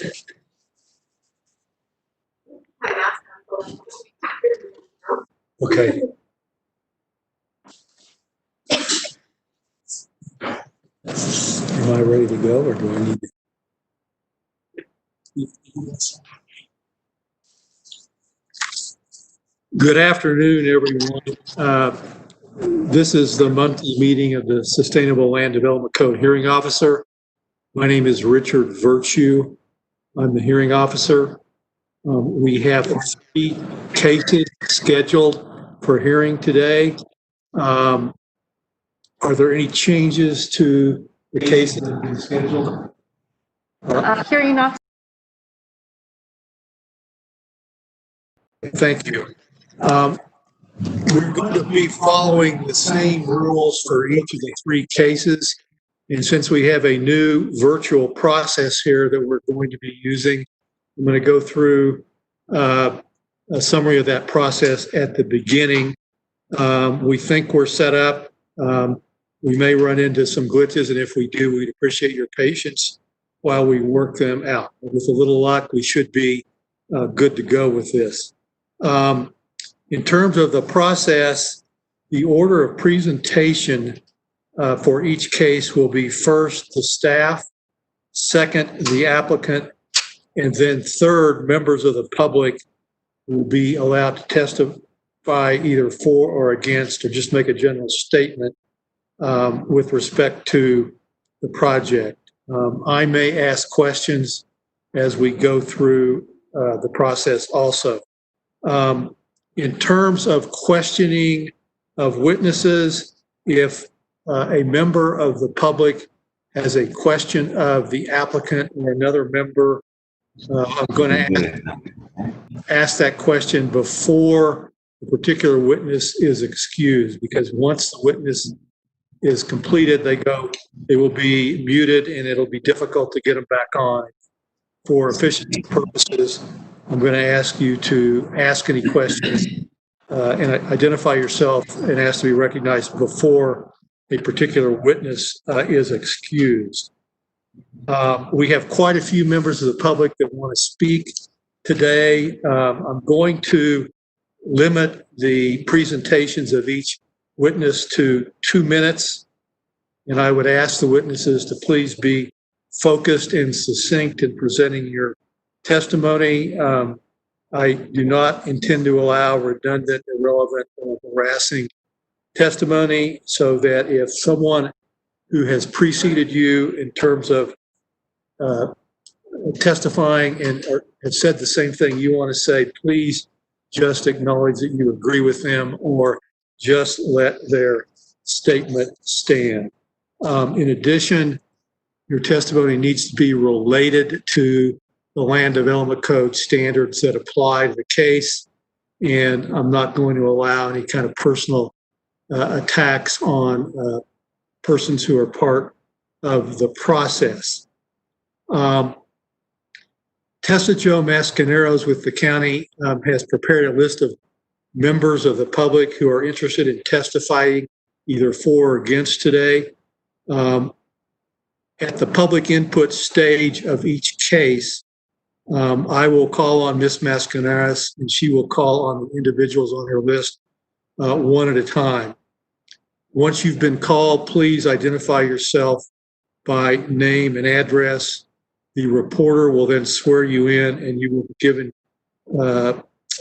Okay. Am I ready to go, or do I need to? Good afternoon, everyone. This is the monthly meeting of the Sustainable Land Development Code Hearing Officer. My name is Richard Virtue. I'm the hearing officer. We have 3 cases scheduled for hearing today. Are there any changes to the cases that have been scheduled? Hearing officer. Thank you. We're going to be following the same rules for each of the 3 cases. And since we have a new virtual process here that we're going to be using, I'm going to go through a summary of that process at the beginning. We think we're set up. We may run into some glitches, and if we do, we'd appreciate your patience while we work them out. With a little luck, we should be good to go with this. In terms of the process, the order of presentation for each case will be first the staff, second the applicant, and then third, members of the public will be allowed to testify either for or against, or just make a general statement with respect to the project. I may ask questions as we go through the process also. In terms of questioning of witnesses, if a member of the public has a question of the applicant or another member, I'm going to ask that question before the particular witness is excused, because once the witness is completed, they will be muted and it'll be difficult to get them back on. For efficiency purposes, I'm going to ask you to ask any questions and identify yourself and ask to be recognized before a particular witness is excused. We have quite a few members of the public that want to speak today. I'm going to limit the presentations of each witness to 2 minutes, and I would ask the witnesses to please be focused and succinct in presenting your testimony. I do not intend to allow redundant, irrelevant, or harassing testimony, so that if someone who has preceded you in terms of testifying and has said the same thing you want to say, please just acknowledge that you agree with them or just let their statement stand. In addition, your testimony needs to be related to the Land Development Code standards that apply to the case, and I'm not going to allow any kind of personal attacks on persons who are part of the process. Tessa Jo Mascaneros with the county has prepared a list of members of the public who are interested in testifying either for or against today. At the public input stage of each case, I will call on Ms. Mascaneros and she will call on the individuals on her list one at a time. Once you've been called, please identify yourself by name and address. The reporter will then swear you in and you will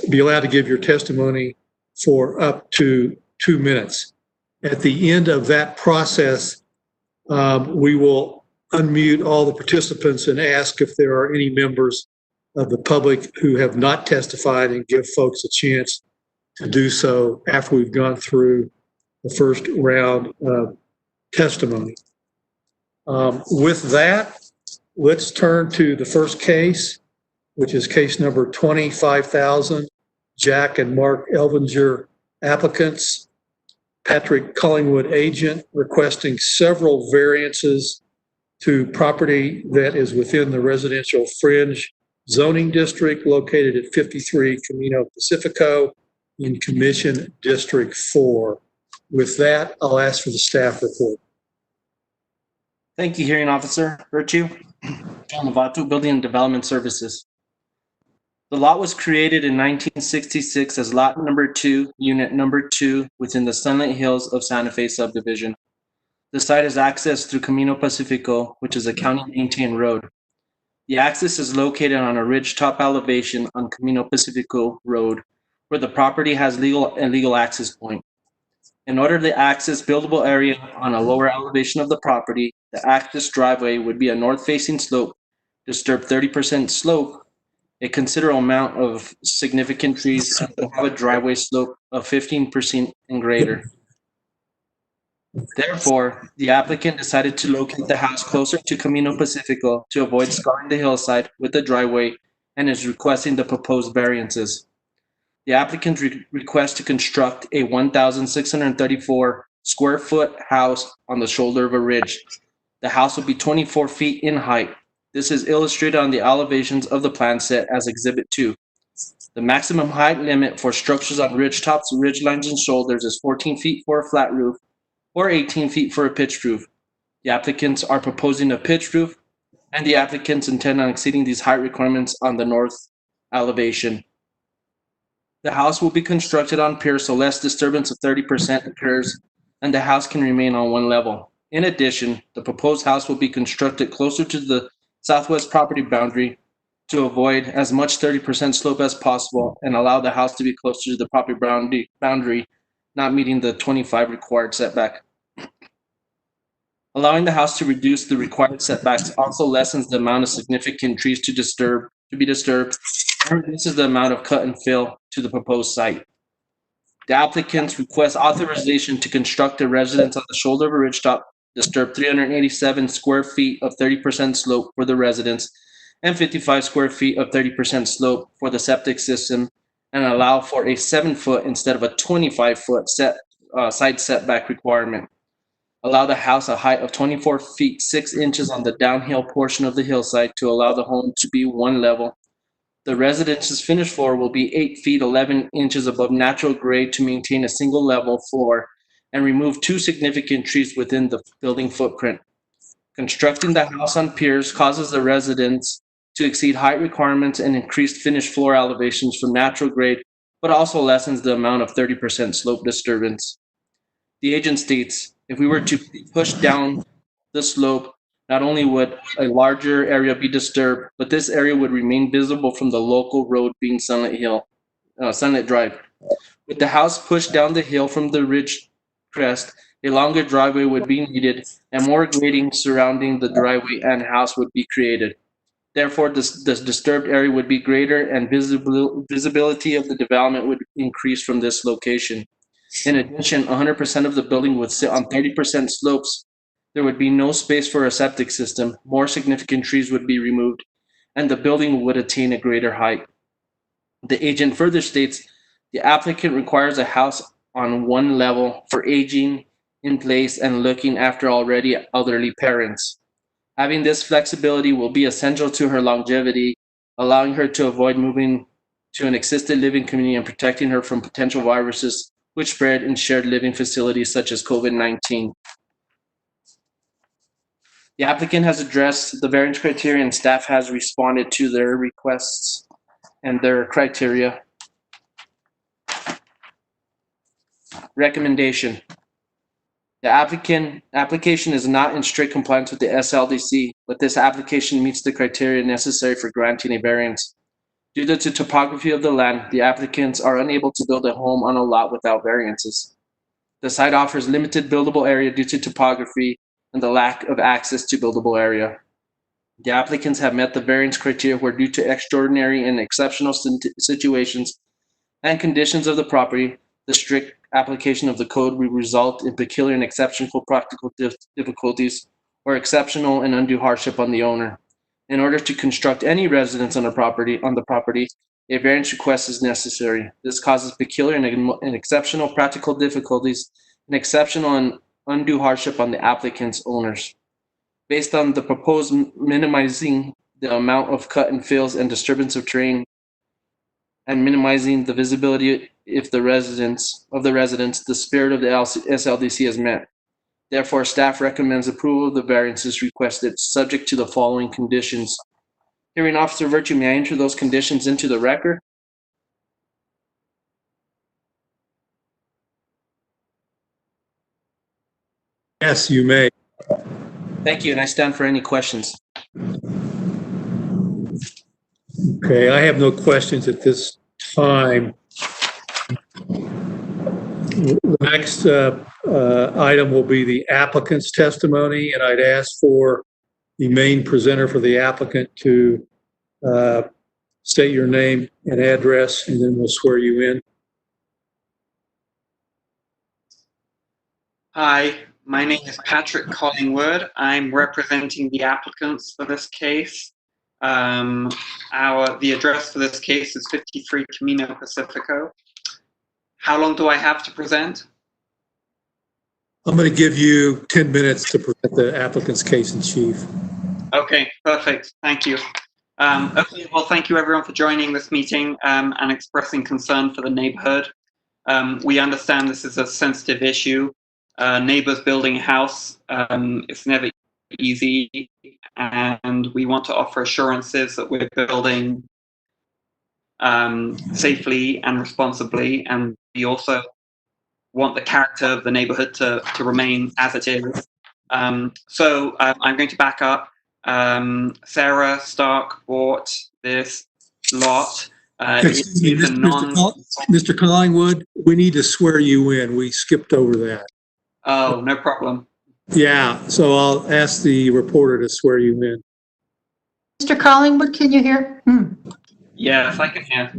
be allowed to give your testimony for up to 2 minutes. At the end of that process, we will unmute all the participants and ask if there are any members of the public who have not testified, and give folks a chance to do so after we've gone through the first round of testimony. With that, let's turn to the first case, which is case number 25,000, Jack and Mark Elvinger applicants. Patrick Collingwood, agent, requesting several variances to property that is within the residential fringe zoning district located at 53 Camino Pacifico in Commission District 4. With that, I'll ask for the staff report. Thank you, Hearing Officer Virtue. John Lovato, Building and Development Services. The lot was created in 1966 as Lot Number 2, Unit Number 2, within the Sunlight Hills of Santa Fe subdivision. The site is accessed through Camino Pacifico, which is a county-maintained road. The access is located on a ridge-top elevation on Camino Pacifico Road, where the property has a legal access point. In order to access buildable area on a lower elevation of the property, the access driveway would be a north-facing slope, disturbed 30% slope, a considerable amount of significant trees, and will have a driveway slope of 15% and greater. Therefore, the applicant decided to locate the house closer to Camino Pacifico to avoid scarring the hillside with the driveway and is requesting the proposed variances. The applicant requests to construct a 1,634 square foot house on the shoulder of a ridge. The house will be 24 feet in height. This is illustrated on the elevations of the plan set as Exhibit 2. The maximum height limit for structures on ridge tops, ridge lines, and shoulders is 14 feet for a flat roof or 18 feet for a pitched roof. The applicants are proposing a pitched roof, and the applicants intend on exceeding these height requirements on the north elevation. The house will be constructed on piers so less disturbance of 30% occurs, and the house can remain on one level. In addition, the proposed house will be constructed closer to the southwest property boundary to avoid as much 30% slope as possible and allow the house to be closer to the property boundary, not meeting the 25 required setback. Allowing the house to reduce the required setbacks also lessens the amount of significant trees to be disturbed and reduces the amount of cut and fill to the proposed site. The applicants request authorization to construct a residence on the shoulder of a ridgetop, disturb 387 square feet of 30% slope for the residence and 55 square feet of 30% slope for the septic system, and allow for a 7-foot instead of a 25-foot side setback requirement. Allow the house a height of 24 feet 6 inches on the downhill portion of the hillside to allow the home to be one level. The residence's finished floor will be 8 feet 11 inches above natural grade to maintain a single level floor and remove 2 significant trees within the building footprint. Constructing the house on piers causes the residence to exceed height requirements and increased finished floor elevations from natural grade, but also lessens the amount of 30% slope disturbance. The agent states, if we were to push down the slope, not only would a larger area be disturbed, but this area would remain visible from the local road being Sunlight Drive. With the house pushed down the hill from the ridge crest, a longer driveway would be needed and more grading surrounding the driveway and house would be created. Therefore, the disturbed area would be greater and visibility of the development would increase from this location. In addition, 100% of the building would sit on 30% slopes. There would be no space for a septic system, more significant trees would be removed, and the building would attain a greater height. The agent further states, the applicant requires a house on one level for aging in place and looking after already elderly parents. Having this flexibility will be essential to her longevity, allowing her to avoid moving to an assisted living community and protecting her from potential viruses which spread in shared living facilities such as COVID-19. The applicant has addressed the variance criteria and staff has responded to their requests and their criteria. Recommendation. The application is not in strict compliance with the SLDC, but this application meets the criteria necessary for granting a variance. Due to the topography of the land, the applicants are unable to build a home on a lot without variances. The site offers limited buildable area due to topography and the lack of access to buildable area. The applicants have met the variance criteria where due to extraordinary and exceptional situations and conditions of the property, the strict application of the code will result in peculiar and exceptional practical difficulties or exceptional and undue hardship on the owner. In order to construct any residence on the property, a variance request is necessary. This causes peculiar and exceptional practical difficulties and exceptional and undue hardship on the applicant's owners. Based on the proposed minimizing the amount of cut and fills and disturbance of terrain and minimizing the visibility of the residents, the spirit of the SLDC is met. Therefore, staff recommends approval of the variances requested, subject to the following conditions. Hearing Officer Virtue, may I enter those conditions into the record? Yes, you may. Thank you, and I stand for any questions. Okay, I have no questions at this time. The next item will be the applicant's testimony, and I'd ask for the main presenter for the applicant to state your name and address, and then we'll swear you in. Hi, my name is Patrick Collingwood. I'm representing the applicants for this case. The address for this case is 53 Camino Pacifico. How long do I have to present? I'm going to give you 10 minutes to present the applicant's case in chief. Okay, perfect. Thank you. Okay, well, thank you everyone for joining this meeting and expressing concern for the neighborhood. We understand this is a sensitive issue. Neighbors building a house, it's never easy, and we want to offer assurances that we're building safely and responsibly, and we also want the character of the neighborhood to remain as it is. So I'm going to back up. Sarah Stark bought this lot. Excuse me, Mr. Collingwood, we need to swear you in. We skipped over that. Oh, no problem. Yeah, so I'll ask the reporter to swear you in. Mr. Collingwood, can you hear? Yes, I can hear.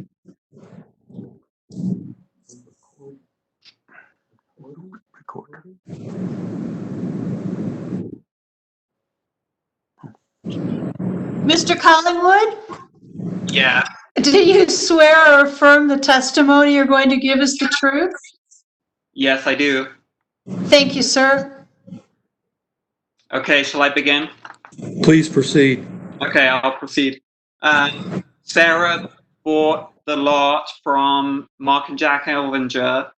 Mr. Collingwood, Yeah. do you swear or affirm the testimony you're going to give is the truth? Yes, I do. Thank you, sir. Okay, shall I begin? Please proceed. Okay, I'll proceed. Sarah bought the lot from Mark and Jack Elvinger.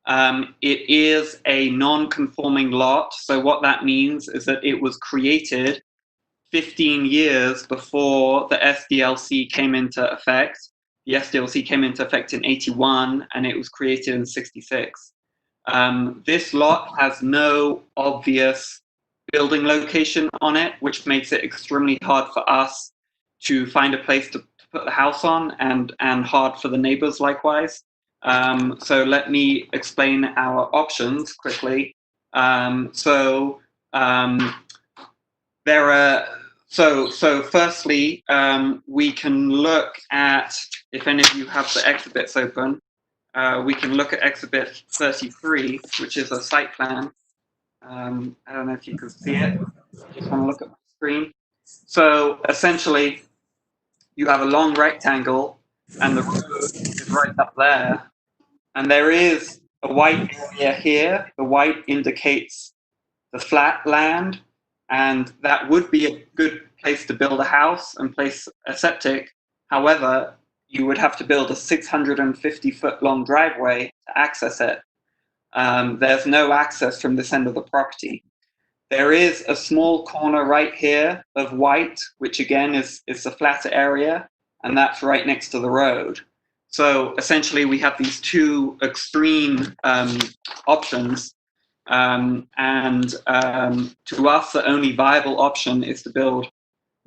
It is a non-conforming lot, so what that means is that it was created 15 years before the SDLC came into effect. The SDLC came into effect in 81, and it was created in 66. This lot has no obvious building location on it, which makes it extremely hard for us to find a place to put the house on, and hard for the neighbors likewise. So let me explain our options quickly. Firstly, we can look at, if any of you have the exhibits open, we can look at exhibit 33, which is a site plan. I don't know if you can see it. Just want to look at my screen. So essentially, you have a long rectangle, and the road is right up there. And there is a white area here. The white indicates the flat land, and that would be a good place to build a house and place a septic. However, you would have to build a 650-foot long driveway to access it. There's no access from this end of the property. There is a small corner right here of white, which again is the flatter area, and that's right next to the road. So essentially we have these two extreme options, and to us the only viable option is to build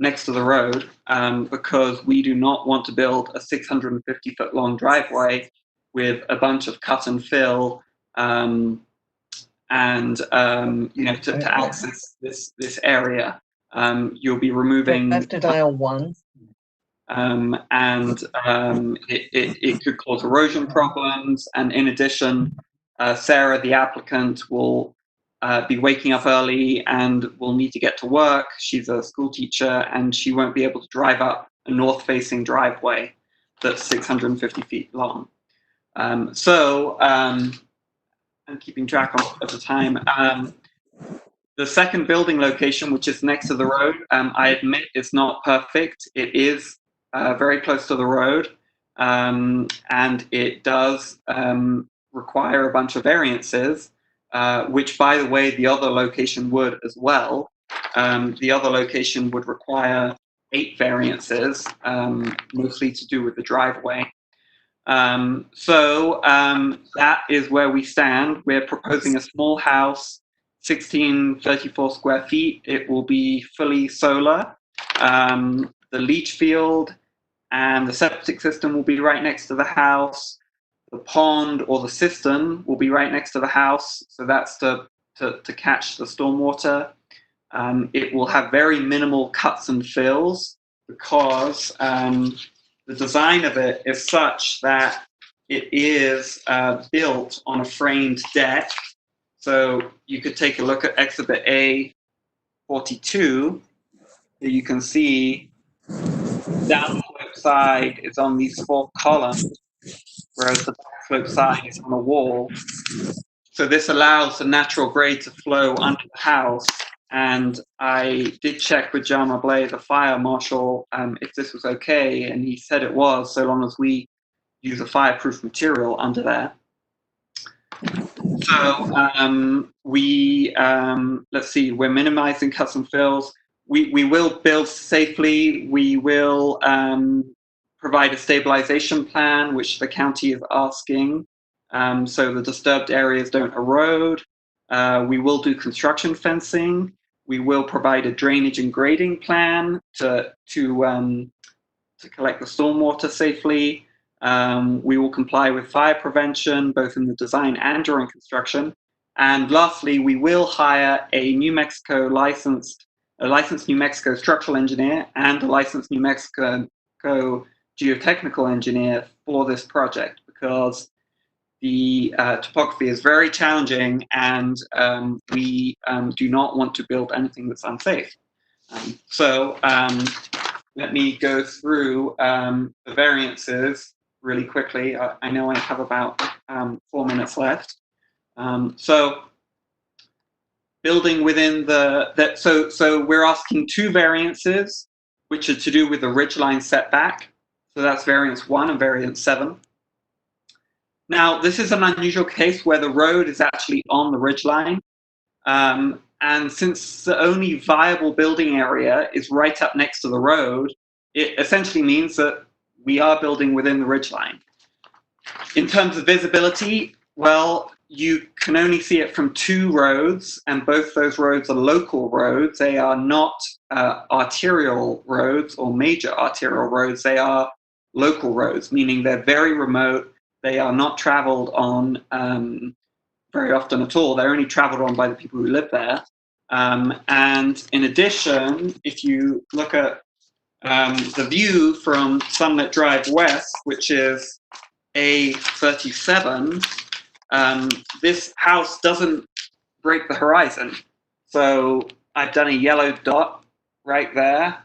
next to the road, because we do not want to build a 650-foot long driveway with a bunch of cut and fill, to access this area. You'll be removing. I have to dial 1. It could cause erosion problems, and in addition, Sarah, the applicant, will be waking up early and will need to get to work. She's a school teacher, and she won't be able to drive up a north-facing driveway that's 650 feet long. I'm keeping track of the time. The second building location, which is next to the road, I admit it's not perfect. It is very close to the road, and it does require a bunch of variances. which, by the way, the other location would as well. The other location would require 8 variances, mostly to do with the driveway. That is where we stand. We're proposing a small house, 1634 square feet. It will be fully solar. The leach field and the septic system will be right next to the house. The pond or the cistern will be right next to the house. So that's to catch the stormwater. It will have very minimal cuts and fills because the design of it is such that it is built on a framed deck. So you could take a look at Exhibit A42. You can see downslope side is on these 4 columns, whereas the backslope side is on a wall. So this allows the natural grade to flow under the house. And I did check with John Mablay, the fire marshal, if this was okay, and he said it was, so long as we use a fireproof material under there. So let's see, we're minimizing cuts and fills. We will build safely. We will provide a stabilization plan, which the county is asking, so the disturbed areas don't erode. We will do construction fencing. We will provide a drainage and grading plan to collect the stormwater safely. We will comply with fire prevention, both in the design and during construction. And lastly, we will hire a licensed New Mexico structural engineer and a licensed New Mexico geotechnical engineer for this project, because the topography is very challenging, and we do not want to build anything that's unsafe. Let me go through the variances really quickly. I know I have about 4 minutes left. Building within so we're asking 2 variances, which are to do with the ridgeline setback. So that's variance 1 and variance 7. Now, this is an unusual case where the road is actually on the ridgeline. And since the only viable building area is right up next to the road, it essentially means that we are building within the ridgeline. In terms of visibility, well, you can only see it from 2 roads, and both those roads are local roads. They are not arterial roads or major arterial roads. They are local roads, meaning they're very remote. They are not traveled on very often at all. They're only traveled on by the people who live there. And in addition, if you look at the view from Sunlit Drive West, which is A37, this house doesn't break the horizon. So I've done a yellow dot right there,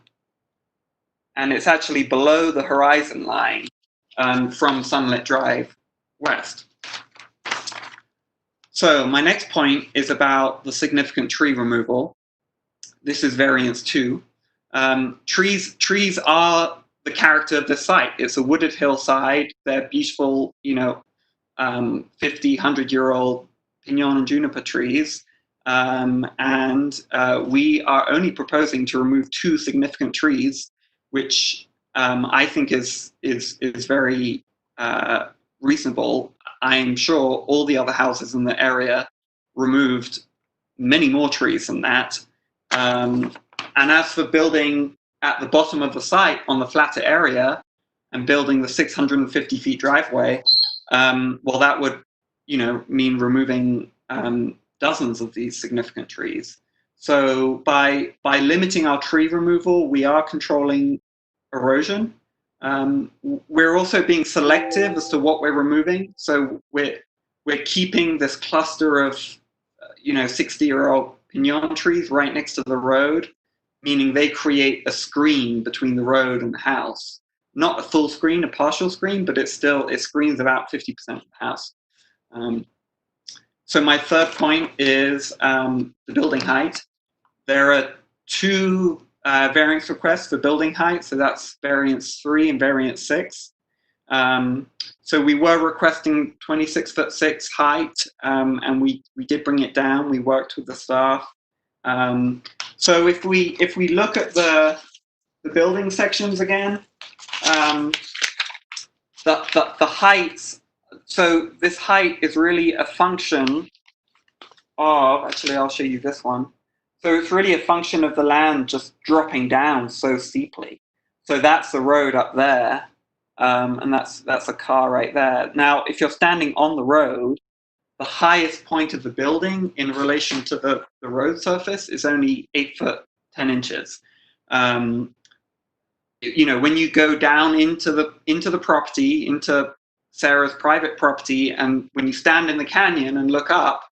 and it's actually below the horizon line from Sunlit Drive West. So my next point is about the significant tree removal. This is variance 2. Trees are the character of the site. It's a wooded hillside. They're beautiful, 50, 100-year-old pinon and juniper trees. We are only proposing to remove 2 significant trees, which I think is very reasonable. I'm sure all the other houses in the area removed many more trees than that. And as for building at the bottom of the site on the flatter area and building the 650 feet driveway, well, that would, mean removing dozens of these significant trees. So by limiting our tree removal, we are controlling erosion. We're also being selective as to what we're removing. So we're keeping this cluster of 60-year-old pinon trees right next to the road, meaning they create a screen between the road and the house. Not a full screen, a partial screen, but it screens about 50% of the house. So my third point is the building height. There are 2 variance requests for building height, so that's variance 3 and variance 6. So we were requesting 26'6" height, and we did bring it down. We worked with the staff. So if we look at the building sections again, the heights. So this height is really a function of. Actually, I'll show you this one. So it's really a function of the land just dropping down so steeply. So that's the road up there, and that's a car right there. Now, if you're standing on the road, the highest point of the building in relation to the road surface is only 8 foot 10 inches. You know, when you go down into the property, into Sarah's private property, and when you stand in the canyon and look up,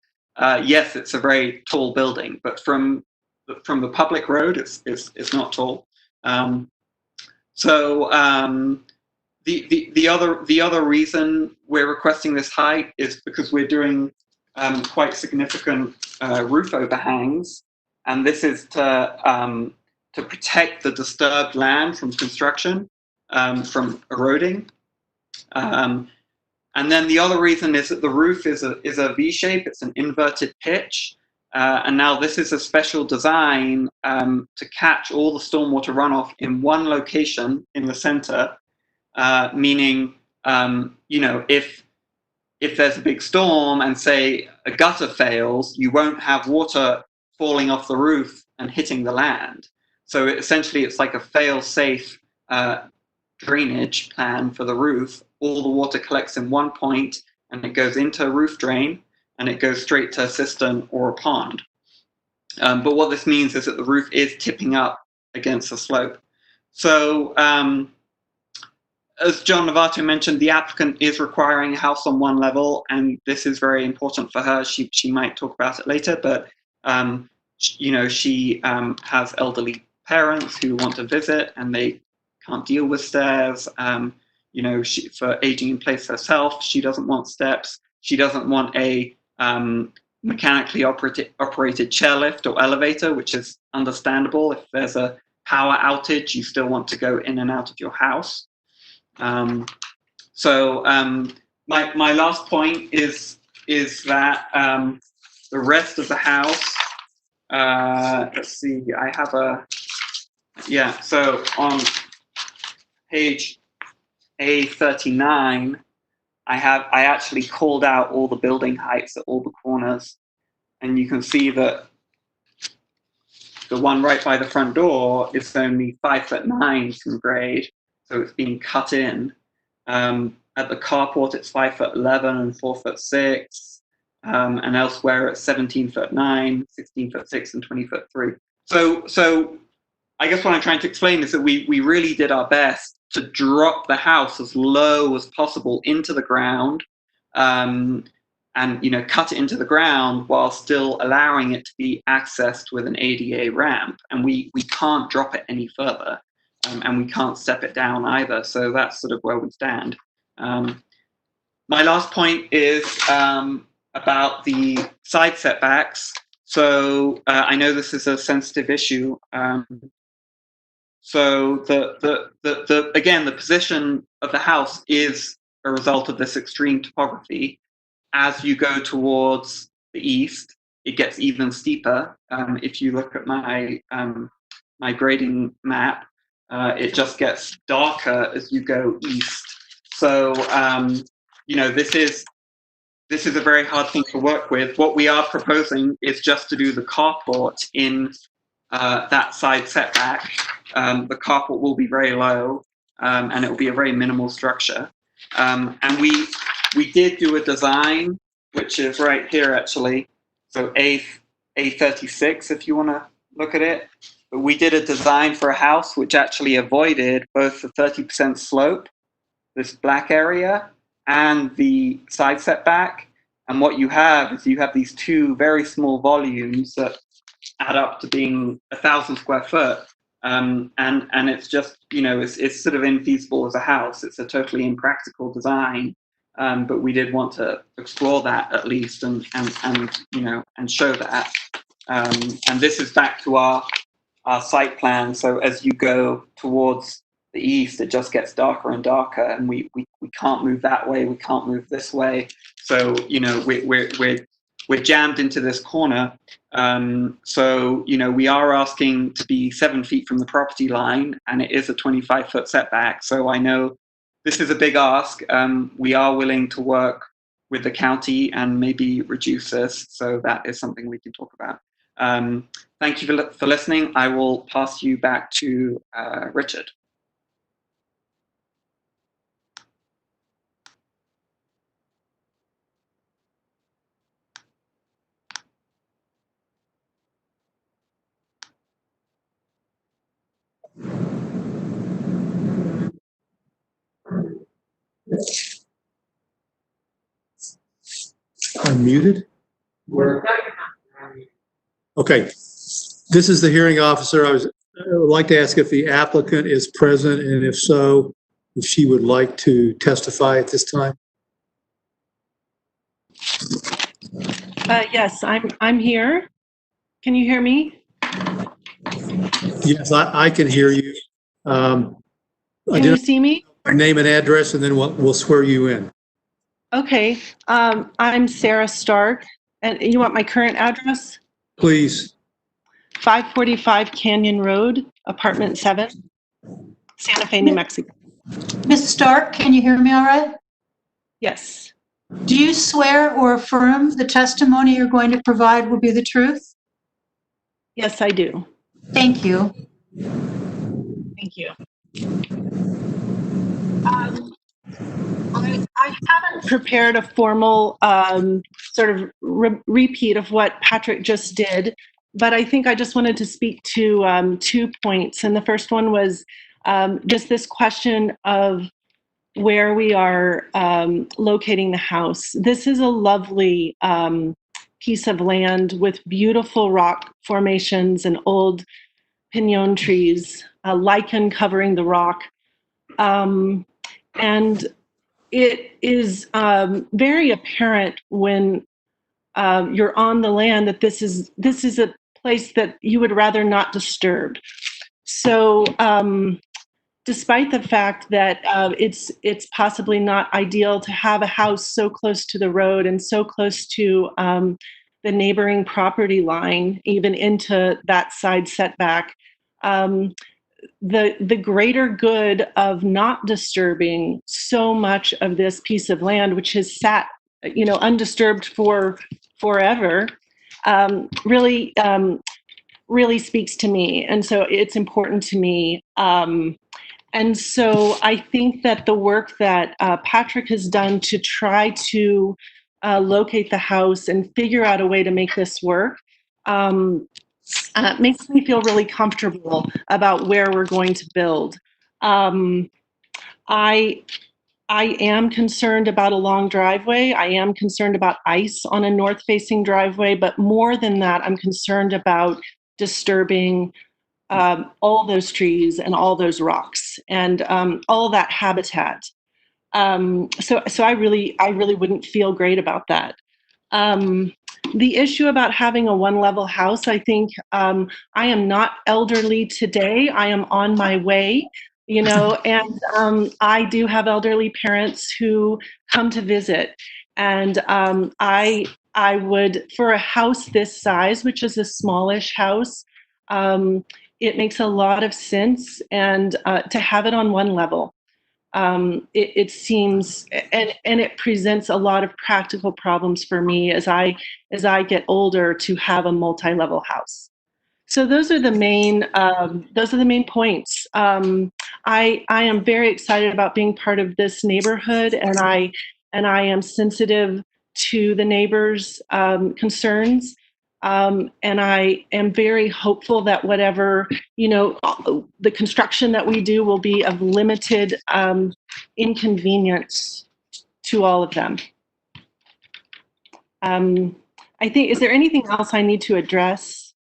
yes, it's a very tall building, but from the public road, it's not tall. The other reason we're requesting this height is because we're doing quite significant roof overhangs, and this is to protect the disturbed land from construction, from eroding. And then the other reason is that the roof is a V shape. It's an inverted pitch. And now this is a special design to catch all the stormwater runoff in one location in the center, meaning, you know, if there's a big storm and say a gutter fails, you won't have water falling off the roof and hitting the land. So essentially it's like a fail-safe drainage plan for the roof. All the water collects in one point and it goes into a roof drain and it goes straight to a cistern or a pond. But what this means is that the roof is tipping up against the slope. So as John Novato mentioned, the applicant is requiring a house on one level, and this is very important for her. She might talk about it later, but you know, she has elderly parents who want to visit and they can't deal with stairs. You know, for aging in place herself, she doesn't want steps. She doesn't want a mechanically operated chairlift or elevator, which is understandable. If there's a power outage, you still want to go in and out of your house. My last point is that the rest of the house. Let's see. I have so on page A39, I actually called out all the building heights at all the corners, and you can see that the one right by the front door is only 5'9" from grade, so it's being cut in. At the carport, it's 5'11" and 4'6", and elsewhere it's 17'9", 16'6", and 20'3". So I guess what I'm trying to explain is that we really did our best to drop the house as low as possible into the ground, and you know, cut it into the ground while still allowing it to be accessed with an ADA ramp. And we can't drop it any further, and we can't step it down either. So that's sort of where we stand. My last point is about the side setbacks. So I know this is a sensitive issue. So again, the position of the house is a result of this extreme topography. As you go towards the east, it gets even steeper. If you look at my my grading map, it just gets darker as you go east. So you know, this is a very hard thing to work with. What we are proposing is just to do the carport in that side setback. The carport will be very low, and it will be a very minimal structure. And we did do a design, which is right here actually. So A36, if you want to look at it. But we did a design for a house which actually avoided both the 30% slope, this black area, and the side setback. And what you have is you have these two very small volumes that add up to being 1,000 square foot. And it's just, you know, it's sort of infeasible as a house. It's a totally impractical design. But we did want to explore that at least, and you know, and show that. And this is back to our site plan. So as you go towards east, it just gets darker and darker, and we can't move that way, we can't move this way. So, you know, we're jammed into this corner. So, you know, we are asking to be 7 feet from the property line, and it is a 25-foot setback. So I know this is a big ask. We are willing to work with the county and maybe reduce this. So that is something we can talk about. Thank you for listening. I will pass you back to Richard. Unmuted? Okay. This is the hearing officer. I would like to ask if the applicant is present, and if so, if she would like to testify at this time. Yes, I'm here. Can you hear me? Yes, I can hear you. Can you see me? Name and address, and then we'll swear you in. Okay. I'm Sarah Stark, and you want my current address? Please. 545 Canyon Road, apartment 7, Santa Fe, New Mexico. Ms. Stark, can you hear me all right? Yes. Do you swear or affirm the testimony you're going to provide will be the truth? Yes, I do. Thank you. Thank you. I haven't prepared a formal sort of repeat of what Patrick just did, but I think I just wanted to speak to 2 points. And the first one was just this question of where we are locating the house. This is a lovely piece of land with beautiful rock formations and old pinon trees, lichen covering the rock. And it is very apparent when you're on the land that this is a place that you would rather not disturb. So despite the fact that it's possibly not ideal to have a house so close to the road and so close to the neighboring property line, even into that side setback, the greater good of not disturbing so much of this piece of land, which has sat, you know, undisturbed for forever, really speaks to me. And so it's important to me. And so I think that the work that Patrick has done to try to locate the house and figure out a way to make this work makes me feel really comfortable about where we're going to build. I am concerned about a long driveway. I am concerned about ice on a north-facing driveway, but more than that, I'm concerned about disturbing all those trees and all those rocks and all that habitat. So I really wouldn't feel great about that. The issue about having a one-level house, I think I am not elderly today. I am on my way, you know, and I do have elderly parents who come to visit. And I would, for a house this size, which is a smallish house, it makes a lot of sense, and to have it on one level. It seems, and it presents a lot of practical problems for me as I get older to have a multi-level house. So those are the main points. I am very excited about being part of this neighborhood, and I am sensitive to the neighbors' concerns. And I am very hopeful that whatever, you know, the construction that we do will be of limited inconvenience to all of them. I think, is there anything else I need to address?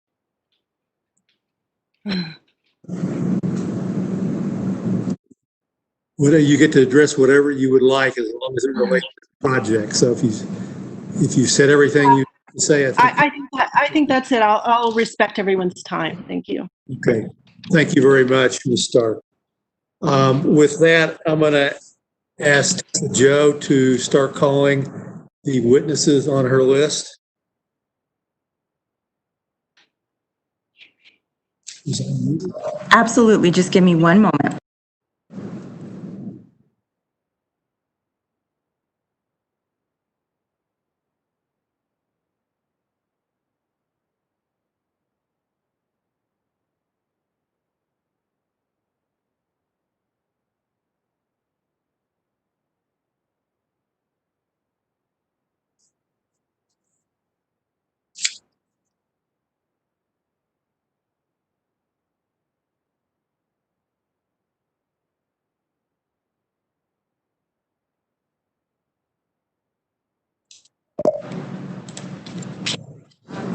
Well, you get to address whatever you would like, as long as it relates to the project. So if you said everything you say, I think that's it. I'll respect everyone's time. Thank you. Okay. Thank you very much, Ms. Stark. With that, I'm going to ask Joe to start calling the witnesses on her list. Absolutely. Just give me one moment.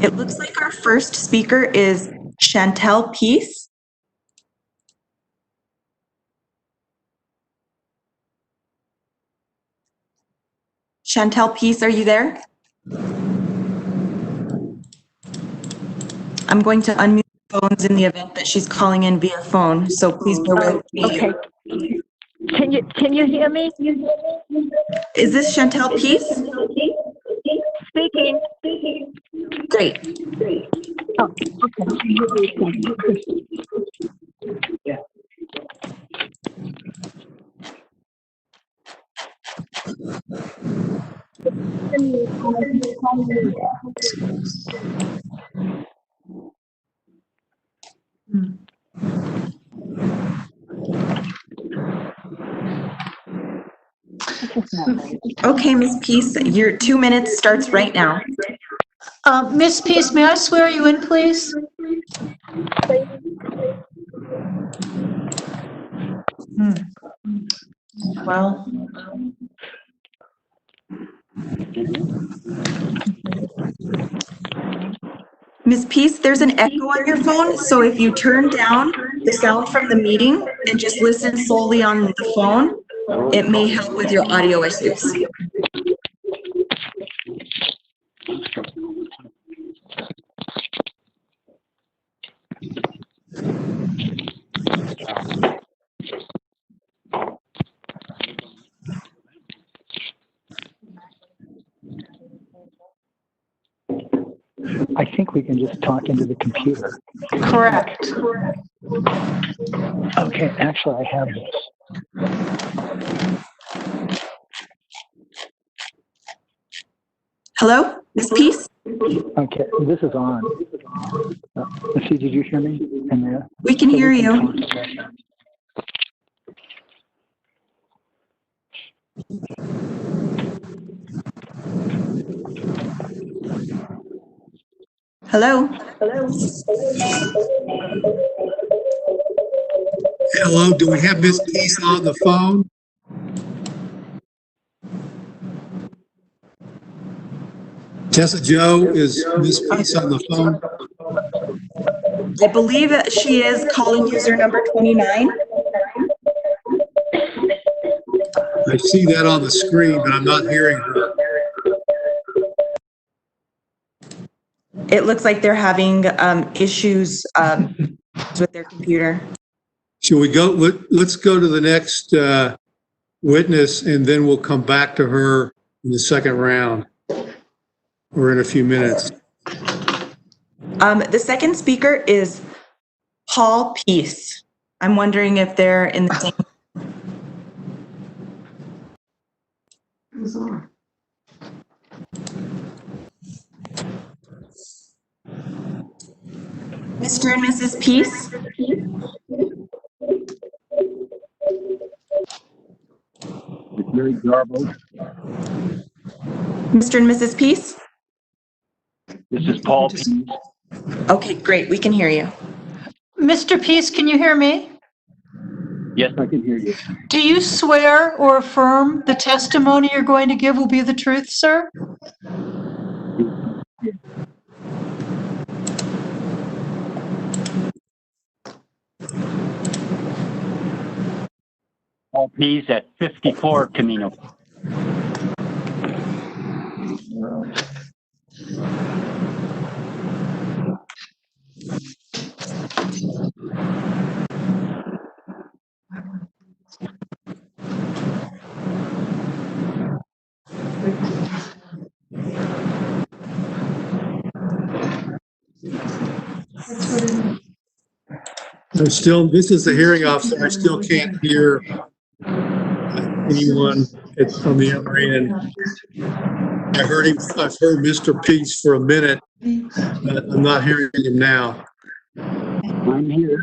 It looks like our first speaker is Chantel Peace. Chantel Peace, are you there? I'm going to unmute phones in the event that she's calling in via phone, so please bear with me. Okay. Can you hear me? Is this Chantel Peace? Speaking. Great. Oh, okay. Okay, Ms. Peace, your 2 minutes starts right now. Ms. Peace, may I swear you in, please? Well, Ms. Peace, there's an echo on your phone, so if you turn down the sound from the meeting and just listen solely on the phone, it may help with your audio issues. I think we can just talk into the computer. correct. Okay, actually, I have this. Hello, Ms. Peace? Okay, this is on. See, did you hear me in there? We can hear you. Hello? Hello, do we have Ms. Peace on the phone? Tessa Joe, is Ms. Peace on the phone? I believe that she is calling user number 29. I see that on the screen, but I'm not hearing her. It looks like they're having issues with their computer. Shall we go, let's go to the next witness, and then we'll come back to her in the second round, or in a few minutes. The second speaker is Paul Peace. I'm wondering if they're in the same. Mr. and Mrs. Peace? It's very garbled. Mr. and Mrs. Peace? This is Paul Peace. Okay, great. We can hear you. Mr. Peace, can you hear me? Yes, I can hear you. Do you swear or affirm the testimony you're going to give will be the truth, sir? Paul Peace at 54 Camino. This is the hearing officer. I still can't hear anyone on the other end. I've heard Mr. Peace for a minute, but I'm not hearing him now. I'm here.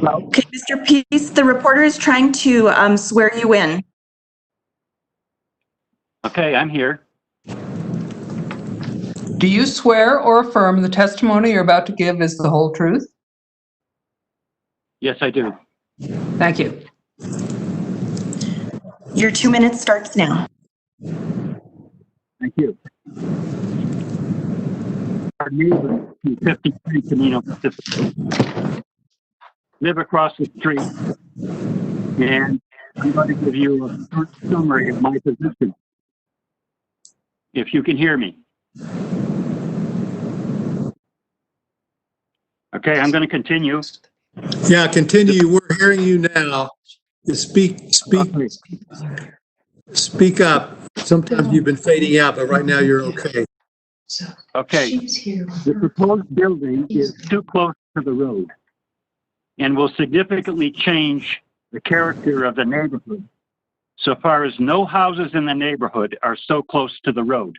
Well, Okay, Mr. Peace, the reporter is trying to swear you in. okay, I'm here. Do you swear or affirm the testimony you're about to give is the whole truth? Yes, I do. Thank you. Your 2 minutes starts now. Thank you. Our neighbor, 53 Camino Pacifico, live across the street, and I'm going to give you a short summary of my position, if you can hear me. Okay, I'm going to continue. Yeah, continue. We're hearing you now. Okay. Speak up. Sometimes you've been fading out, but right now you're okay. Okay. The proposed building is too close to the road and will significantly change the character of the neighborhood, so far as no houses in the neighborhood are so close to the road.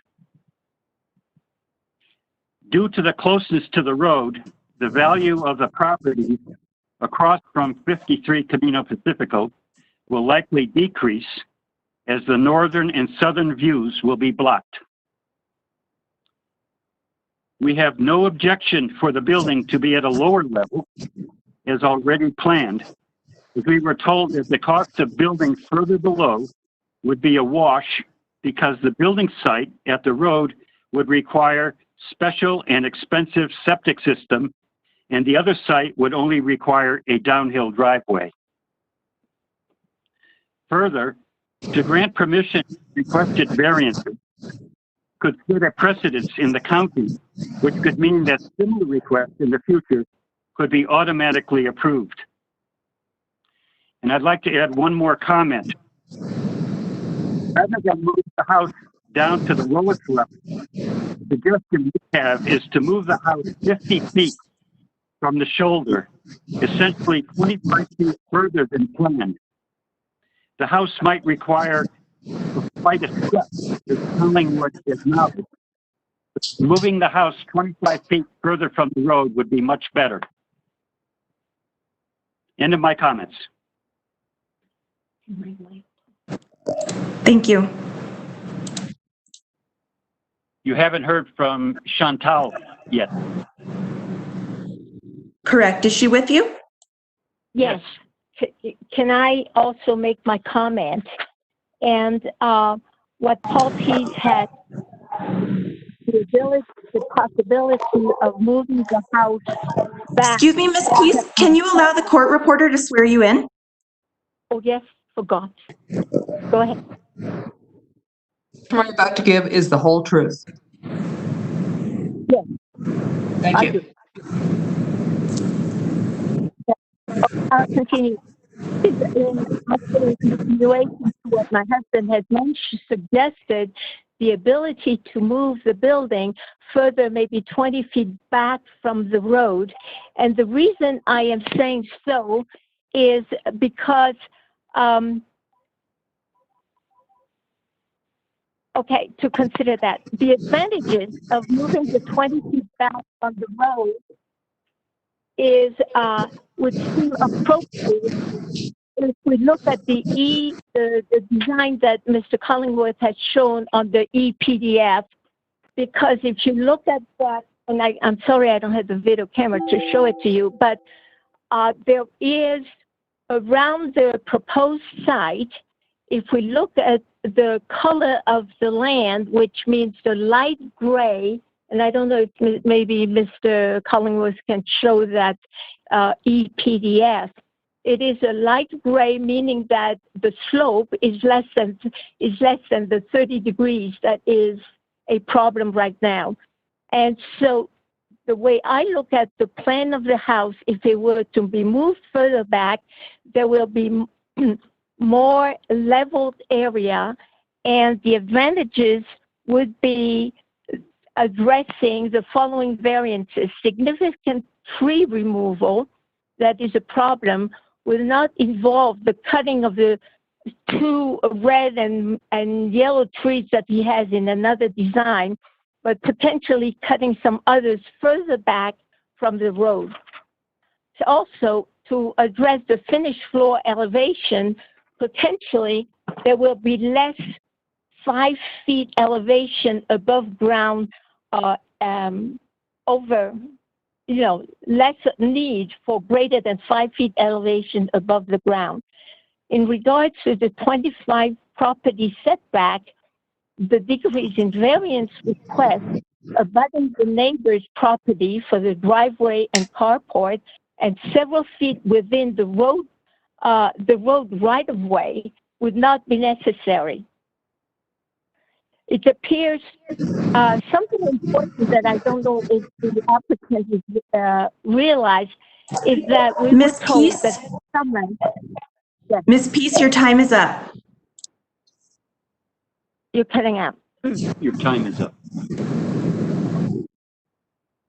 Due to the closeness to the road, the value of the property across from 53 Camino Pacifico will likely decrease as the northern and southern views will be blocked. We have no objection for the building to be at a lower level, as already planned, as we were told that the cost of building further below would be a wash because the building site at the road would require special and expensive septic system, and the other site would only require a downhill driveway. Further, to grant permission to requested variances could set a precedence in the county, which could mean that similar requests in the future could be automatically approved. And I'd like to add one more comment. Rather than move the house down to the lowest level, the suggestion we have is to move the house 50 feet from the shoulder, essentially 25 feet further than planned. The house might require quite a step, as Collingwood is now. Moving the house 25 feet further from the road would be much better. End of my comments. Thank you. You haven't heard from Chantal yet. Correct. Is she with you? Yes. Can I also make my comment? And what Paul Pease had, the possibility of moving the house back. Excuse me, Ms. Peace, can you allow the court reporter to swear you in? Oh, yes, forgot. Go ahead. What you're about to give is the whole truth. Yes. Thank you. I'll continue. In continuation to what my husband had mentioned, suggested the ability to move the building further, maybe 20 feet back from the road. And the reason I am saying so is because, okay, to consider that. The advantages of moving the 20 feet back from the road is, would seem appropriate if we look at the design that Mr. Collingwood has shown on the ePDF, because if you look at that, and I'm sorry I don't have the video camera to show it to you, but there is around the proposed site, if we look at the color of the land, which means the light gray, and I don't know if maybe Mr. Collingwood can show that ePDF. It is a light gray, meaning that the slope is less than the 30 degrees that is a problem right now. And so the way I look at the plan of the house, if it were to be moved further back, there will be more leveled area, and the advantages would be addressing the following variances. Significant tree removal, that is a problem, will not involve the cutting of the 2 red and yellow trees that he has in another design, but potentially cutting some others further back from the road. Also, to address the finished floor elevation, potentially there will be less 5 feet elevation above ground, less need for greater than 5 feet elevation above the ground. In regards to the 25 property setback, the decrease in variance request abutting the neighbor's property for the driveway and carport and several feet within the road right-of-way would not be necessary. It appears something important that I don't know if the applicant has realized is that we were told that someone. Yes. Ms. Peace, your time is up. You're cutting out. Your time is up.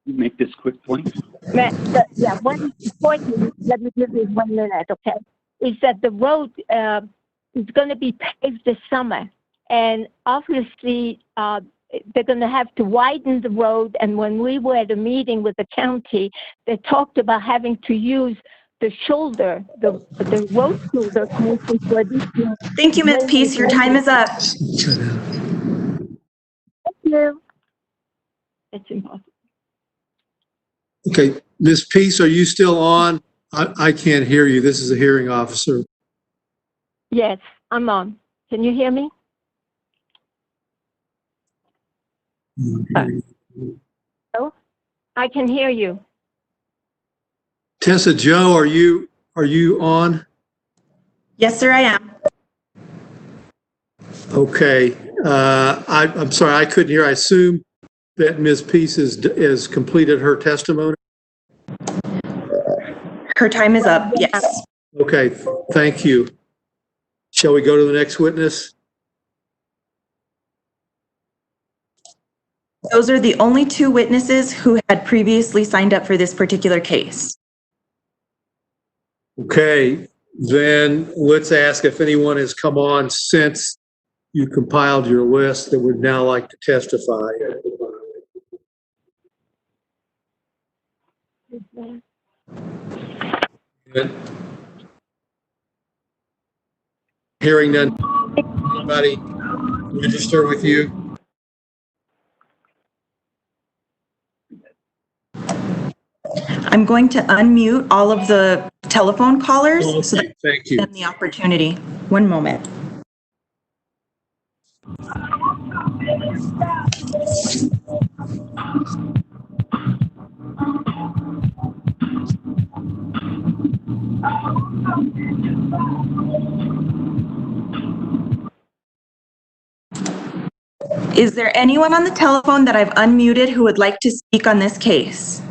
You make this quick point. One point, let me give you 1 minute, okay? Is that the road is going to be paved this summer. And obviously, they're going to have to widen the road. And when we were at a meeting with the county, they talked about having to use the shoulder, the road shoulder for additional. Thank you, Ms. Peace. Your time is up. Thank you. It's impossible. Okay, Ms. Peace, are you still on? I can't hear you. This is a hearing officer. Yes, I'm on. Can you hear me? Oh, I can hear you. Tessa Joe, are you on? Yes, sir, I am. Okay, I'm sorry, I couldn't hear. I assume that Ms. Peace has completed her testimony? Her time is up, yes. Okay, thank you. Shall we go to the next witness? Those are the only 2 witnesses who had previously signed up for this particular case. Okay, then let's ask if anyone has come on since you compiled your list that would now like to testify. Good. Hearing none. Anybody register with you? I'm going to unmute all of the telephone callers so that Thank you. give them the opportunity. 1 moment. Is there anyone on the telephone that I've unmuted who would like to speak on this case?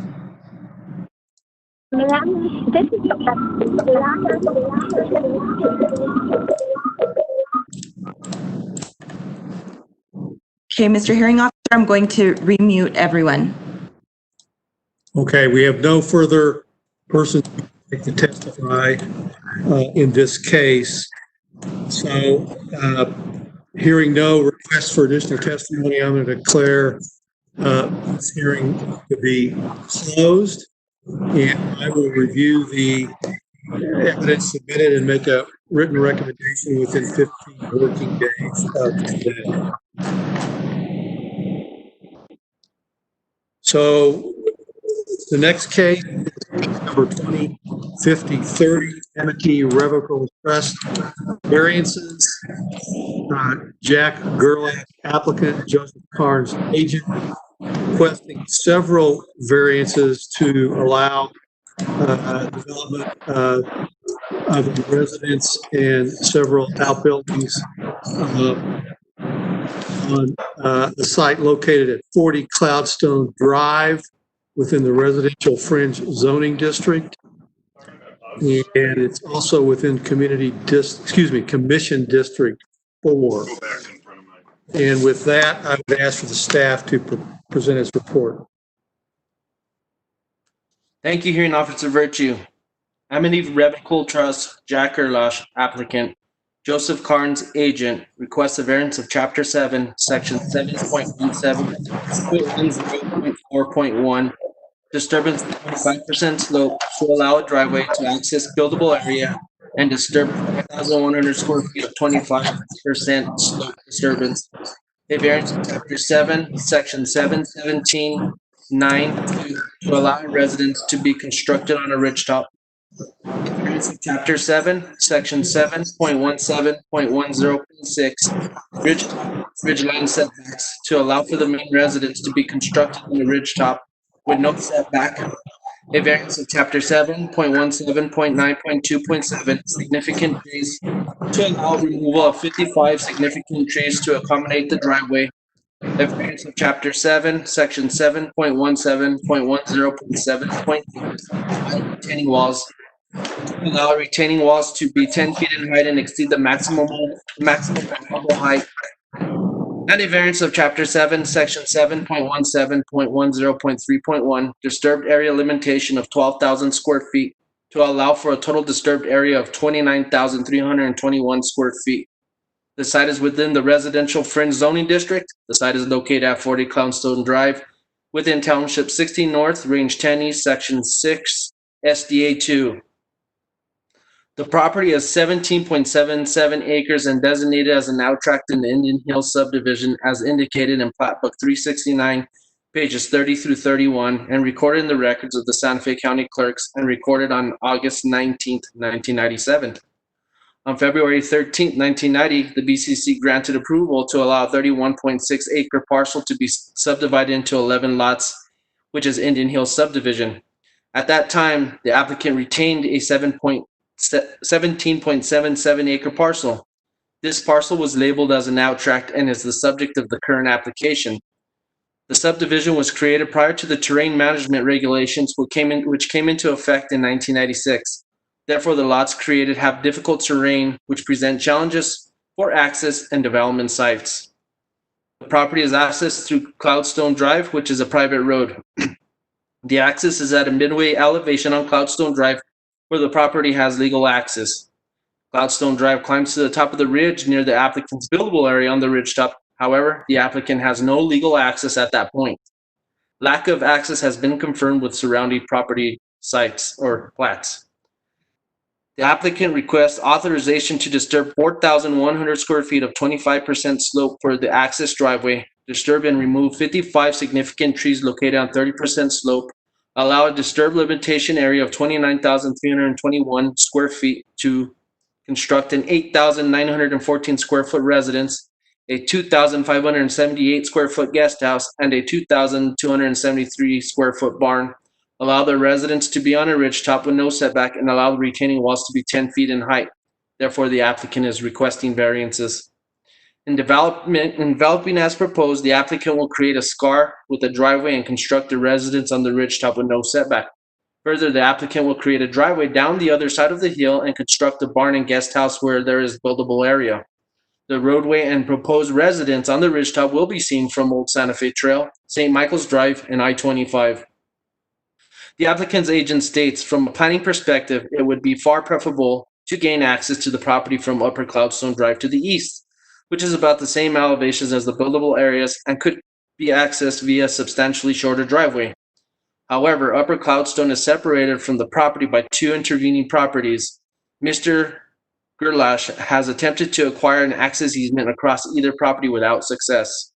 Okay, Mr. Hearing Officer, I'm going to remute everyone. Okay, we have no further persons who would like to testify in this case. So, hearing no requests for additional testimony, I'm going to declare this hearing to be closed, and I will review the evidence submitted and make a written recommendation within 15 working days of today. So the next case is number 205030, Amity Revocable Trust variances. Jack Gerlach, applicant, Joseph Carnes, agent, requesting several variances to allow development of the residence and several outbuildings on the site located at 40 Cloudstone Drive within the residential fringe zoning district. And it's also within Commission District 4. And with that, I would ask for the staff to present its report. Thank you, Hearing Officer Virtue. Amity Revocable Trust, Jack Erlash, applicant. Joseph Carnes, agent, requests a variance of Chapter 7, Section 7.17.10.4.1, disturbance of 25% slope to allow a driveway to access buildable area and disturb 5,100 square feet of 25% slope disturbance. A variance of Chapter 7, Section 717.9 to allow residence to be constructed on a ridgetop. Chapter 7, Section 7.17.10.6, ridgeline setbacks to allow for the main residence to be constructed on the ridgetop with no setback. A variance of Chapter 7.17.9.2.7, significant trees to allow removal of 55 significant trees to accommodate the driveway. A variance of Chapter 7, Section 7.17.10.7.8, retaining walls. Allow retaining walls to be 10 feet in height and exceed the maximum allowable height. And a variance of Chapter 7, Section 7.17.10.3.1, disturbed area limitation of 12,000 square feet to allow for a total disturbed area of 29,321 square feet. The site is within the residential fringe zoning district. The site is located at 40 Clownstone Drive within Township 16 North, Range 10 East, Section 6, SDA 2. The property is 17.77 acres and designated as an outtract in the Indian Hills subdivision as indicated in Plat Book 369, pages 30 through 31, and recorded in the records of the Santa Fe County Clerks and recorded on August 19, 1997. On February 13, 1990, the BCC granted approval to allow a 31.6 acre parcel to be subdivided into 11 lots, which is Indian Hills subdivision. At that time, the applicant retained a 17.77 acre parcel. This parcel was labeled as an outtract and is the subject of the current application. The subdivision was created prior to the terrain management regulations, which came into effect in 1996. Therefore, the lots created have difficult terrain, which present challenges for access and development sites. The property is accessed through Cloudstone Drive, which is a private road. The access is at a midway elevation on Cloudstone Drive, where the property has legal access. Cloudstone Drive climbs to the top of the ridge near the applicant's buildable area on the ridgetop. However, the applicant has no legal access at that point. Lack of access has been confirmed with surrounding property sites or plats. The applicant requests authorization to disturb 4,100 square feet of 25% slope for the access driveway, disturb and remove 55 significant trees located on 30% slope, allow a disturb limitation area of 29,321 square feet to construct an 8,914 square foot residence, a 2,578 square foot guest house, and a 2,273 square foot barn. Allow the residents to be on a ridgetop with no setback and allow the retaining walls to be 10 feet in height. Therefore, the applicant is requesting variances. In developing as proposed, the applicant will create a SCAR with a driveway and construct a residence on the ridgetop with no setback. Further, the applicant will create a driveway down the other side of the hill and construct a barn and guest house where there is buildable area. The roadway and proposed residence on the ridgetop will be seen from Old Santa Fe Trail, St. Michael's Drive, and I-25. The applicant's agent states, from a planning perspective, it would be far preferable to gain access to the property from Upper Cloudstone Drive to the east, which is about the same elevations as the buildable areas and could be accessed via a substantially shorter driveway. However, Upper Cloudstone is separated from the property by two intervening properties. Mr. Gerlash has attempted to acquire an access easement across either property without success.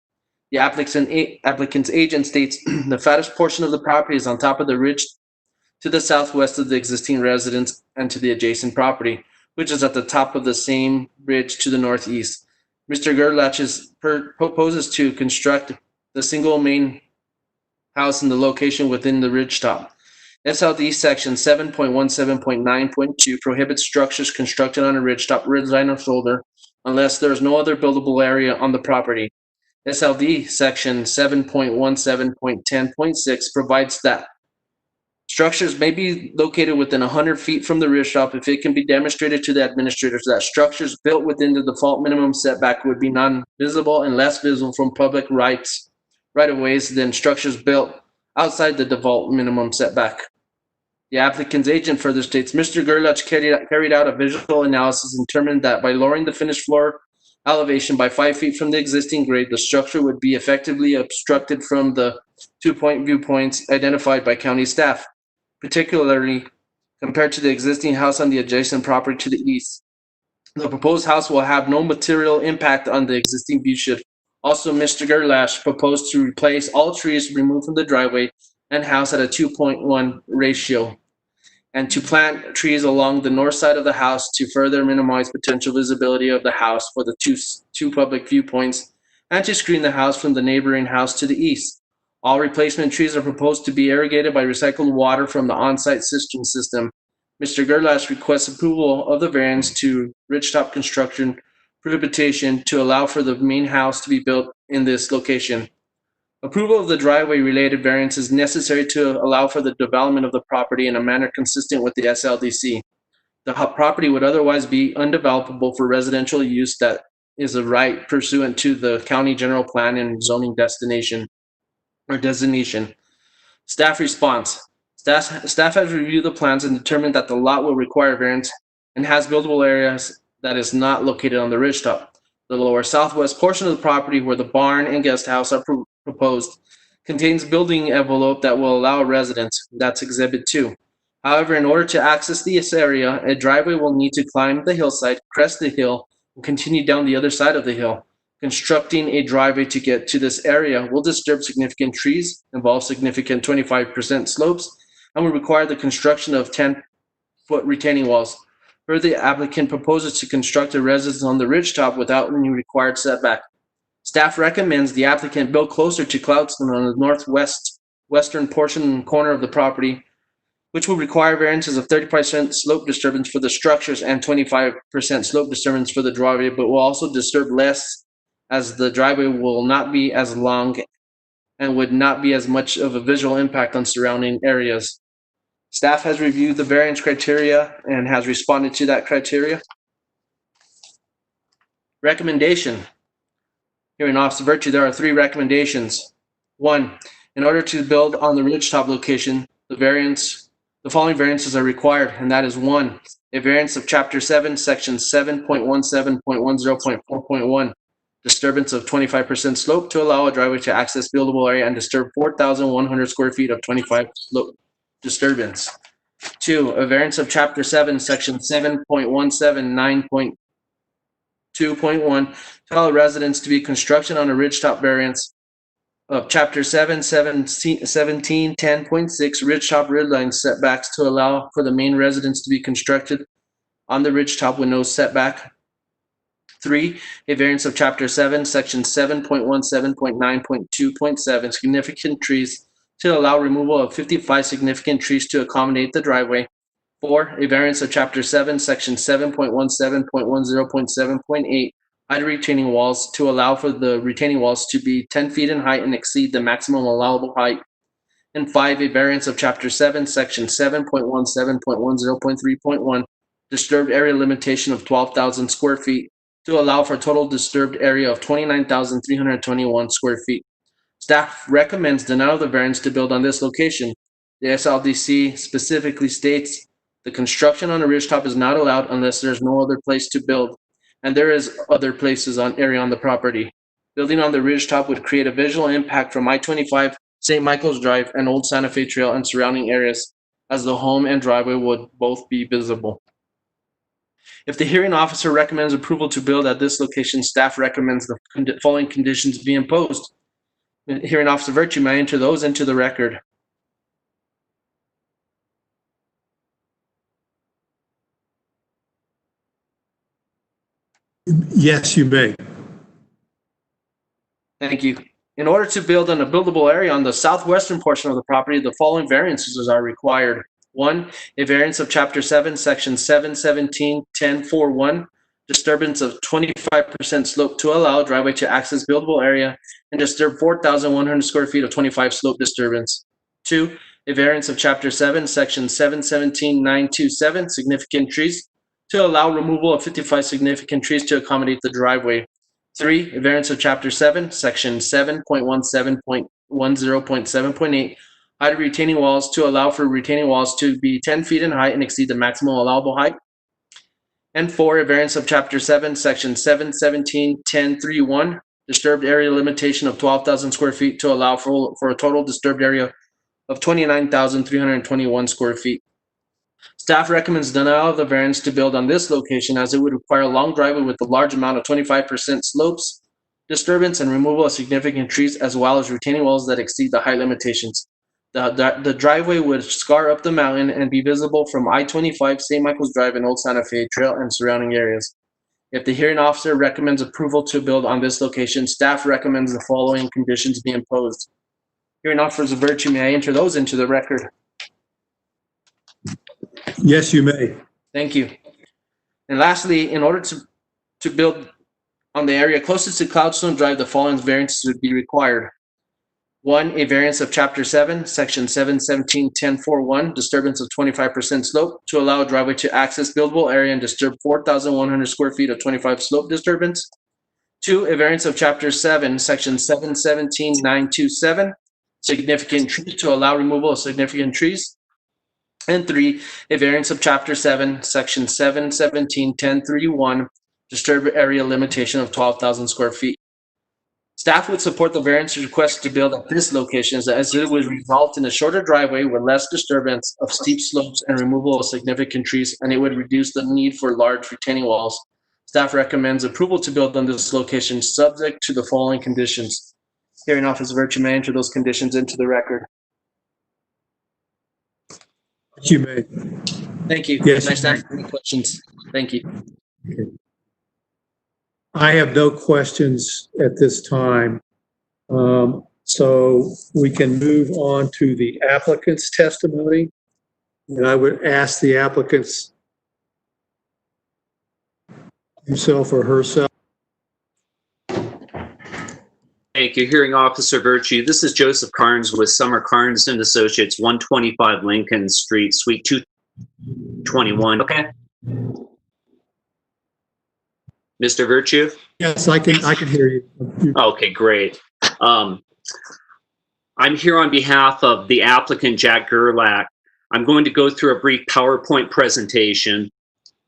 The applicant's agent states the fattest portion of the property is on top of the ridge to the southwest of the existing residence and to the adjacent property, which is at the top of the same ridge to the northeast. Mr. Gerlach proposes to construct the single main house in the location within the ridgetop. SLD section 7.17.9.2 prohibits structures constructed on a ridgetop, ridgeline, or shoulder unless there is no other buildable area on the property. SLD section 7.17.10.6 provides that Structures may be located within 100 feet from the rear shop if it can be demonstrated to the administrators that structures built within the default minimum setback would be non-visible and less visible from public right-of-ways than structures built outside the default minimum setback. The applicant's agent further states, Mr. Gerlach carried out a visual analysis and determined that by lowering the finished floor elevation by 5 feet from the existing grade, the structure would be effectively obstructed from the 2-point viewpoints identified by county staff, particularly compared to the existing house on the adjacent property to the east. The proposed house will have no material impact on the existing view shed. Also, Mr. Gerlach proposed to replace all trees removed from the driveway and house at a 2.1 ratio, and to plant trees along the north side of the house to further minimize potential visibility of the house for the two public viewpoints and to screen the house from the neighboring house to the east. All replacement trees are proposed to be irrigated by recycled water from the on-site cistern system. Mr. Gerlach requests approval of the variance to ridgetop construction prohibition to allow for the main house to be built in this location. Approval of the driveway-related variance is necessary to allow for the development of the property in a manner consistent with the SLDC. The property would otherwise be undevelopable for residential use that is a right pursuant to the county general plan and zoning designation. Staff response. Staff has reviewed the plans and determined that the lot will require variance and has buildable areas that is not located on the ridgetop. The lower southwest portion of the property where the barn and guest house are proposed contains building envelope that will allow residents. That's Exhibit 2. However, in order to access this area, a driveway will need to climb the hillside, crest the hill, and continue down the other side of the hill. Constructing a driveway to get to this area will disturb significant trees, involve significant 25% slopes, and will require the construction of 10-foot retaining walls. Further, the applicant proposes to construct a residence on the ridgetop without any required setback. Staff recommends the applicant build closer to Cloudstone on the western portion corner of the property, which will require variances of 30% slope disturbance for the structures and 25% slope disturbance for the driveway, but will also disturb less as the driveway will not be as long and would not be as much of a visual impact on surrounding areas. Staff has reviewed the variance criteria and has responded to that criteria. Recommendation. Hearing Officer Virtue, there are 3 recommendations. 1, in order to build on the ridgetop location, the following variances are required, and that is 1, a variance of Chapter 7, Section 7.17.10.4.1, disturbance of 25% slope to allow a driveway to access buildable area and disturb 4,100 square feet of 25 slope disturbance. 2, a variance of Chapter 7, Section 7.179.2.1 to allow residents to be construction on a ridgetop variance of Chapter 17.10.6 ridgetop ridgeline setbacks to allow for the main residence to be constructed on the ridgetop with no setback. 3, a variance of Chapter 7, Section 7.17.9.2.7 significant trees to allow removal of 55 significant trees to accommodate the driveway. 4, a variance of Chapter 7, Section 7.17.10.7.8 height retaining walls to allow for the retaining walls to be 10 feet in height and exceed the maximum allowable height. And 5, a variance of Chapter 7, Section 7.17.10.3.1 disturbed area limitation of 12,000 square feet to allow for total disturbed area of 29,321 square feet. Staff recommends denial of the variance to build on this location. The SLDC specifically states the construction on a ridgetop is not allowed unless there is no other place to build, and there is other places on the property. Building on the ridgetop would create a visual impact from I-25, St. Michael's Drive, and Old Santa Fe Trail and surrounding areas, as the home and driveway would both be visible. If the hearing officer recommends approval to build at this location, staff recommends the following conditions be imposed. Hearing Officer Virtue may enter those into the record. Yes, you may. Thank you. In order to build on a buildable area on the southwestern portion of the property, the following variances are required. 1, a variance of Chapter 7, Section 7.17.10.4.1, disturbance of 25% slope to allow driveway to access buildable area and disturb 4,100 square feet of 25 slope disturbance. 2, a variance of Chapter 7, Section 717-927, significant trees, to allow removal of 55 significant trees to accommodate the driveway. 3, a variance of Chapter 7, Section 7.17.10.7.8, height of retaining walls, to allow for retaining walls to be 10 feet in height and exceed the maximum allowable height. And 4, a variance of Chapter 7, Section 717.10.3.1, disturbed area limitation of 12,000 square feet to allow for a total disturbed area of 29,321 square feet. Staff recommends denial of the variance to build on this location as it would require a long driveway with a large amount of 25% slopes, disturbance, and removal of significant trees, as well as retaining walls that exceed the height limitations. The driveway would scar up the mountain and be visible from I-25, St. Michael's Drive, and Old Santa Fe Trail and surrounding areas. If the hearing officer recommends approval to build on this location, staff recommends the following conditions be imposed. Hearing officers of virtue, may I enter those into the record? Yes, you may. Thank you. And lastly, in order to build on the area closest to Cloudstone Drive, the following variances would be required. 1, a variance of Chapter 7, Section 717.10.4.1, disturbance of 25% slope, to allow a driveway to access buildable area and disturb 4,100 square feet of 25 slope disturbance. 2, a variance of Chapter 7, Section 717.927, significant trees, to allow removal of significant trees. And 3, a variance of Chapter 7, Section 717.10.3.1, disturbed area limitation of 12,000 square feet. Staff would support the variance request to build at this location as it would result in a shorter driveway with less disturbance of steep slopes and removal of significant trees, and it would reduce the need for large retaining walls. Staff recommends approval to build on this location subject to the following conditions. Hearing officer of virtue may enter those conditions into the record. You may. Thank you. Yes. Nice to answer any questions. Thank you. Okay. I have no questions at this time. So we can move on to the applicant's testimony. And I would ask the applicants himself or herself. Thank you. Hearing Officer Virtue. This is Joseph Carnes with Summer Carnes and Associates, 125 Lincoln Street, Suite 221. Okay. Mr. Virtue? Yes, I can hear you. Okay, great. I'm here on behalf of the applicant, Jack Gerlach. I'm going to go through a brief PowerPoint presentation.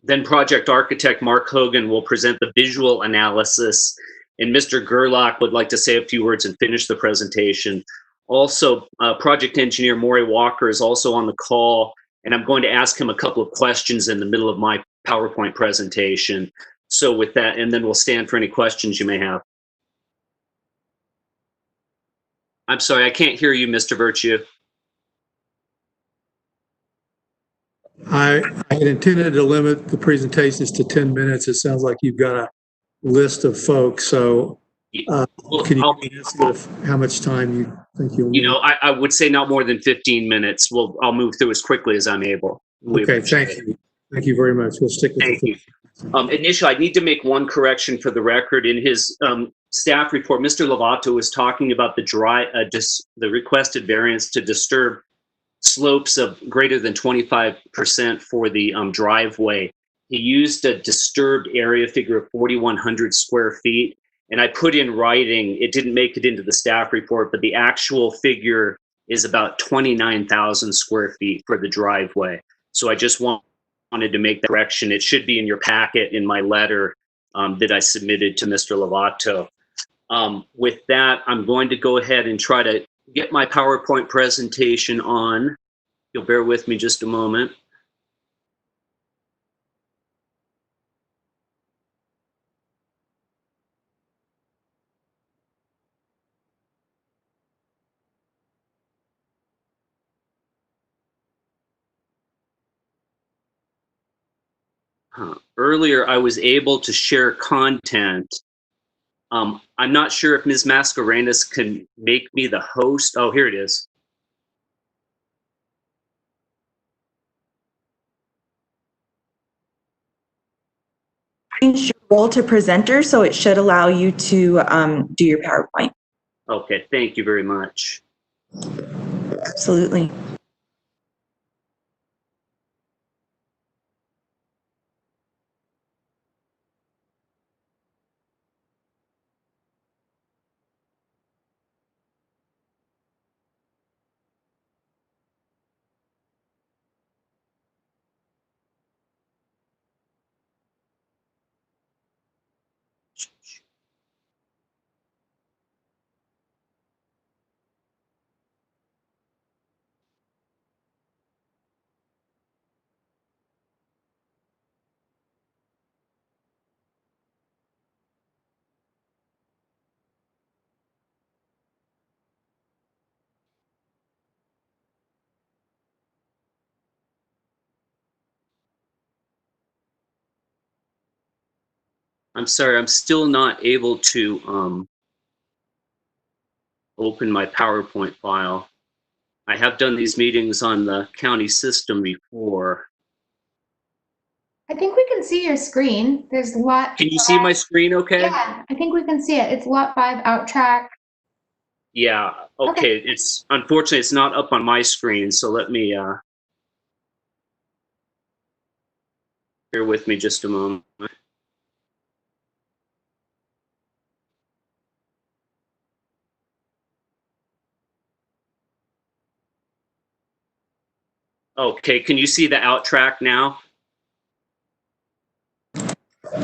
Then project architect Mark Hogan will present the visual analysis, and Mr. Gerlach would like to say a few words and finish the presentation. Also, project engineer Maury Walker is also on the call, and I'm going to ask him a couple of questions in the middle of my PowerPoint presentation. So with that, and then we'll stand for any questions you may have. I'm sorry, I can't hear you, Mr. Virtue. I had intended to limit the presentations to 10 minutes. It sounds like you've got a list of folks. So can you ask how much time you think you'll need? You know, I would say not more than 15 minutes. I'll move through as quickly as I'm able. Okay, thank you. Thank you very much. We'll stick with Thank you. Initially, I need to make one correction for the record. In his staff report, Mr. Lovato was talking about the requested variance to disturb slopes of greater than 25% for the driveway. He used a disturbed area figure of 4,100 square feet, and I put in writing, it didn't make it into the staff report, but the actual figure is about 29,000 square feet for the driveway. So I just wanted to make that correction. It should be in your packet in my letter that I submitted to Mr. Lovato. With that, I'm going to go ahead and try to get my PowerPoint presentation on. You'll bear with me just a moment. Earlier, I was able to share content. I'm not sure if Ms. Mascarenas can make me the host. Oh, here it is. Change your role to presenter, so it should allow you to do your PowerPoint. Okay, thank you very much. Absolutely. I'm sorry, I'm still not able to open my PowerPoint file. I have done these meetings on the county system before. I think we can see your screen. There's lot. Can you see my screen okay? Yeah, I think we can see it. It's lot 5 out track. Yeah, okay. It's unfortunately it's not up on my screen, so let me bear with me just a moment. Okay, can you see the out track now?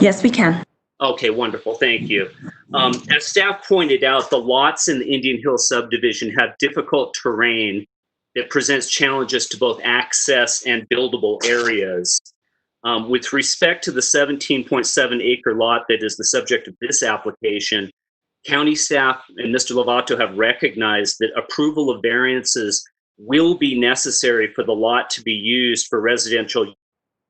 Yes, we can. Okay, wonderful. Thank you. As staff pointed out, the lots in the Indian Hill subdivision have difficult terrain that presents challenges to both access and buildable areas. With respect to the 17.7 acre lot that is the subject of this application, county staff and Mr. Lovato have recognized that approval of variances will be necessary for the lot to be used for residential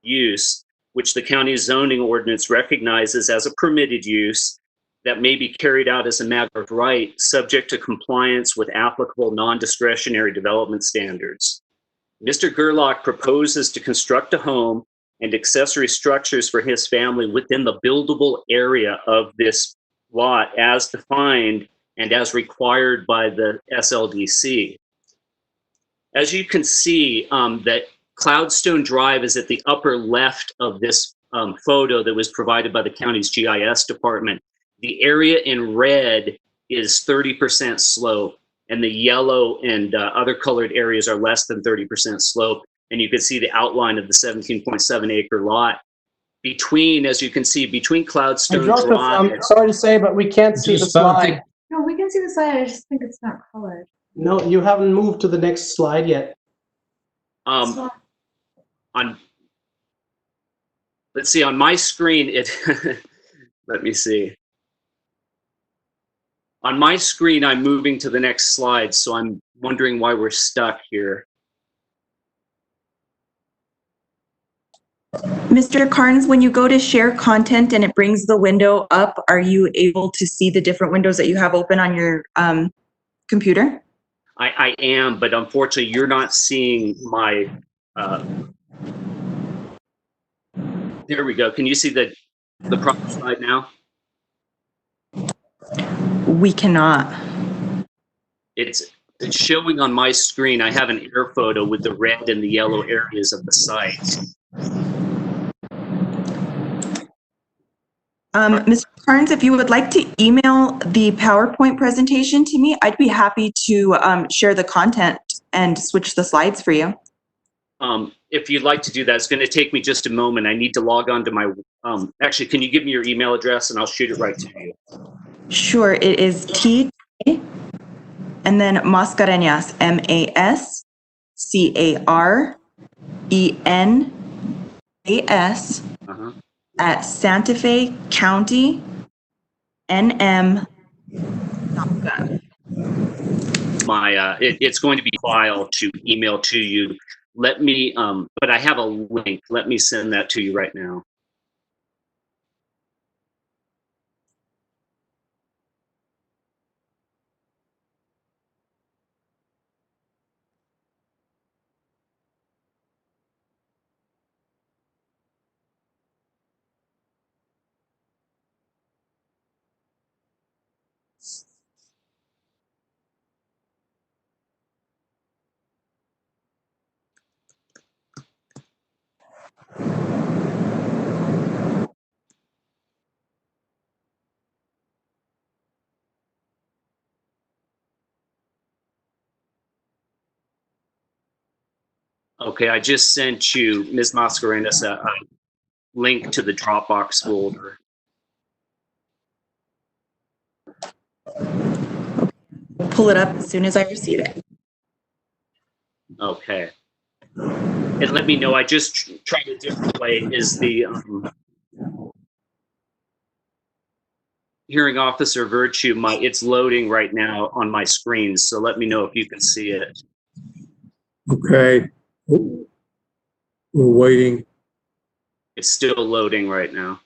use, which the county zoning ordinance recognizes as a permitted use that may be carried out as a matter of right, subject to compliance with applicable non-discretionary development standards. Mr. Gerlach proposes to construct a home and accessory structures for his family within the buildable area of this lot as defined and as required by the SLDC. As you can see, that Cloudstone Drive is at the upper left of this photo that was provided by the county's GIS department. The area in red is 30% slope, and the yellow and other colored areas are less than 30% slope. And you can see the outline of the 17.7 acre lot. Between, as you can see, between Cloudstone Joseph, Drive. I'm sorry to say, but we can't see the slide. No, we can see the slide. I just think it's not colored. No, you haven't moved to the next slide yet. Let's see, on my screen, let me see. On my screen, I'm moving to the next slide, so I'm wondering why we're stuck here. Mr. Carnes, when you go to share content and it brings the window up, are you able to see the different windows that you have open on your computer? I am, but unfortunately, you're not seeing my, there we go. Can you see the proper slide now? We cannot. It's showing on my screen. I have an air photo with the red and the yellow areas of the site. Mr. Carnes, if you would like to email the PowerPoint presentation to me, I'd be happy to share the content and switch the slides for you. If you'd like to do that, it's going to take me just a moment. I need to log on to my, actually, can you give me your email address and I'll shoot it right to you? Sure, it is T and then Mascareñas, MASCARENAS at Santa Fe County NM.gov. It's going to be filed to email to you. Let me, but I have a link. Let me send that to you right now. Okay, I just sent you, Ms. Mascareñas, a link to the Dropbox folder. pull it up as soon as I receive it. Okay. And let me know. I just tried a different way. Is the hearing officer Virtue, it's loading right now on my screen, so let me know if you can see it. Okay. We're waiting. It's still loading right now.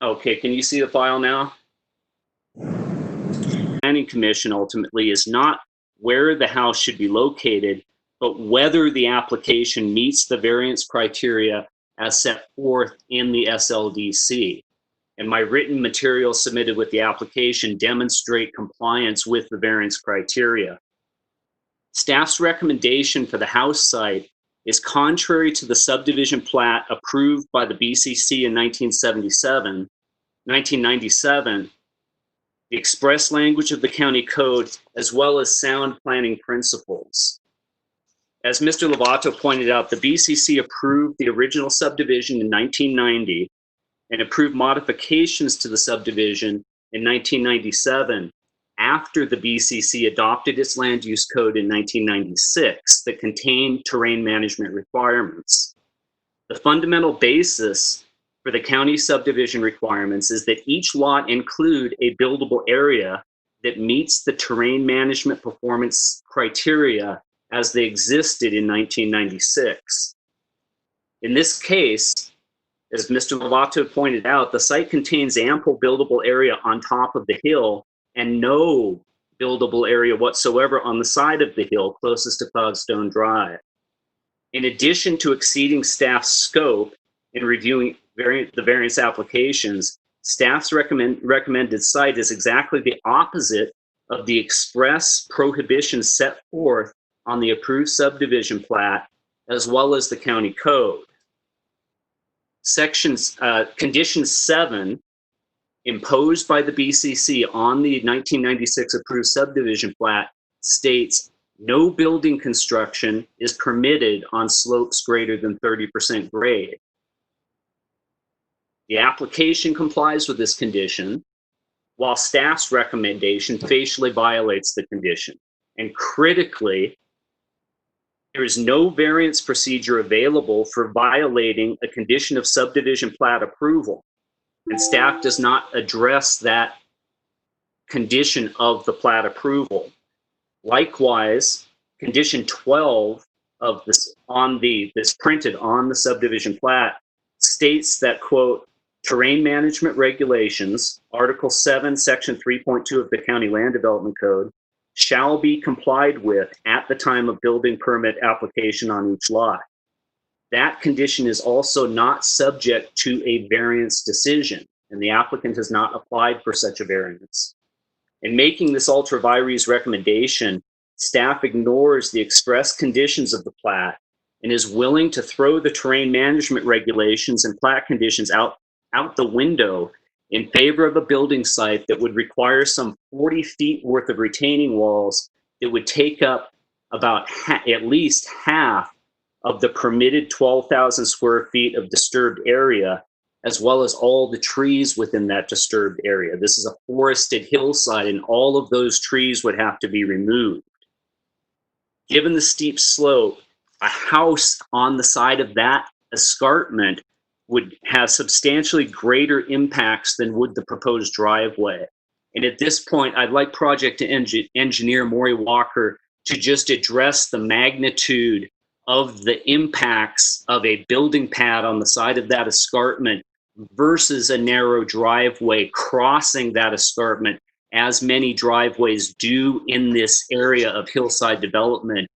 Okay, can you see the file now? Planning Commission ultimately is not where the house should be located, but whether the application meets the variance criteria as set forth in the SLDC. And my written materials submitted with the application demonstrate compliance with the variance criteria. Staff's recommendation for the house site is contrary to the subdivision plat approved by the BCC in 1997, the express language of the county code, as well as sound planning principles. As Mr. Lovato pointed out, the BCC approved the original subdivision in 1990 and approved modifications to the subdivision in 1997 after the BCC adopted its land use code in 1996 that contained terrain management requirements. The fundamental basis for the county subdivision requirements is that each lot include a buildable area that meets the terrain management performance criteria as they existed in 1996. In this case, as Mr. Lovato pointed out, the site contains ample buildable area on top of the hill and no buildable area whatsoever on the side of the hill closest to Cloudstone Drive. In addition to exceeding staff's scope in reviewing the variance applications, staff's recommended site is exactly the opposite of the express prohibitions set forth on the approved subdivision plat, as well as the county code. Condition 7, imposed by the BCC on the 1996 approved subdivision plat, states no building construction is permitted on slopes greater than 30% grade. The application complies with this condition, while staff's recommendation facially violates the condition. And critically, there is no variance procedure available for violating a condition of subdivision plat approval, and staff does not address that condition of the plat approval. Likewise, condition 12 of this printed on the subdivision plat states that, quote, terrain management regulations, Article 7, Section 3.2 of the County Land Development Code, shall be complied with at the time of building permit application on each lot. That condition is also not subject to a variance decision, and the applicant has not applied for such a variance. In making this ultra vires recommendation, staff ignores the express conditions of the plat and is willing to throw the terrain management regulations and plat conditions out the window in favor of a building site that would require some 40 feet worth of retaining walls that would take up about at least half of the permitted 12,000 square feet of disturbed area, as well as all the trees within that disturbed area. This is a forested hillside, and all of those trees would have to be removed. Given the steep slope, a house on the side of that escarpment would have substantially greater impacts than would the proposed driveway. And at this point, I'd like project engineer Maury Walker to just address the magnitude of the impacts of a building pad on the side of that escarpment versus a narrow driveway crossing that escarpment, as many driveways do in this area of hillside development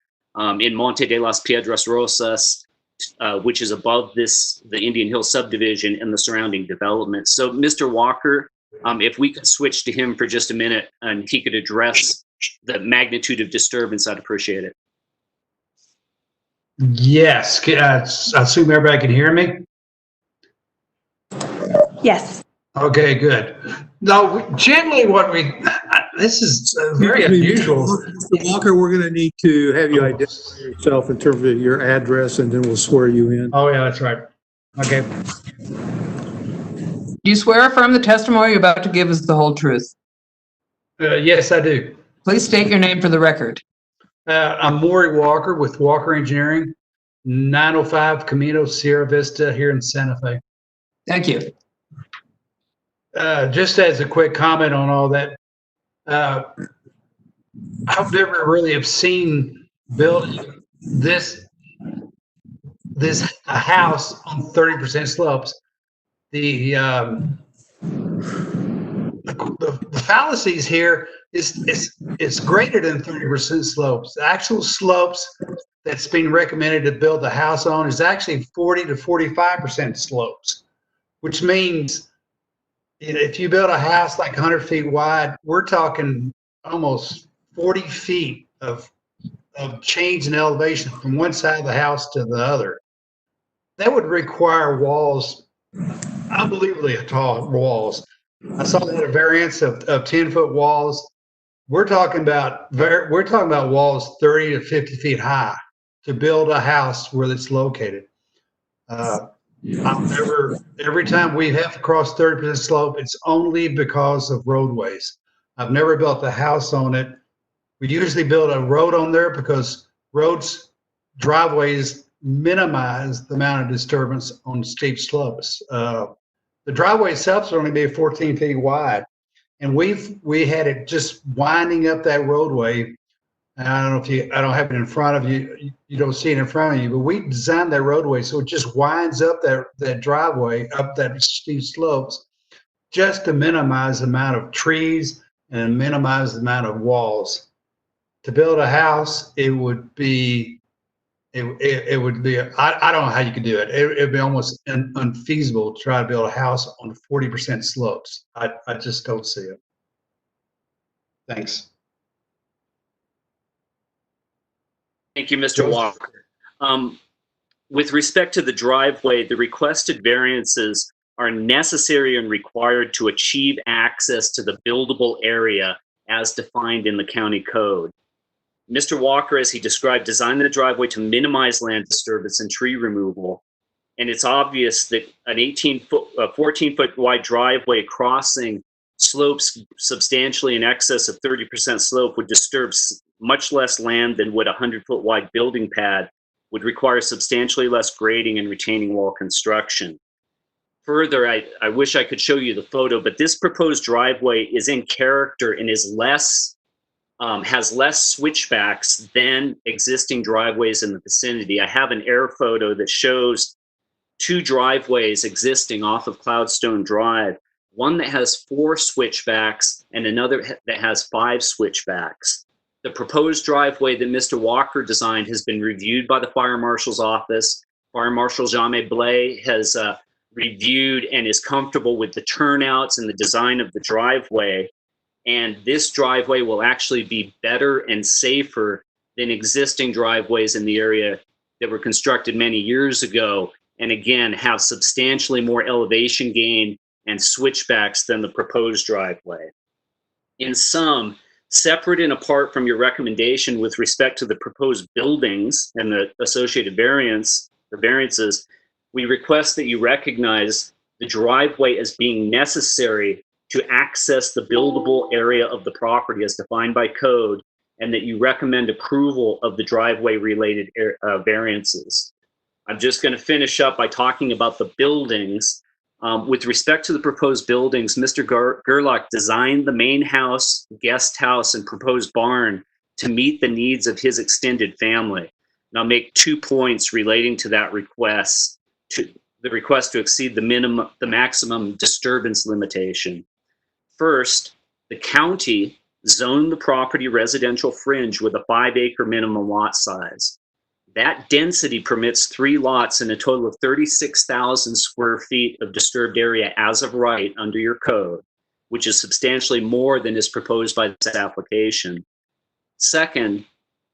in Monte de las Piedras Rosas, which is above the Indian Hill subdivision and the surrounding development. So Mr. Walker, if we could switch to him for just a minute and he could address the magnitude of disturbance, I'd appreciate it. Yes, I assume everybody can hear me? Yes. Okay, good. Now, generally what This is very unusual. Mr. Walker, we're going to need to have you identify yourself in terms of your address, and then we'll swear you in. Oh, yeah, that's right. Okay. Do you swear or affirm the testimony you're about to give is the whole truth? Yes, I do. Please state your name for the record. I'm Maury Walker with Walker Engineering, 905 Camino Sierra Vista here in Santa Fe. Thank you. Just as a quick comment on all that, I've never really have seen building this a house on 30% slopes. The fallacies here is it's greater than 30% slopes. The actual slopes that's being recommended to build the house on is actually 40 to 45% slopes, which means if you build a house like 100 feet wide, we're talking almost 40 feet of change in elevation from one side of the house to the other. That would require walls, unbelievably tall walls. I saw that a variance of 10-foot walls. We're talking about walls 30 to 50 feet high to build a house where it's located. Every time we have to cross 30% slope, it's only because of roadways. I've never built a house on it. We usually build a road on there because driveways minimize the amount of disturbance on steep slopes. The driveway itself is only be 14 feet wide, and we had it just winding up that roadway. And I don't have it in front of you. You don't see it in front of you, but we designed that roadway so it just winds up that driveway up that steep slopes, just to minimize the amount of trees and minimize the amount of walls. To build a house, it would be I don't know how you could do it. It would be almost unfeasible to try to build a house on 40% slopes. I just don't see it. Thanks. Thank you, Mr. Walker. With respect to the driveway, the requested variances are necessary and required to achieve access to the buildable area as defined in the county code. Mr. Walker, as he described, designed the driveway to minimize land disturbance and tree removal. And it's obvious that an 14-foot wide driveway crossing slopes substantially in excess of 30% slope would disturb much less land than would a 100-foot wide building pad, would require substantially less grading and retaining wall construction. Further, I wish I could show you the photo, but this proposed driveway is in character and is has less switchbacks than existing driveways in the vicinity. I have an air photo that shows two driveways existing off of Cloudstone Drive, one that has 4 switchbacks and another that has 5 switchbacks. The proposed driveway that Mr. Walker designed has been reviewed by the Fire Marshal's office. Fire Marshal Jaime Blais has reviewed and is comfortable with the turnouts and the design of the driveway. And this driveway will actually be better and safer than existing driveways in the area that were constructed many years ago, and again, have substantially more elevation gain and switchbacks than the proposed driveway. In sum, separate and apart from your recommendation with respect to the proposed buildings and the associated variances, we request that you recognize the driveway as being necessary to access the buildable area of the property as defined by code, and that you recommend approval of the driveway-related variances. I'm just going to finish up by talking about the buildings. With respect to the proposed buildings, Mr. Gerlach designed the main house, guest house, and proposed barn to meet the needs of his extended family. And I'll make 2 points relating to that request, to the request to exceed the maximum disturbance limitation. First, the county zoned the property residential fringe with a 5-acre minimum lot size. That density permits 3 lots and a total of 36,000 square feet of disturbed area as of right under your code, which is substantially more than is proposed by this application. Second,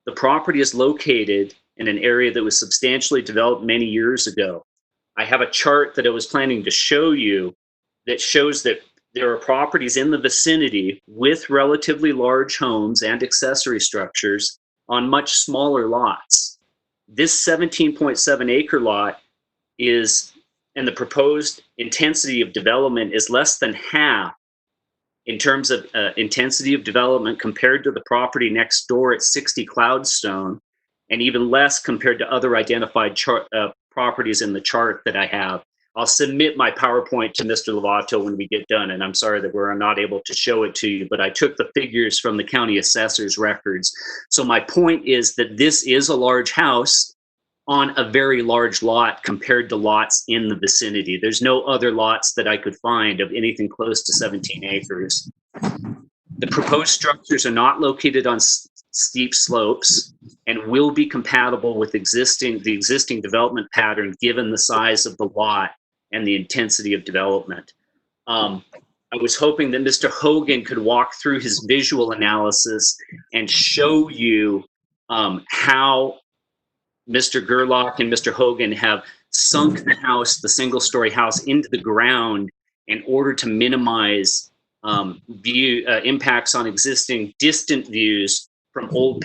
the property is located in an area that was substantially developed many years ago. I have a chart that I was planning to show you that shows that there are properties in the vicinity with relatively large homes and accessory structures on much smaller lots. This 17.7 acre lot is, and the proposed intensity of development is less than half in terms of intensity of development compared to the property next door at 60 Cloudstone, and even less compared to other identified properties in the chart that I have. I'll submit my PowerPoint to Mr. Lovato when we get done, and I'm sorry that we're not able to show it to you, but I took the figures from the county assessor's records. So my point is that this is a large house on a very large lot compared to lots in the vicinity. There's no other lots that I could find of anything close to 17 acres. The proposed structures are not located on steep slopes and will be compatible with the existing development pattern given the size of the lot and the intensity of development. I was hoping that Mr. Hogan could walk through his visual analysis and show you how Mr. Gerlach and Mr. Hogan have sunk the house, the single-story house, into the ground in order to minimize impacts on existing distant views from Old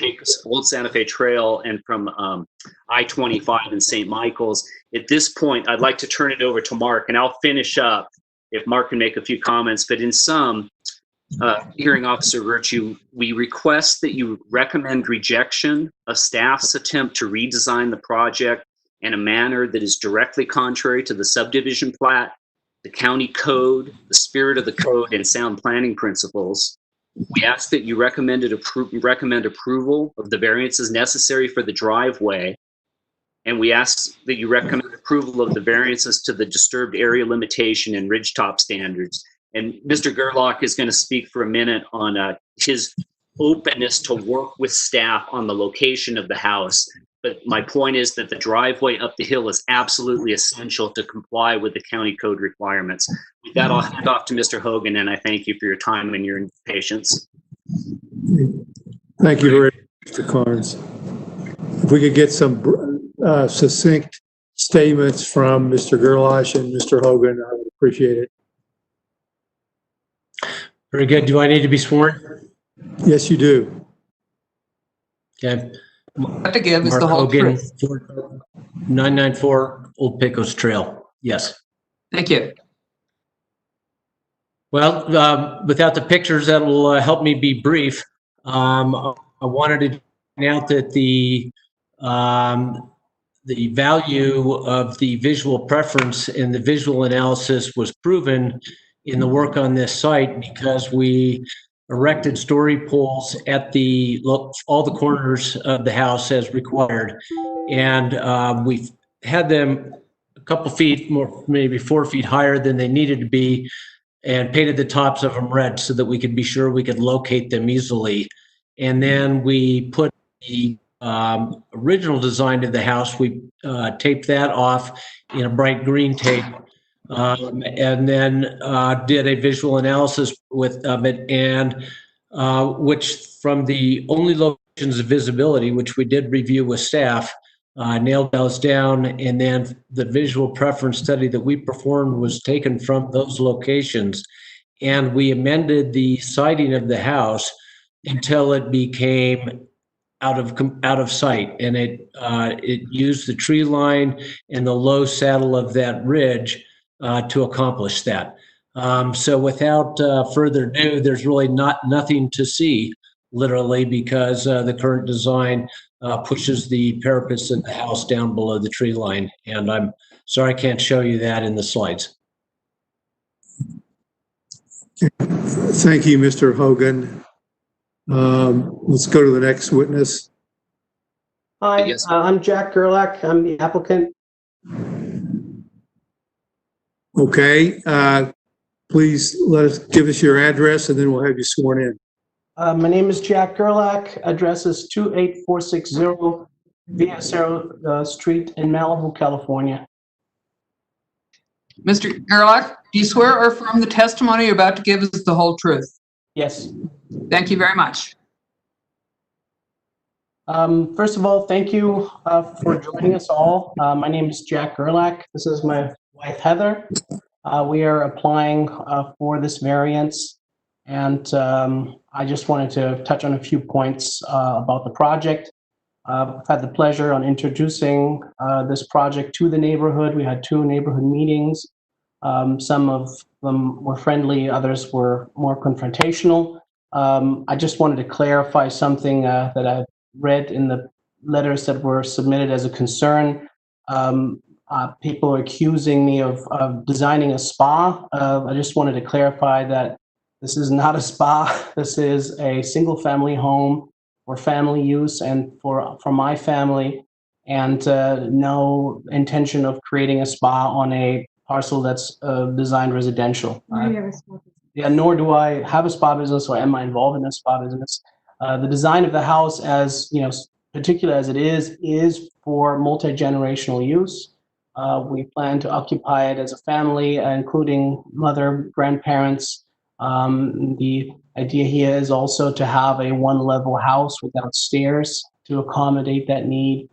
Santa Fe Trail and from I-25 and St. Michael's. At this point, I'd like to turn it over to Mark, and I'll finish up if Mark can make a few comments. But in sum, Hearing Officer Virtue, we request that you recommend rejection of staff's attempt to redesign the project in a manner that is directly contrary to the subdivision plat, the county code, the spirit of the code, and sound planning principles. We ask that you recommend approval of the variances necessary for the driveway, and we ask that you recommend approval of the variances to the disturbed area limitation and ridgetop standards. And Mr. Gerlach is going to speak for a minute on his openness to work with staff on the location of the house. But my point is that the driveway up the hill is absolutely essential to comply with the county code requirements. With that, I'll hand off to Mr. Hogan, and I thank you for your time and your patience. Thank you very much, Mr. Carnes. If we could get some succinct statements from Mr. Gerlach and Mr. Hogan, I would appreciate it. Very good. Do I need to be sworn? Yes, you do. Okay. What to give is Mark the whole Hogan, truth. 994 Old Pecos Trail. Yes. Thank you. Well, without the pictures, that will help me be brief. I wanted to point out that the value of the visual preference in the visual analysis was proven in the work on this site because we erected story poles at all the corners of the house as required. And we've had them a couple feet more, maybe 4 feet higher than they needed to be, and painted the tops of them red so that we could be sure we could locate them easily. And then we put the original design of the house, we taped that off in a bright green tape, and then did a visual analysis of it, and which from the only locations of visibility, which we did review with staff, nailed those down, and then the visual preference study that we performed was taken from those locations, and we amended the siding of the house until it became out of sight, and it used the tree line and the low saddle of that ridge to accomplish that. So without further ado, there's really nothing to see, literally, because the current design pushes the parapets of the house down below the tree line. And I'm sorry I can't show you that in the slides. Thank you, Mr. Hogan. Let's go to the next witness. Hi, I'm Jack Gerlach. I'm the applicant. Okay, please give us your address and then we'll have you sworn in. My name is Jack Gerlach. Address is 28460 Villa Street in Malibu, California. Mr. Gerlach, do you swear or affirm the testimony you're about to give is the whole truth? Yes. Thank you very much. First of all, thank you for joining us all. My name is Jack Gerlach. This is my wife, Heather. We are applying for this variance, and I just wanted to touch on a few points about the project. I've had the pleasure on introducing this project to the neighborhood. We had 2 neighborhood meetings. Some of them were friendly, others were more confrontational. I just wanted to clarify something that I read in the letters that were submitted as a concern. People are accusing me of designing a spa. I just wanted to clarify that this is not a spa. This is a single-family home for family use and for my family, and no intention of creating a spa on a parcel that's designed residential. Yeah, nor do I have a spa business, or am I involved in a spa business. The design of the house, as you know, particular as it is for multi-generational use. We plan to occupy it as a family, including mother, grandparents. The idea here is also to have a one-level house without stairs to accommodate that need.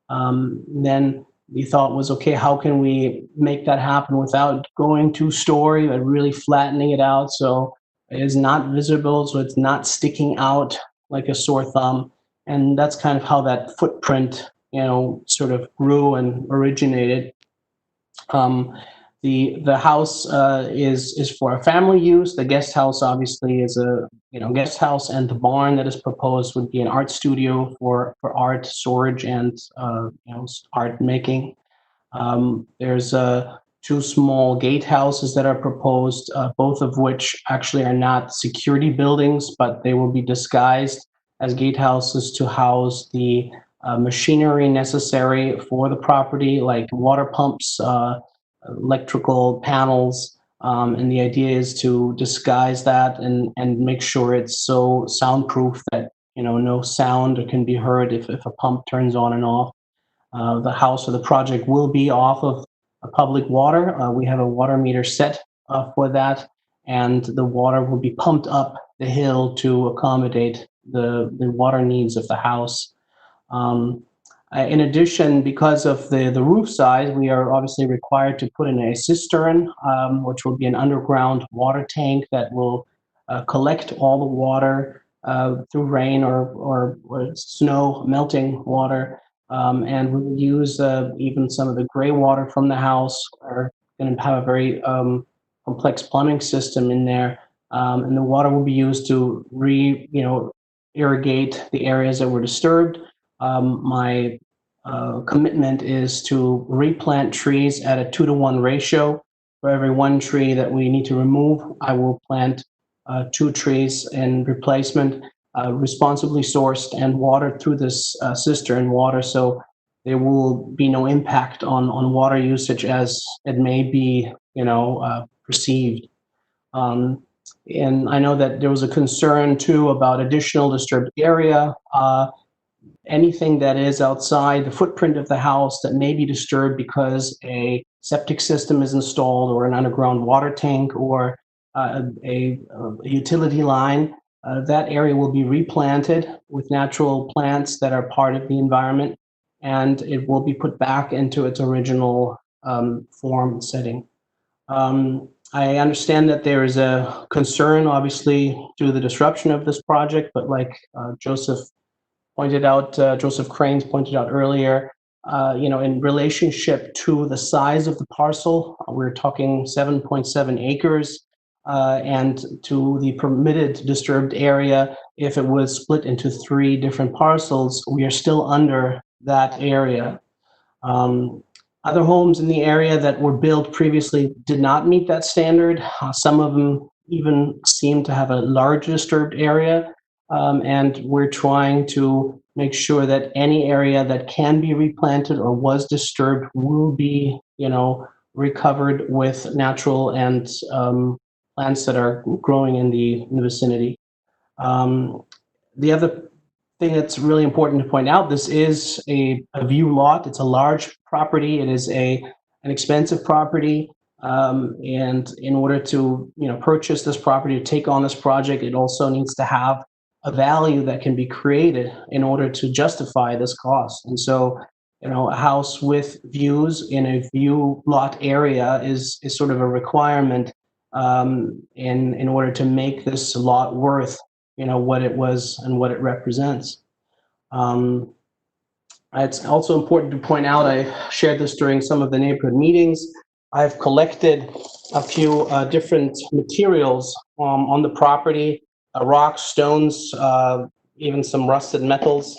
Then the thought was, okay, how can we make that happen without going 2-story, but really flattening it out so it is not visible, so it's not sticking out like a sore thumb. And that's kind of how that footprint, sort of grew and originated. The house is for a family use. The guest house obviously is a guest house, and the barn that is proposed would be an art studio for art storage and art making. There's 2 small gatehouses that are proposed, both of which actually are not security buildings, but they will be disguised as gatehouses to house the machinery necessary for the property, like water pumps, electrical panels. And the idea is to disguise that and make sure it's so soundproof that no sound can be heard if a pump turns on and off. The house or the project will be off of public water. We have a water meter set for that, and the water will be pumped up the hill to accommodate the water needs of the house. In addition, because of the roof size, we are obviously required to put in a cistern, which will be an underground water tank that will collect all the water through rain or snow, melting water. And we will use even some of the gray water from the house. We're going to have a very complex plumbing system in there, and the water will be used to irrigate the areas that were disturbed. My commitment is to replant trees at a 2-to-1 ratio. For every 1 tree that we need to remove, I will plant 2 trees in replacement, responsibly sourced and watered through this cistern water, so there will be no impact on water usage as it may be, perceived. And I know that there was a concern too about additional disturbed area. Anything that is outside the footprint of the house that may be disturbed because a septic system is installed or an underground water tank or a utility line, that area will be replanted with natural plants that are part of the environment, and it will be put back into its original form and setting. I understand that there is a concern, obviously, due to the disruption of this project, but like Joseph Cranes pointed out earlier, in relationship to the size of the parcel, we're talking 7.7 acres, and to the permitted disturbed area, if it was split into 3 different parcels, we are still under that area. Other homes in the area that were built previously did not meet that standard. Some of them even seem to have a large disturbed area. And we're trying to make sure that any area that can be replanted or was disturbed will be, recovered with natural and plants that are growing in the vicinity. The other thing that's really important to point out, this is a view lot. It's a large property. It is an expensive property. And in order to, purchase this property, to take on this project, it also needs to have a value that can be created in order to justify this cost. And so a house with views in a view lot area is sort of a requirement in order to make this lot worth, what it was and what it represents. It's also important to point out, I shared this during some of the neighborhood meetings, I've collected a few different materials on the property, rocks, stones, even some rusted metals.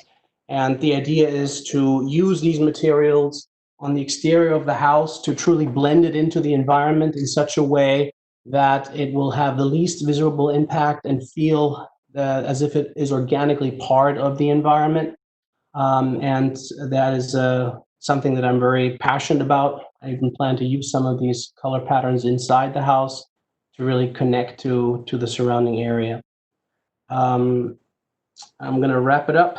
And the idea is to use these materials on the exterior of the house to truly blend it into the environment in such a way that it will have the least visible impact and feel as if it is organically part of the environment. And that is something that I'm very passionate about. I even plan to use some of these color patterns inside the house to really connect to the surrounding area. I'm going to wrap it up.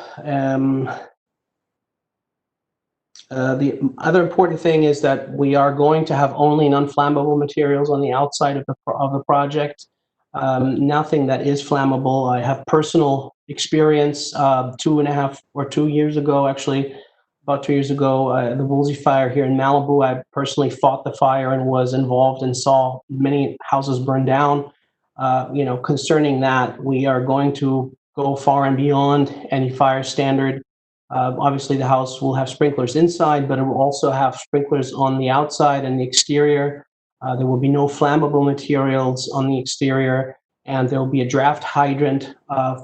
The other important thing is that we are going to have only non-flammable materials on the outside of the project. Nothing that is flammable. I have personal experience 2 years ago, actually, about 2 years ago, the Woolsey fire here in Malibu. I personally fought the fire and was involved and saw many houses burn down. Concerning that, we are going to go far and beyond any fire standard. Obviously, the house will have sprinklers inside, but it will also have sprinklers on the outside and the exterior. There will be no flammable materials on the exterior, and there will be a draft hydrant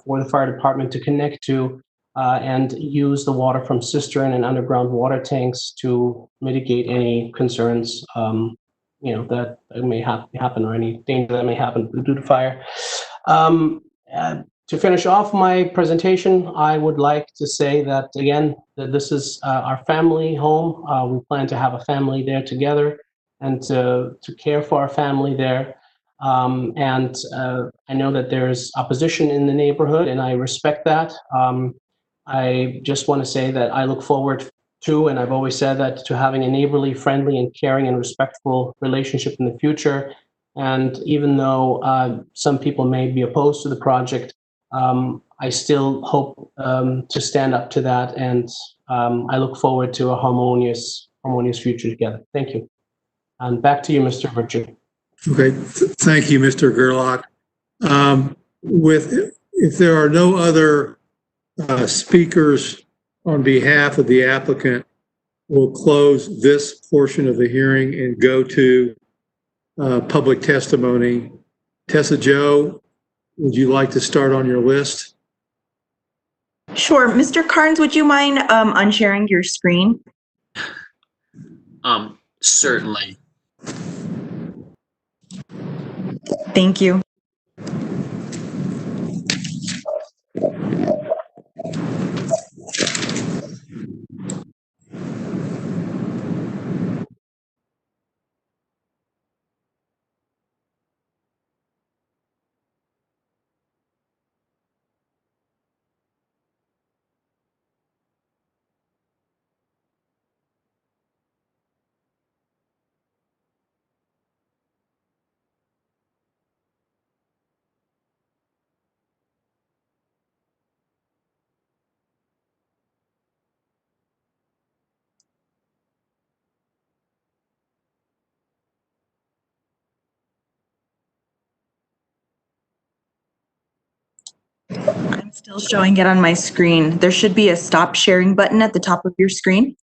for the fire department to connect to and use the water from cistern and underground water tanks to mitigate any concerns that may happen or any danger that may happen due to fire. To finish off my presentation, I would like to say that, again, that this is our family home. We plan to have a family there together and to care for our family there. And I know that there's opposition in the neighborhood, and I respect that. I just want to say that I look forward to, and I've always said that, to having a neighborly, friendly, and caring and respectful relationship in the future. And even though some people may be opposed to the project, I still hope to stand up to that, and I look forward to a harmonious future together. Thank you. And back to you, Mr. Richard. Okay, thank you, Mr. Gerlach. If there are no other speakers on behalf of the applicant, we'll close this portion of the hearing and go to public testimony. Tessa Jo, would you like to start on your list? Sure. Mr. Carnes, would you mind unsharing your screen? Certainly. Thank you. I'm still showing it on my screen. There should be a stop sharing button at the top of your screen.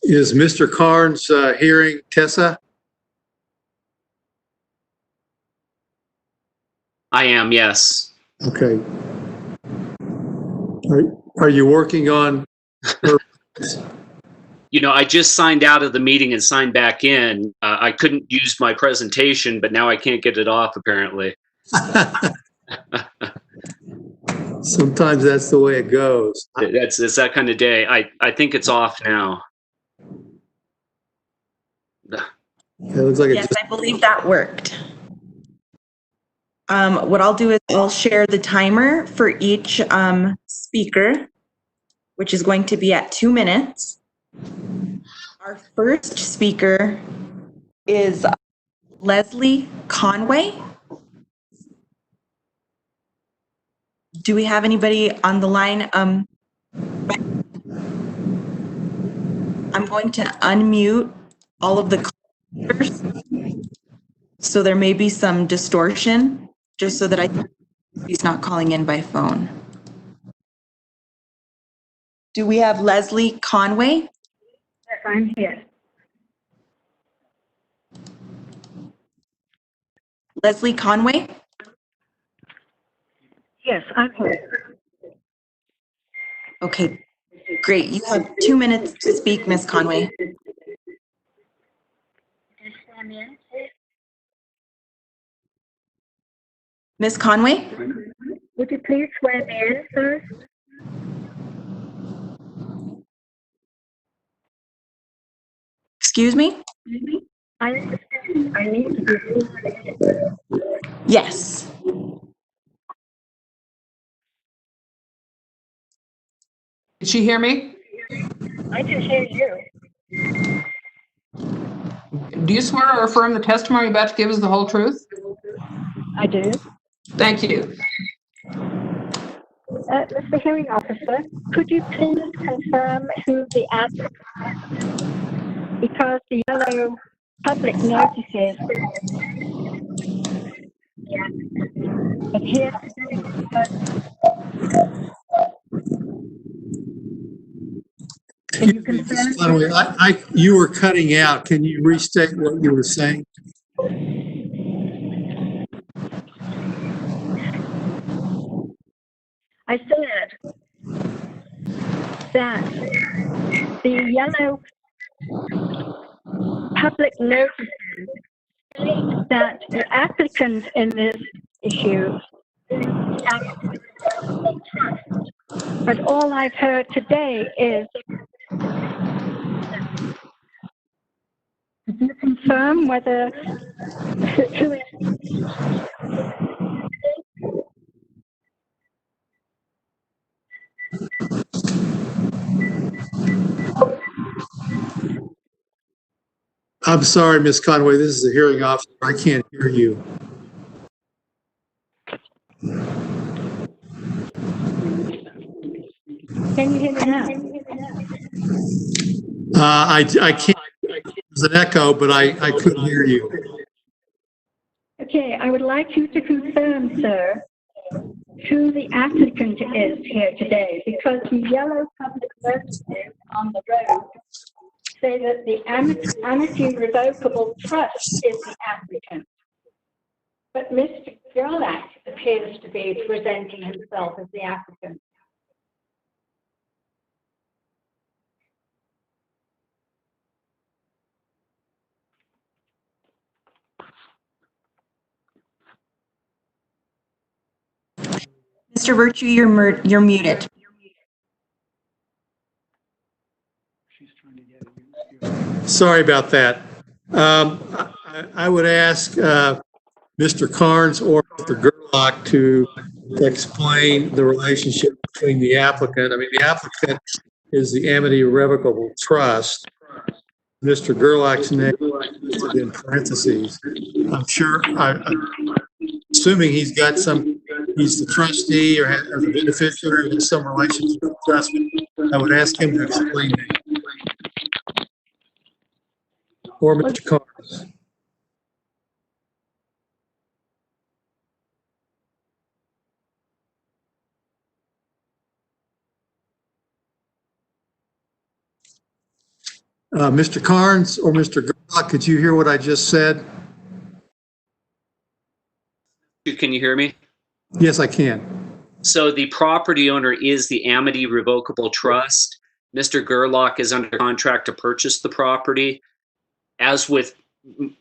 Is Mr. Carnes hearing Tessa? I am, yes. Okay. Are you working on her? I just signed out of the meeting and signed back in. I couldn't use my presentation, but now I can't get it off, apparently. Sometimes that's the way it goes. It's that kind of day. I think it's off now. It looks like yes, I believe that worked. What I'll do is I'll share the timer for each speaker, which is going to be at 2 minutes. Our first speaker is Leslie Conway. Do we have anybody on the line? I'm going to unmute all of the callers, so there may be some distortion, just so that he's not calling in by phone. Do we have Leslie Conway? Yes, I'm here. Leslie Conway? Yes, I'm here. Okay, great. You have 2 minutes to speak, Miss Conway. Miss Conway? Would you please swear me in first? Excuse me? I understand. I need to be sworn in. Yes. Did she hear me? I can hear you. Do you swear or affirm the testimony you're about to give is the whole truth? I do. Thank you. Mr. Hearing Officer, could you please confirm who the applicant is? Because the yellow public notices appear Can you confirm? Conway, you were cutting out. Can you restate what you were saying? I said that the yellow public notices state that the applicant in this issue is the applicant. But all I've heard today is, can you confirm whether who is I'm sorry, Miss Conway, this is a hearing officer. I can't hear you. Can you hear me now? I can't. There's an echo, but I couldn't hear you. Okay, I would like you to confirm, sir, who the applicant is here today, because the yellow public notices on the road say that the Amity Revocable Trust is the applicant. But Mr. Gerlach appears to be presenting himself as the applicant. Mr. Virtue, you're muted. Sorry about that. I would ask Mr. Carnes or Mr. Gerlach to explain the relationship between the applicant. I mean, the applicant is the Amity Irrevocable Trust. Mr. Gerlach's name is in parentheses. I'm sure, assuming he's got he's the trustee or the beneficiary or has some relationship with the trust, I would ask him to explain that. Or Mr. Carnes. Mr. Carnes or Mr. Gerlach, could you hear what I just said? Can you hear me? Yes, I can. So the property owner is the Amity Revocable Trust. Mr. Gerlach is under contract to purchase the property. As with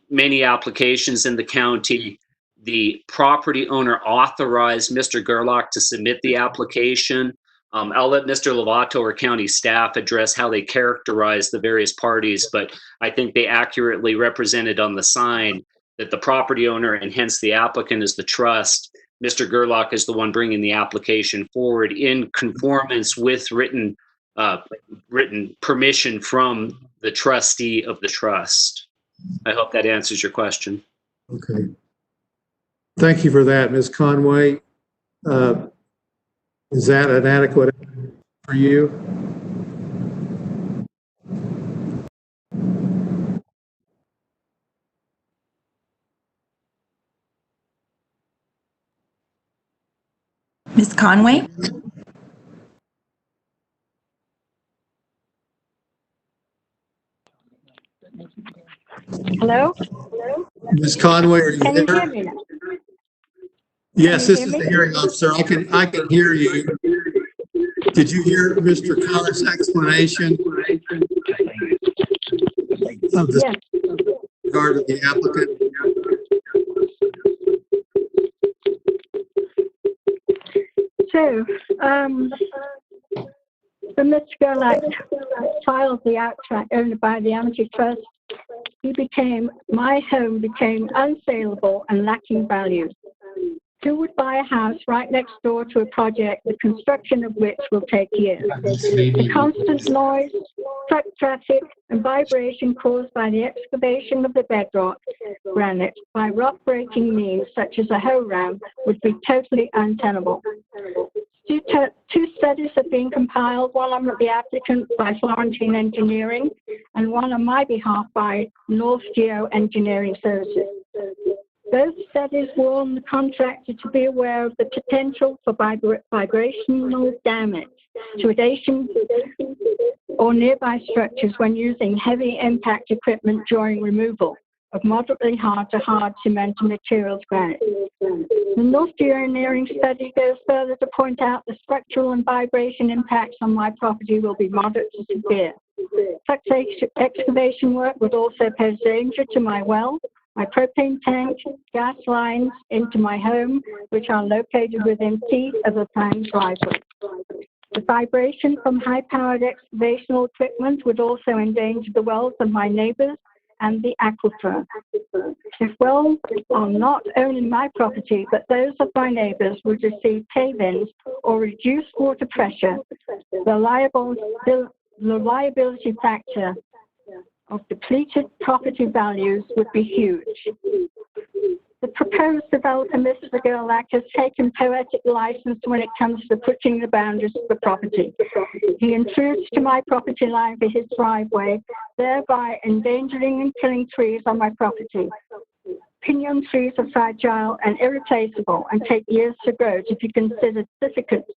many applications in the county, the property owner authorized Mr. Gerlach to submit the application. I'll let Mr. Lovato or county staff address how they characterize the various parties, but I think they accurately represented on the sign that the property owner and hence the applicant is the trust. Mr. Gerlach is the one bringing the application forward in conformance with written permission from the trustee of the trust. I hope that answers your question. Okay. Thank you for that, Ms. Conway. Is that an adequate answer for you? Ms. Conway? Hello? Ms. Conway, are you Can you hear there? me now? Yes, Can this you is hear the me? hearing officer. I can hear you. Did you hear Mr. Connor's explanation of the Yes. regard of the applicant? So, when Mr. Gerlach filed the abstract owned by the Amity Trust, my home became unsaleable and lacking value. Who would buy a house right next door to a project, the construction of which will take years? The constant noise, truck traffic, and vibration caused by the excavation of the bedrock granite by rock-breaking means such as a hoe ram would be totally untenable. Two studies have been compiled, one on the applicant by Florentine Engineering and one on my behalf by North Geo Engineering Services. Both studies warn the contractor to be aware of the potential for vibrational damage to adjacent or nearby structures when using heavy impact equipment during removal of moderately hard to hard cement and materials granite. The North Engineering study goes further to point out the structural and vibration impacts on my property will be moderate to severe. Such excavation work would also pose danger to my well, my propane tank, gas lines into my home, which are located within feet of a planned driveway. The vibration from high-powered excavational equipment would also endanger the wells of my neighbors and the aquifer. If wells are not only my property, but those of my neighbors would receive cave-ins or reduced water pressure, the liability factor of depleted property values would be huge. The proposed developer, Mr. Gerlach, has taken poetic license when it comes to pushing the boundaries of the property. He intrudes to my property line for his driveway, thereby endangering and killing trees on my property. Pinyon trees are fragile and irreplaceable and take years to grow to be considered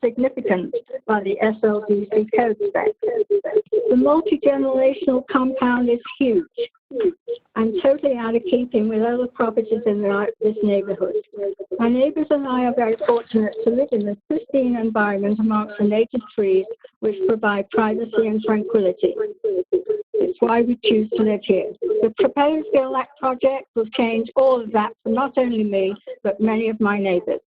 significant by the SLDC code specs. The multi-generational compound is huge and totally out of keeping with other properties in this neighborhood. My neighbors and I are very fortunate to live in this pristine environment amongst the native trees which provide privacy and tranquility. It's why we choose to live here. The proposed Gerlach project will change all of that for not only me, but many of my neighbors.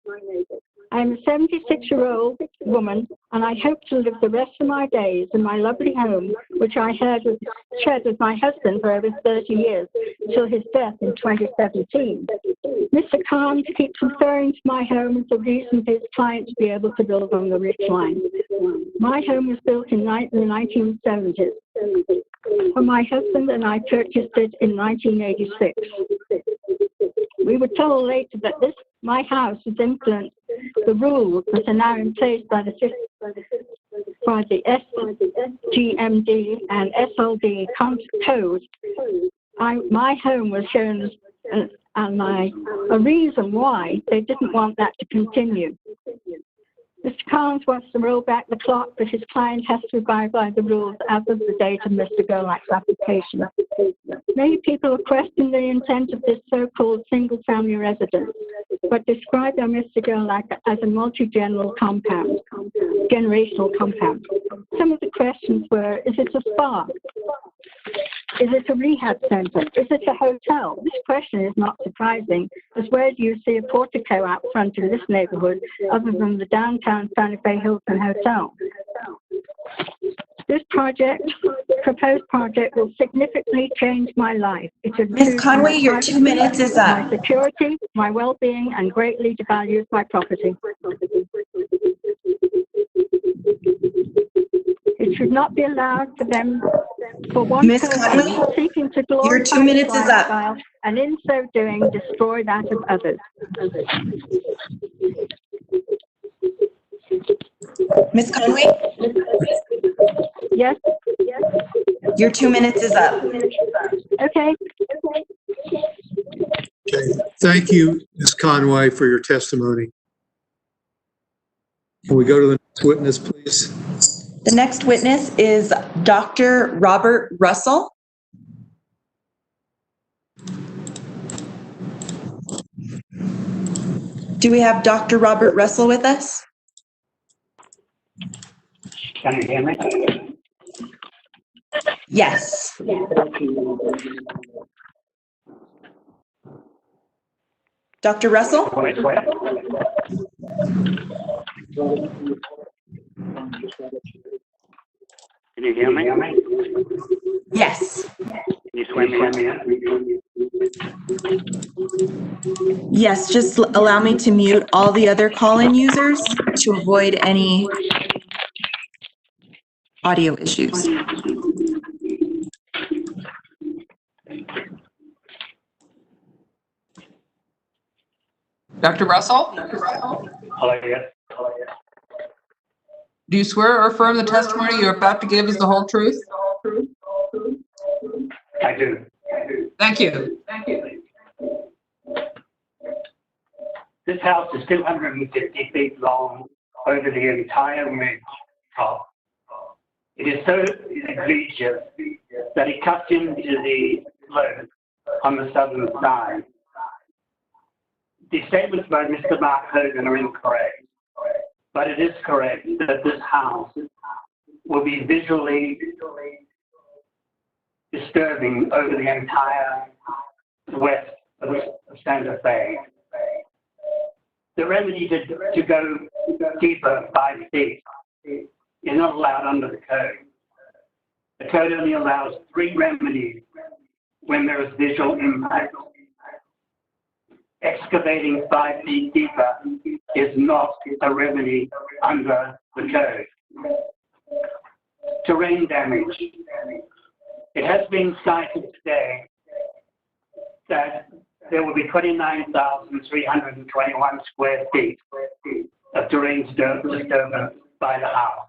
I am a 76-year-old woman, and I hope to live the rest of my days in my lovely home, which I shared with my husband for over 30 years, until his death in 2017. Mr. Khan keeps referring to my home as the reason for his client to be able to build on the ridge line. My home was built in the 1970s. For my husband and I purchased it in 1986. We were told later that my house has influenced the rules that are now in place by the SGMD and SLD code. My home was shown as a reason why they didn't want that to continue. Mr. Collins wants to roll back the clock, but his client has to abide by the rules as of the date of Mr. Gerlach's application. Many people have questioned the intent of this so-called single-family residence, but described by Mr. Gerlach as a multi-generational compound. Some of the questions were, is it a spa? Is it a rehab center? Is it a hotel? This question is not surprising, as where do you see a portico out front in this neighborhood other than the downtown Santa Fe Hilton Hotel? This project proposed project will significantly change my life. It Ms. improves Conway, my your 2 minutes is up. my security, my well-being, and greatly devalues my property. It should not be allowed for them, for one Ms. person Conway, seeking to your 2 glorify minutes his is up. lifestyle, and in so doing, destroy that of others. Ms. Conway, Yes? your 2 minutes is up. Okay. Okay. Thank you, Ms. Conway, for your testimony. Can we go to the next witness, please? The next witness is Dr. Robert Russell. Do we have Dr. Robert Russell with us? Can you hear me? Yes. Dr. Russell? Can you hear me? Yes. Can you swear me in? Yes, just allow me to mute all the other call-in users to avoid any audio issues. Dr. Russell, Hello, yes. do you swear or affirm the testimony you're about to give is the whole truth? I do. Thank you. This house is 250 feet long over the entire ridge top. It is so egregious that it cuts into the slope on the southern side. The statements by Mr. Mark Hogan are incorrect, but it is correct that this house will be visually disturbing over the entire west of Santa Fe. The remedy to go deeper 5 feet is not allowed under the code. The code only allows 3 remedies when there is visual impact. Excavating 5 feet deeper is not a remedy under the code. Terrain damage. It has been cited today that there will be 29,321 square feet of terrain disturbance by the house,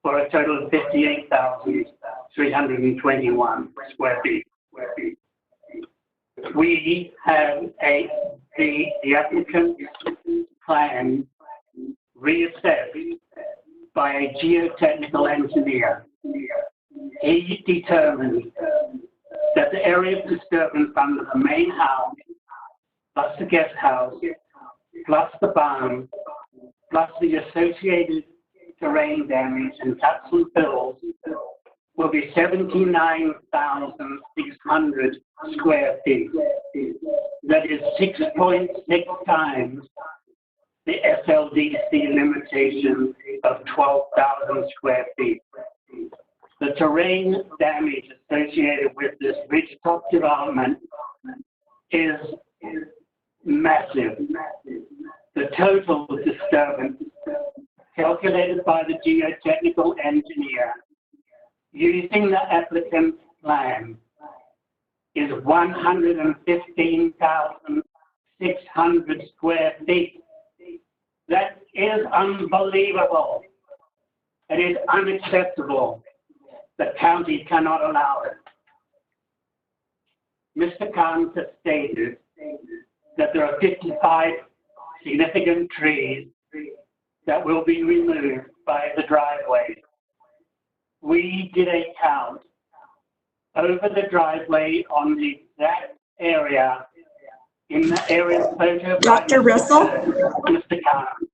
for a total of 58,321 square feet. We have the applicant plan reassessed by a geotechnical engineer. He determined that the area of disturbance under the main house, plus the guest house, plus the barn, plus the associated terrain damage and cuts and fills will be 79,600 square feet. That is 6.6 times the SLDC limitation of 12,000 square feet. The terrain damage associated with this ridgetop development is massive. The total disturbance calculated by the geotechnical engineer using the applicant's plan is 115,600 square feet. That is unbelievable. It is unacceptable. The county cannot allow it. Mr. Khan has stated that there are 55 significant trees that will be removed by the driveway. We did a count over the driveway on the exact area in the area photo. Dr. Russell? Mr. Khan.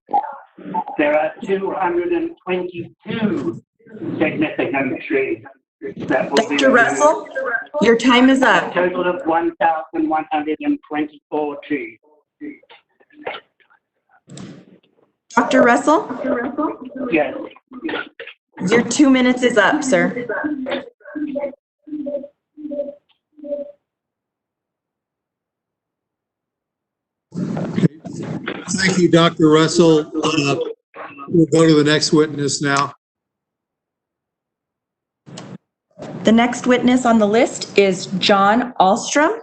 There are 222 significant trees that will be Dr. Russell, your time is up. a total of 1,124 trees. Dr. Russell, Yes. your 2 minutes is up, sir. Thank you, Dr. Russell. We'll go to the next witness now. The next witness on the list is John Alstrom.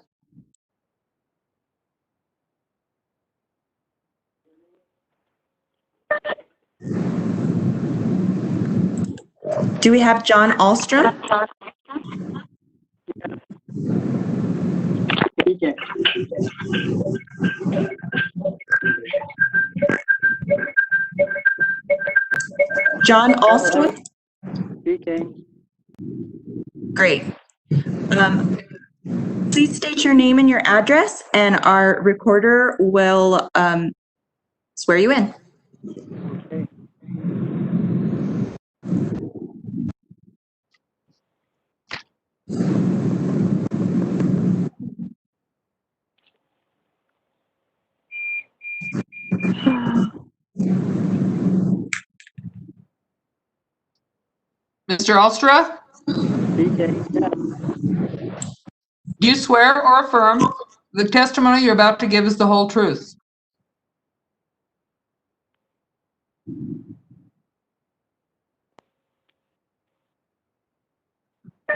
Do we have John Alstrom? John Alstrom? Speaking. Great. Please state your name and your address, and our recorder will swear you in. Okay. Mr. Alstra, Speaking. do you swear or affirm the testimony you're about to give is the whole truth?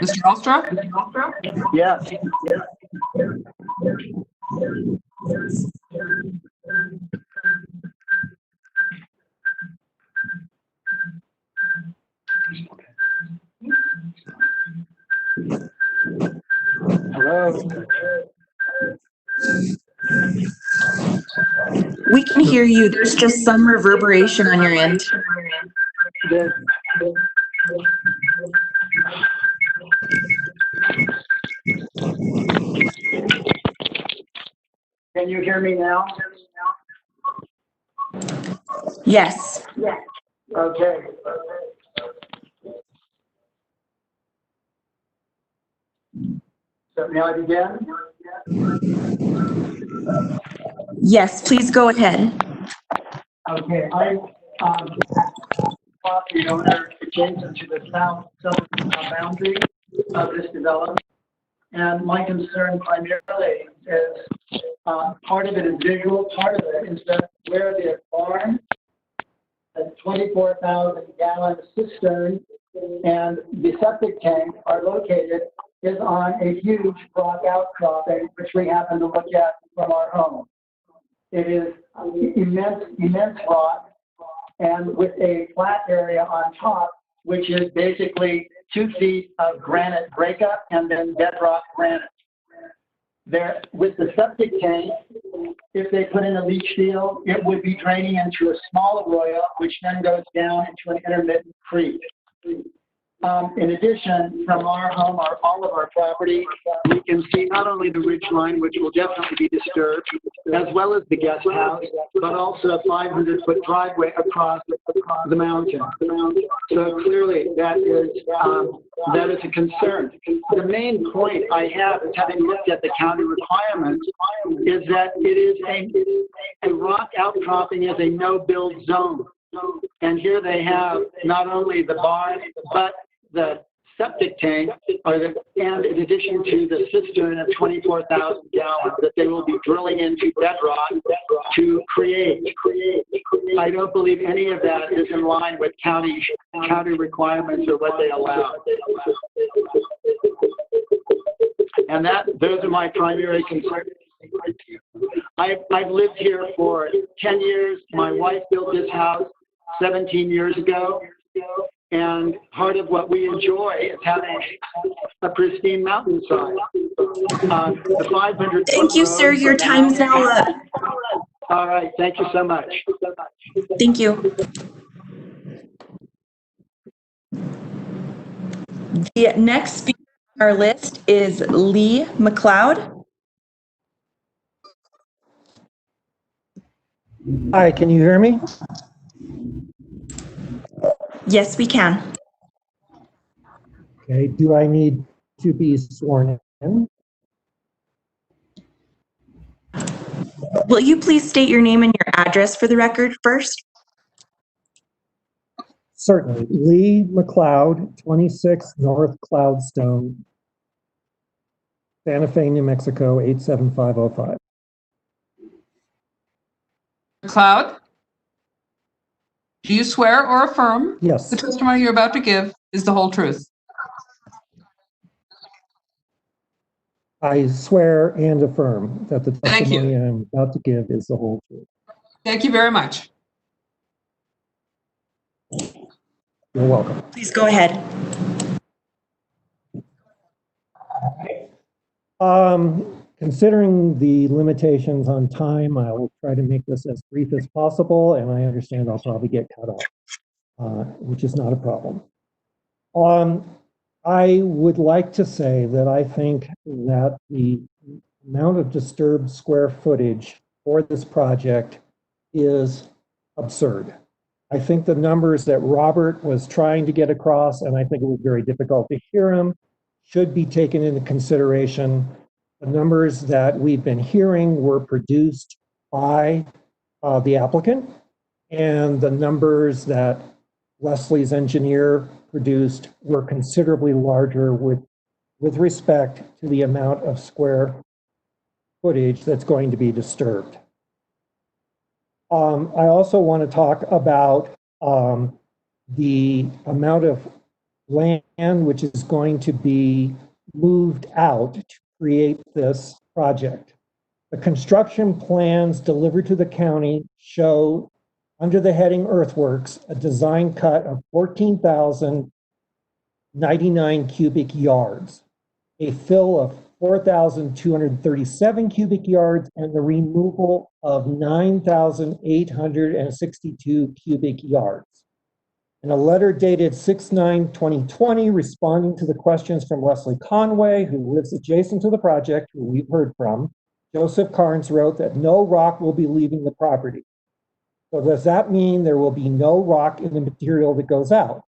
Mr. Alstra? Yes. Hello. We can hear you. There's just some reverberation on your end. Yes. Can you hear me now? Yes. Okay. So may I begin? Yes, please go ahead. Okay, I'm property owner adjacent to the southern boundary of this development. And my concern primarily is part of it is visual, part of it is that where the barn, a 24,000 gallon cistern, and the septic tank are located is on a huge rock outcropping, which we happen to look at from our home. It is immense rock, and with a flat area on top, which is basically 2 feet of granite breakup and then bedrock granite. There, with the septic tank, if they put in a leach field, it would be draining into a small arroyo, which then goes down into an intermittent creek. In addition, from our home, all of our property, we can see not only the ridge line, which will definitely be disturbed, as well as the guest house, but also a 500-foot driveway across the mountain. So clearly, that is a concern. The main point I have is, having looked at the county requirements, is that it is a rock outcropping is a no-build zone. And here they have not only the barn, but the septic tank, and in addition to the cistern of 24,000 gallons that they will be drilling into bedrock to create. I don't believe any of that is in line with county requirements or what they allow. And those are my primary concerns. I've lived here for 10 years. My wife built this house 17 years ago. And part of what we enjoy is having a pristine mountainside. The 500. Thank you, sir. Your time's now up. All right. Thank you so much. Thank you. The next speaker on our list is Lee McLeod. Hi, can you hear me? Yes, we can. Okay, do I need to be sworn in? Will you please state your name and your address for the record first? Certainly. Lee McLeod, 26 North Cloudstone, Santa Fe, New Mexico, 87505. McLeod, do you swear or affirm Yes, the testimony you're about to give is the whole truth? I swear and affirm that the Thank you. testimony I'm about to give is the whole truth. Thank you very much. You're welcome. Please go ahead. Considering the limitations on time, I will try to make this as brief as possible, and I understand I'll probably get cut off, which is not a problem. I would like to say that I think that the amount of disturbed square footage for this project is absurd. I think the numbers that Robert was trying to get across, and I think it was very difficult to hear him, should be taken into consideration. The numbers that we've been hearing were produced by the applicant, and the numbers that Leslie's engineer produced were considerably larger with respect to the amount of square footage that's going to be disturbed. I also want to talk about the amount of land which is going to be moved out to create this project. The construction plans delivered to the county show, under the heading earthworks, a design cut of 14,099 cubic yards, a fill of 4,237 cubic yards, and the removal of 9,862 cubic yards. In a letter dated 6/9/2020, responding to the questions from Leslie Conway, who lives adjacent to the project, who we've heard from, Joseph Carnes wrote that no rock will be leaving the property. So does that mean there will be no rock in the material that goes out?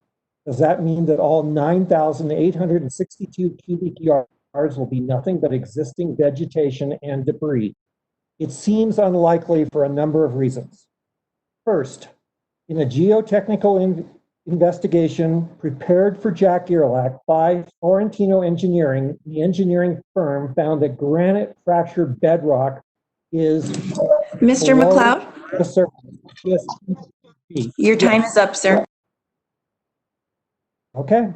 Does that mean that all 9,862 cubic yards will be nothing but existing vegetation and debris? It seems unlikely for a number of reasons. First, in a geotechnical investigation prepared for Jack Gerlach by Florentino Engineering, the engineering firm found that granite fractured bedrock is Mr. below McLeod, the surface, just feet. your time is up, sir. Okay.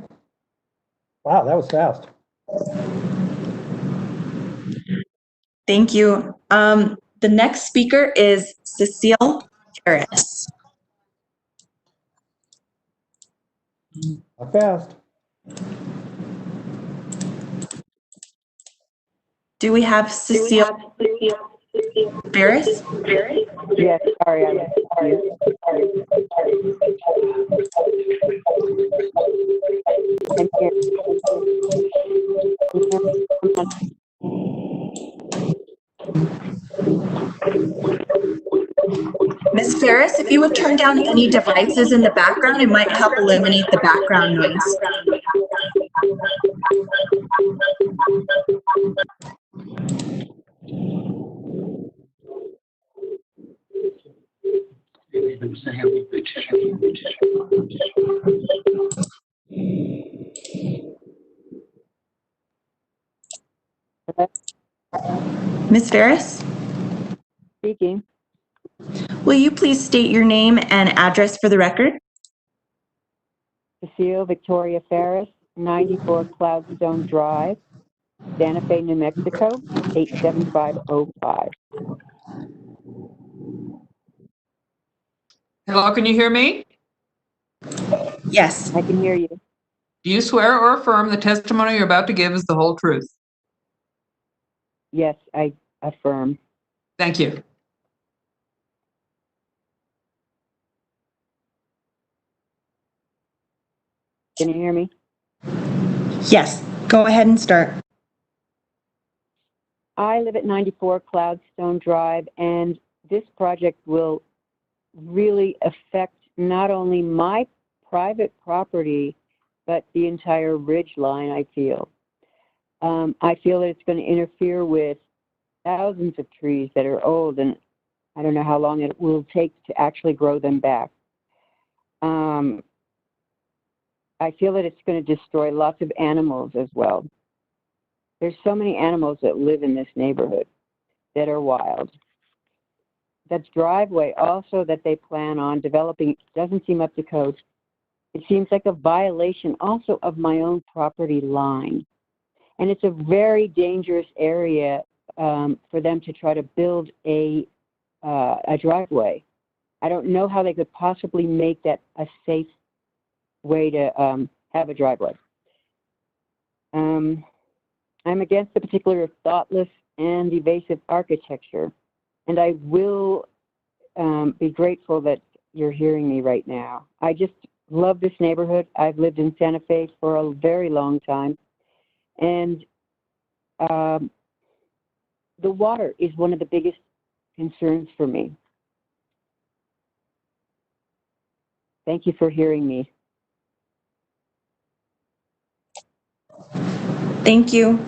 Wow, that was fast. Thank you. The next speaker is Cecile Harris. Not fast. Do we have Cecile Harris? Yes, sorry, I was Ms. Ferris, if you would turn down any devices in the background, it might help eliminate the background noise. Ms. Ferris? speaking. Will you please state your name and address for the record? Cecile Victoria Ferris, 94 Cloudstone Drive, Santa Fe, New Mexico, 87505. Hello, can you hear me? Yes. I can hear you. Do you swear or affirm the testimony you're about to give is the whole truth? Yes, I affirm. Thank you. Can you hear me? Yes. Go ahead and start. I live at 94 Cloudstone Drive, and this project will really affect not only my private property, but the entire ridge line, I feel. I feel that it's going to interfere with thousands of trees that are old, and I don't know how long it will take to actually grow them back. I feel that it's going to destroy lots of animals as well. There's so many animals that live in this neighborhood that are wild. that driveway also that they plan on developing doesn't seem up to code. It seems like a violation also of my own property line. And it's a very dangerous area for them to try to build a driveway. I don't know how they could possibly make that a safe way to have a driveway. I'm against the particular thoughtless and evasive architecture, and I will be grateful that you're hearing me right now. I just love this neighborhood. I've lived in Santa Fe for a very long time, and the water is one of the biggest concerns for me. Thank you for hearing me. Thank you.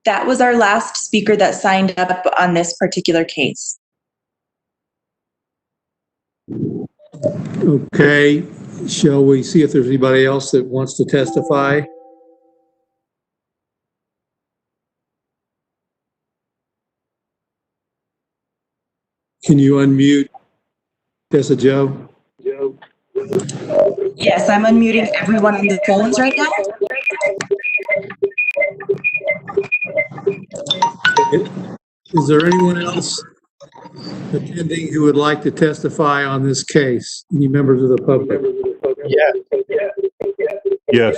That was our last speaker that signed up on this particular case. Okay, shall we see if there's anybody else that wants to testify? Can you unmute Tessa Joe? Yes, I'm unmuting everyone on the phones right now. Is there anyone else attending who would like to testify on this case? Any members of the public? Yes.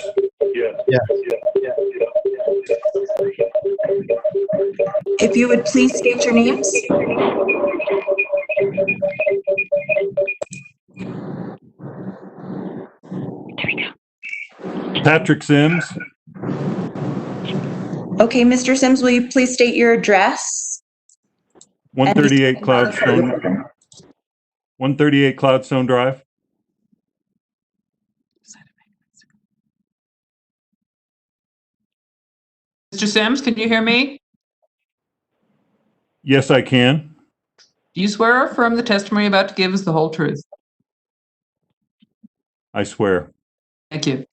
If you would please state your names. Patrick Sims. Okay, Mr. Sims, will you please state your address? 138 Cloudstone. 138 Cloudstone Drive. Mr. Sims, can you hear me? Yes, I can. Do you swear or affirm the testimony you're about to give is the whole truth? I swear. Thank you.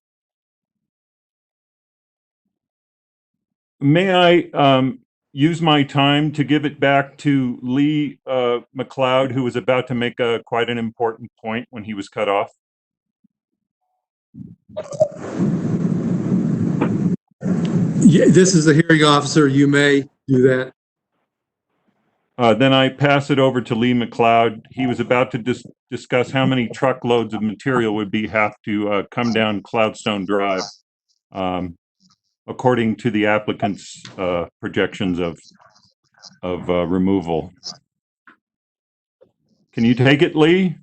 May I use my time to give it back to Lee McLeod, who was about to make quite an important point when he was cut off? Yeah, this is the hearing officer. You may do that. Then I pass it over to Lee McLeod. He was about to discuss how many truckloads of material would have to come down Cloudstone Drive, according to the applicant's projections of removal. Can you take it, Lee?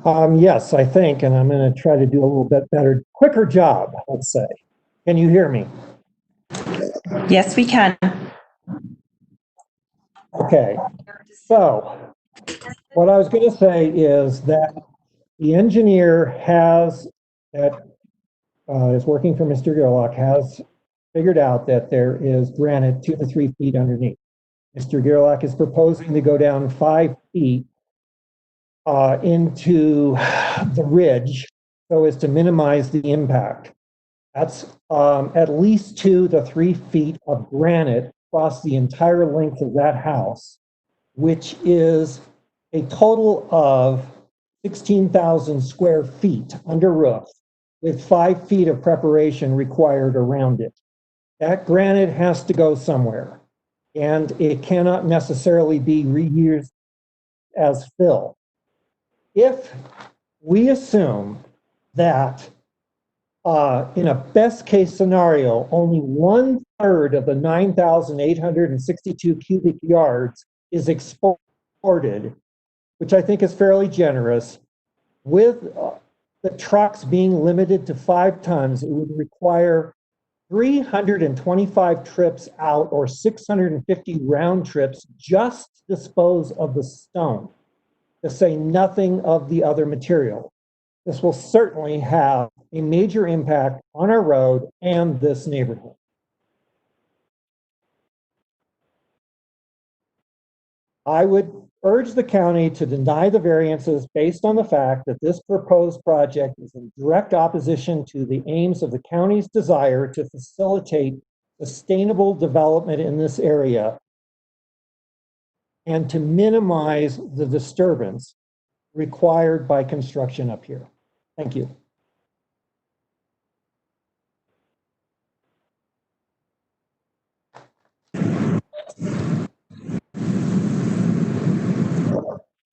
Yes, I think, and I'm going to try to do a little bit better, quicker job, let's say. Can you hear me? Yes, we can. Okay, so what I was going to say is that the engineer that is working for Mr. Gerlach has figured out that there is granite 2 to 3 feet underneath. Mr. Gerlach is proposing to go down 5 feet into the ridge so as to minimize the impact. That's at least 2 to 3 feet of granite across the entire length of that house, which is a total of 16,000 square feet under roof, with 5 feet of preparation required around it. That granite has to go somewhere, and it cannot necessarily be reused as fill. If we assume that in a best case scenario, only 1/3 of the 9,862 cubic yards is exported, which I think is fairly generous, with the trucks being limited to 5 tons, it would require 325 trips out or 650 round trips just to dispose of the stone, to say nothing of the other material. This will certainly have a major impact on our road and this neighborhood. I would urge the county to deny the variances based on the fact that this proposed project is in direct opposition to the aims of the county's desire to facilitate sustainable development in this area and to minimize the disturbance required by construction up here. Thank you.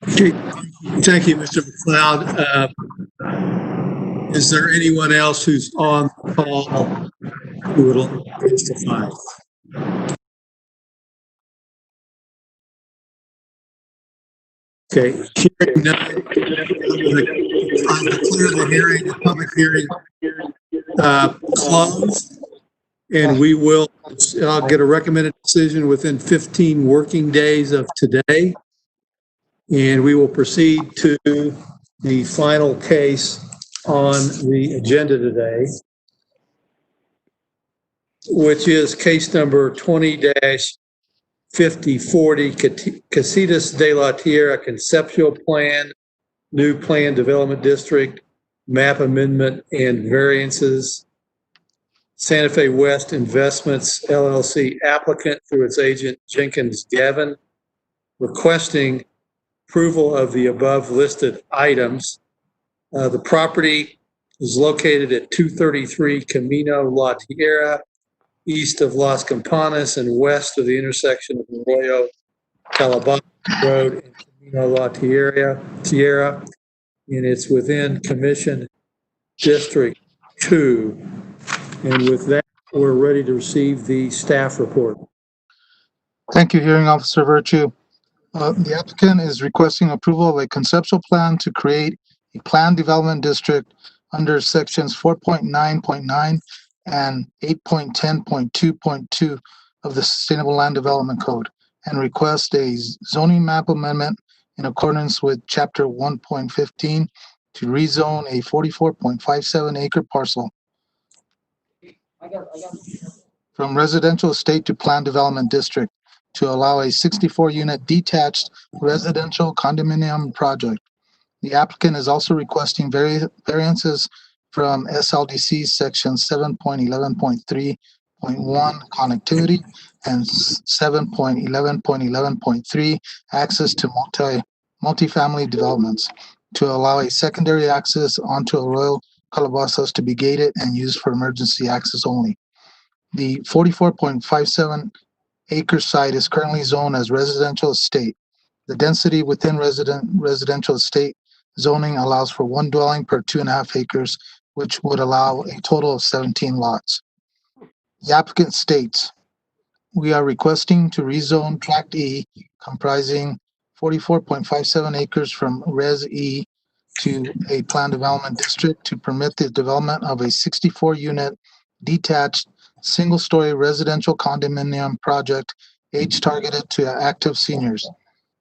Okay. Thank you, Mr. McLeod. Is there anyone else who's on the call who would like to testify? Okay, hearing none, I declare the public hearing closed, and we will, I'll get a recommended decision within 15 working days of today, and we will proceed to the final case on the agenda today, which is case number 20-5040, Casitas de la Tierra Conceptual Plan, New Plan Development District, Map Amendment and Variances. Santa Fe West Investments LLC applicant through its agent Jenkins Gavin, requesting approval of the above listed items. The property is located at 233 Camino La Tierra, east of Las Campanas and west of the intersection of Arroyo Calabaza Road and Camino La Tierra, and it's within Commission District 2. And with that, we're ready to receive the staff report. Thank you, Hearing Officer Virtue. The applicant is requesting approval of a conceptual plan to create a planned development district under sections 4.9.9 and 8.10.2.2 of the Sustainable Land Development Code and request a zoning map amendment in accordance with Chapter 1.15 to rezone a 44.57 acre parcel from residential estate to planned development district to allow a 64-unit detached residential condominium project. The applicant is also requesting variances from SLDC section 7.11.3.1 connectivity and 7.11.11.3 access to multifamily developments to allow a secondary access onto Arroyo Calabazas to be gated and used for emergency access only. The 44.57 acre site is currently zoned as residential estate. The density within residential estate zoning allows for one dwelling per 2.5 acres, which would allow a total of 17 lots. The applicant states, we are requesting to rezone Tract E comprising 44.57 acres from Res E to a planned development district to permit the development of a 64-unit detached single-story residential condominium project, age targeted to active seniors.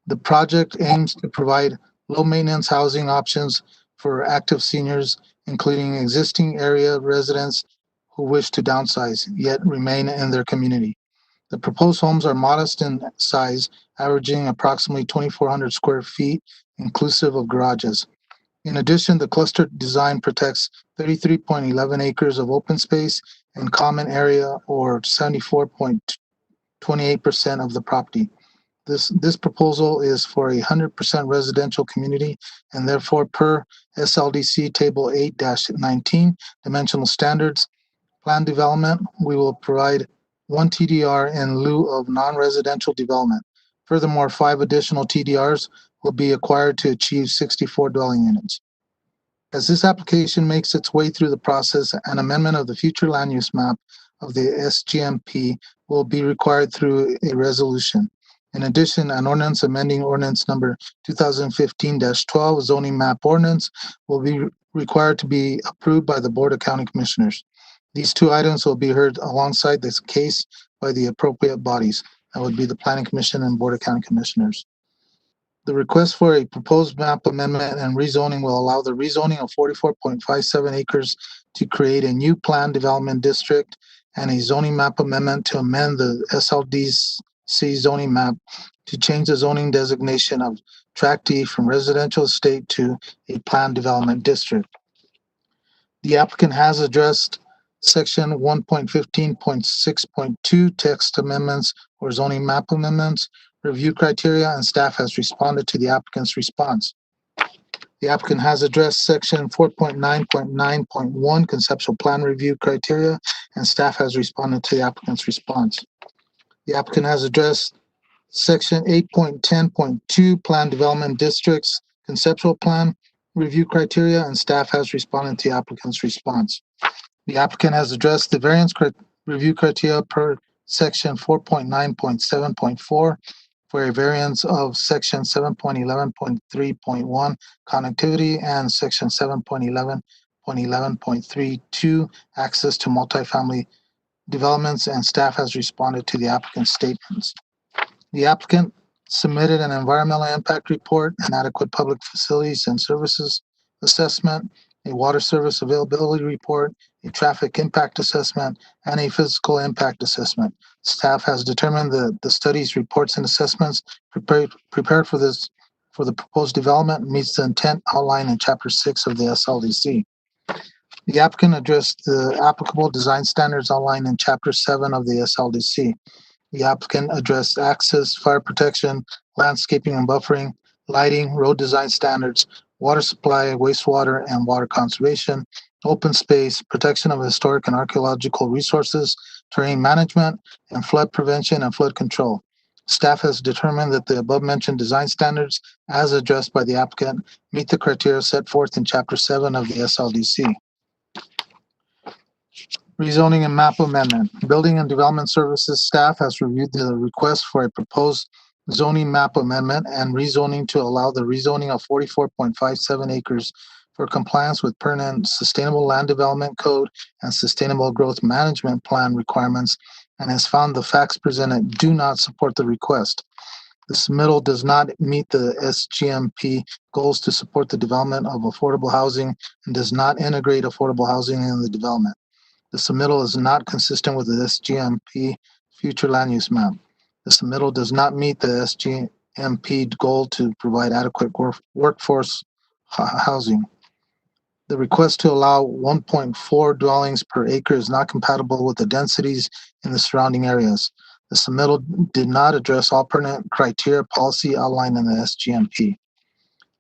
The project aims to provide low-maintenance housing options for active seniors, including existing area residents who wish to downsize, yet remain in their community. The proposed homes are modest in size, averaging approximately 2,400 square feet, inclusive of garages. In addition, the cluster design protects 33.11 acres of open space and common area, or 74.28% of the property. This proposal is for a 100% residential community, and therefore per SLDC Table 8-19 dimensional standards, plan development, we will provide 1 TDR in lieu of non-residential development. Furthermore, 5 additional TDRs will be acquired to achieve 64 dwelling units. As this application makes its way through the process, an amendment of the future land use map of the SGMP will be required through a resolution. In addition, an ordinance amending ordinance number 2015-12 zoning map ordinance will be required to be approved by the Board of County Commissioners. These 2 items will be heard alongside this case by the appropriate bodies. That would be the Planning Commission and Board of County Commissioners. The request for a proposed map amendment and rezoning will allow the rezoning of 44.57 acres to create a new planned development district and a zoning map amendment to amend the SLDC zoning map to change the zoning designation of Tract D from residential estate to a planned development district. The applicant has addressed Section 1.15.6.2 text amendments or zoning map amendments, review criteria, and staff has responded to the applicant's response. The applicant has addressed section 4.9.9.1 conceptual plan review criteria, and staff has responded to the applicant's response. The applicant has addressed section 8.10.2 plan development districts conceptual plan review criteria, and staff has responded to the applicant's response. The applicant has addressed the variance review criteria per section 4.9.7.4 for a variance of section 7.11.3.1 connectivity and section 7.11.11.32 access to multifamily developments, and staff has responded to the applicant's statements. The applicant submitted an environmental impact report, an adequate public facilities and services assessment, a water service availability report, a traffic impact assessment, and a physical impact assessment. Staff has determined that the studies, reports, and assessments prepared for the proposed development meets the intent outlined in Chapter 6 of the SLDC. The applicant addressed the applicable design standards outlined in Chapter 7 of the SLDC. The applicant addressed access, fire protection, landscaping and buffering, lighting, road design standards, water supply, wastewater and water conservation, open space, protection of historic and archaeological resources, terrain management, and flood prevention and flood control. Staff has determined that the above-mentioned design standards, as addressed by the applicant, meet the criteria set forth in Chapter 7 of the SLDC. Rezoning and map amendment. Building and Development Services staff has reviewed the request for a proposed zoning map amendment and rezoning to allow the rezoning of 44.57 acres for compliance with pertinent Sustainable Land Development Code and Sustainable Growth Management Plan requirements, and has found the facts presented do not support the request. The submittal does not meet the SGMP goals to support the development of affordable housing and does not integrate affordable housing in the development. The submittal is not consistent with the SGMP future land use map. The submittal does not meet the SGMP goal to provide adequate workforce housing. The request to allow 1.4 dwellings per acre is not compatible with the densities in the surrounding areas. The submittal did not address all pertinent criteria policy outlined in the SGMP.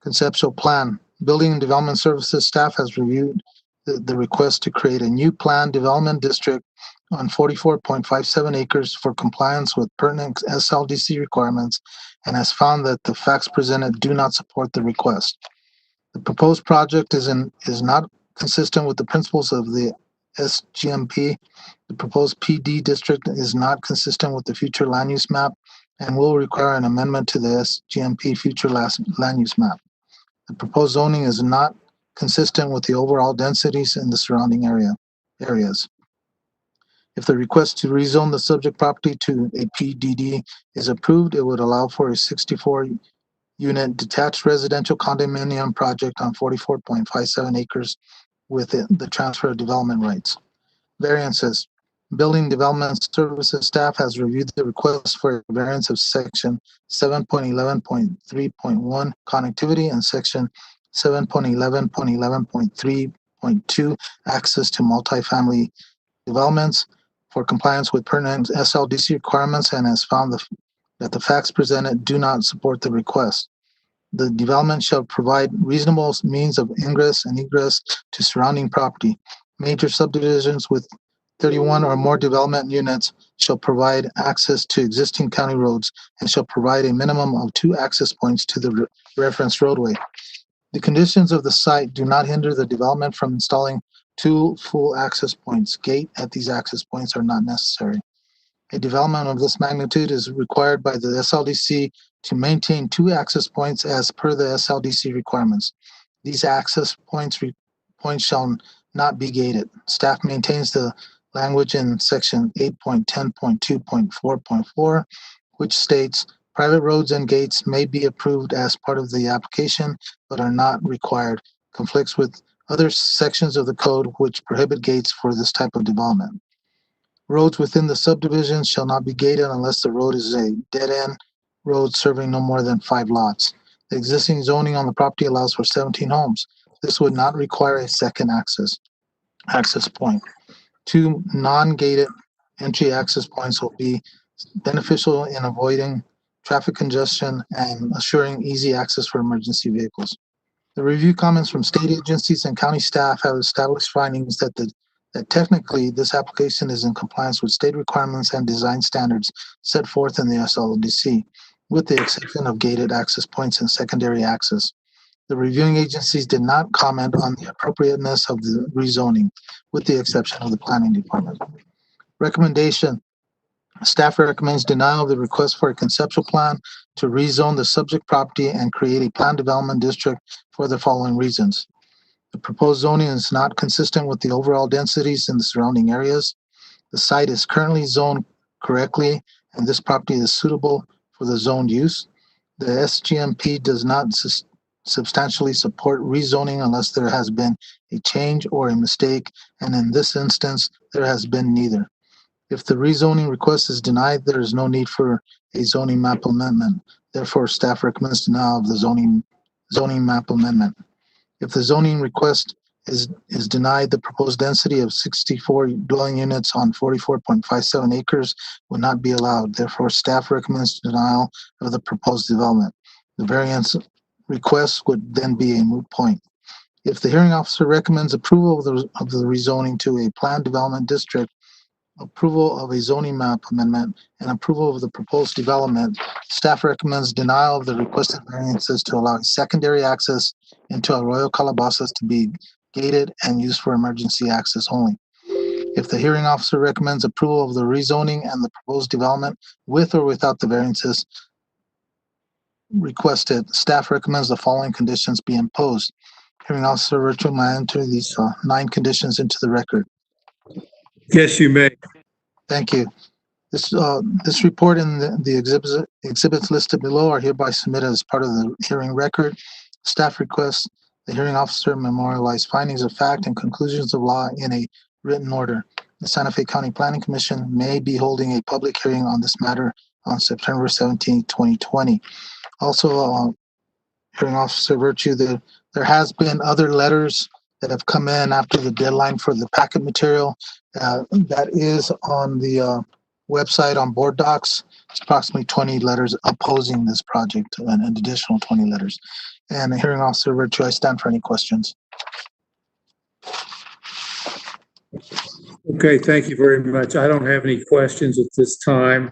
Conceptual plan. Building and Development Services staff has reviewed the request to create a new plan development district on 44.57 acres for compliance with pertinent SLDC requirements and has found that the facts presented do not support the request. The proposed project is not consistent with the principles of the SGMP. The proposed PD district is not consistent with the future land use map and will require an amendment to the SGMP future land use map. The proposed zoning is not consistent with the overall densities in the surrounding areas. If the request to rezone the subject property to a PDD is approved, it would allow for a 64-unit detached residential condominium project on 44.57 acres with the transfer of development rights. Variances. Building Development Services staff has reviewed the request for a variance of section 7.11.3.1 connectivity and section 7.11.11.3.2 access to multifamily developments for compliance with pertinent SLDC requirements and has found that the facts presented do not support the request. The development shall provide reasonable means of ingress and egress to surrounding property. Major subdivisions with 31 or more development units shall provide access to existing county roads and shall provide a minimum of 2 access points to the reference roadway. The conditions of the site do not hinder the development from installing 2 full access points. Gate at these access points are not necessary. A development of this magnitude is required by the SLDC to maintain 2 access points as per the SLDC requirements. These access points shall not be gated. Staff maintains the language in section 8.10.2.4.4, which states private roads and gates may be approved as part of the application, but are not required. Conflicts with other sections of the code which prohibit gates for this type of development. Roads within the subdivision shall not be gated unless the road is a dead-end road serving no more than 5 lots. The existing zoning on the property allows for 17 homes. This would not require a second access point. 2 non-gated entry access points will be beneficial in avoiding traffic congestion and assuring easy access for emergency vehicles. The review comments from state agencies and county staff have established findings that technically this application is in compliance with state requirements and design standards set forth in the SLODC, with the exception of gated access points and secondary access. The reviewing agencies did not comment on the appropriateness of the rezoning, with the exception of the planning department. Recommendation: staff recommends denial of the request for a conceptual plan to rezone the subject property and create a planned development district for the following reasons. The proposed zoning is not consistent with the overall densities in the surrounding areas. The site is currently zoned correctly, and this property is suitable for the zoned use. The SGMP does not substantially support rezoning unless there has been a change or a mistake, and in this instance, there has been neither. If the rezoning request is denied, there is no need for a zoning map amendment. Therefore, staff recommends denial of the zoning map amendment. If the zoning request is denied, the proposed density of 64 dwelling units on 44.57 acres will not be allowed. Therefore, staff recommends denial of the proposed development. The variance request would then be a moot point. If the hearing officer recommends approval of the rezoning to a planned development district, approval of a zoning map amendment, and approval of the proposed development, staff recommends denial of the requested variances to allow secondary access into Arroyo Calabasas to be gated and used for emergency access only. If the hearing officer recommends approval of the rezoning and the proposed development with or without the variances requested, staff recommends the following conditions be imposed. Hearing officer Richard may enter these 9 conditions into the record. Yes, you may. Thank you. This report and the exhibits listed below are hereby submitted as part of the hearing record. Staff requests the hearing officer memorialize findings of fact and conclusions of law in a written order. The Santa Fe County Planning Commission may be holding a public hearing on this matter on September 17, 2020. Also, hearing officer Virtue, there has been other letters that have come in after the deadline for the packet material. That is on the website on board docs. It's approximately 20 letters opposing this project and an additional 20 letters. And the hearing officer Virtue, I stand for any questions. Okay, thank you very much. I don't have any questions at this time.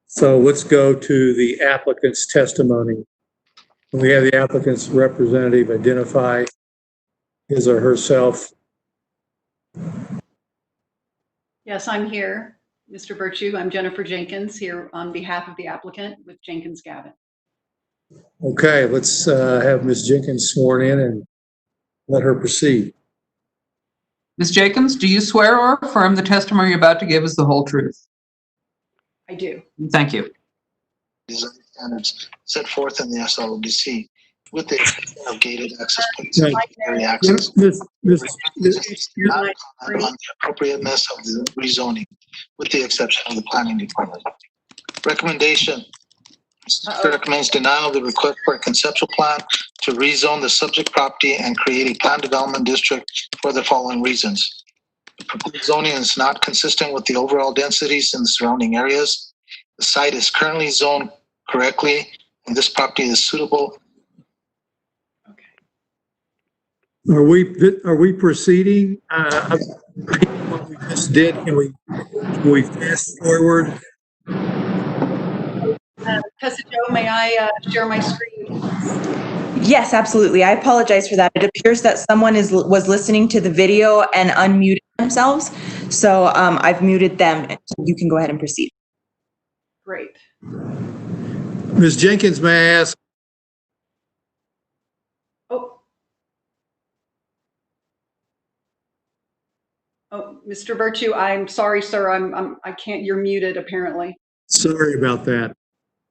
So let's go to the applicant's testimony. We have the applicant's representative identify his or herself. Yes, I'm here, Mr. Virtue. I'm Jennifer Jenkins here on behalf of the applicant with Jenkins Gavin. Okay, let's have Ms. Jenkins sworn in and let her proceed. Ms. Jenkins, do you swear or affirm the testimony you're about to give is the whole truth? I do. Thank you. Design standards set forth in the SLODC with the exception of gated access points Right. and secondary access. Not on the appropriateness of the rezoning with the exception of the planning department. Recommendation. Staff recommends denial of the request for a conceptual plan to rezone the subject property and create a planned development district for the following reasons. The proposed zoning is not consistent with the overall densities in the surrounding areas. The site is currently zoned correctly, and this property is suitable. Are we proceeding? What we just did, can we fast forward? Tessa Jo, may I share my screen? Yes, absolutely. I apologize for that. It appears that someone was listening to the video and unmuted themselves. So I've muted them. You can go ahead and proceed. Great. Ms. Jenkins, may I ask? Oh, Mr. Virtue, I'm sorry, sir. I can't. You're muted, apparently. Sorry about that.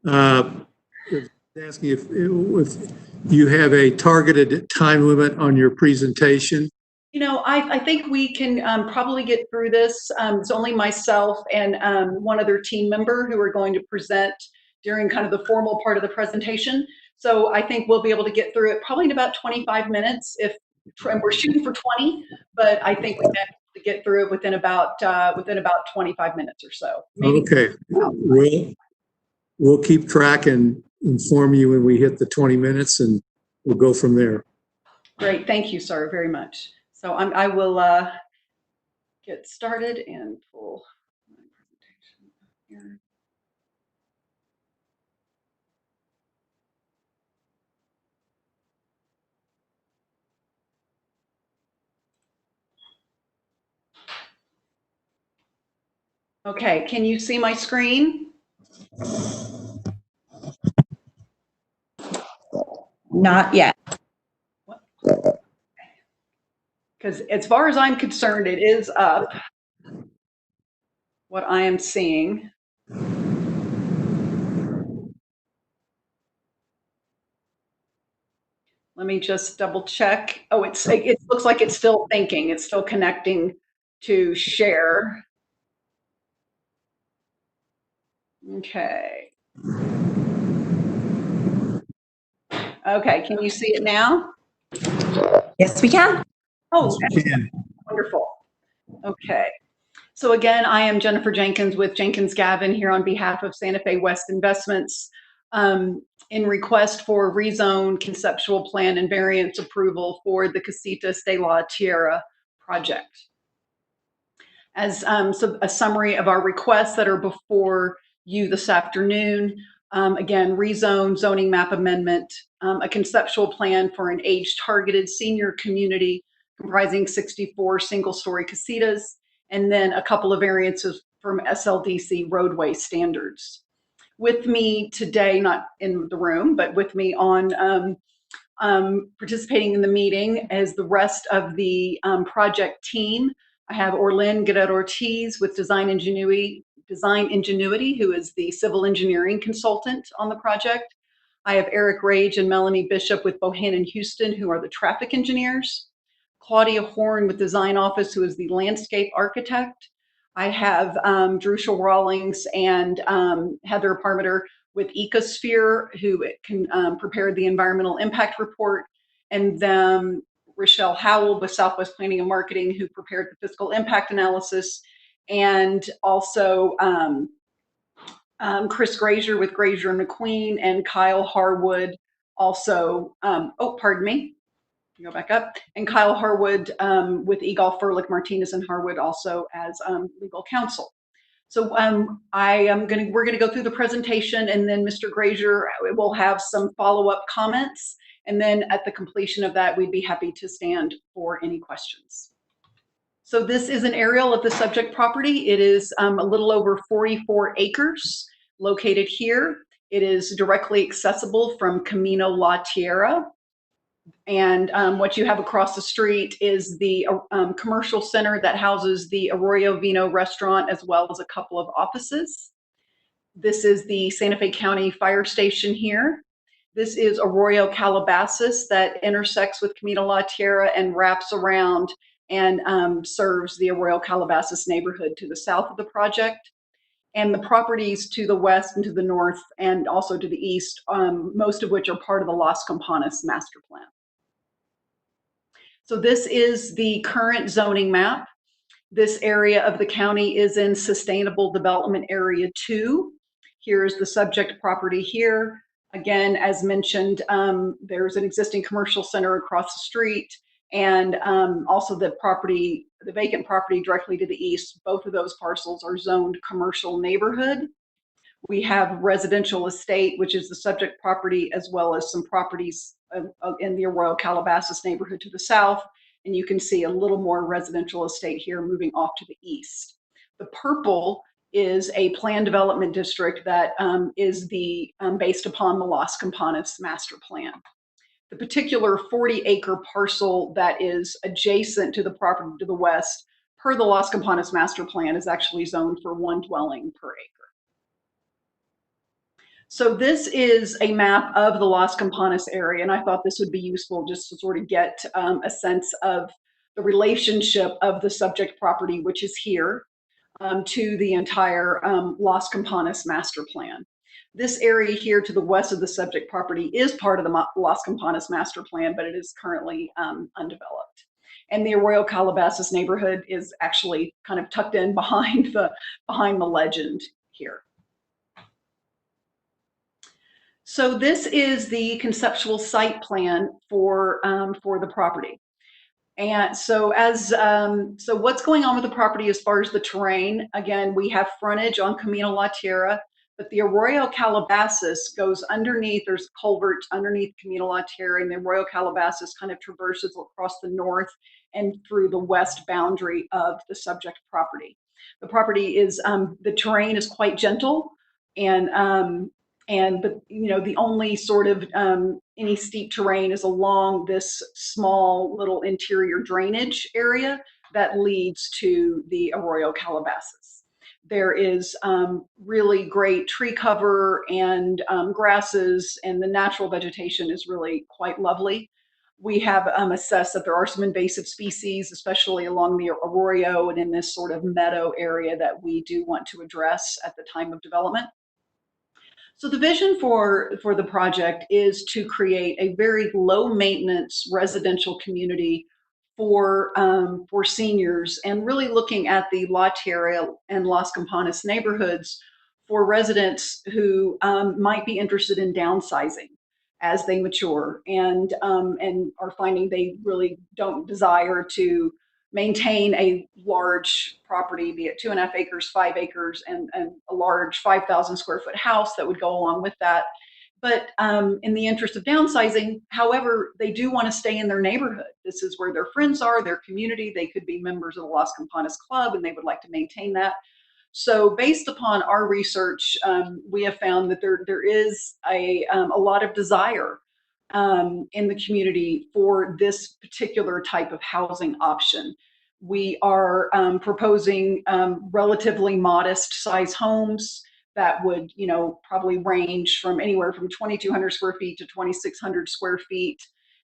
Asking if you have a targeted time limit on your presentation. You know, I think we can probably get through this. It's only myself and one other team member who are going to present during kind of the formal part of the presentation. So I think we'll be able to get through it probably in about 25 minutes if and we're shooting for 20, but I think we can get through it within about 25 minutes or so. Maybe. Okay, we'll keep track and inform you when we hit the 20 minutes, and we'll go from there. Great, thank you, sir, very much. So I will get started and pull my presentation here. Okay, can you see my screen? Not yet. Because as far as I'm concerned, it is up. What I am seeing. Let me just double check. Oh, it looks like it's still thinking. It's still connecting to share. Okay. Okay, can you see it now? Yes, we can. Oh, wonderful. Okay. So again, I am Jennifer Jenkins with Jenkins Gavin here on behalf of Santa Fe West Investments in request for rezone, conceptual plan, and variance approval for the Casitas de la Tierra project. As so a summary of our requests that are before you this afternoon, again, rezone, zoning map amendment, a conceptual plan for an age-targeted senior community comprising 64 single-story casitas, and then a couple of variances from SLDC roadway standards. With me today, not in the room, but with me on participating in the meeting is the rest of the project team. I have Orlin Guerrero-Ortiz with Design Ingenuity, who is the civil engineering consultant on the project. I have Eric Rage and Melanie Bishop with Bohannon Houston, who are the traffic engineers. Claudia Horn with Design Office, who is the landscape architect. I have Drusha Rawlings and Heather Parmiter with Ecosphere, who can prepare the environmental impact report, and then Rochelle Howell with Southwest Planning and Marketing, who prepared the fiscal impact analysis, and also Chris Grazier with Grazier and McQueen, and Kyle Harwood also, oh, pardon me, go back up, and Kyle Harwood with Egolf, Furlick, Martinez, and Harwood also as legal counsel. So we're gonna go through the presentation, and then Mr. Grazier will have some follow-up comments, and then at the completion of that, we'd be happy to stand for any questions. So this is an aerial of the subject property. It is a little over 44 acres located here. It is directly accessible from Camino La Tierra. And what you have across the street is the commercial center that houses the Arroyo Vino restaurant, as well as a couple of offices. This is the Santa Fe County Fire Station here. This is Arroyo Calabasas that intersects with Camino La Tierra and wraps around and serves the Arroyo Calabasas neighborhood to the south of the project. And the properties to the west and to the north and also to the east, most of which are part of the Las Campanas master plan. So this is the current zoning map. This area of the county is in Sustainable Development Area 2. Here's the subject property here. Again, as mentioned, there's an existing commercial center across the street, and also the vacant property directly to the east. Both of those parcels are zoned commercial neighborhood. We have residential estate, which is the subject property, as well as some properties in the Arroyo Calabasas neighborhood to the south. And you can see a little more residential estate here moving off to the east. The purple is a planned development district that is based upon the Las Campanas master plan. The particular 40-acre parcel that is adjacent to the property to the west, per the Las Campanas master plan, is actually zoned for 1 dwelling per acre. So this is a map of the Las Campanas area, and I thought this would be useful just to sort of get a sense of the relationship of the subject property, which is here, to the entire Las Campanas master plan. This area here to the west of the subject property is part of the Las Campanas master plan, but it is currently undeveloped. And the Arroyo Calabasas neighborhood is actually kind of tucked in behind the legend here. So this is the conceptual site plan for the property. And so so what's going on with the property as far as the terrain? Again, we have frontage on Camino La Tierra, but the Arroyo Calabasas goes underneath. There's a culvert underneath Camino La Tierra, and the Arroyo Calabasas kind of traverses across the north and through the west boundary of the subject property. The property is, the terrain is quite gentle, and but the only sort of any steep terrain is along this small little interior drainage area that leads to the Arroyo Calabasas. There is really great tree cover and grasses, and the natural vegetation is really quite lovely. We have assessed that there are some invasive species, especially along the Arroyo and in this sort of meadow area that we do want to address at the time of development. So the vision for the project is to create a very low maintenance residential community for seniors, and really looking at the La Tierra and Las Campanas neighborhoods for residents who might be interested in downsizing as they mature, and are finding they really don't desire to maintain a large property, be it 2.5 acres, 5 acres, and a large 5,000 square foot house that would go along with that. But in the interest of downsizing, however, they do want to stay in their neighborhood. This is where their friends are, their community. They could be members of the Las Campanas Club, and they would like to maintain that. So based upon our research, we have found that there is a lot of desire in the community for this particular type of housing option. We are proposing relatively modest size homes that would, probably range from anywhere from 2,200 square feet to 2,600 square feet,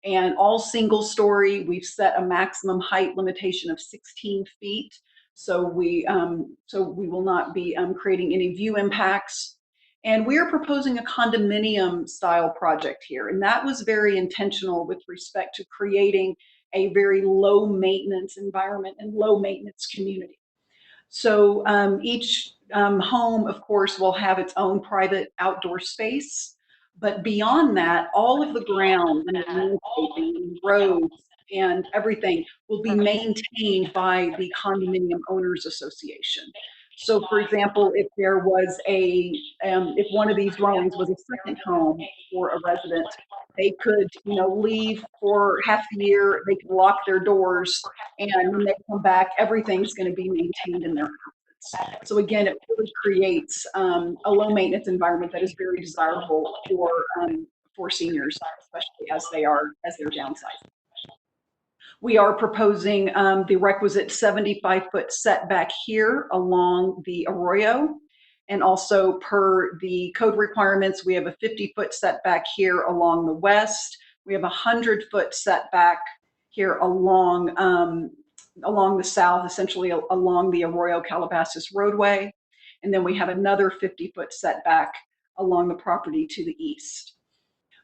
and all single story. We've set a maximum height limitation of 16 feet. So we will not be creating any view impacts. And we are proposing a condominium style project here. And that was very intentional with respect to creating a very low maintenance environment and low maintenance community. So each home, of course, will have its own private outdoor space. But beyond that, all of the ground and the landscaping and roads and everything will be maintained by the Condominium Owners Association. So, for example, if there was if one of these dwellings was a second home for a resident, they could, leave for half the year. They could lock their doors, and when they come back, everything's going to be maintained in their houses. So again, it really creates a low maintenance environment that is very desirable for seniors, especially as they're downsizing. We are proposing the requisite 75-foot setback here along the Arroyo. And also per the code requirements, we have a 50-foot setback here along the west. We have a 100-foot setback here along the south, essentially along the Arroyo Calabasas roadway. And then we have another 50-foot setback along the property to the east.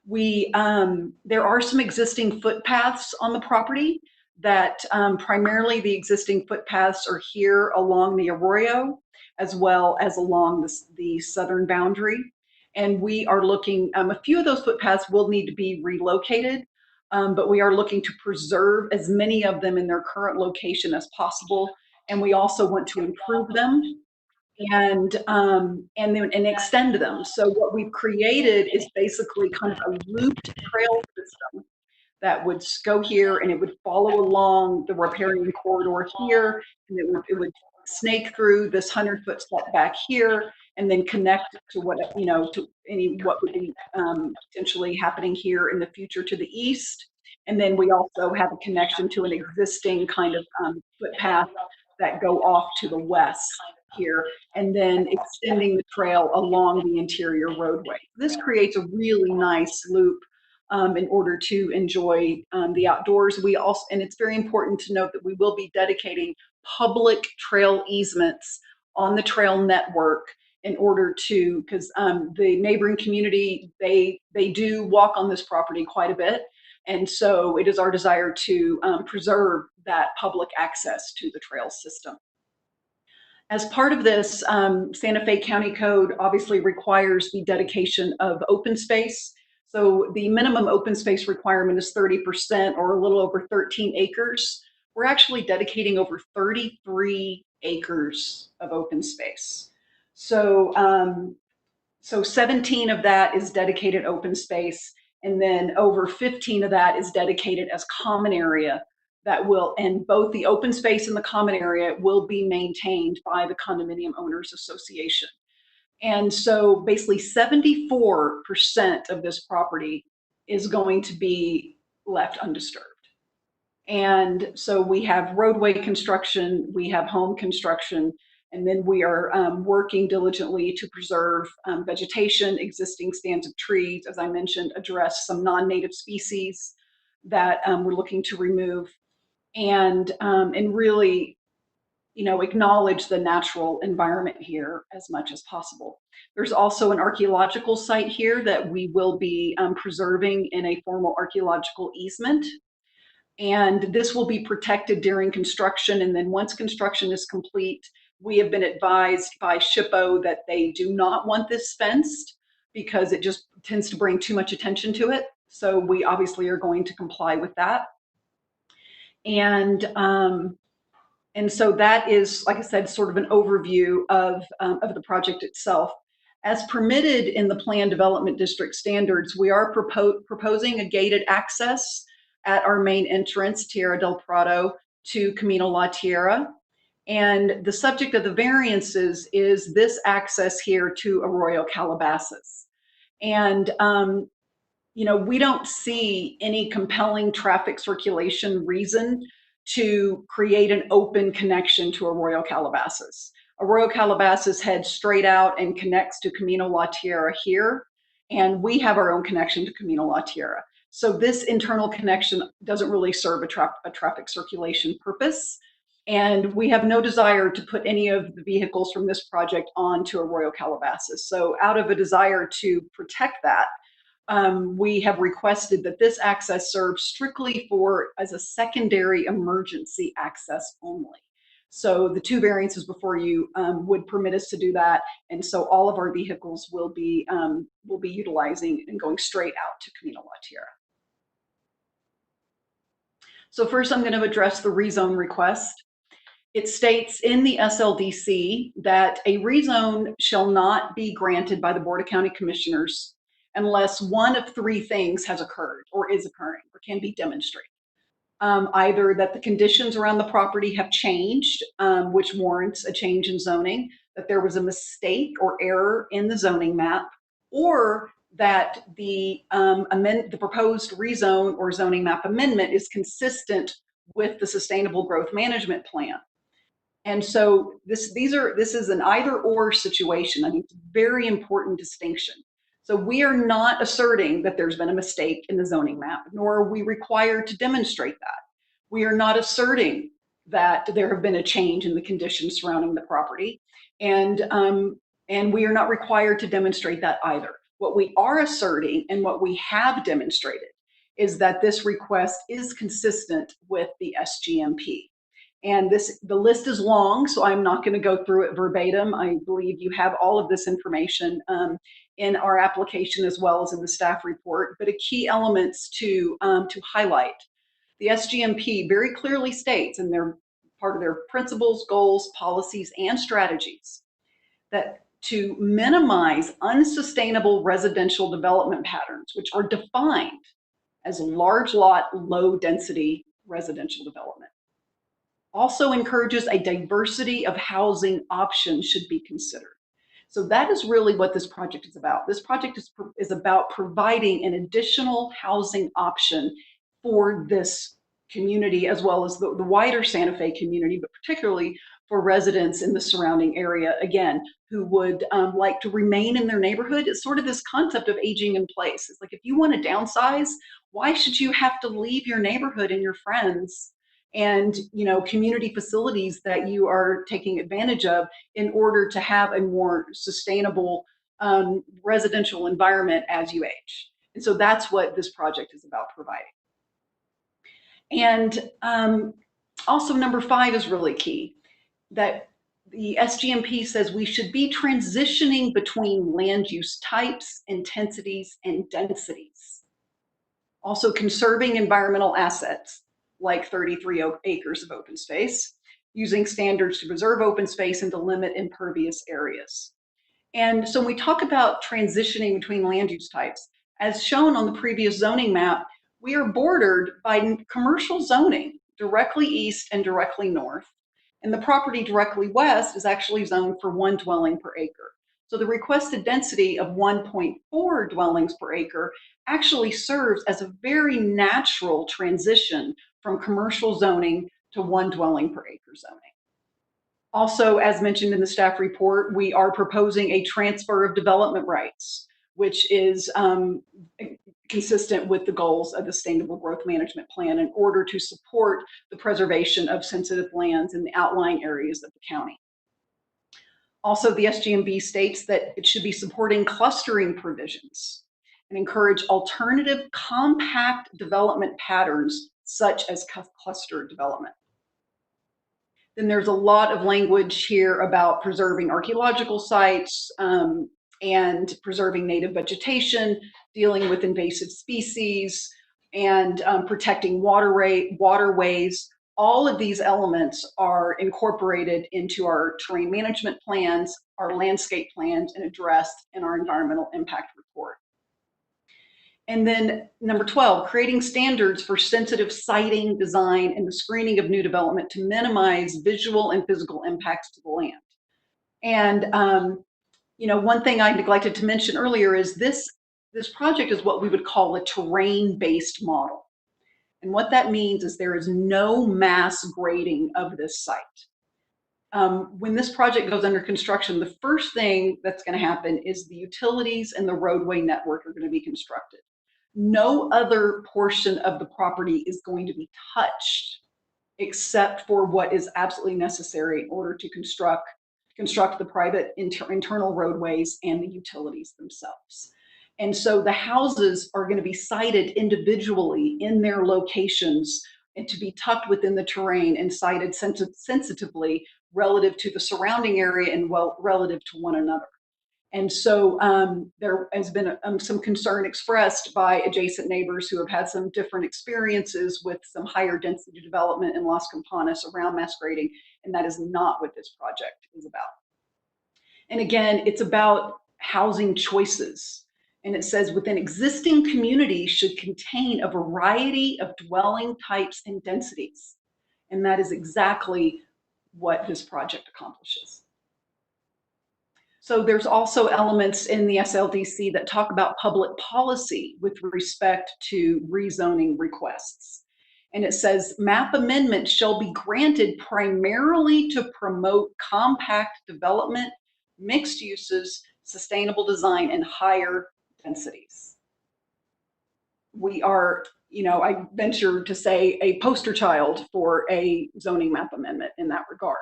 There are some existing footpaths on the property that primarily the existing footpaths are here along the Arroyo, as well as along the southern boundary. And we are looking, a few of those footpaths will need to be relocated, but we are looking to preserve as many of them in their current location as possible. And we also want to improve them and extend them. So what we've created is basically kind of a looped trail system that would go here, and it would follow along the riparian corridor here, and it would snake through this 100-foot setback here, and then connect to what would be potentially happening here in the future to the east. And then we also have a connection to an existing kind of footpath that go off to the west here, and then extending the trail along the interior roadway. This creates a really nice loop in order to enjoy the outdoors. We also, and it's very important to note that we will be dedicating public trail easements on the trail network in order to, because the neighboring community, they do walk on this property quite a bit. And so it is our desire to preserve that public access to the trail system. As part of this, Santa Fe County Code obviously requires the dedication of open space. So the minimum open space requirement is 30% or a little over 13 acres. We're actually dedicating over 33 acres of open space. So, so 17 of that is dedicated open space, and then over 15 of that is dedicated as common area that will, and both the open space and the common area will be maintained by the Condominium Owners Association. And so basically 74% of this property is going to be left undisturbed. And so we have roadway construction, we have home construction, and then we are working diligently to preserve vegetation, existing stands of trees, as I mentioned, address some non-native species that we're looking to remove, and really, you know, acknowledge the natural environment here as much as possible. There's also an archaeological site here that we will be preserving in a formal archaeological easement. And this will be protected during construction. And then once construction is complete, we have been advised by SHPO that they do not want this fenced because it just tends to bring too much attention to it. So we obviously are going to comply with that. And so that is, like I said, sort of an overview of the project itself. As permitted in the Plan Development District standards, we are proposing a gated access at our main entrance, Tierra del Prado, to Camino La Tierra. And the subject of the variances is this access here to Arroyo Calabasas. And you know, we don't see any compelling traffic circulation reason to create an open connection to Arroyo Calabasas. Arroyo Calabasas heads straight out and connects to Camino La Tierra here, and we have our own connection to Camino La Tierra. So this internal connection doesn't really serve a traffic circulation purpose, and we have no desire to put any of the vehicles from this project onto Arroyo Calabasas. So out of a desire to protect that, we have requested that this access serve strictly as a secondary emergency access only. So the two variances before you would permit us to do that, and so all of our vehicles will be utilizing and going straight out to Camino La Tierra. So first, I'm going to address the rezone request. It states in the SLDC that a rezone shall not be granted by the Board of County Commissioners unless one of three things has occurred or is occurring or can be demonstrated. Either that the conditions around the property have changed, which warrants a change in zoning, that there was a mistake or error in the zoning map, or that the proposed rezone or zoning map amendment is consistent with the Sustainable Growth Management Plan. And so this is an either-or situation. I think it's a very important distinction. So we are not asserting that there's been a mistake in the zoning map, nor are we required to demonstrate that. We are not asserting that there have been a change in the conditions surrounding the property, and we are not required to demonstrate that either. What we are asserting and what we have demonstrated is that this request is consistent with the SGMP. And the list is long, so I'm not going to go through it verbatim. I believe you have all of this information in our application as well as in the staff report. But a key elements to highlight: the SGMP very clearly states, and they're part of their principles, goals, policies, and strategies, that to minimize unsustainable residential development patterns, which are defined as large lot, low density residential development, also encourages a diversity of housing options should be considered. So that is really what this project is about. This project is about providing an additional housing option for this community, as well as the wider Santa Fe community, but particularly for residents in the surrounding area, again, who would like to remain in their neighborhood. It's sort of this concept of aging in place. It's like, if you want to downsize, why should you have to leave your neighborhood and your friends and community facilities that you are taking advantage of in order to have a more sustainable residential environment as you age. And so that's what this project is about providing. And also number 5 is really key, that the SGMP says we should be transitioning between land use types, intensities, and densities. Also conserving environmental assets like 33 acres of open space, using standards to preserve open space and to limit impervious areas. And so when we talk about transitioning between land use types, as shown on the previous zoning map, we are bordered by commercial zoning directly east and directly north. And the property directly west is actually zoned for 1 dwelling per acre. So the requested density of 1.4 dwellings per acre actually serves as a very natural transition from commercial zoning to 1 dwelling per acre zoning. Also, as mentioned in the staff report, we are proposing a transfer of development rights, which is consistent with the goals of the Sustainable Growth Management Plan in order to support the preservation of sensitive lands in the outlying areas of the county. Also, the SGMB states that it should be supporting clustering provisions and encourage alternative compact development patterns such as cluster development. Then there's a lot of language here about preserving archaeological sites and preserving native vegetation, dealing with invasive species, and protecting waterways. All of these elements are incorporated into our terrain management plans, our landscape plans, and addressed in our environmental impact report. And then number 12, creating standards for sensitive siting, design, and the screening of new development to minimize visual and physical impacts to the land. And one thing I neglected to mention earlier is this project is what we would call a terrain-based model. And what that means is there is no mass grading of this site. When this project goes under construction, the first thing that's going to happen is the utilities and the roadway network are going to be constructed. No other portion of the property is going to be touched except for what is absolutely necessary in order to construct the private internal roadways and the utilities themselves. And so the houses are going to be sited individually in their locations and to be tucked within the terrain and sited sensitively relative to the surrounding area and relative to one another. And so there has been some concern expressed by adjacent neighbors who have had some different experiences with some higher density development in Las Campanas around mass grading, and that is not what this project is about. And again, it's about housing choices. And it says within existing communities should contain a variety of dwelling types and densities. And that is exactly what this project accomplishes. So there's also elements in the SLDC that talk about public policy with respect to rezoning requests. And it says map amendments shall be granted primarily to promote compact development, mixed uses, sustainable design, and higher densities. We are, I venture to say, a poster child for a zoning map amendment in that regard.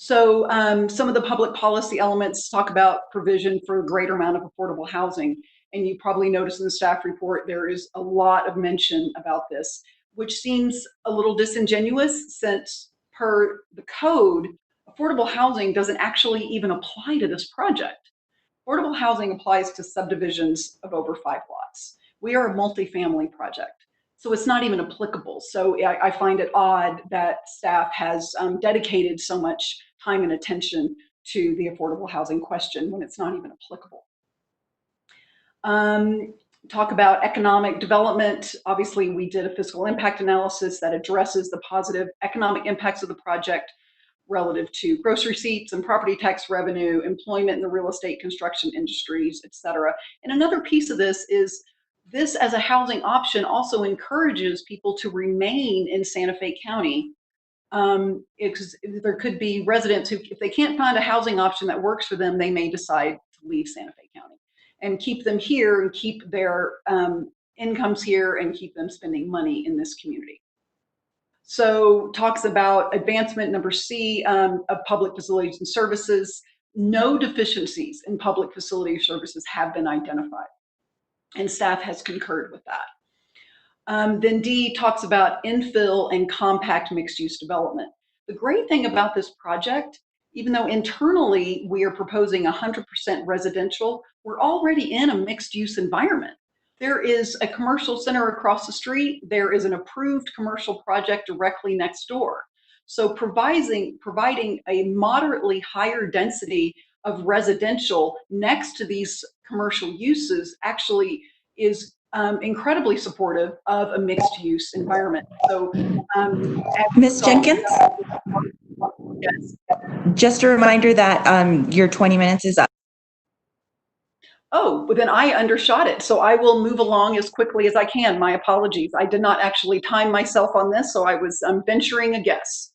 So some of the public policy elements talk about provision for a greater amount of affordable housing. And you probably noticed in the staff report, there is a lot of mention about this, which seems a little disingenuous since per the code, affordable housing doesn't actually even apply to this project. Affordable housing applies to subdivisions of over 5 lots. We are a multifamily project. So it's not even applicable. So I find it odd that staff has dedicated so much time and attention to the affordable housing question when it's not even applicable. Talk about economic development. Obviously, we did a fiscal impact analysis that addresses the positive economic impacts of the project relative to gross receipts and property tax revenue, employment in the real estate construction industries, et cetera. And another piece of this is this as a housing option also encourages people to remain in Santa Fe County. There could be residents who, if they can't find a housing option that works for them, they may decide to leave Santa Fe County and keep them here and keep their incomes here and keep them spending money in this community. So talks about advancement number C of public facilities and services. No deficiencies in public facility services have been identified, and staff has concurred with that. Then D talks about infill and compact mixed-use development. The great thing about this project, even though internally we are proposing 100% residential, we're already in a mixed-use environment. There is a commercial center across the street. There is an approved commercial project directly next door. So providing a moderately higher density of residential next to these commercial uses actually is incredibly supportive of a mixed use environment. So, Ms. Jenkins? Yes. Just a reminder that your 20 minutes is up. Oh, but then I undershot it. So I will move along as quickly as I can. My apologies. I did not actually time myself on this, so I was venturing a guess.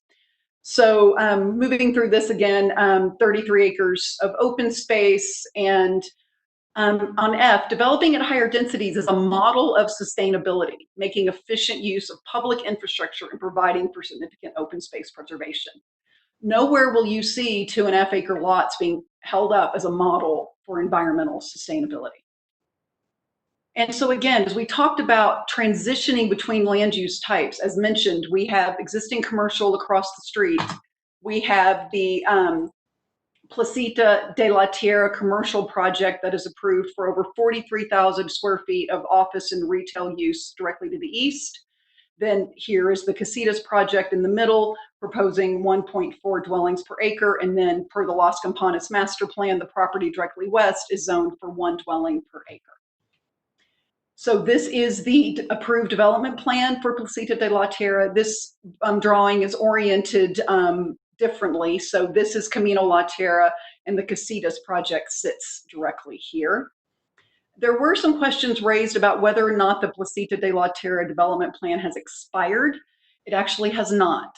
So moving through this again, 33 acres of open space, and on F, developing at higher densities is a model of sustainability, making efficient use of public infrastructure and providing for significant open space preservation. Nowhere will you see 2.5 acre lots being held up as a model for environmental sustainability. And so again, as we talked about transitioning between land use types, as mentioned, we have existing commercial across the street. We have the Placita de la Tierra commercial project that is approved for over 43,000 square feet of office and retail use directly to the east. Then here is the Casitas project in the middle, proposing 1.4 dwellings per acre. And then per the Las Campanas master plan, the property directly west is zoned for 1 dwelling per acre. So this is the approved development plan for Placita de la Tierra. This drawing is oriented differently. So this is Camino La Tierra, and the Casitas project sits directly here. There were some questions raised about whether or not the Placita de la Tierra development plan has expired. It actually has not.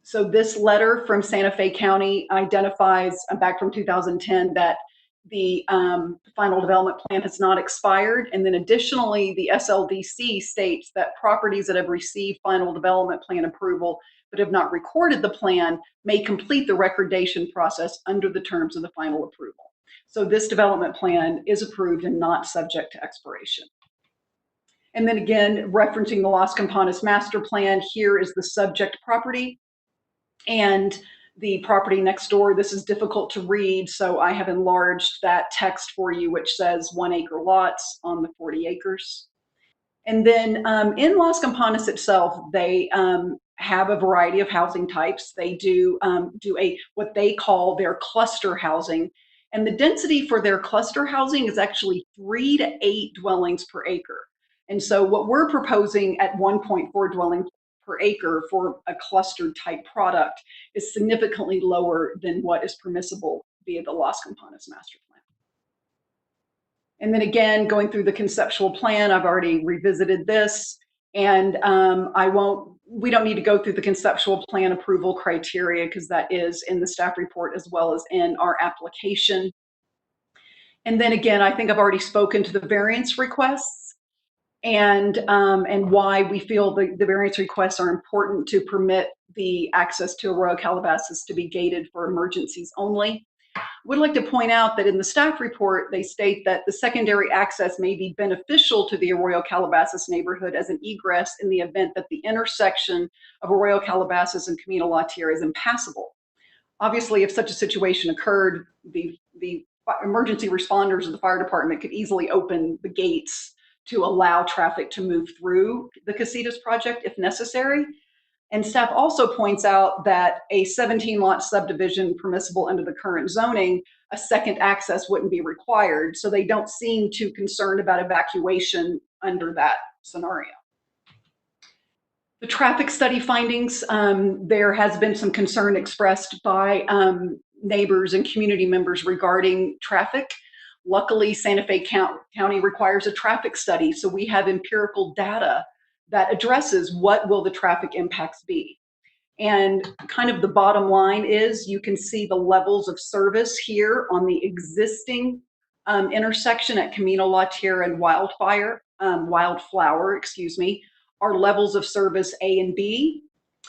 So this letter from Santa Fe County identifies back from 2010 that the final development plan has not expired. And then additionally, the SLDC states that properties that have received final development plan approval but have not recorded the plan may complete the recordation process under the terms of the final approval. So this development plan is approved and not subject to expiration. And then again, referencing the Las Campanas master plan, here is the subject property and the property next door. This is difficult to read, so I have enlarged that text for you, which says 1 acre lots on the 40 acres. And then in Las Campanas itself, they have a variety of housing types. They do what they call their cluster housing. And the density for their cluster housing is actually 3 to 8 dwellings per acre. And so what we're proposing at 1.4 dwellings per acre for a clustered type product is significantly lower than what is permissible via the Las Campanas master plan. And then again, going through the conceptual plan, I've already revisited this, and we don't need to go through the conceptual plan approval criteria because that is in the staff report as well as in our application. And then again, I think I've already spoken to the variance requests and why we feel the variance requests are important to permit the access to Arroyo Calabasas to be gated for emergencies only. Would like to point out that in the staff report, they state that the secondary access may be beneficial to the Arroyo Calabasas neighborhood as an egress in the event that the intersection of Arroyo Calabasas and Camino La Tierra is impassable. Obviously, if such a situation occurred, the emergency responders of the fire department could easily open the gates to allow traffic to move through the Casitas project if necessary. And staff also points out that a 17-lot subdivision permissible under the current zoning, a second access wouldn't be required. So they don't seem too concerned about evacuation under that scenario. The traffic study findings, there has been some concern expressed by neighbors and community members regarding traffic. Luckily, Santa Fe County requires a traffic study, so we have empirical data that addresses what will the traffic impacts be. And kind of the bottom line is you can see the levels of service here on the existing intersection at Camino La Tierra and Wildflower, are levels of service A and B.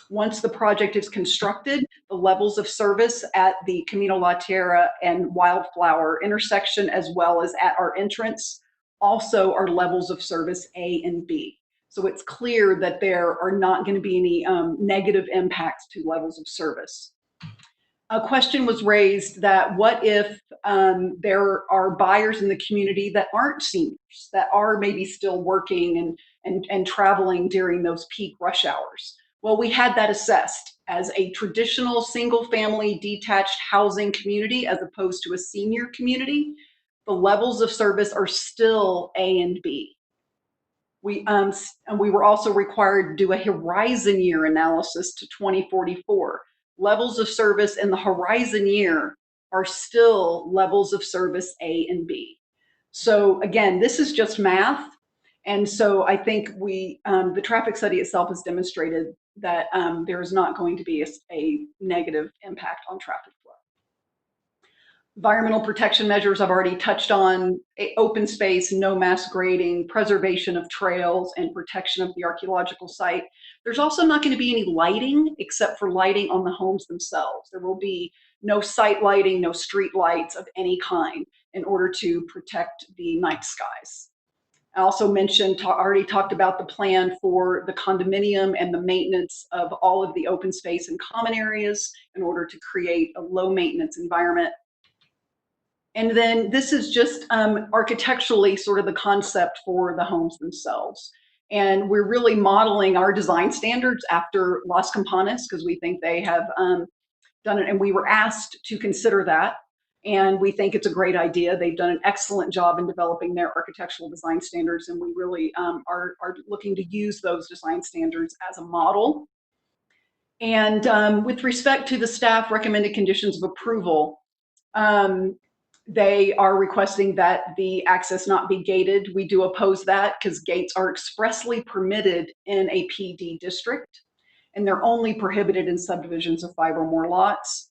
Once the project is constructed, the levels of service at the Camino La Tierra and Wildflower intersection, as well as at our entrance, also are levels of service A and B. So it's clear that there are not going to be any negative impacts to levels of service. A question was raised that what if there are buyers in the community that aren't seniors, that are maybe still working and traveling during those peak rush hours? Well, we had that assessed as a traditional single-family detached housing community as opposed to a senior community. The levels of service are still A and B. And we were also required to do a horizon year analysis to 2044. Levels of service in the horizon year are still levels of service A and B. So again, this is just math. And so I think the traffic study itself has demonstrated that there is not going to be a negative impact on traffic flow. Environmental protection measures I've already touched on: open space, no mass grading, preservation of trails, and protection of the archaeological site. There's also not going to be any lighting except for lighting on the homes themselves. There will be no site lighting, no street lights of any kind in order to protect the night skies. I also mentioned, already talked about the plan for the condominium and the maintenance of all of the open space and common areas in order to create a low maintenance environment. And then this is just architecturally sort of the concept for the homes themselves. And we're really modeling our design standards after Las Campanas because we think they have done it, and we were asked to consider that. And we think it's a great idea. They've done an excellent job in developing their architectural design standards, and we really are looking to use those design standards as a model. And with respect to the staff recommended conditions of approval, they are requesting that the access not be gated. We do oppose that because gates are expressly permitted in a PD district, and they're only prohibited in subdivisions of 5 or more lots.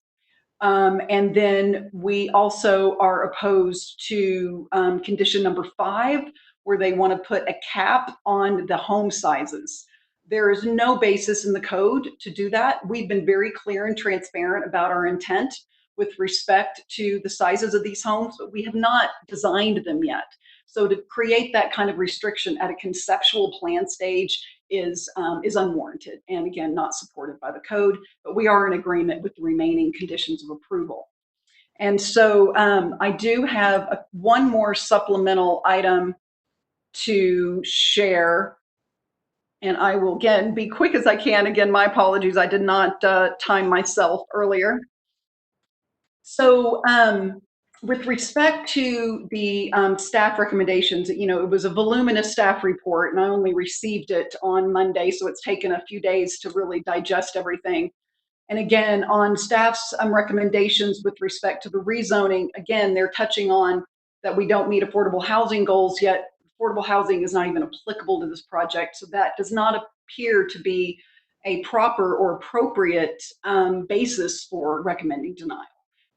And then we also are opposed to condition number 5, where they want to put a cap on the home sizes. There is no basis in the code to do that. We've been very clear and transparent about our intent with respect to the sizes of these homes, but we have not designed them yet. So to create that kind of restriction at a conceptual plan stage is unwarranted, and again, not supported by the code, but we are in agreement with the remaining conditions of approval. And so I do have one more supplemental item to share, and I will again be quick as I can. Again, my apologies, I did not time myself earlier. So with respect to the staff recommendations, it was a voluminous staff report, and I only received it on Monday, so it's taken a few days to really digest everything. And again, on staff's recommendations with respect to the rezoning, again, they're touching on that we don't meet affordable housing goals, yet affordable housing is not even applicable to this project, so that does not appear to be a proper or appropriate basis for recommending denial.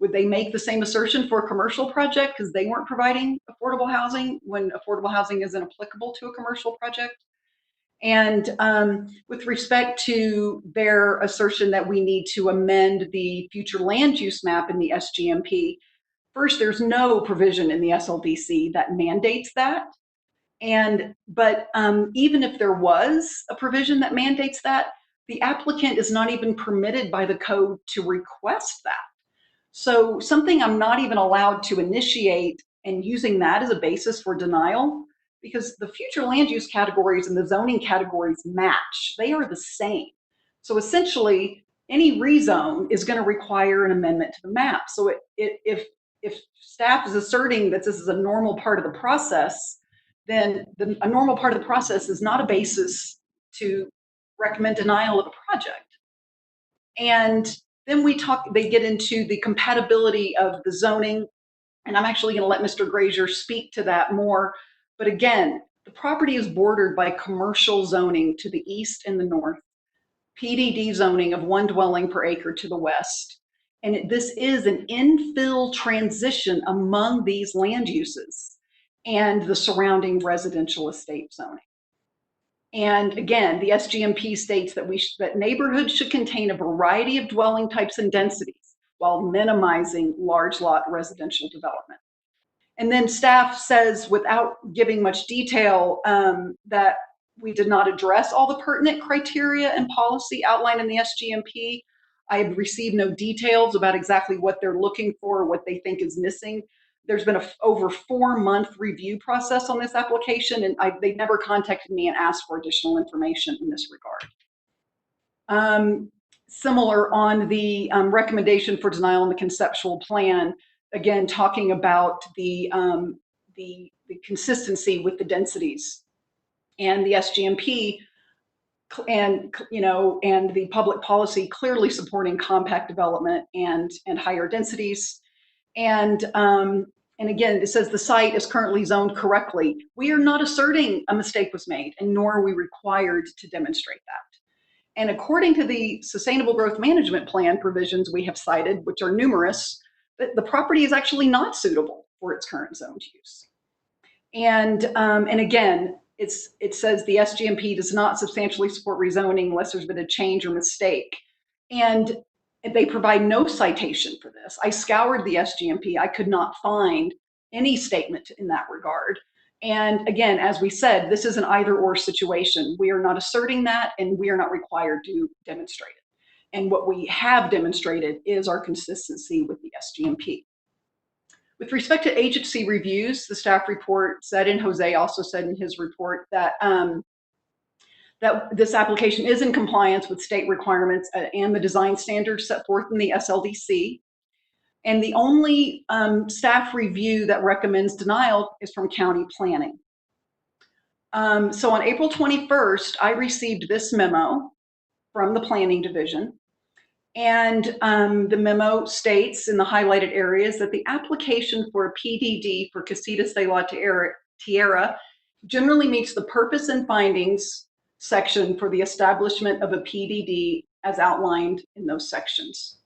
Would they make the same assertion for a commercial project because they weren't providing affordable housing when affordable housing isn't applicable to a commercial project? And with respect to their assertion that we need to amend the future land use map in the SGMP, first, there's no provision in the SLDC that mandates that. But even if there was a provision that mandates that, the applicant is not even permitted by the code to request that. So something I'm not even allowed to initiate, and using that as a basis for denial, because the future land use categories and the zoning categories match. They are the same. So essentially, any rezone is going to require an amendment to the map. So if staff is asserting that this is a normal part of the process, then a normal part of the process is not a basis to recommend denial of a project. And then they get into the compatibility of the zoning, and I'm actually going to let Mr. Grazier speak to that more. But again, the property is bordered by commercial zoning to the east and the north, PDD zoning of 1 dwelling per acre to the west. And this is an infill transition among these land uses and the surrounding residential estate zoning. And again, the SGMP states that that neighborhoods should contain a variety of dwelling types and densities while minimizing large lot residential development. And then staff says, without giving much detail, that we did not address all the pertinent criteria and policy outlined in the SGMP. I have received no details about exactly what they're looking for, what they think is missing. There's been a over 4-month review process on this application, and they never contacted me and asked for additional information in this regard. Similar on the recommendation for denial in the conceptual plan, again, talking about the consistency with the densities and the SGMP and the public policy clearly supporting compact development and higher densities. And again, it says the site is currently zoned correctly. We are not asserting a mistake was made, and nor are we required to demonstrate that. And according to the Sustainable Growth Management Plan provisions we have cited, which are numerous, the property is actually not suitable for its current zoned use. And again, it says the SGMP does not substantially support rezoning unless there's been a change or mistake. And they provide no citation for this. I scoured the SGMP. I could not find any statement in that regard. And again, as we said, this is an either-or situation. We are not asserting that, and we are not required to demonstrate it. And what we have demonstrated is our consistency with the SGMP. With respect to agency reviews, the staff report said, and Jose also said in his report, that that this application is in compliance with state requirements and the design standards set forth in the SLDC. And the only staff review that recommends denial is from county planning. So on April 21st, I received this memo from the planning division. And the memo states in the highlighted areas that the application for a PDD for Casitas de la Tierra generally meets the purpose and findings section for the establishment of a PDD as outlined in those sections.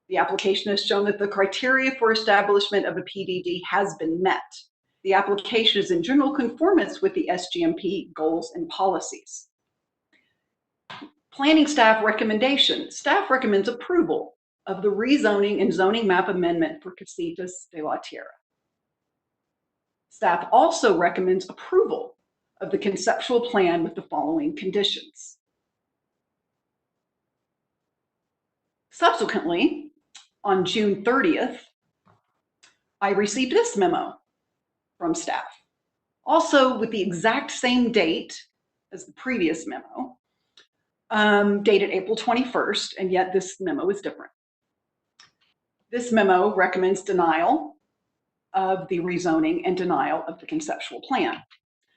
The application has shown that the criteria for establishment of a PDD has been met. The application is in general conformance with the SGMP goals and policies. Planning staff recommendation. Staff recommends approval of the rezoning and zoning map amendment for Casitas de la Tierra. Staff also recommends approval of the conceptual plan with the following conditions. Subsequently, on June 30th, I received this memo from staff, also with the exact same date as the previous memo, dated April 21st, and yet this memo is different. This memo recommends denial of the rezoning and denial of the conceptual plan.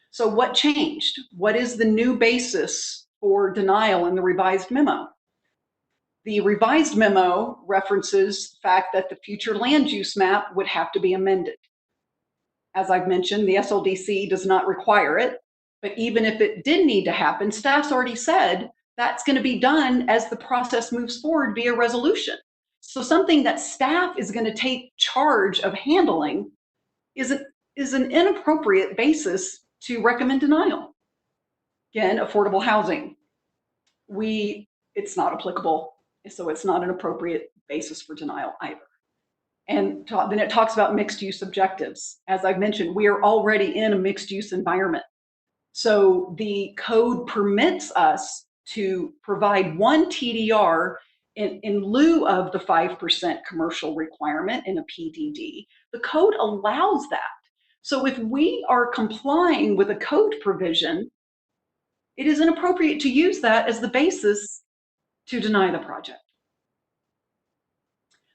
So what changed? What is the new basis for denial in the revised memo? The revised memo references the fact that the future land use map would have to be amended. As I've mentioned, the SLDC does not require it, but even if it did need to happen, staff's already said that's going to be done as the process moves forward via resolution. So something that staff is going to take charge of handling is an inappropriate basis to recommend denial. Again, affordable housing. It's not applicable, so it's not an appropriate basis for denial either. And then it talks about mixed use objectives. As I've mentioned, we are already in a mixed use environment. So the code permits us to provide one TDR in lieu of the 5% commercial requirement in a PDD. The code allows that. So if we are complying with a code provision, it is inappropriate to use that as the basis to deny the project.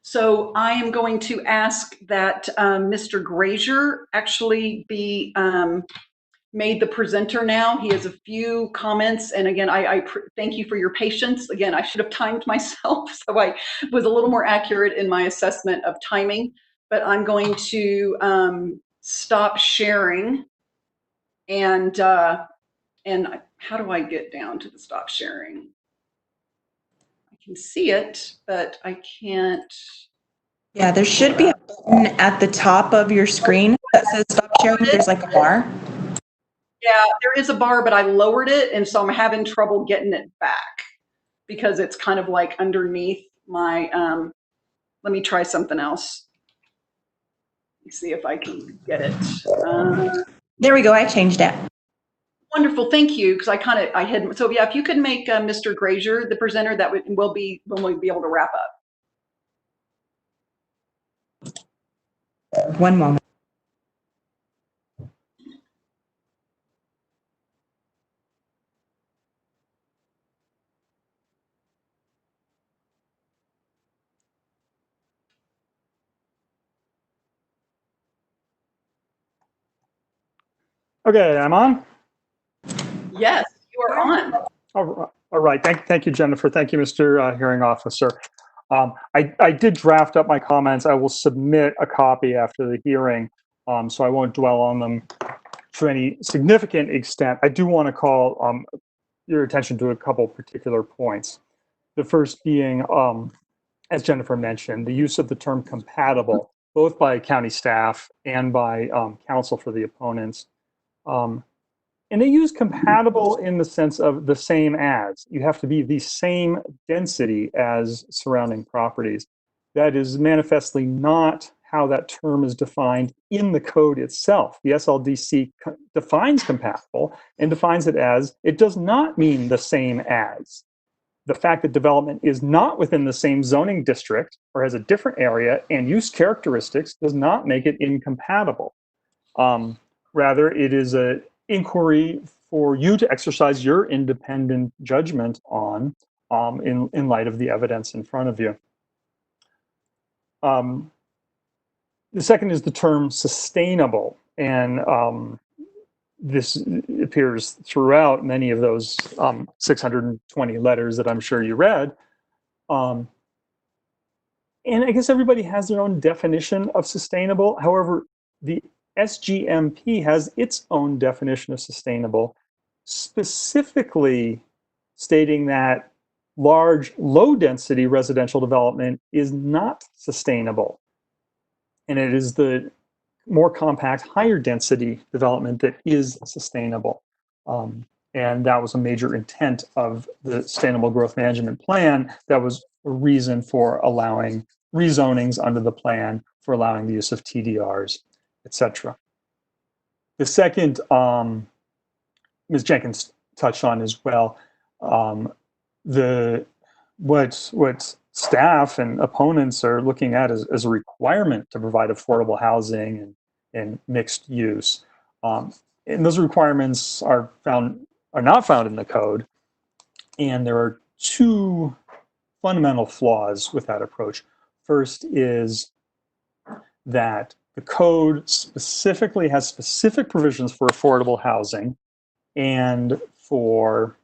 So I am going to ask that Mr. Grazier actually be made the presenter now. He has a few comments. And again, I thank you for your patience. Again, I should have timed myself, so I was a little more accurate in my assessment of timing. But I'm going to stop sharing. And how do I get down to the stop sharing? I can see it, but I can't. Yeah, there should be a button at the top of your screen that says stop sharing. There's like a bar. Yeah, there is a bar, but I lowered it, and so I'm having trouble getting it back because it's kind of like underneath my, let me try something else. Let me see if I can get it. There we go. I changed it. Wonderful, thank you, because I hid. So yeah, if you could make Mr. Grazier the presenter, that will be when we'll be able to wrap up. One moment. Okay, I'm on? Yes, you are on. All right. Thank you, Jennifer. Thank you, Mr. Hearing Officer. I did draft up my comments. I will submit a copy after the hearing, so I won't dwell on them to any significant extent. I do want to call your attention to a couple particular points. The first being, as Jennifer mentioned, the use of the term compatible, both by county staff and by counsel for the opponents. And they use compatible in the sense of the same as. You have to be the same density as surrounding properties. That is manifestly not how that term is defined in the code itself. The SLDC defines compatible and defines it as, it does not mean the same as. The fact that development is not within the same zoning district or has a different area and use characteristics does not make it incompatible. Rather, it is an inquiry for you to exercise your independent judgment on in light of the evidence in front of you. The second is the term sustainable, and this appears throughout many of those 620 letters that I'm sure you read. And I guess everybody has their own definition of sustainable. However, the SGMP has its own definition of sustainable, specifically stating that large, low-density residential development is not sustainable. And it is the more compact, higher density development that is sustainable. And that was a major intent of the Sustainable Growth Management Plan. That was a reason for allowing rezonings under the plan, for allowing the use of TDRs, etc. The second, Ms. Jenkins touched on as well, what staff and opponents are looking at as a requirement to provide affordable housing and mixed use. And those requirements are not found in the code. And there are two fundamental flaws with that approach. First is that the code specifically has specific provisions for affordable housing and for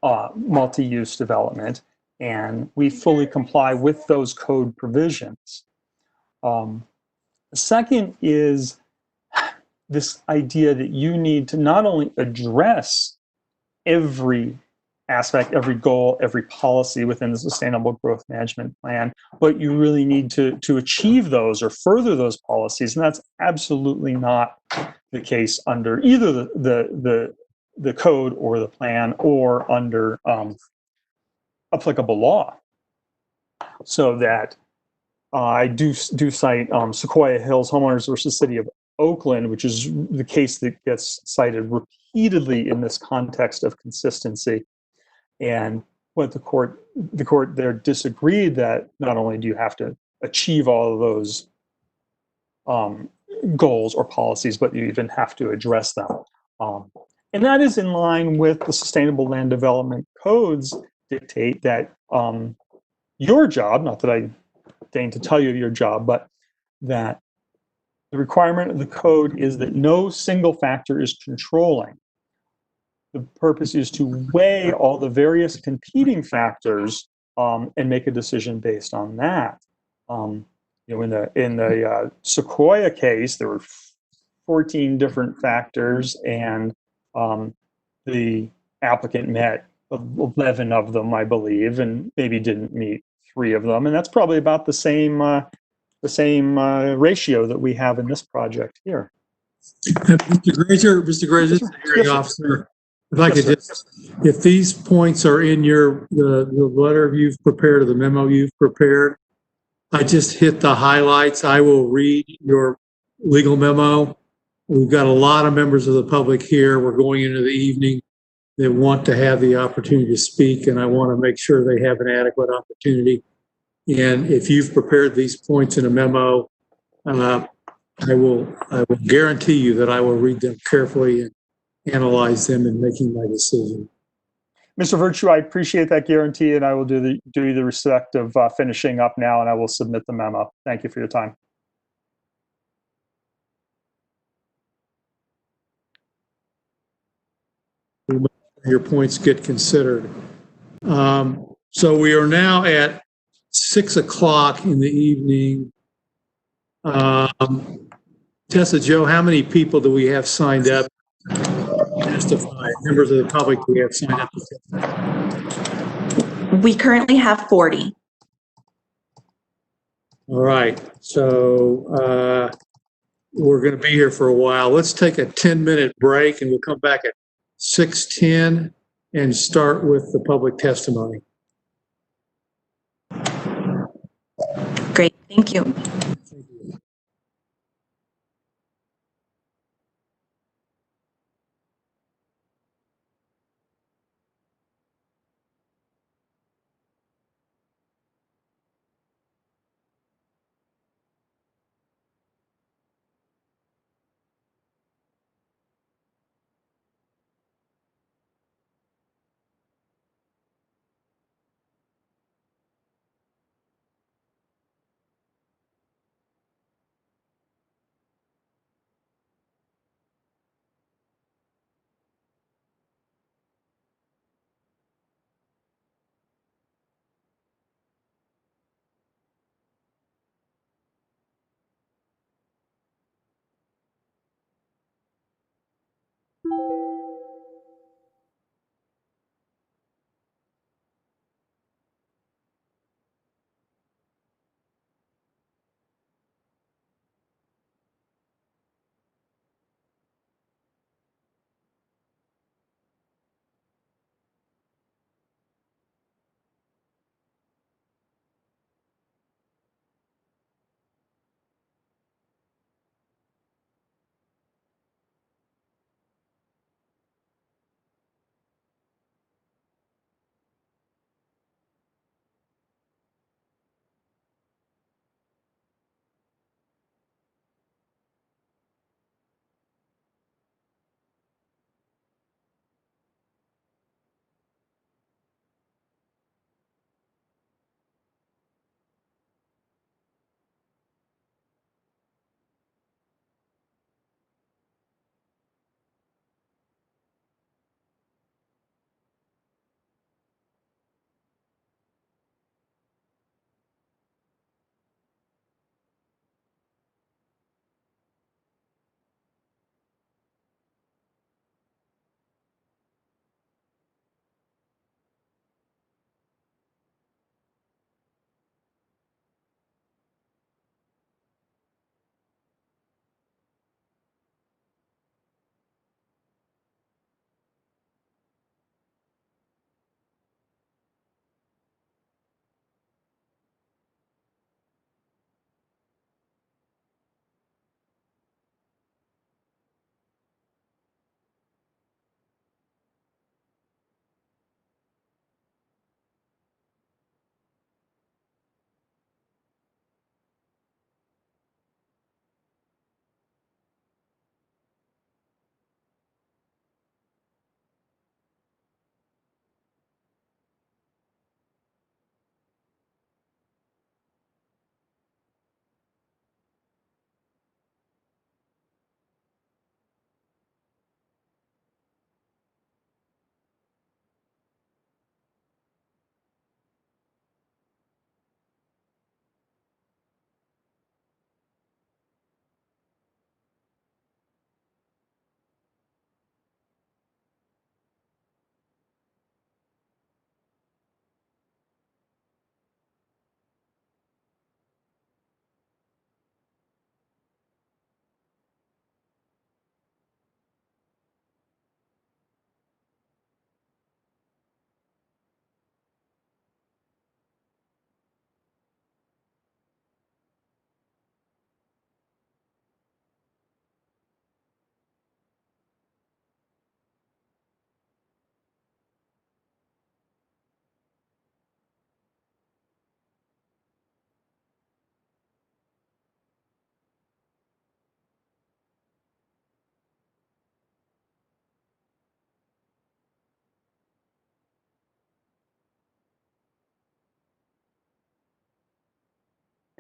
multi-use development, and we fully comply with those code provisions. The second is this idea that you need to not only address every aspect, every goal, every policy within the Sustainable Growth Management Plan, but you really need to achieve those or further those policies, and that's absolutely not the case under either the code or the plan or under applicable law. So that I do cite Sequoia Hills Homeowners versus City of Oakland, which is the case that gets cited repeatedly in this context of consistency. And what the court there disagreed that not only do you have to achieve all of those goals or policies, but you even have to address them. And that is in line with the Sustainable Land Development Codes dictate that your job, not that I deign to tell you your job, but that the requirement of the code is that no single factor is controlling. The purpose is to weigh all the various competing factors and make a decision based on that. In the Sequoia case, there were 14 different factors, and the applicant met 11 of them, I believe, and maybe didn't meet 3 of them, and that's probably about the same ratio that we have in this project here. Mr. Grazer, this is the hearing Yes, sir. officer. If I Yes, could sir. just, if these points are in the letter you've prepared or the memo you've prepared, I just hit the highlights. I will read your legal memo. We've got a lot of members of the public here. We're going into the evening that want to have the opportunity to speak, and I want to make sure they have an adequate opportunity. And if you've prepared these points in a memo, I will guarantee you that I will read them carefully and analyze them in making my decision. Mr. Virtue, I appreciate that guarantee, and I will do you the respect of finishing up now, and I will submit the memo. Thank you for your time. Your points get considered. So we are now at 6 o'clock in the evening. Tessa, Joe, how many people do we have signed up to testify? Members of the public do we have signed up to testify? We currently have 40. All right, so we're going to be here for a while. Let's take a 10-minute break and we'll come back at 6:10 and start with the public testimony. Great, thank you.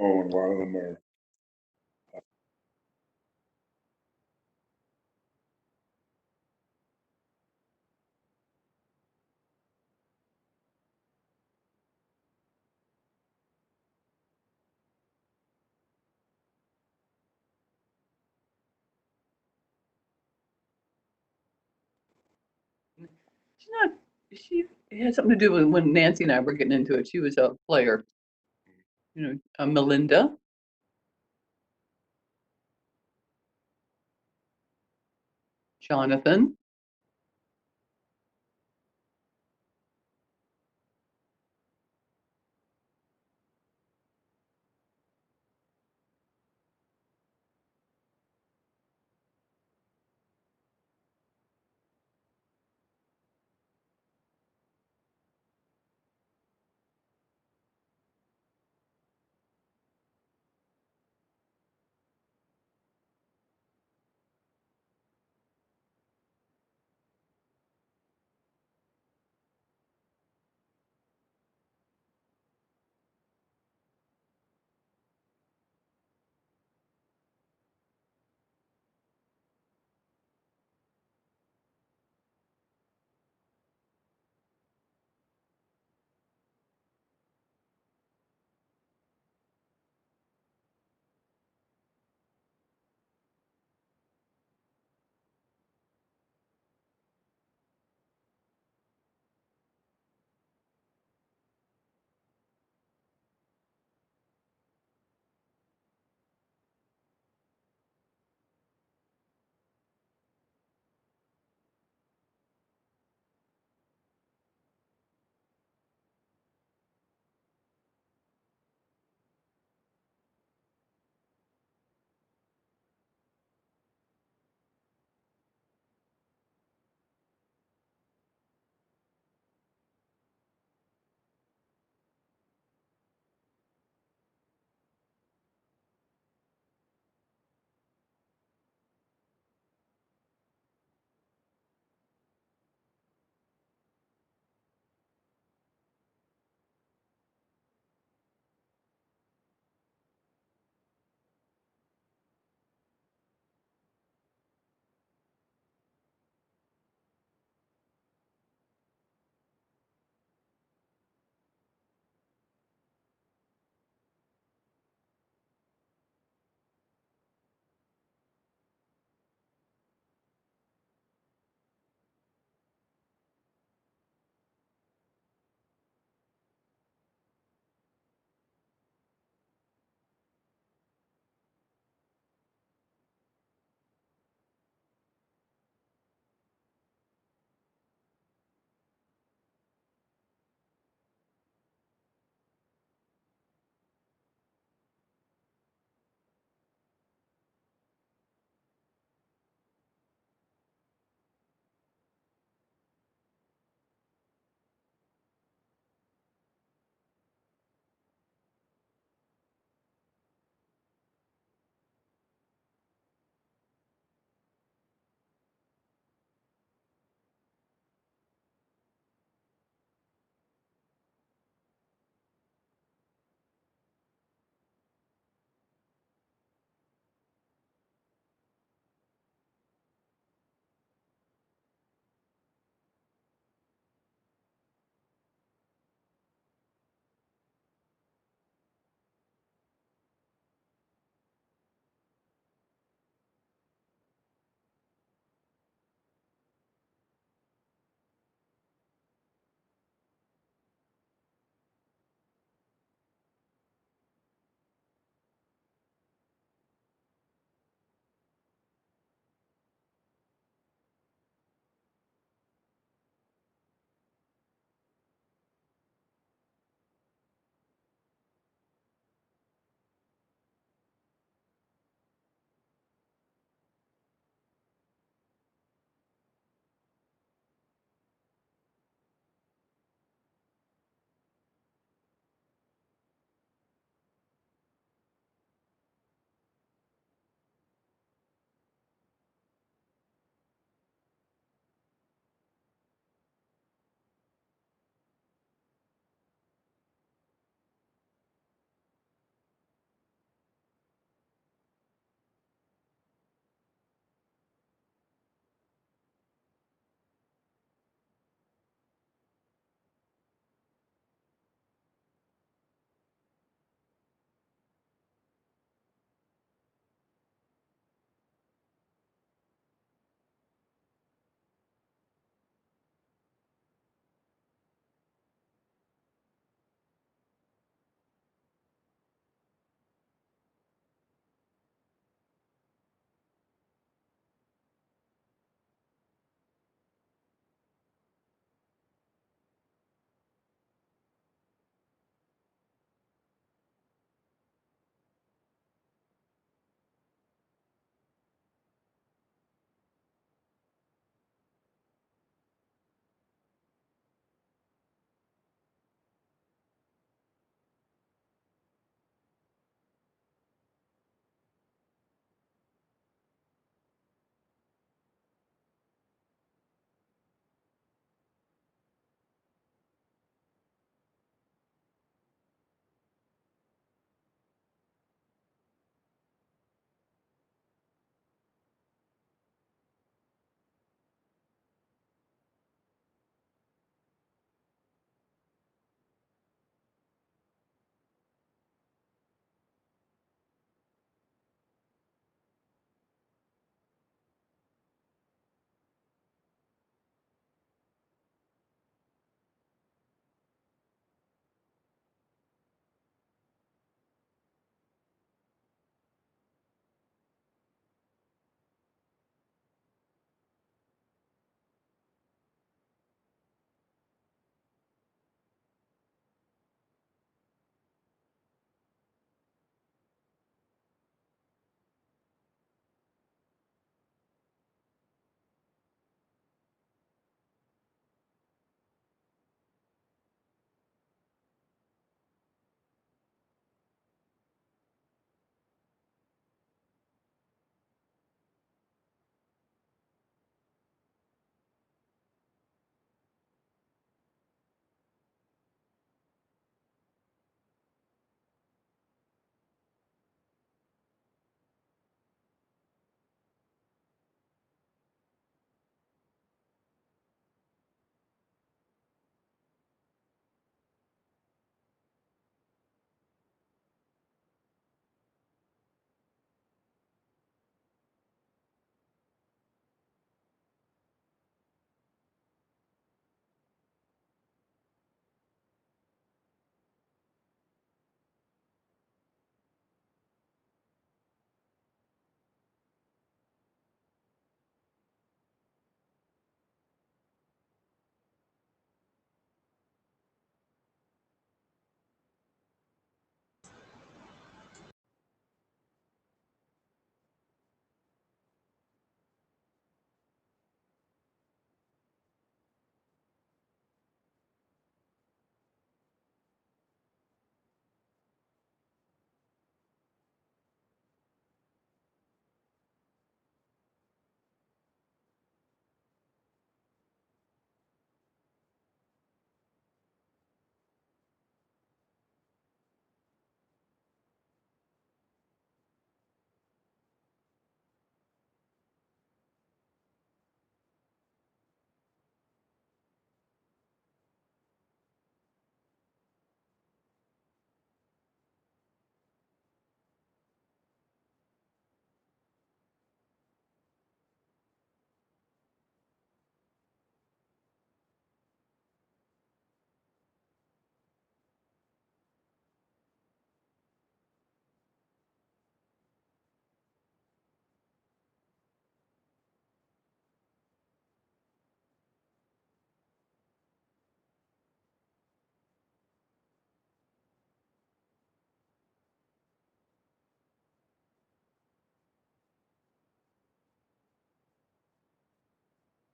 Oh, and a lot of them are. She's not, she it had something to do with when Nancy and I were getting into it. She was a player. Melinda. Jonathan.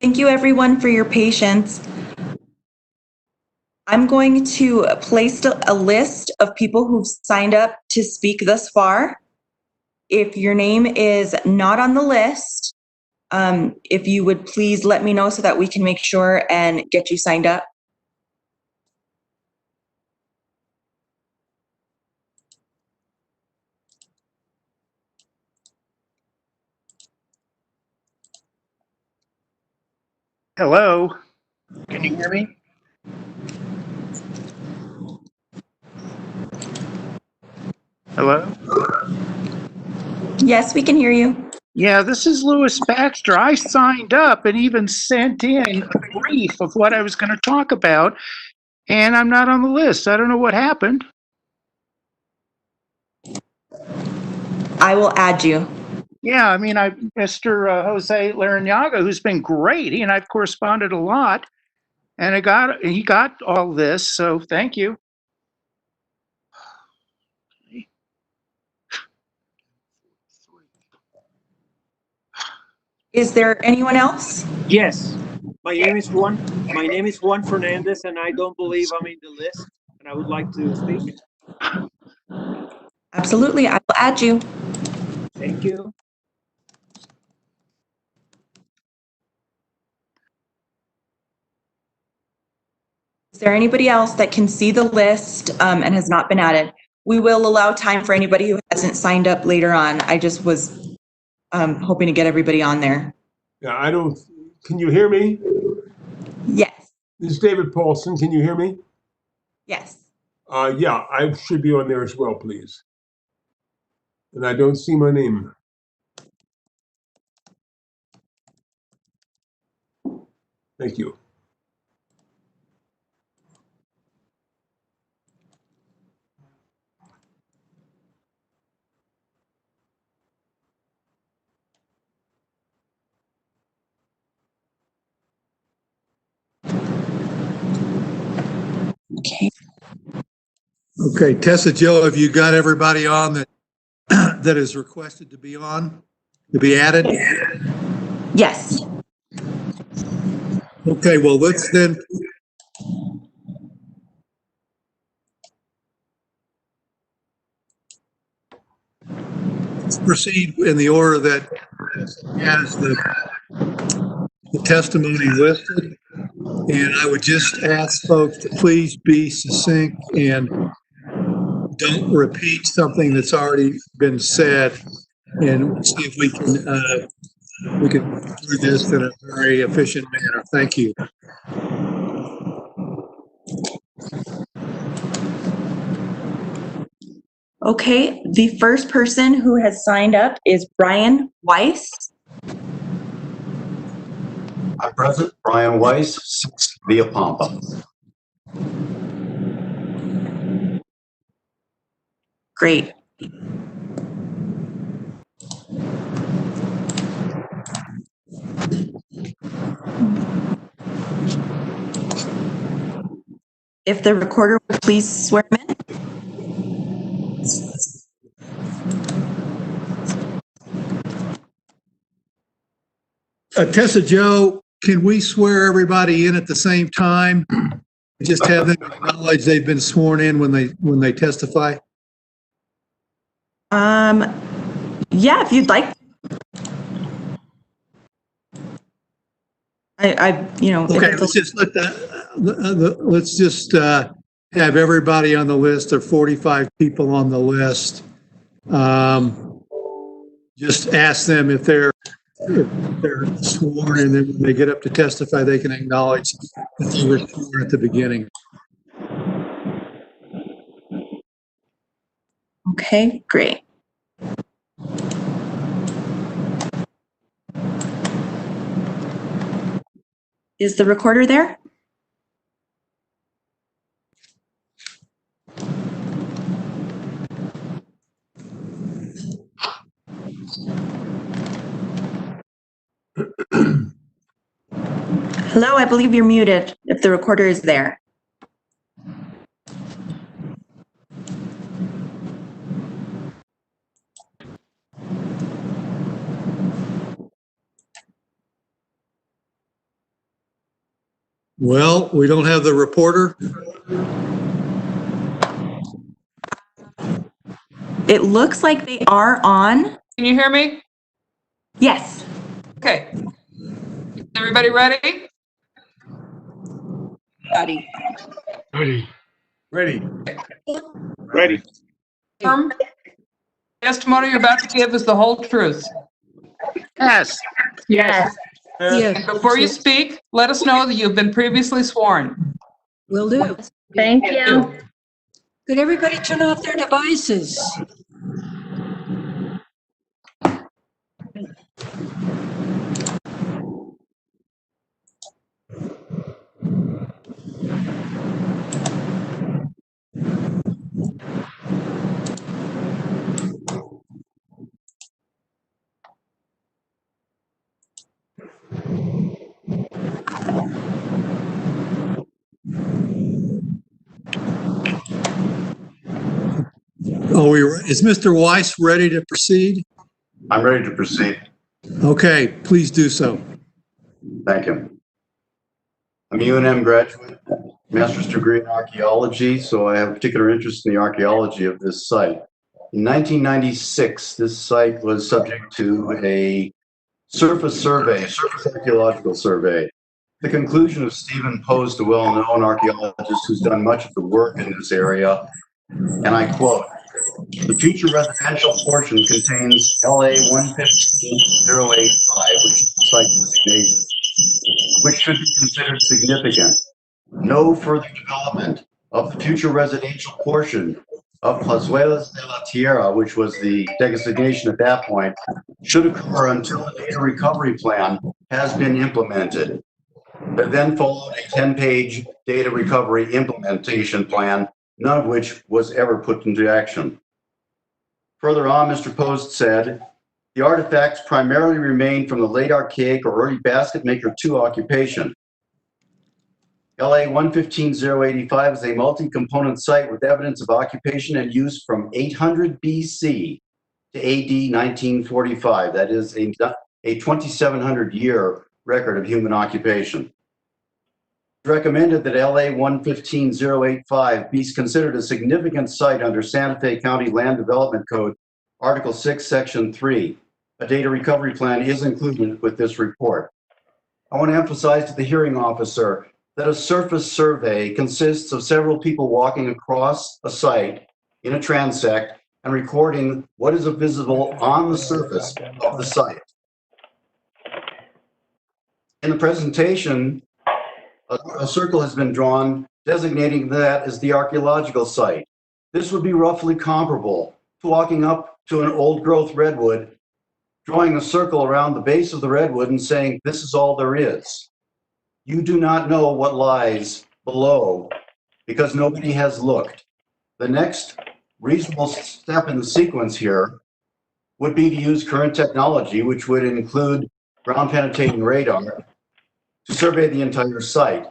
Thank you everyone for your patience. I'm going to place a list of people who've signed up to speak thus far. If your name is not on the list, if you would please let me know so that we can make sure and get you signed up. Hello, can you hear me? Hello? Yes, we can hear you. Yeah, this is Louis Baxter. I signed up and even sent in a brief of what I was going to talk about, and I'm not on the list. I don't know what happened. I will add you. Yeah, I mean, Mr. Jose Larinaga, who's been great. He and I've corresponded a lot, and he got all this, so thank you. Is there anyone else? Yes, my name is Juan Fernandez, and I don't believe I'm in the list, and I would like to speak. Absolutely, I will add you. Thank you. Is there anybody else that can see the list and has not been added? We will allow time for anybody who hasn't signed up later on. I just was hoping to get everybody on there. Yeah, can you hear me? Yes. This is David Paulson. Can you hear me? Yes. Yeah, I should be on there as well, please. And I don't see my name. Thank you. Okay. Okay, Tessa Joe, have you got everybody on that that is requested to be added? Yes. Okay, well, let's then let's proceed in the order that has the testimony listed. And I would just ask folks to please be succinct and don't repeat something that's already been said. And see if we can do this in a very efficient manner. Thank you. Okay, the first person who has signed up is Brian Weiss. I'm present, Brian Weiss, 6 Via Pampa. Great. If the recorder would please swear him in. Tessa Joe, can we swear everybody in at the same time? Just have them acknowledge they've been sworn in when they testify? Yeah, if you'd like. Okay, let's just let let's just have everybody on the list. There are 45 people on the list. Just ask them if they're sworn, and then when they get up to testify, they can acknowledge that they were sworn at the beginning. Okay, great. Is the recorder there? Hello, I believe you're muted if the recorder is there. Well, we don't have the reporter. It looks like they are on. Can you hear me? Yes. Okay. Is everybody ready? Ready. Ready. Ready. Testimony you're about to give is the whole truth. Yes. Yes. And before you speak, let us know that you've been previously sworn. Will do. Thank you. Could everybody turn off their devices? Is Mr. Weiss ready to proceed? I'm ready to proceed. Okay, please do so. Thank you. I'm a UNM graduate, master's degree in archaeology, so I have a particular interest in the archaeology of this site. In 1996, this site was subject to a surface archaeological survey. The conclusion of Stephen Post, a well-known archaeologist who's done much of the work in this area, and I quote, "The future residential portion contains LA 115085, which is the site designation, which should be considered significant. No further development of the future residential portion of Plazuelas de la Tierra, which was the designation at that point, should occur until a data recovery plan has been implemented." There then followed a 10-page data recovery implementation plan, none of which was ever put into action. Further on, Mr. Post said, "The artifacts primarily remain from the late Archaic or early basket maker 2 occupation. LA 115085 is a multi-component site with evidence of occupation and use from 800 BC to AD 1945. That is a 2,700-year record of human occupation. It's recommended that LA 115085 be considered a significant site under Santa Fe County Land Development Code, Article 6, Section 3. A data recovery plan is included with this report. I want to emphasize to the hearing officer that a surface survey consists of several people walking across a site in a transect and recording what is visible on the surface of the site. In the presentation, a circle has been drawn designating that as the archaeological site. This would be roughly comparable to walking up to an old growth redwood, drawing a circle around the base of the redwood and saying, "This is all there is." You do not know what lies below because nobody has looked. The next reasonable step in the sequence here would be to use current technology, which would include ground penetrating radar, to survey the entire site.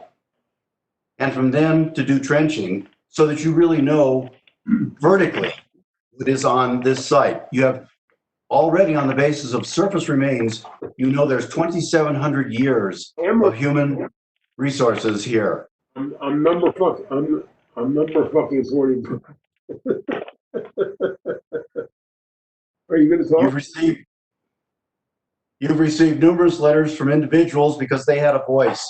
And from then to do trenching so that you really know vertically what is on this site. You have already, on the basis of surface remains, you know there's 2,700 years of human resources here. I'm number fucking 42. Are you going to talk? You've received numerous letters from individuals because they had a voice.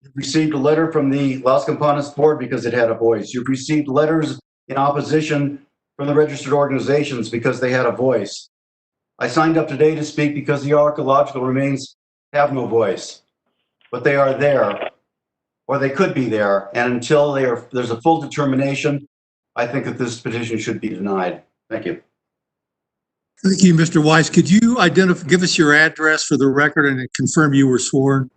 You've received a letter from the Las Campanas board because it had a voice. You've received letters in opposition from the registered organizations because they had a voice. I signed up today to speak because the archaeological remains have no voice, but they are there, or they could be there. And until there's a full determination, I think that this petition should be denied. Thank you. Thank you, Mr. Weiss. Could you give us your address for the record and confirm you were sworn?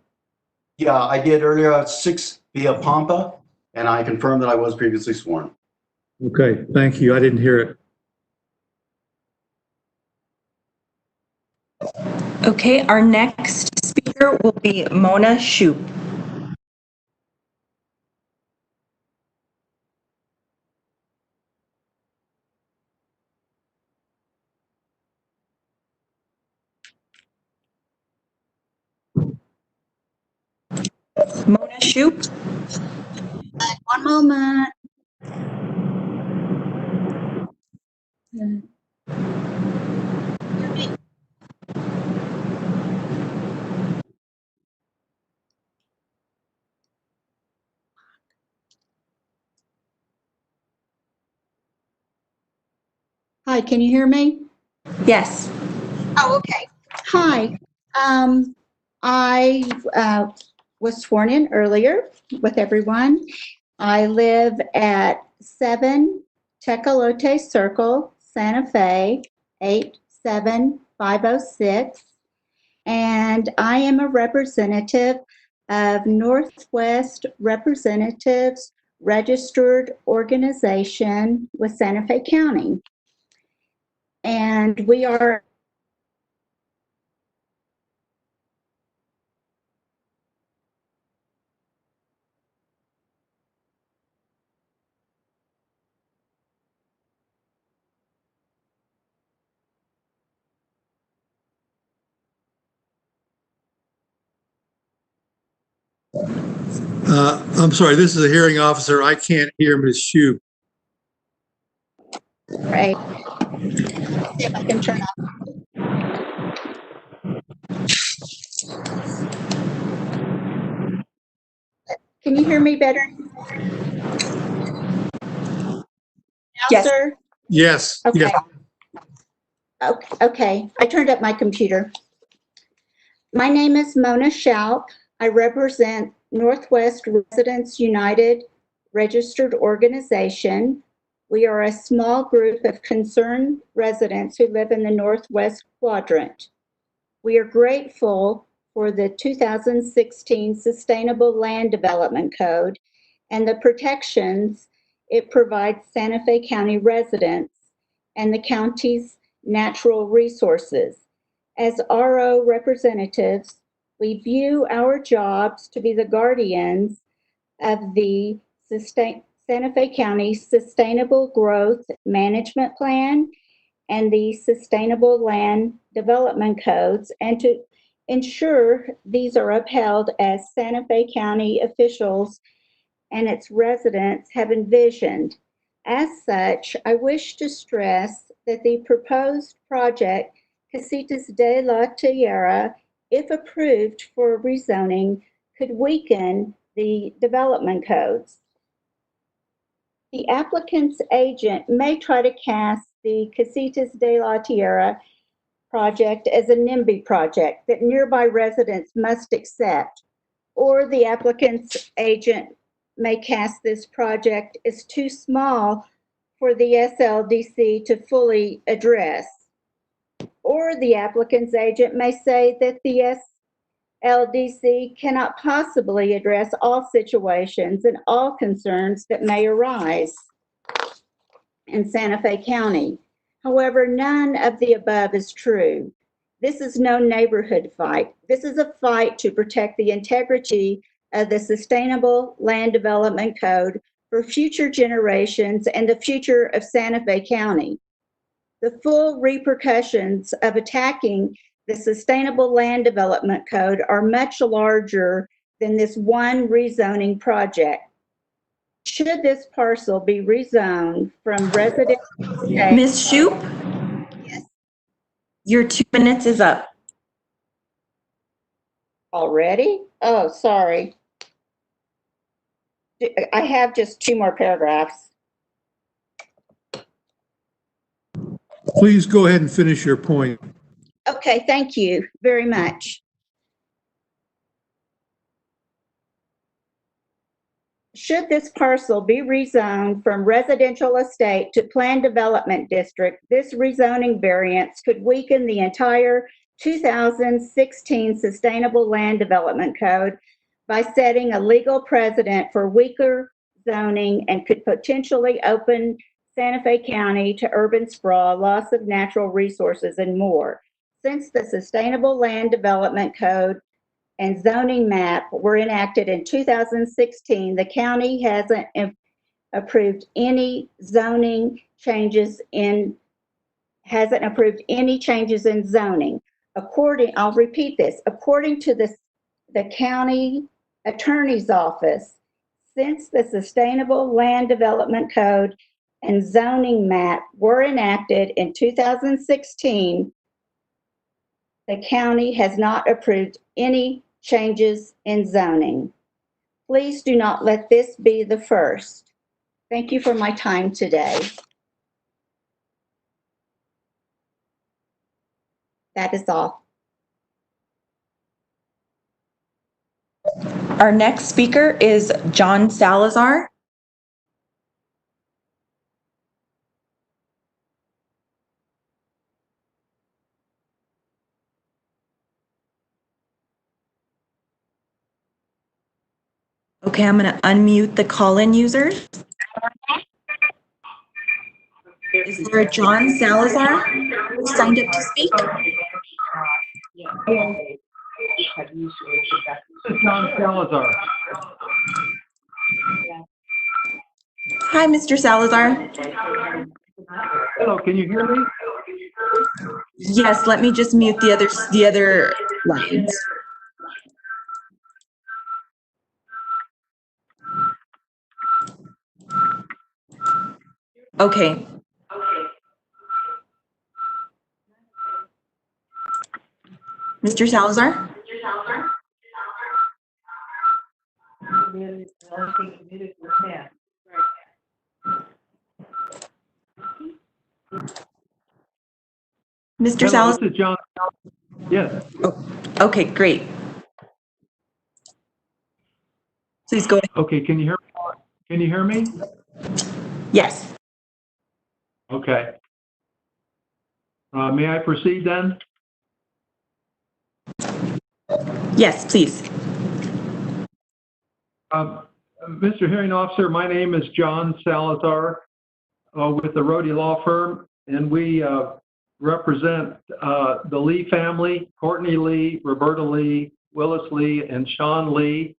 Yeah, I did earlier at 6 via Pampa, and I confirmed that I was previously sworn. Okay, thank you. I didn't hear it. Okay, our next speaker will be Mona Shoup. Mona Shoop. One moment. Hi, can you hear me? Yes. Oh, okay. Hi. I was sworn in earlier with everyone. I live at 7 Tecolote Circle, Santa Fe, 87506. And I am a representative of Northwest Representatives Registered Organization with Santa Fe County. And we are I'm sorry, this is a hearing officer. I can't hear Ms. Shoup. right. See if I can turn off. Can you hear me better now, Yes. sir? Yes. Okay. Yes. Okay. I turned up my computer. My name is Mona Schaup. I represent Northwest Residents United Registered Organization. We are a small group of concerned residents who live in the Northwest Quadrant. We are grateful for the 2016 Sustainable Land Development Code and the protections it provides Santa Fe County residents and the county's natural resources. As RO representatives, we view our jobs to be the guardians of the Santa Fe County Sustainable Growth Management Plan and the Sustainable Land Development Codes, and to ensure these are upheld as Santa Fe County officials and its residents have envisioned. As such, I wish to stress that the proposed project, Casitas de la Tierra, if approved for rezoning, could weaken the development codes. The applicant's agent may try to cast the Casitas de la Tierra project as a NIMBY project that nearby residents must accept, or the applicant's agent may cast this project as too small for the SLDC to fully address. Or the applicant's agent may say that the SLDC cannot possibly address all situations and all concerns that may arise in Santa Fe County. However, none of the above is true. This is no neighborhood fight. This is a fight to protect the integrity of the Sustainable Land Development Code for future generations and the future of Santa Fe County. The full repercussions of attacking the Sustainable Land Development Code are much larger than this one rezoning project. Should this parcel be rezoned from residential estate? Ms. Shoup? Yes. Your 2 minutes is up. Already? Oh, sorry. I have just 2 more paragraphs. Please go ahead and finish your point. Okay, thank you very much. Should this parcel be rezoned from residential estate to planned development district, this rezoning variance could weaken the entire 2016 Sustainable Land Development Code by setting a legal precedent for weaker zoning and could potentially open Santa Fe County to urban sprawl, loss of natural resources, and more. Since the Sustainable Land Development Code and zoning map were enacted in 2016, the county hasn't approved any zoning changes in, zoning. I'll repeat this, according to the county Attorney's Office. Since the Sustainable Land Development Code and zoning map were enacted in 2016, the county has not approved any changes in zoning. Please do not let this be the first. Thank you for my time today. That is all. Our next speaker is John Salazar. Okay, I'm going to unmute the call-in users. Is there a John Salazar who signed up to speak? This is John Salazar. Hi, Mr. Salazar. Hello, can you hear me? Yes, let me just mute the other lines. Okay. Mr. Salazar? Mr. Salazar? This is John. Yes. Okay, great. Please go ahead. Okay, can you hear me? Can you hear me? Yes. Okay. May I proceed then? Yes, please. Mr. Hearing Officer, my name is John Salazar with the Rhodey Law Firm, and we represent the Lee family, Courtney Lee, Roberta Lee, Willis Lee, and Sean Lee,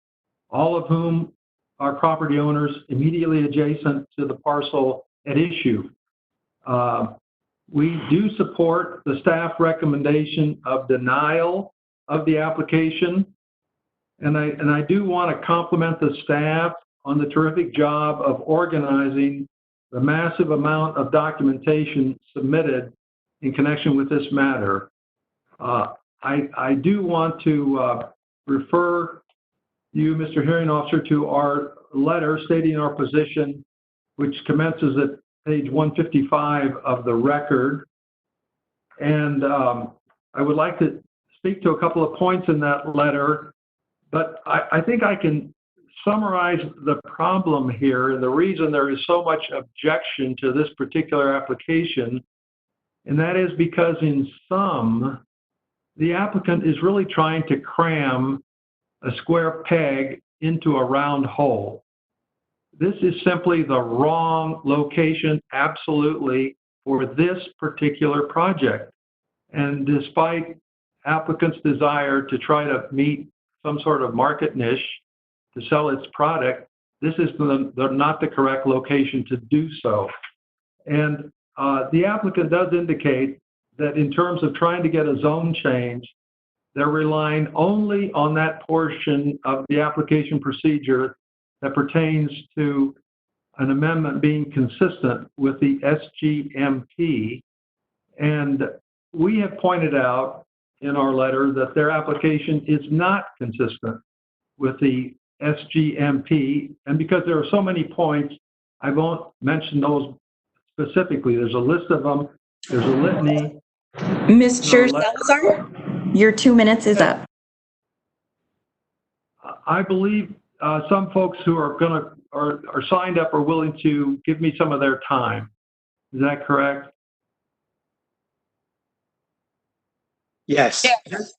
all of whom are property owners immediately adjacent to the parcel at issue. We do support the staff recommendation of denial of the application. And I do want to compliment the staff on the terrific job of organizing the massive amount of documentation submitted in connection with this matter. I do want to refer you, Mr. Hearing Officer, to our letter stating our position, which commences at page 155 of the record. And I would like to speak to a couple of points in that letter, but I think I can summarize the problem here and the reason there is so much objection to this particular application, and that is because in sum, the applicant is really trying to cram a square peg into a round hole. This is simply the wrong location, absolutely, for this particular project. And despite applicant's desire to try to meet some sort of market niche to sell its product, this is not the correct location to do so. And the applicant does indicate that in terms of trying to get a zone change, they're relying only on that portion of the application procedure that pertains to an amendment being consistent with the SGMP. And we have pointed out in our letter that their application is not consistent with the SGMP. And because there are so many points, I won't mention those specifically. There's a list of them. There's a litany. Mr. Salazar, your 2 minutes is up. I believe some folks who are are signed up are willing to give me some of their time. Is that correct? Yes.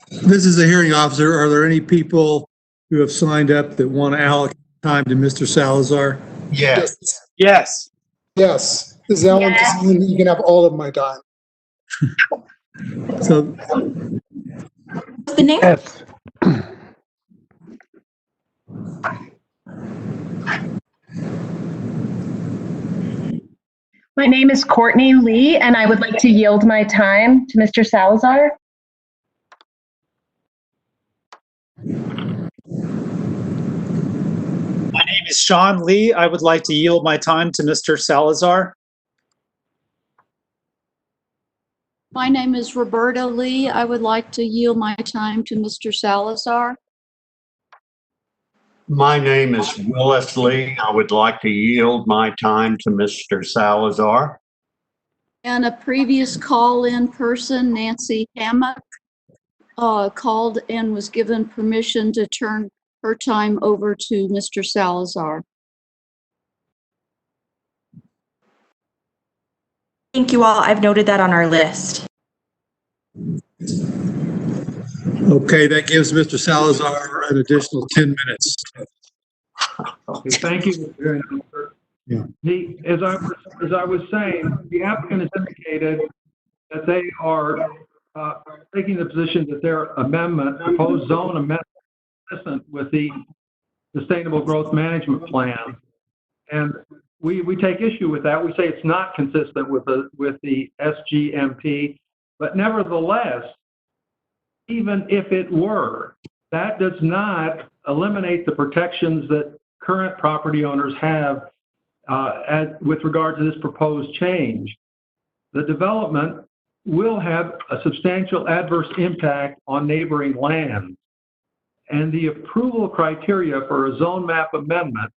This is the hearing officer. Are there any people who have signed up that want to allocate time to Mr. Salazar? Yes. Yes. Yes. Is that one? You can have all of my time. So. What's the name? Yes. My name is Courtney Lee, and I would like to yield my time to Mr. Salazar. name is Sean Lee. I would like to yield my time to Mr. Salazar. My name is Roberta Lee. I would like to yield my time to Mr. Salazar. My name is Willis Lee. I would like to yield my time to Mr. Salazar. And a previous call-in person, Nancy Hammock, called and was given permission to turn her time over to Mr. Salazar. Thank you all. I've noted that on our list. Okay, that gives Mr. Salazar an additional 10 minutes. Okay, thank you, Mr. Announcer. Yeah. As I was saying, the applicant has indicated that they are taking the position that their amendment, proposed zone amendment, is consistent with the Sustainable Growth Management Plan. And we take issue with that. We say it's not consistent with the SGMP, but nevertheless, even if it were, that does not eliminate the protections that current property owners have with regard to this proposed change. The development will have a substantial adverse impact on neighboring lands. And the approval criteria for a zone map amendment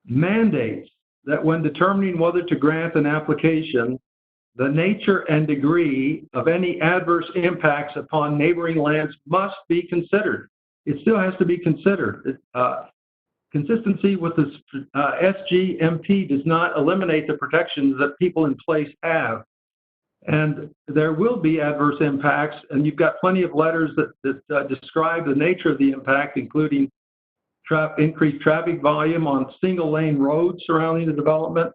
mandates that when determining whether to grant an application, the nature and degree of any adverse impacts upon neighboring lands must be considered. It still has to be considered. Consistency with the SGMP does not eliminate the protections that people in place have. And there will be adverse impacts, and you've got plenty of letters that describe the nature of the impact, including increased traffic volume on single lane roads surrounding the development,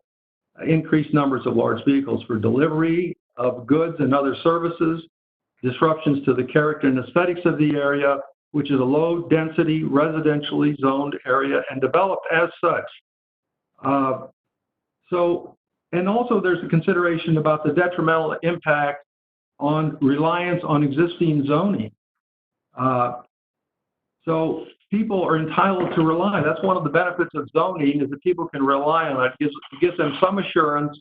increased numbers of large vehicles for delivery of goods and other services, disruptions to the character and aesthetics of the area, which is a low density residentially zoned area and developed as such. And also there's a consideration about the detrimental impact on reliance on existing zoning. So people are entitled to rely. That's one of the benefits of zoning, is that people can rely on it. It gives them some assurance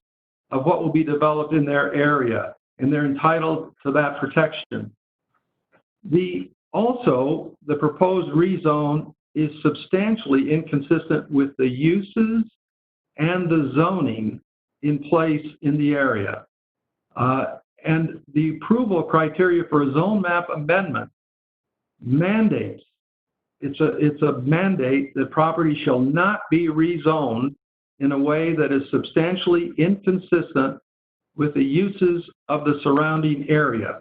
of what will be developed in their area, and they're entitled to that protection. Also, the proposed rezone is substantially inconsistent with the uses and the zoning in place in the area. And the approval criteria for a zone map amendment mandates, it's a mandate that property shall not be rezoned in a way that is substantially inconsistent with the uses of the surrounding area.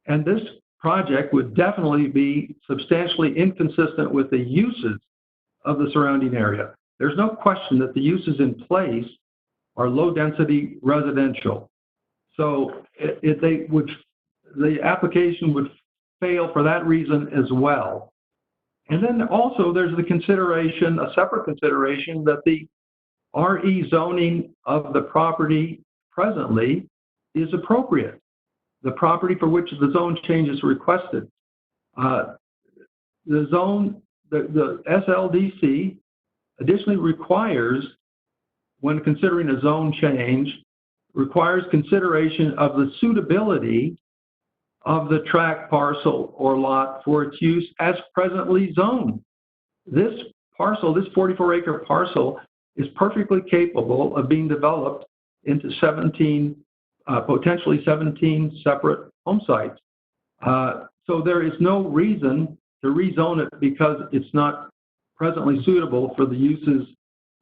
And this project would definitely be substantially inconsistent with the uses of the surrounding area. There's no question that the uses in place are low density residential. So the application would fail for that reason as well. And then also there's the consideration, a separate consideration, that the RE zoning of the property presently is appropriate. The property for which the zone change is requested. The SLDC additionally requires, when considering a zone change, requires consideration of the suitability of the tract, parcel, or lot for its use as presently zoned. This parcel, this 44-acre parcel, is perfectly capable of being developed into potentially 17 separate home sites. So there is no reason to rezone it because it's not presently suitable for the uses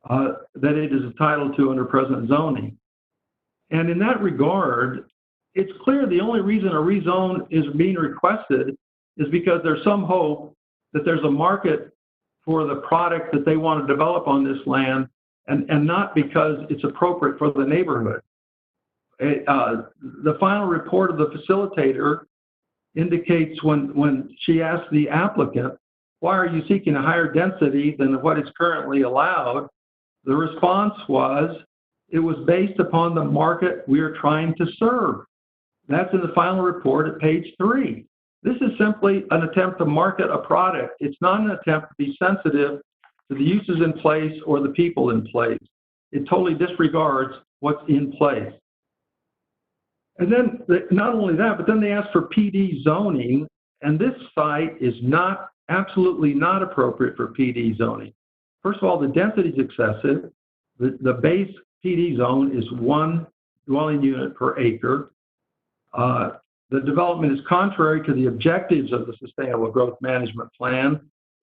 that it is entitled to under present zoning. And in that regard, it's clear the only reason a rezone is being requested is because there's some hope that there's a market for the product that they want to develop on this land, and not because it's appropriate for the neighborhood. The final report of the facilitator indicates when she asked the applicant, why are you seeking a higher density than what is currently allowed? The response was, it was based upon the market we are trying to serve. That's in the final report at page 3. This is simply an attempt to market a product. It's not an attempt to be sensitive to the uses in place or the people in place. It totally disregards what's in place. And then not only that, but then they ask for PD zoning, and this site is absolutely not appropriate for PD zoning. First of all, the density is excessive. The base PD zone is 1 dwelling unit per acre. The development is contrary to the objectives of the Sustainable Growth Management Plan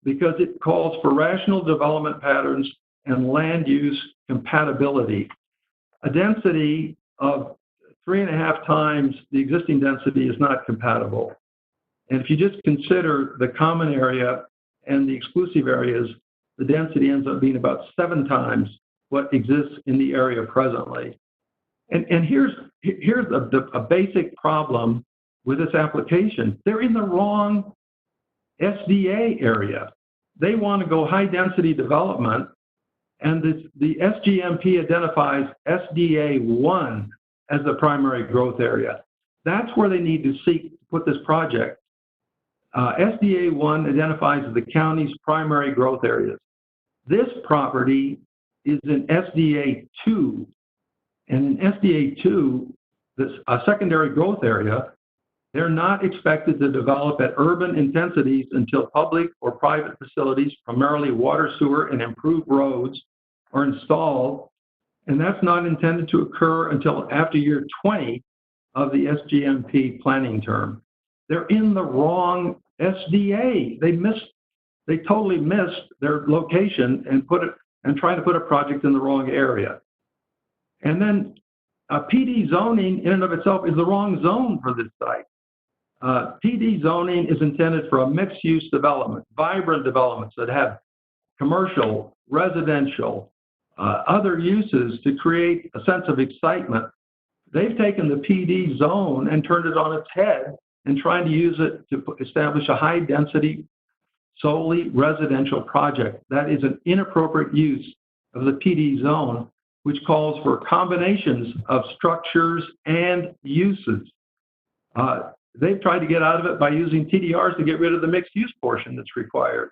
because it calls for rational development patterns and land use compatibility. A density of 3.5 times the existing density is not compatible. And if you just consider the common area and the exclusive areas, the density ends up being about 7 times what exists in the area presently. And here's a basic problem with this application. They're in the wrong SDA area. They want to go high density development, and the SGMP identifies SDA 1 as the primary growth area. That's where they need to seek to put this project. SDA 1 identifies the county's primary growth areas. This property is in SDA 2. And in SDA 2, a secondary growth area, they're not expected to develop at urban intensities until public or private facilities, primarily water, sewer, and improved roads, are installed. And that's not intended to occur until after year 20 of the SGMP planning term. They're in the wrong SDA. They totally missed their location and trying to put a project in the wrong area. And then PD zoning in and of itself is the wrong zone for this site. PD zoning is intended for a mixed-use development, vibrant developments that have commercial, residential, other uses to create a sense of excitement. They've taken the PD zone and turned it on its head and trying to use it to establish a high-density, solely residential project. That is an inappropriate use of the PD zone, which calls for combinations of structures and uses. They've tried to get out of it by using TDRs to get rid of the mixed use portion that's required.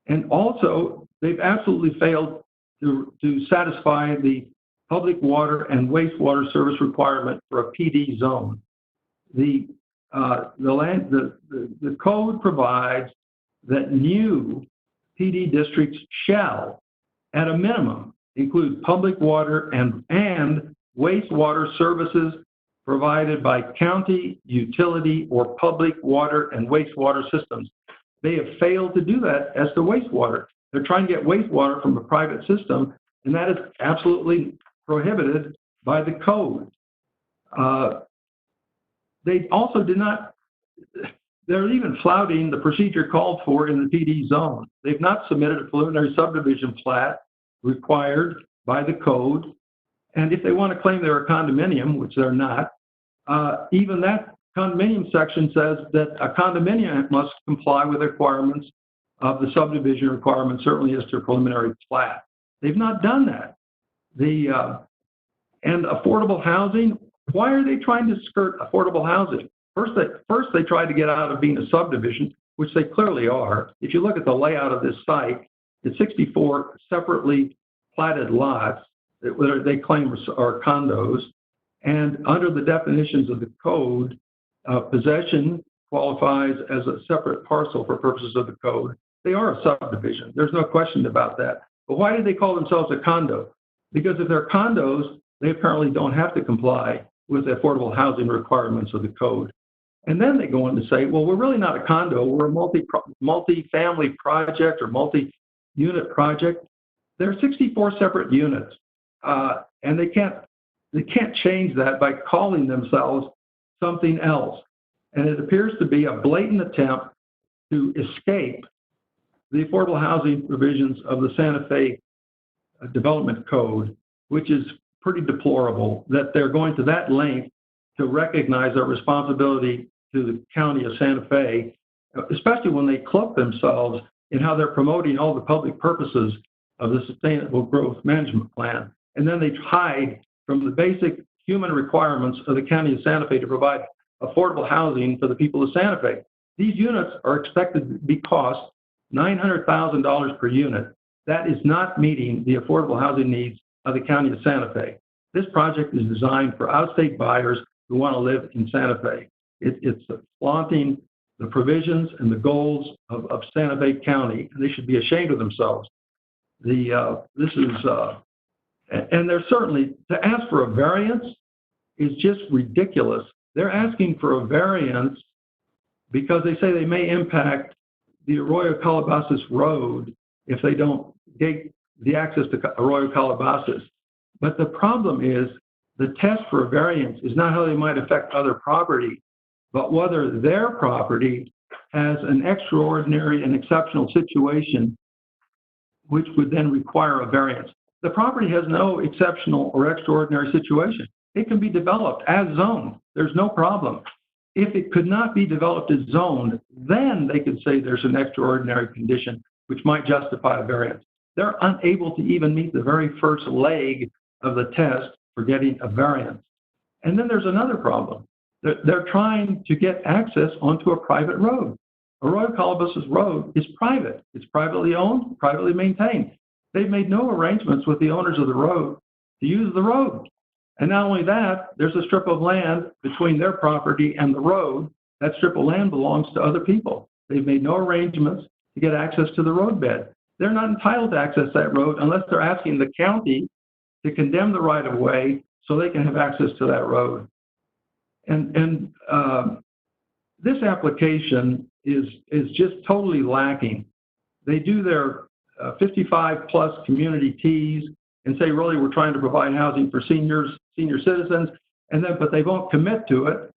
And also, they've absolutely failed to satisfy the public water and wastewater service requirement for a PD zone. The code provides that new PD districts shall, at a minimum, include public water and wastewater services provided by county, utility, or public water and wastewater systems. They have failed to do that as to wastewater. They're trying to get wastewater from a private system, and that is absolutely prohibited by the code. They also did not, they're even flouting the procedure called for in the PD zone. They've not submitted a preliminary subdivision plat required by the code. And if they want to claim they're a condominium, which they're not, even that condominium section says that a condominium must comply with the requirements of the subdivision requirements, certainly as to a preliminary plat. They've not done that. And affordable housing, why are they trying to skirt affordable housing? First, they tried to get out of being a subdivision, which they clearly are. If you look at the layout of this site, it's 64 separately platted lots that they claim are condos. And under the definitions of the code, possession qualifies as a separate parcel for purposes of the code. They are a subdivision. There's no question about that. But why do they call themselves a condo? Because if they're condos, they apparently don't have to comply with the affordable housing requirements of the code. And then they go on to say, well, we're really not a condo. We're a multi-family project or multi-unit project. There are 64 separate units, and they can't change that by calling themselves something else. And it appears to be a blatant attempt to escape the affordable housing provisions of the Santa Fe Development Code, which is pretty deplorable that they're going to that length to recognize their responsibility to the county of Santa Fe, especially when they cloak themselves in how they're promoting all the public purposes of the Sustainable Growth Management Plan. And then they hide from the basic human requirements of the county of Santa Fe to provide affordable housing for the people of Santa Fe. These units are expected to be cost $900,000 per unit. That is not meeting the affordable housing needs of the county of Santa Fe. This project is designed for out-of-state buyers who want to live in Santa Fe. It's flaunting the provisions and the goals of Santa Fe County, and they should be ashamed of themselves. And they're certainly, to ask for a variance is just ridiculous. They're asking for a variance because they say they may impact the Arroyo Calabasas Road if they don't get the access to Arroyo Calabasas. But the problem is the test for a variance is not how they might affect other property, but whether their property has an extraordinary and exceptional situation which would then require a variance. The property has no exceptional or extraordinary situation. It can be developed as zoned. There's no problem. If it could not be developed as zoned, then they could say there's an extraordinary condition which might justify a variance. They're unable to even meet the very first leg of the test for getting a variance. And then there's another problem. They're trying to get access onto a private road. Arroyo Calabasas Road is private. It's privately owned, privately maintained. They've made no arrangements with the owners of the road to use the road. And not only that, there's a strip of land between their property and the road. That strip of land belongs to other people. They've made no arrangements to get access to the roadbed. They're not entitled to access that road unless they're asking the county to condemn the right-of-way so they can have access to that road. And this application is just totally lacking. They do their 55-plus community teas and say, really, we're trying to provide housing for senior citizens, but they won't commit to it.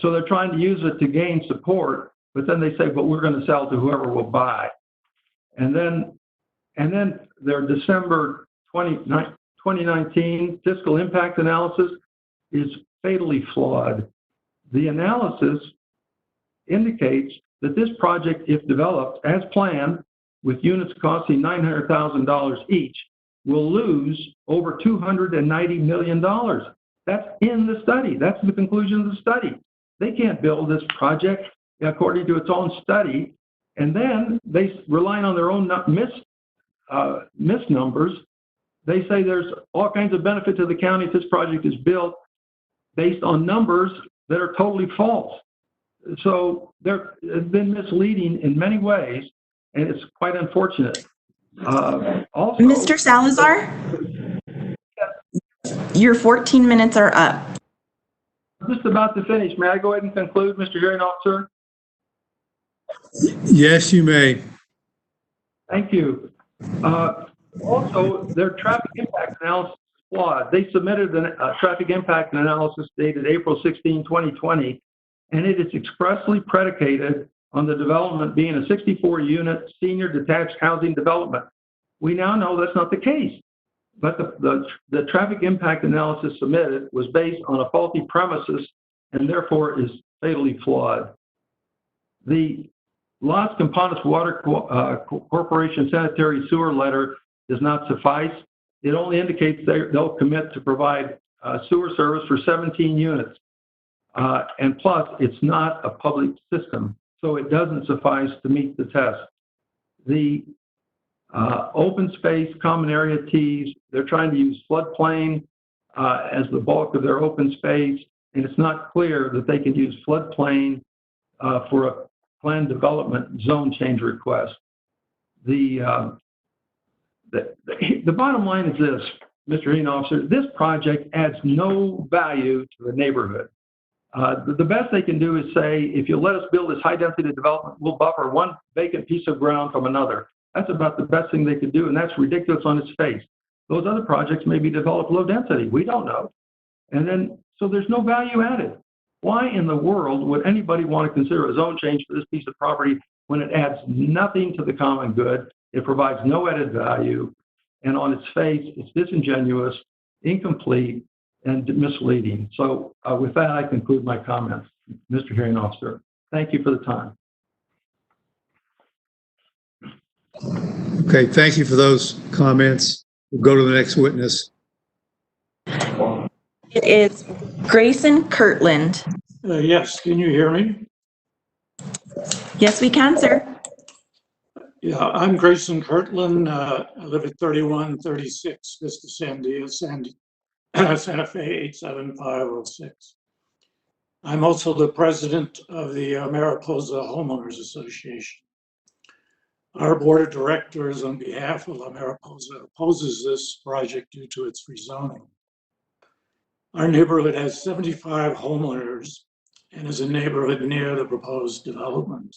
So they're trying to use it to gain support, but then they say, but we're going to sell to whoever will buy. And then their December 2019 fiscal impact analysis is fatally flawed. The analysis indicates that this project, if developed as planned, with units costing $900,000 each, will lose over $290 million. That's in the study. That's the conclusion of the study. They can't build this project according to its own study, and then they relying on their own misnumbers. They say there's all kinds of benefit to the county if this project is built based on numbers that are totally false. So they've been misleading in many ways, and it's quite unfortunate. Also, Mr. Salazar, your 14 minutes are up. I'm just about to finish. May I go ahead and conclude, Mr. Hearing Officer? Yes, you may. Thank you. Also, their traffic impact analysis is flawed. They submitted a traffic impact analysis dated April 16, 2020, and it is expressly predicated on the development being a 64-unit senior detached housing development. We now know that's not the case, but the traffic impact analysis submitted was based on a faulty premises and therefore is fatally flawed. The Los Campanas Water Corporation sanitary sewer letter does not suffice. It only indicates they'll commit to provide sewer service for 17 units. And plus, it's not a public system, so it doesn't suffice to meet the test. The open space common area Ts, they're trying to use floodplain as the bulk of their open space, and it's not clear that they can use floodplain for a planned development zone change request. The bottom line is this, Mr. Hearing Officer, this project adds no value to the neighborhood. The best they can do is say, if you let us build this high density development, we'll buffer one vacant piece of ground from another. That's about the best thing they could do, and that's ridiculous on its face. Those other projects may be developed low density. We don't know. And then, so there's no value added. Why in the world would anybody want to consider a zone change for this piece of property when it adds nothing to the common good? It provides no added value, and on its face, it's disingenuous, incomplete, and misleading. So with that, I conclude my comments, Mr. Hearing Officer. Thank you for the time. Okay, thank you for those comments. We'll go to the next witness. It is Grayson Kirtland. Yes, can you hear me? Yes, we can, sir. Yeah, I'm Grayson Kirtland. I live at 3136 Vista Sandia, Santa Fe 87506. I'm also the president of the Mariposa Homeowners Association. Our board of directors on behalf of La Mariposa opposes this project due to its rezoning. Our neighborhood has 75 homeowners and is a neighborhood near the proposed development.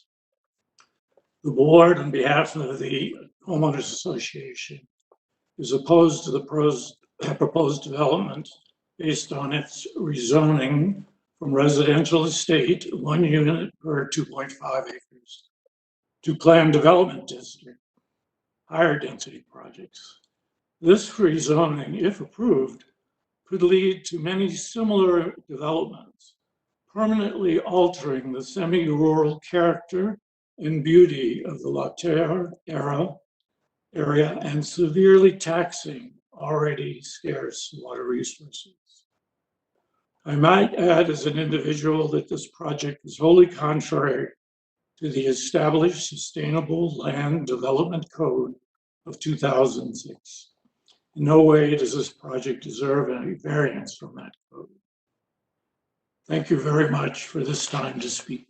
The board, on behalf of the Homeowners Association, is opposed to the proposed development based on its rezoning from residential estate, 1 unit per 2.5 acres, to planned development district, higher density projects. This rezoning, if approved, could lead to many similar developments, permanently altering the semi-rural character and beauty of the La Terre area and severely taxing already scarce water resources. I might add as an individual that this project is wholly contrary to the established Sustainable Land Development Code of 2006. In no way does this project deserve any variance from that code. Thank you very much for this time to speak.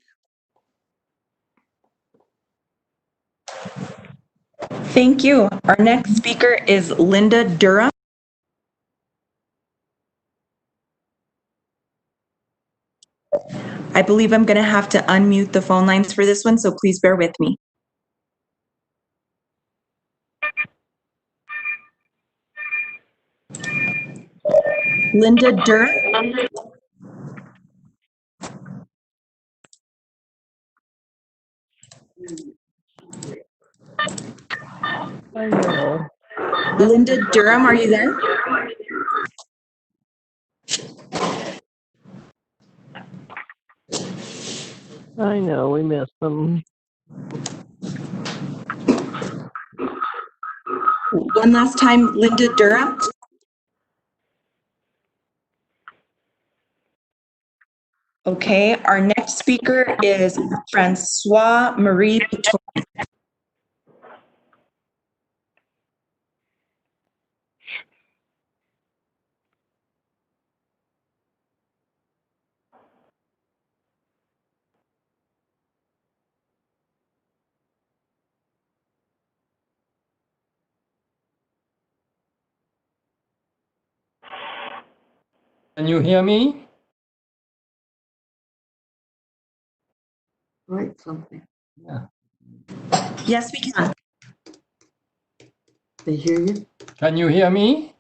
Thank you. Our next speaker is Linda Durham. I believe I'm going to have to unmute the phone lines for this one, so please bear with me. Linda Durham. I know. Linda Durham, are you there? I know, we missed them. One last time, Linda Durham. Okay, our next speaker is Francois Marie Piton. Can you hear me? Write something. Yeah. Yes, we can. They hear you? Can you hear me?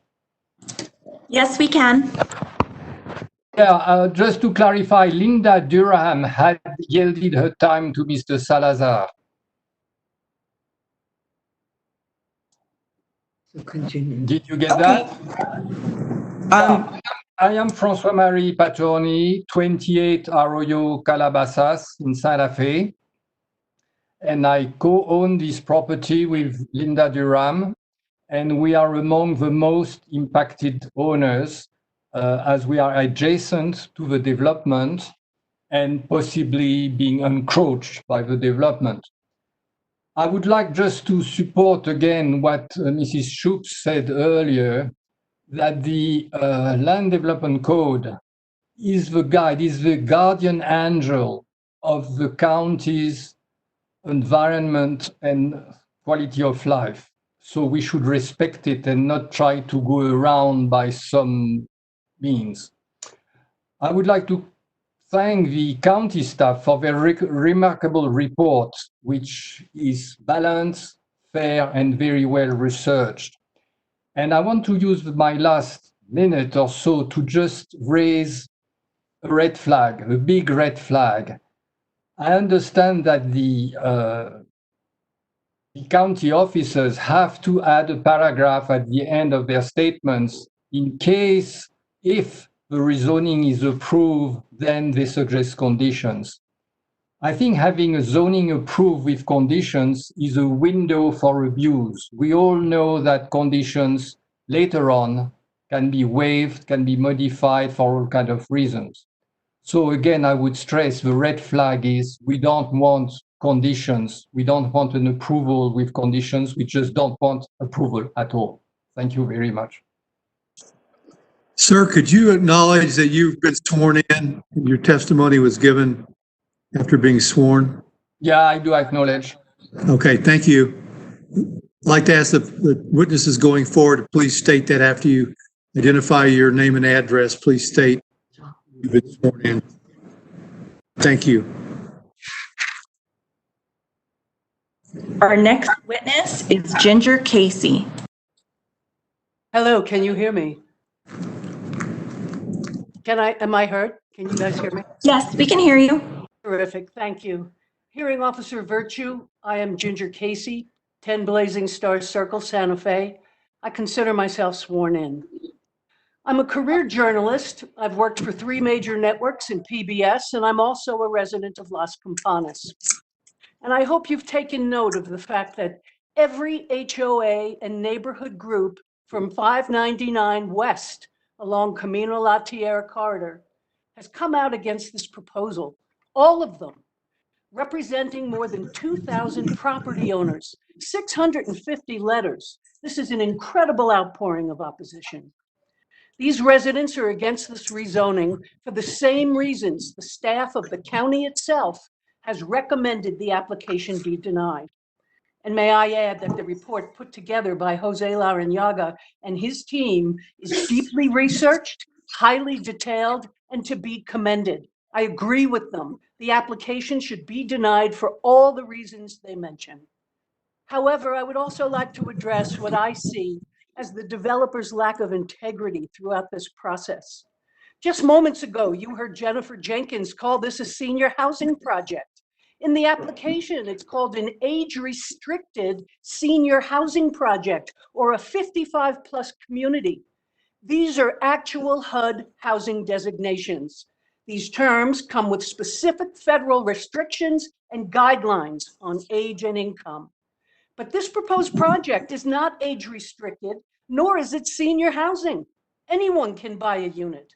Yes, we can. Yeah, just to clarify, Linda Durham had yielded her time to Mr. Salazar. So continue. Did you get Okay. that? I am François-Marie Patorni, 28 Arroyo Calabasas in Santa Fe. And I co-own this property with Linda Durham. And we are among the most impacted owners as we are adjacent to the development and possibly being encroached by the development. I would like just to support again what Mrs. Shoup said earlier, that the Land Development Code is the guide, is the guardian angel of the county's environment and quality of life. So we should respect it and not try to go around by some means. I would like to thank the county staff for their remarkable report, which is balanced, fair, and very well researched. And I want to use my last minute or so to just raise a red flag, a big red flag. I understand that the county officers have to add a paragraph at the end of their statements in case, if the rezoning is approved, then they suggest conditions. I think having a zoning approved with conditions is a window for abuse. We all know that conditions later on can be waived, can be modified for all kinds of reasons. So again, I would stress the red flag is we don't want conditions. We don't want an approval with conditions. We just don't want approval at all. Thank you very much. Sir, could you acknowledge that you've been sworn in and your testimony was given after being sworn? Yeah, I do acknowledge. Okay, thank you. I'd like to ask the witnesses going forward to please state that after you identify your name and address, please state you've been sworn in. Thank you. Our next witness is Ginger Casey. Hello, can you hear me? Am I heard? Can you guys hear me? Yes, we can hear you. Terrific, thank you. Hearing Officer Virtue, I am Ginger Casey, 10 Blazing Star Circle, Santa Fe. I consider myself sworn in. I'm a career journalist. I've worked for 3 major networks in PBS, and I'm also a resident of Las Campanas. And I hope you've taken note of the fact that every HOA and neighborhood group from 599 West along Camino La Tierra corridor has come out against this proposal, all of them, representing more than 2,000 property owners, 650 letters. This is an incredible outpouring of opposition. These residents are against this rezoning for the same reasons the staff of the county itself has recommended the application be denied. And may I add that the report put together by Jose Larrañaga and his team is deeply researched, highly detailed, and to be commended. I agree with them. The application should be denied for all the reasons they mention. However, I would also like to address what I see as the developer's lack of integrity throughout this process. Just moments ago, you heard Jennifer Jenkins call this a senior housing project. In the application, it's called an age-restricted senior housing project or a 55-plus community. These are actual HUD housing designations. These terms come with specific federal restrictions and guidelines on age and income. But this proposed project is not age-restricted, nor is it senior housing. Anyone can buy a unit.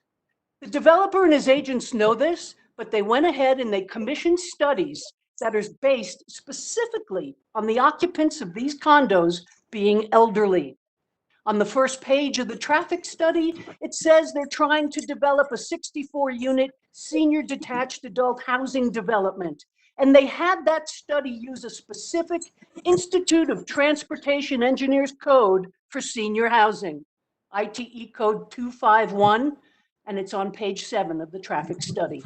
The developer and his agents know this, but they went ahead and they commissioned studies that are based specifically on the occupants of these condos being elderly. On the first page of the traffic study, it says they're trying to develop a 64-unit senior detached adult housing development. And they had that study use a specific Institute of Transportation Engineers code for senior housing, ITE code 251, and it's on page 7 of the traffic study.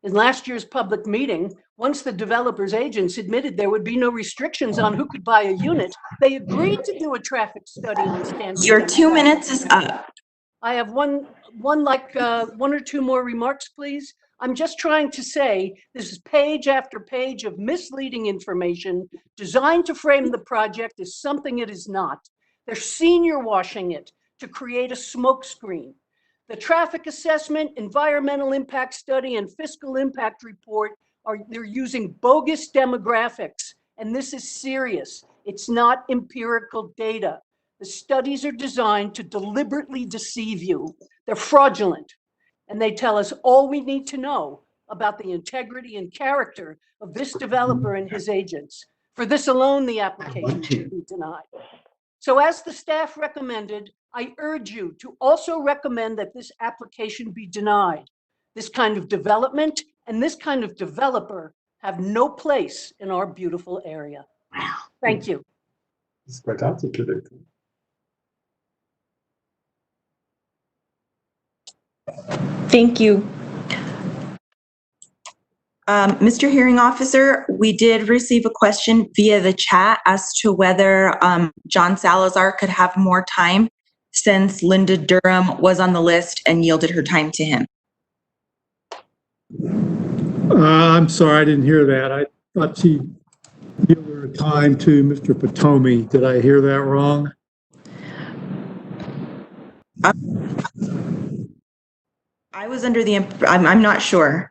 In last year's public meeting, once the developer's agents admitted there would be no restrictions on who could buy a unit, they agreed to do a traffic study on standard. Your 2 minutes is up. I have one or two more remarks, please. I'm just trying to say this is page after page of misleading information designed to frame the project as something it is not. They're senior washing it to create a smokescreen. The traffic assessment, environmental impact study, and fiscal impact report they're using bogus demographics, and this is serious. It's not empirical data. The studies are designed to deliberately deceive you. They're fraudulent, and they tell us all we need to know about the integrity and character of this developer and his agents. For this alone, the application should be denied. So as the staff recommended, I urge you to also recommend that this application be denied. This kind of development and this kind of developer have no place in our beautiful area. Thank you. It's quite articulated. Thank you. Mr. Hearing Officer, we did receive a question via the chat as to whether John Salazar could have more time since Linda Durham was on the list and yielded her time to him. I'm sorry, I didn't hear that. I thought she gave her time to Mr. Potomi. Did I hear that wrong? I was under the, I'm not sure.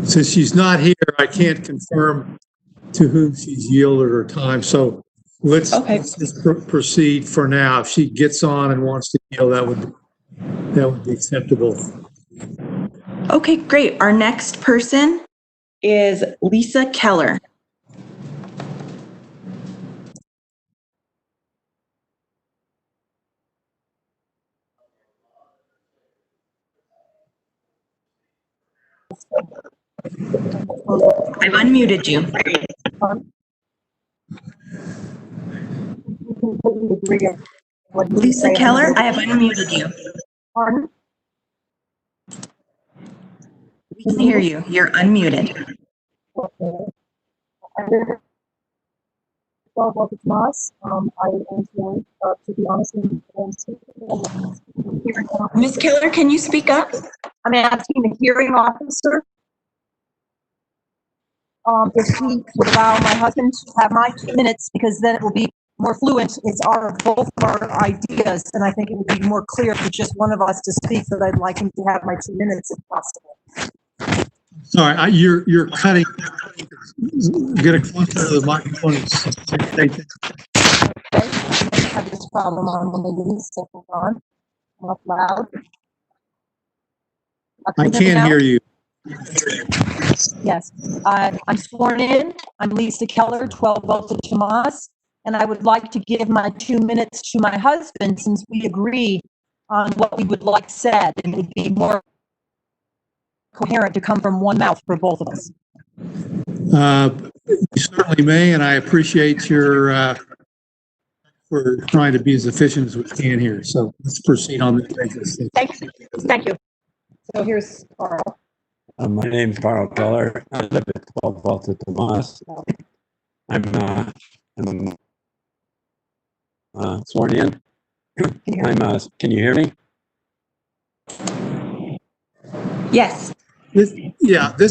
Since she's not here, I can't confirm to whom she's yielded her time. So let's just proceed for now. If she gets on and wants to yield, that would be acceptable. Okay, great. Our next person is Lisa Keller. I've unmuted you. Lisa Keller, I have unmuted you. Pardon? We can hear you. You're unmuted. Well, what it's Moss. I am here, to be honest, Ms. Keller, can you speak up? I'm asking the hearing officer if he would allow my husband to have my 2 minutes, because then it will be more fluent. It's both our ideas, and I think it would be more clear for just one of us to speak, but I'd like him to have my 2 minutes if possible. Sorry, you're cutting. Get it closer to the microphone. I have this problem on one of these, so hold on. Not loud. I can't hear you. Yes, I'm sworn in. I'm Lisa Keller, 12 Volta Tomas, and I would like to give my 2 minutes to my husband since we agree on what we would like said, and it would be more coherent to come from one mouth for both of us. You certainly may, and I appreciate your for trying to be as efficient as we can here. So let's proceed on this basis. Thank you. So here's Carl. My name's Carl Keller. I live at 12 Volta Tomas. I'm sworn in. Can you hear me? Yes. This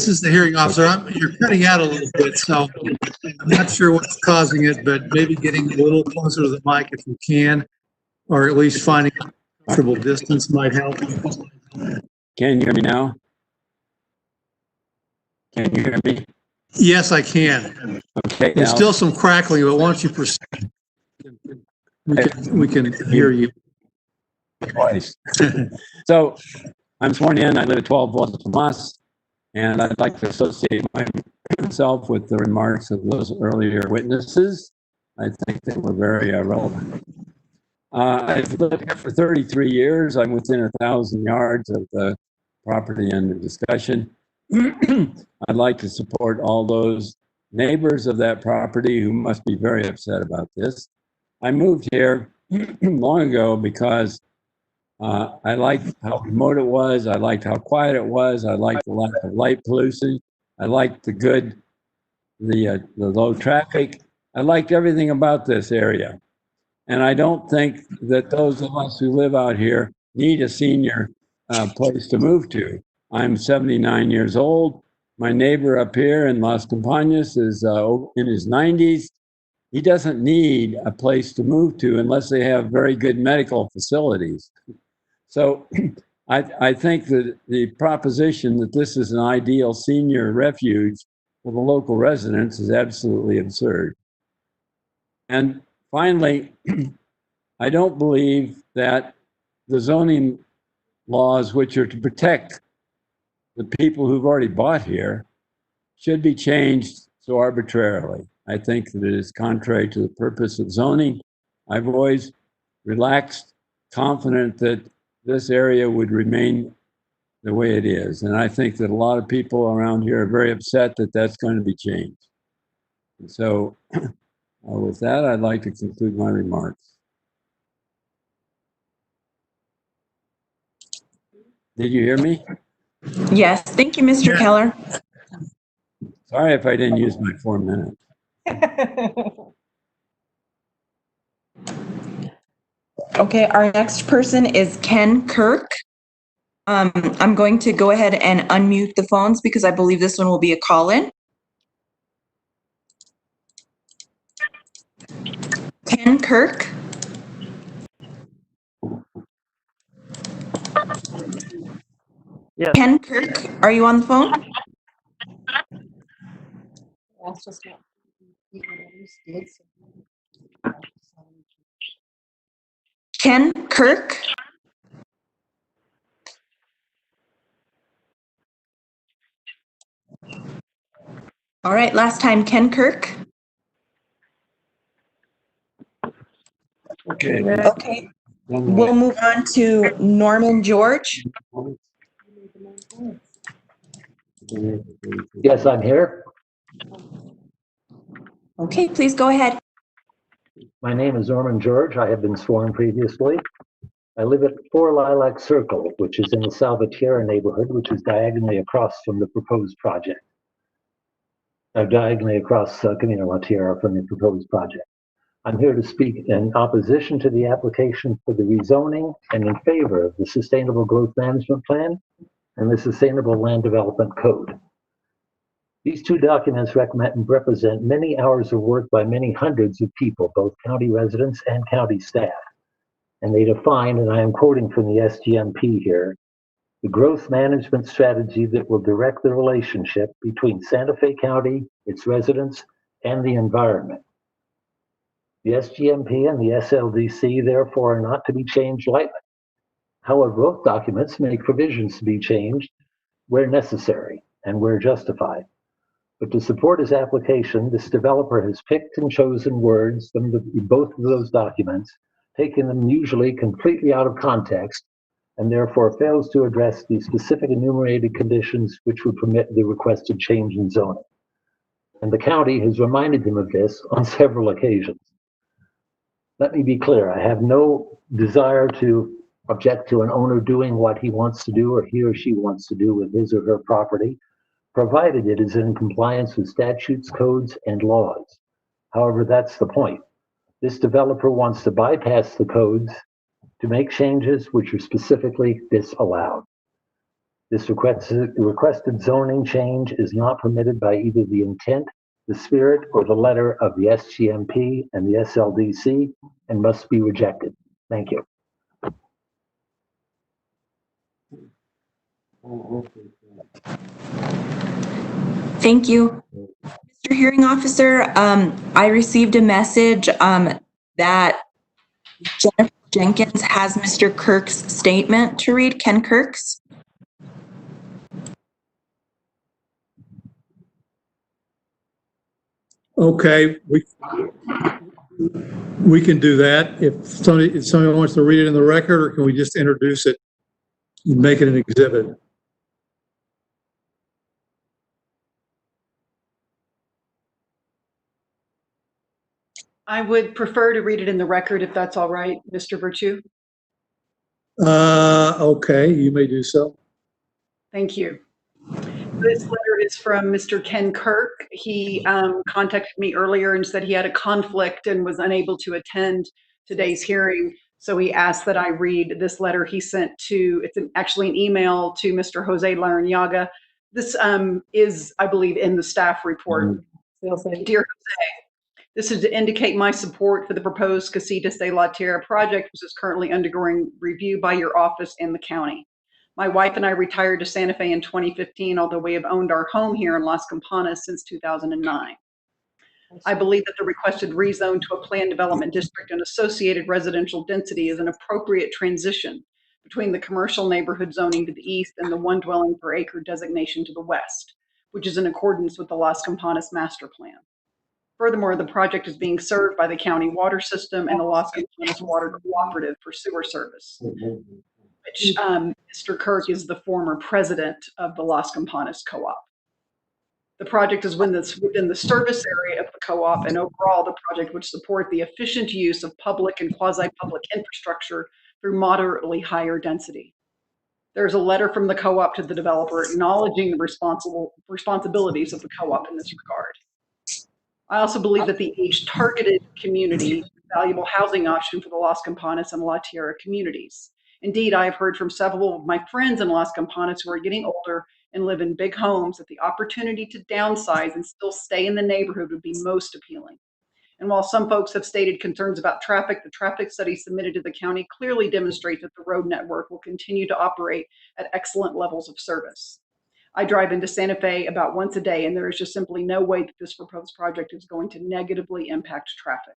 is the hearing officer. You're cutting out a little bit, so I'm not sure what's causing it, but maybe getting a little closer to the mic if you can, or at least finding a comfortable distance might help. Can you hear me now? Can you hear me? Yes, I can. Okay. There's still some crackling, but once you proceed, we can hear you. Twice. So I'm sworn in. I live at 12 Volta Tomas, and I'd like to associate myself with the remarks of those earlier witnesses. I think they were very relevant. I've lived here for 33 years. I'm within 1,000 yards of the property under discussion. I'd like to support all those neighbors of that property who must be very upset about this. I moved here long ago because I liked how remote it was. I liked how quiet it was. I liked the lack of light pollution. I liked the low traffic. I liked everything about this area. And I don't think that those of us who live out here need a senior place to move to. I'm 79 years old. My neighbor up here in Las Campanas is in his 90s. He doesn't need a place to move to unless they have very good medical facilities. So I think that the proposition that this is an ideal senior refuge for the local residents is absolutely absurd. And finally, I don't believe that the zoning laws, which are to protect the people who've already bought here, should be changed so arbitrarily. I think that it is contrary to the purpose of zoning. I've always relaxed, confident that this area would remain the way it is. And I think that a lot of people around here are very upset that that's going to be changed. And so with that, I'd like to conclude my remarks. Did you hear me? Yes. Thank you, Mr. Keller. Sorry if I didn't use my 4 minutes. Okay, our next person is Ken Kirk. I'm going to go ahead and unmute the phones because I believe this one will be a call-in. Ken Kirk. Yes. Ken Kirk, are you on the phone? Ken Kirk. All right, last time, Ken Kirk. Okay. Okay, we'll move on to Norman George. Yes, I'm here. Okay, please go ahead. My name is Norman George. I have been sworn previously. I live at 4 Lilac Circle, which is in the Salvatierra neighborhood, which is diagonally across from the proposed project. Diagonally across Camino La Tierra from the proposed project. I'm here to speak in opposition to the application for the rezoning and in favor of the Sustainable Growth Management Plan and the Sustainable Land Development Code. These two documents represent many hours of work by many hundreds of people, both county residents and county staff. And they define, and I am quoting from the SGMP here, the growth management strategy that will direct the relationship between Santa Fe County, its residents, and the environment. The SGMP and the SLDC, therefore, are not to be changed lightly. However, both documents make provisions to be changed where necessary and where justified. But to support his application, this developer has picked and chosen words from both of those documents, taking them usually completely out of context, and therefore fails to address the specific enumerated conditions which would permit the requested change in zoning. And the county has reminded him of this on several occasions. Let me be clear, I have no desire to object to an owner doing what he wants to do or he or she wants to do with his or her property, provided it is in compliance with statutes, codes, and laws. However, that's the point. This developer wants to bypass the codes to make changes which are specifically disallowed. This requested zoning change is not permitted by either the intent, the spirit, or the letter of the SGMP and the SLDC and must be rejected. Thank you. Thank you. Mr. Hearing Officer, I received a message that Jennifer Jenkins has Mr. Kirk's statement to read. Ken Kirk's. Okay, we can do that. If somebody wants to read it in the record, or can we just introduce it and make it an exhibit? I would prefer to read it in the record if that's all right, Mr. Virtue. Okay, you may do so. Thank you. This letter is from Mr. Ken Kirk. He contacted me earlier and said he had a conflict and was unable to attend today's hearing. So he asked that I read this letter he sent to, it's actually an email to Mr. Jose Larrañaga. This is, I believe, in the staff report. Dear Jose, this is to indicate my support for the proposed Casitas de la Tierra project, which is currently undergoing review by your office and the county. My wife and I retired to Santa Fe in 2015, although we have owned our home here in Las Campanas since 2009. I believe that the requested rezone to a planned development district and associated residential density is an appropriate transition between the commercial neighborhood zoning to the east and the one dwelling per acre designation to the west, which is in accordance with the Las Campanas master plan. Furthermore, the project is being served by the county water system and the Las Campanas Water Cooperative for sewer service, which Mr. Kirk is the former president of the Las Campanas Co-op. The project is within the service area of the co-op, and overall the project would support the efficient use of public and quasi-public infrastructure through moderately higher density. There's a letter from the co-op to the developer acknowledging the responsibilities of the co-op in this regard. I also believe that the age-targeted community is a valuable housing option for the Las Campanas and La Tierra communities. Indeed, I have heard from several of my friends in Las Campanas who are getting older and live in big homes that the opportunity to downsize and still stay in the neighborhood would be most appealing. And while some folks have stated concerns about traffic, the traffic study submitted to the county clearly demonstrates that the road network will continue to operate at excellent levels of service. I drive into Santa Fe about once a day, and there is just simply no way that this proposed project is going to negatively impact traffic.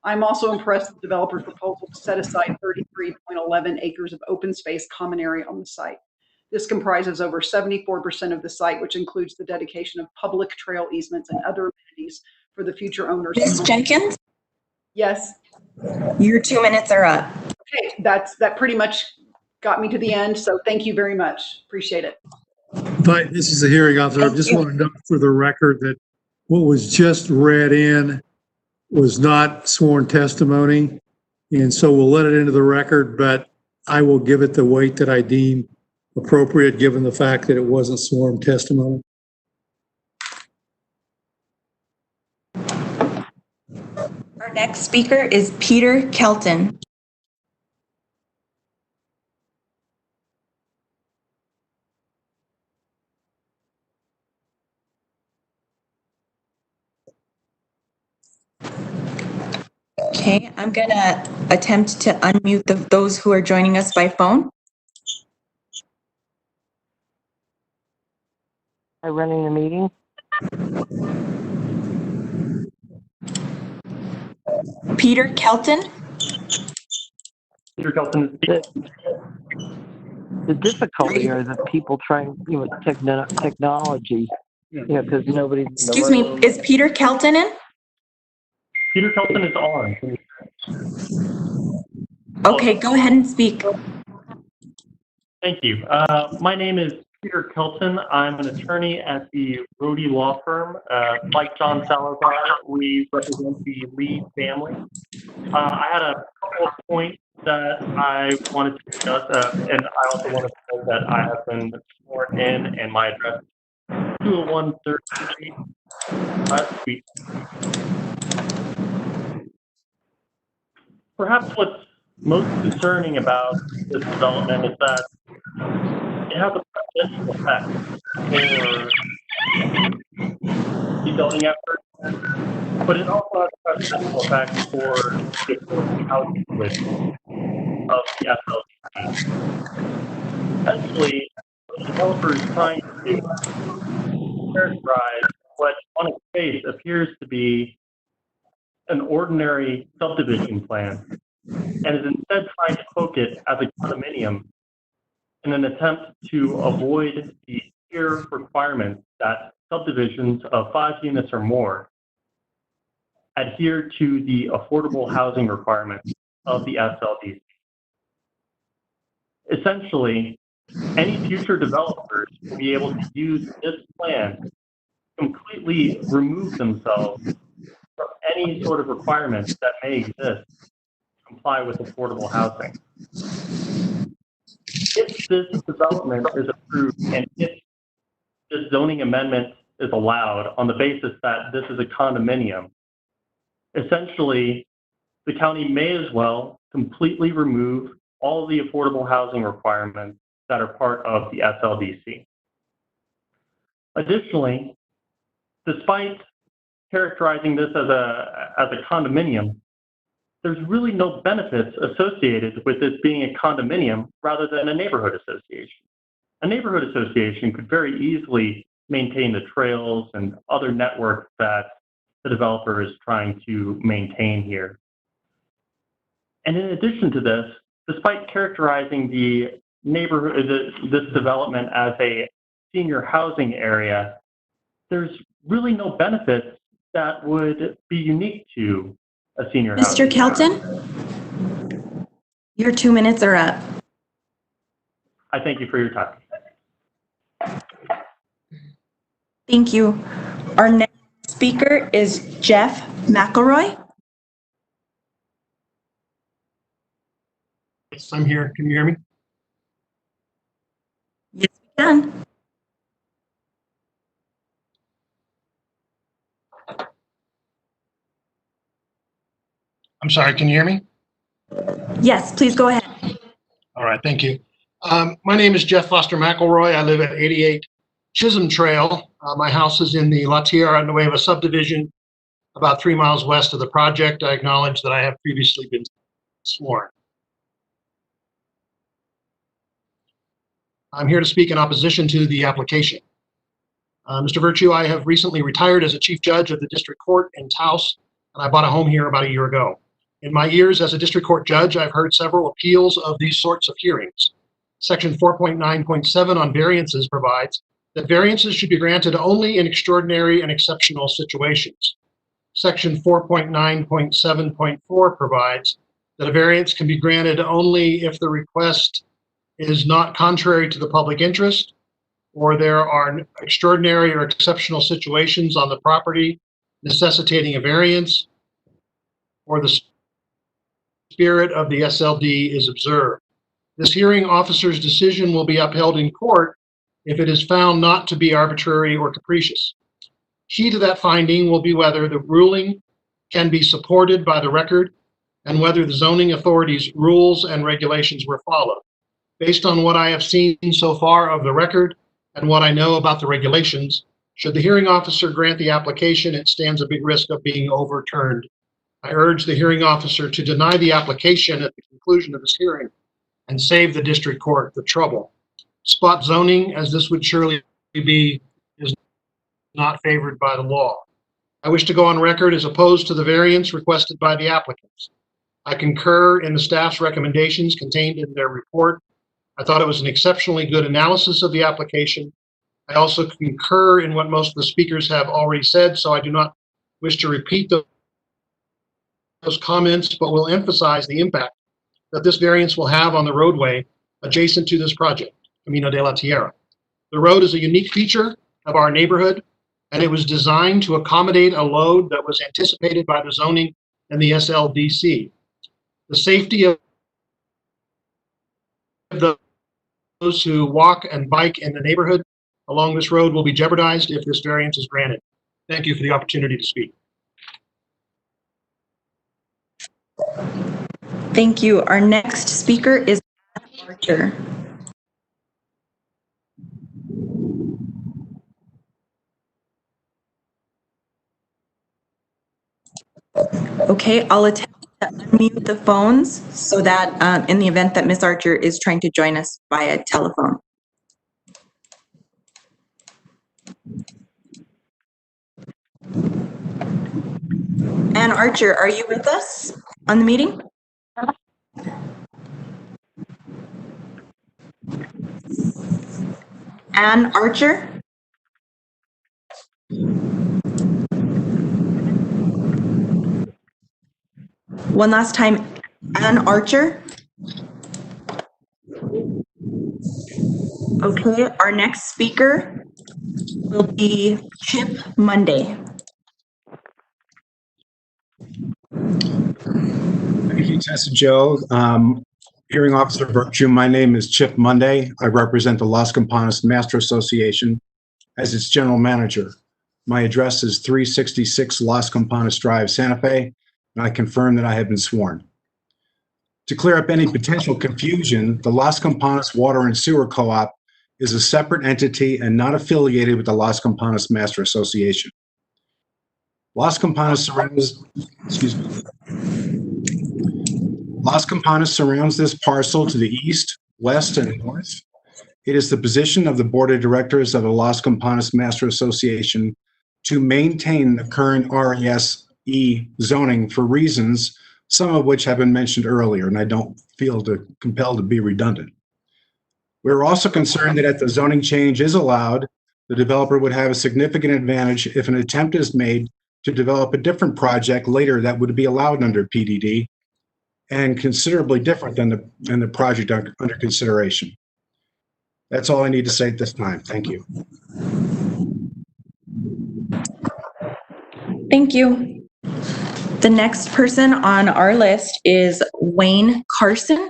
I'm also impressed with the developer's proposal to set aside 33.11 acres of open space common area on the site. This comprises over 74% of the site, which includes the dedication of public trail easements and other amenities for the future owners. Ms. Jenkins, Yes. your 2 minutes are up. Okay, that pretty much got me to the end. So thank you very much. Appreciate it. But this is a hearing officer. I just want to note for the record that what was just read in was not sworn testimony. And so we'll let it into the record, but I will give it the weight that I deem appropriate given the fact that it wasn't sworn testimony. Our next speaker is Peter Kelton. Okay, I'm gonna attempt to unmute those who are joining us by phone. Are running the meeting? Peter Kelton? Peter Kelton. The difficulty are the people trying, technology, because nobody's in the Excuse me, room. is Peter Kelton in? Peter Kelton is on. Okay, go ahead and speak. Thank you. My name is Peter Kelton. I'm an attorney at the Rhodey Law Firm. Like John Salazar, we represent the Lee family. I had a couple of points that I wanted to discuss, and I also wanted to note that I have been sworn in, and my address is 201 3rd Street, Suite. Perhaps what's most concerning about this development is that it has a presidential effect for rebuilding efforts, but it also has a presidential effect for the affordable housing position of the SLDC. Essentially, the developer is trying to characterize what on its face appears to be an ordinary subdivision plan, and is instead trying to cloak it as a condominium in an attempt to avoid the clear requirement that subdivisions of 5 units or more adhere to the affordable housing requirements of the SLDC. Essentially, any future developers will be able to use this plan to completely remove themselves from any sort of requirements that may exist to comply with affordable housing. If this development is approved and if this zoning amendment is allowed on the basis that this is a condominium, essentially the county may as well completely remove all the affordable housing requirements that are part of the SLDC. Additionally, despite characterizing this as a condominium, there's really no benefits associated with this being a condominium rather than a neighborhood association. A neighborhood association could very easily maintain the trails and other networks that the developer is trying to maintain here. And in addition to this, despite characterizing the neighborhood, this development as a senior housing area, there's really no benefits that would be unique to a senior housing. Mr. Kelton, your 2 minutes are up. I thank you for your time. Thank you. Our next speaker is Jeff McElroy. Yes, I'm here. Can you hear me? Yes, we can. I'm sorry, can you hear me? Yes, please go ahead. All right, thank you. My name is Jeff Foster McElroy. I live at 88 Chisholm Trail. My house is in the La Tierra Nueva subdivision, about 3 miles west of the project. I acknowledge that I have previously been sworn. I'm here to speak in opposition to the application. Mr. Virtue, I have recently retired as a chief judge of the district court in Taos, and I bought a home here about a year ago. In my years as a district court judge, I've heard several appeals of these sorts of hearings. Section 4.9.7 on variances provides that variances should be granted only in extraordinary and exceptional situations. Section 4.9.7.4 provides that a variance can be granted only if the request is not contrary to the public interest, or there are extraordinary or exceptional situations on the property necessitating a variance, or the spirit of the SLD is observed. This hearing officer's decision will be upheld in court if it is found not to be arbitrary or capricious. Key to that finding will be whether the ruling can be supported by the record and whether the zoning authority's rules and regulations were followed. Based on what I have seen so far of the record and what I know about the regulations, should the hearing officer grant the application, it stands a big risk of being overturned. I urge the hearing officer to deny the application at the conclusion of this hearing and save the district court the trouble. Spot zoning, as this would surely be, is not favored by the law. I wish to go on record as opposed to the variance requested by the applicants. I concur in the staff's recommendations contained in their report. I thought it was an exceptionally good analysis of the application. I also concur in what most of the speakers have already said, so I do not wish to repeat those comments, but will emphasize the impact that this variance will have on the roadway adjacent to this project, Camino de la Tierra. The road is a unique feature of our neighborhood, and it was designed to accommodate a load that was anticipated by the zoning and the SLDC. The safety of those who walk and bike in the neighborhood along this road will be jeopardized if this variance is granted. Thank you for the opportunity to speak. Thank you. Our next speaker is Archer. Okay, I'll attempt to unmute the phones so that in the event that Ms. Archer is trying to join us via telephone. Ann Archer, are you with us on the meeting? Ann Archer? One last time, Ann Archer? Okay, our next speaker will be Chip Monday. Thank you, Tessa Joe. Hearing Officer Virtue, my name is Chip Monday. I represent the Las Campanas Master Association as its general manager. My address is 366 Las Campanas Drive, Santa Fe, and I confirm that I have been sworn. To clear up any potential confusion, the Las Campanas Water and Sewer Co-op is a separate entity and not affiliated with the Las Campanas Master Association. Las Campanas surrounds this parcel to the east, west, and north. It is the position of the Board of Directors of the Las Campanas Master Association to maintain the current RESE zoning for reasons, some of which have been mentioned earlier, and I don't feel compelled to be redundant. We're also concerned that if the zoning change is allowed, the developer would have a significant advantage if an attempt is made to develop a different project later that would be allowed under PDD and considerably different than the project under consideration. That's all I need to say at this time. Thank you. Thank you. The next person on our list is Wayne Carson.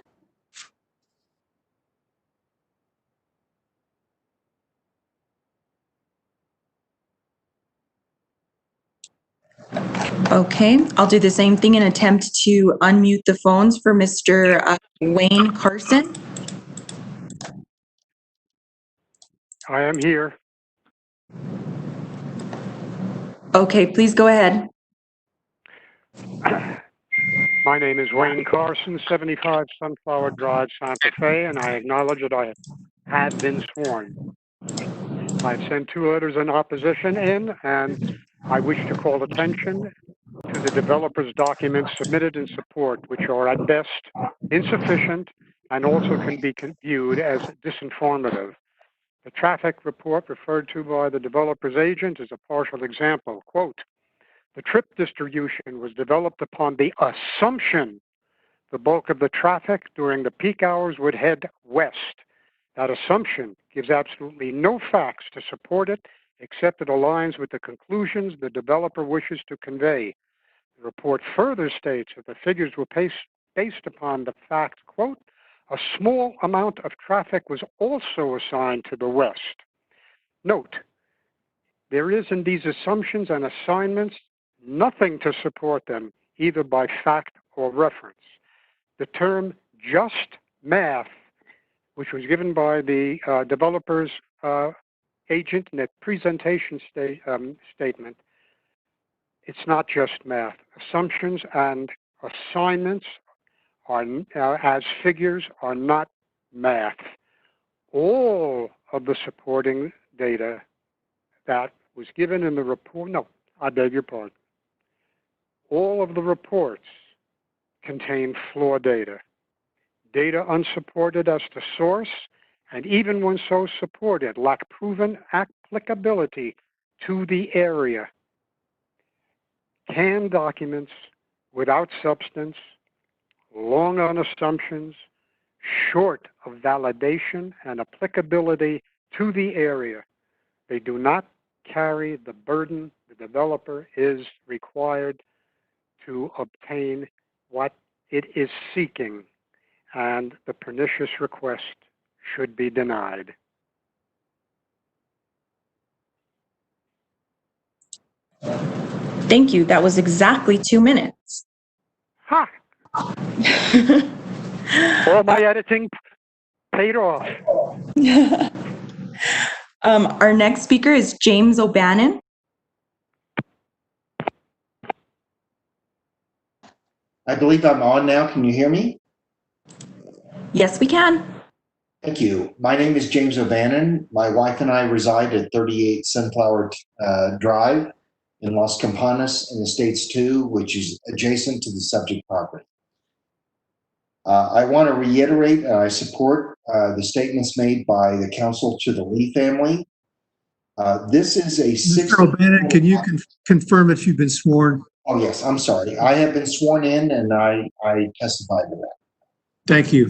Okay, I'll do the same thing and attempt to unmute the phones for Mr. Wayne Carson. I am here. Okay, please go ahead. My name is Wayne Carson, 75 Sunflower Drive, Santa Fe, and I acknowledge that I have been sworn. I've sent 2 letters in opposition in, and I wish to call attention to the developer's documents submitted in support, which are at best insufficient and also can be viewed as disinformative. The traffic report referred to by the developer's agent is a partial example. Quote, the trip distribution was developed upon the assumption the bulk of the traffic during the peak hours would head west. That assumption gives absolutely no facts to support it, except it aligns with the conclusions the developer wishes to convey. The report further states that the figures were based upon the fact, quote, a small amount of traffic was also assigned to the west. Note, there is in these assumptions and assignments nothing to support them, either by fact or reference. The term just math, which was given by the developer's agent in that presentation statement, it's not just math. Assumptions and assignments are, as figures are not math. All of the supporting data that was given in the report, no, I beg your pardon. All of the reports contain flawed data. Data unsupported as to source, and even when so supported, lack proven applicability to the area. Canned documents without substance, long on assumptions, short of validation and applicability to the area. They do not carry the burden the developer is required to obtain what it is seeking, and the pernicious request should be denied. Thank you. That was exactly 2 minutes. Ha! All my editing paid off. Our next speaker is James O'Bannon. I believe I'm on now. Can you hear me? Yes, we can. Thank you. My name is James O'Bannon. My wife and I reside at 38 Sunflower Drive in Las Campanas in the States 2, which is adjacent to the subject property. I want to reiterate and I support the statements made by the council to the Lee family. This is a Mr. O'Bannon, can you confirm if you've been sworn? Oh, yes, I'm sorry. I have been sworn in and I testify to that. Thank you.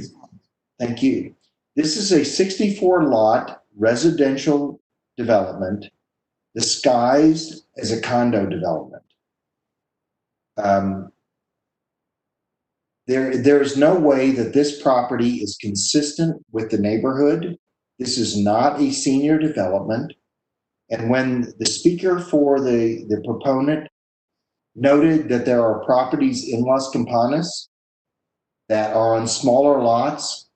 Thank you. This is a 64 lot residential development disguised as a condo development. There is no way that this property is consistent with the neighborhood. This is not a senior development. And when the speaker for the proponent noted that there are properties in Las Campanas that are on smaller lots,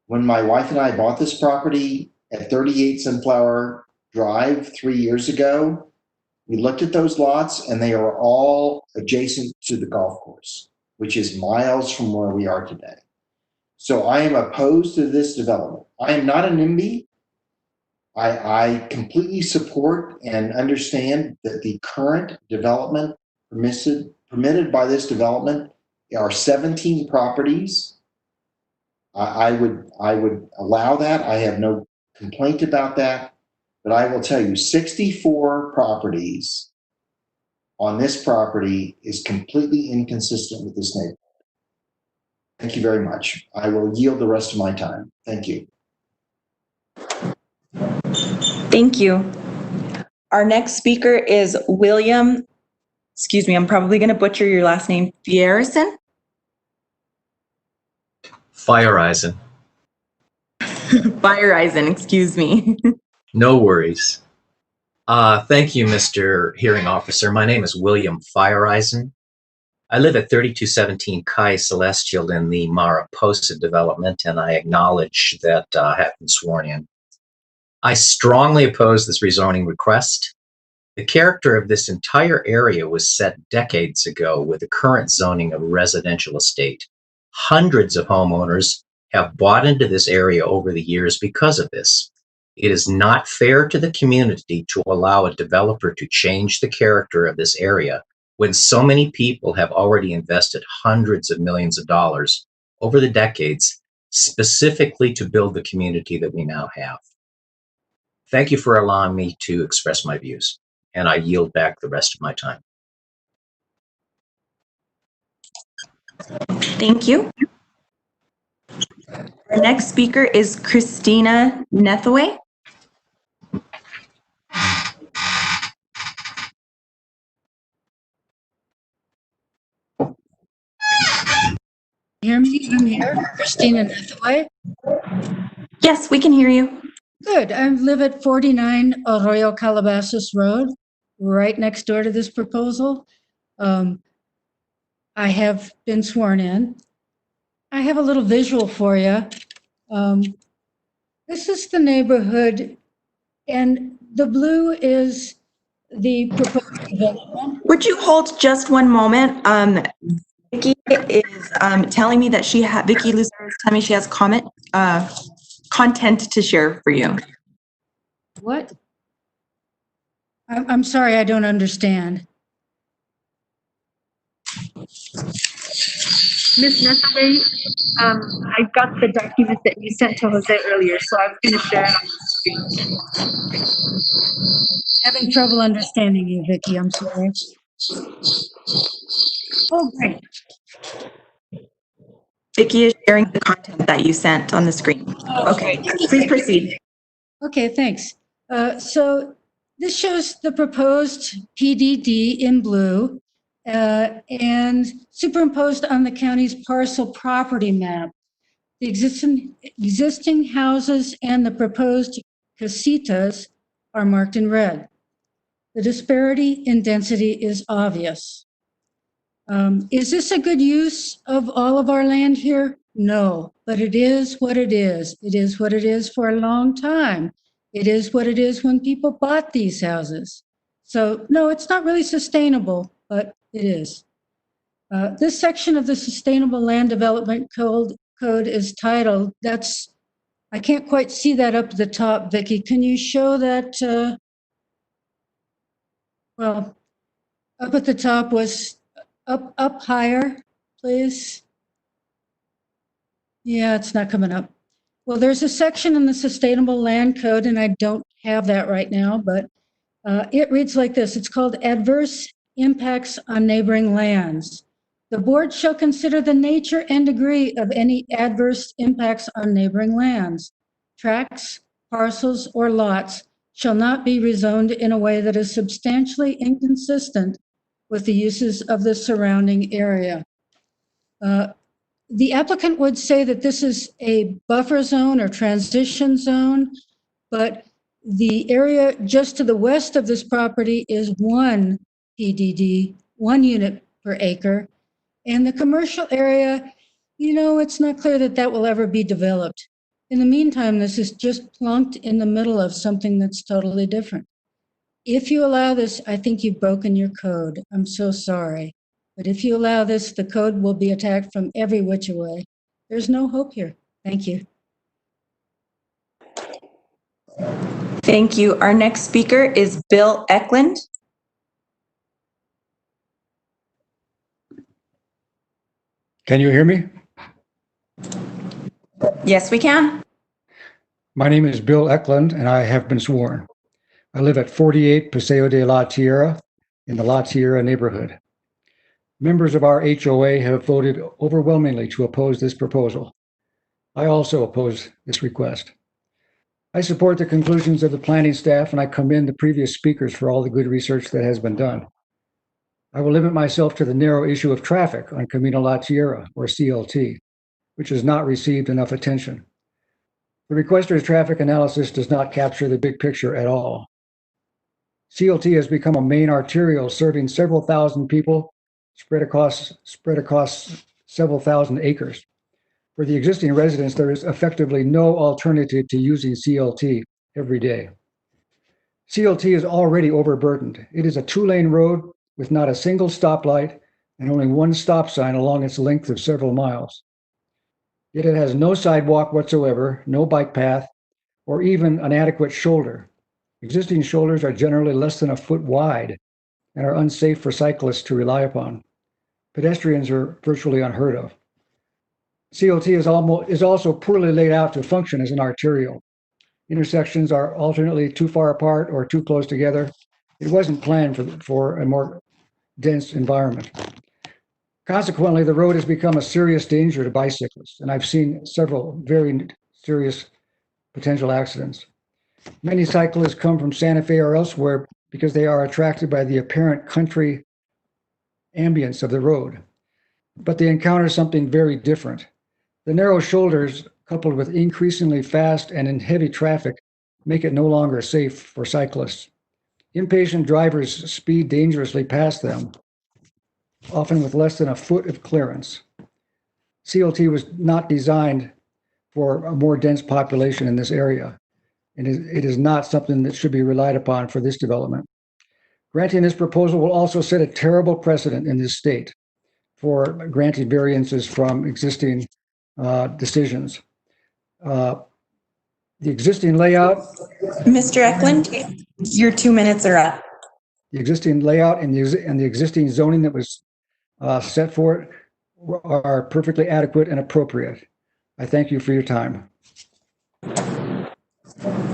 when my wife and I bought this property at 38 Sunflower Drive 3 years ago, we looked at those lots and they are all adjacent to the golf course, which is miles from where we are today. So I am opposed to this development. I am not an NIMBY. I completely support and understand that the current development permitted by this development are 17 properties. I would allow that. I have no complaint about that. But I will tell you, 64 properties on this property is completely inconsistent with this neighborhood. Thank you very much. I will yield the rest of my time. Thank you. Thank you. Our next speaker is William, excuse me, I'm probably going to butcher your last name, Fierison? Fireisen. Fireisen, excuse me. No worries. Thank you, Mr. Hearing Officer. My name is William Fireisen. I live at 3217 Kai Celestial in the Mariposa development, and I acknowledge that I have been sworn in. I strongly oppose this rezoning request. The character of this entire area was set decades ago with the current zoning of a residential estate. Hundreds of homeowners have bought into this area over the years because of this. It is not fair to the community to allow a developer to change the character of this area when so many people have already invested hundreds of millions of dollars over the decades specifically to build the community that we now have. Thank you for allowing me to express my views, and I yield back the rest of my time. Thank you. Our next speaker is Christina Nethaway. Hear me? I'm here, Christina Nethaway. Yes, we can hear you. Good. I live at 49 Arroyo Calabasas Road, right next door to this proposal. I have been sworn in. I have a little visual for you. This is the neighborhood, and the blue is the proposed development. Would you hold just one moment? Vicky is telling me that Vicky Lucero is telling me she has content to share for you. What? I'm sorry, I don't understand. Ms. Nethaway, I got the document that you sent to Jose earlier, so I'm going to share it on the screen. Having trouble understanding you, Vicky, I'm sorry. Oh, great. Vicky is sharing the content that you sent on the screen. Okay, please proceed. Okay, thanks. So this shows the proposed PDD in blue and superimposed on the county's parcel property map. The existing houses and the proposed casitas are marked in red. The disparity in density is obvious. Is this a good use of all of our land here? No, but it is what it is. It is what it is for a long time. It is what it is when people bought these houses. So no, it's not really sustainable, but it is. This section of the Sustainable Land Development Code is titled, I can't quite see that up at the top, Vicki. Can you show that? Well, up at the top was up higher, please. Yeah, it's not coming up. Well, there's a section in the Sustainable Land Code, and I don't have that right now, but it reads like this. It's called Adverse Impacts on Neighboring Lands. The board shall consider the nature and degree of any adverse impacts on neighboring lands. Tracts, parcels, or lots shall not be rezoned in a way that is substantially inconsistent with the uses of the surrounding area. The applicant would say that this is a buffer zone or transition zone, but the area just to the west of this property is one PDD, 1 unit per acre. And the commercial area, it's not clear that that will ever be developed. In the meantime, this is just plunked in the middle of something that's totally different. If you allow this, I think you've broken your code. I'm so sorry. But if you allow this, the code will be attacked from every which way. There's no hope here. Thank you. Thank you. Our next speaker is Bill Eklund. Can you hear me? Yes, we can. My name is Bill Eklund, and I have been sworn. I live at 48 Paseo de la Tierra in the La Tierra neighborhood. Members of our HOA have voted overwhelmingly to oppose this proposal. I also oppose this request. I support the conclusions of the planning staff, and I commend the previous speakers for all the good research that has been done. I will limit myself to the narrow issue of traffic on Camino La Tierra, or CLT, which has not received enough attention. The requester's traffic analysis does not capture the big picture at all. CLT has become a main arterial serving several thousand people spread across several thousand acres. For the existing residents, there is effectively no alternative to using CLT every day. CLT is already overburdened. It is a 2-lane road with not a single stoplight and only one stop sign along its length of several miles. Yet it has no sidewalk whatsoever, no bike path, or even an adequate shoulder. Existing shoulders are generally less than a foot wide and are unsafe for cyclists to rely upon. Pedestrians are virtually unheard of. COT is also poorly laid out to function as an arterial. Intersections are alternately too far apart or too close together. It wasn't planned for a more dense environment. Consequently, the road has become a serious danger to bicyclists, and I've seen several very serious potential accidents. Many cyclists come from Santa Fe or elsewhere because they are attracted by the apparent country ambience of the road, but they encounter something very different. The narrow shoulders, coupled with increasingly fast and in heavy traffic, make it no longer safe for cyclists. Impatient drivers speed dangerously past them, often with less than a foot of clearance. COT was not designed for a more dense population in this area, and it is not something that should be relied upon for this development. Granting this proposal will also set a terrible precedent in this state for granting variances from existing decisions. The existing layout. Mr. Eklund, your 2 minutes are up. The existing layout and the existing zoning that was set for it are perfectly adequate and appropriate. I thank you for your time.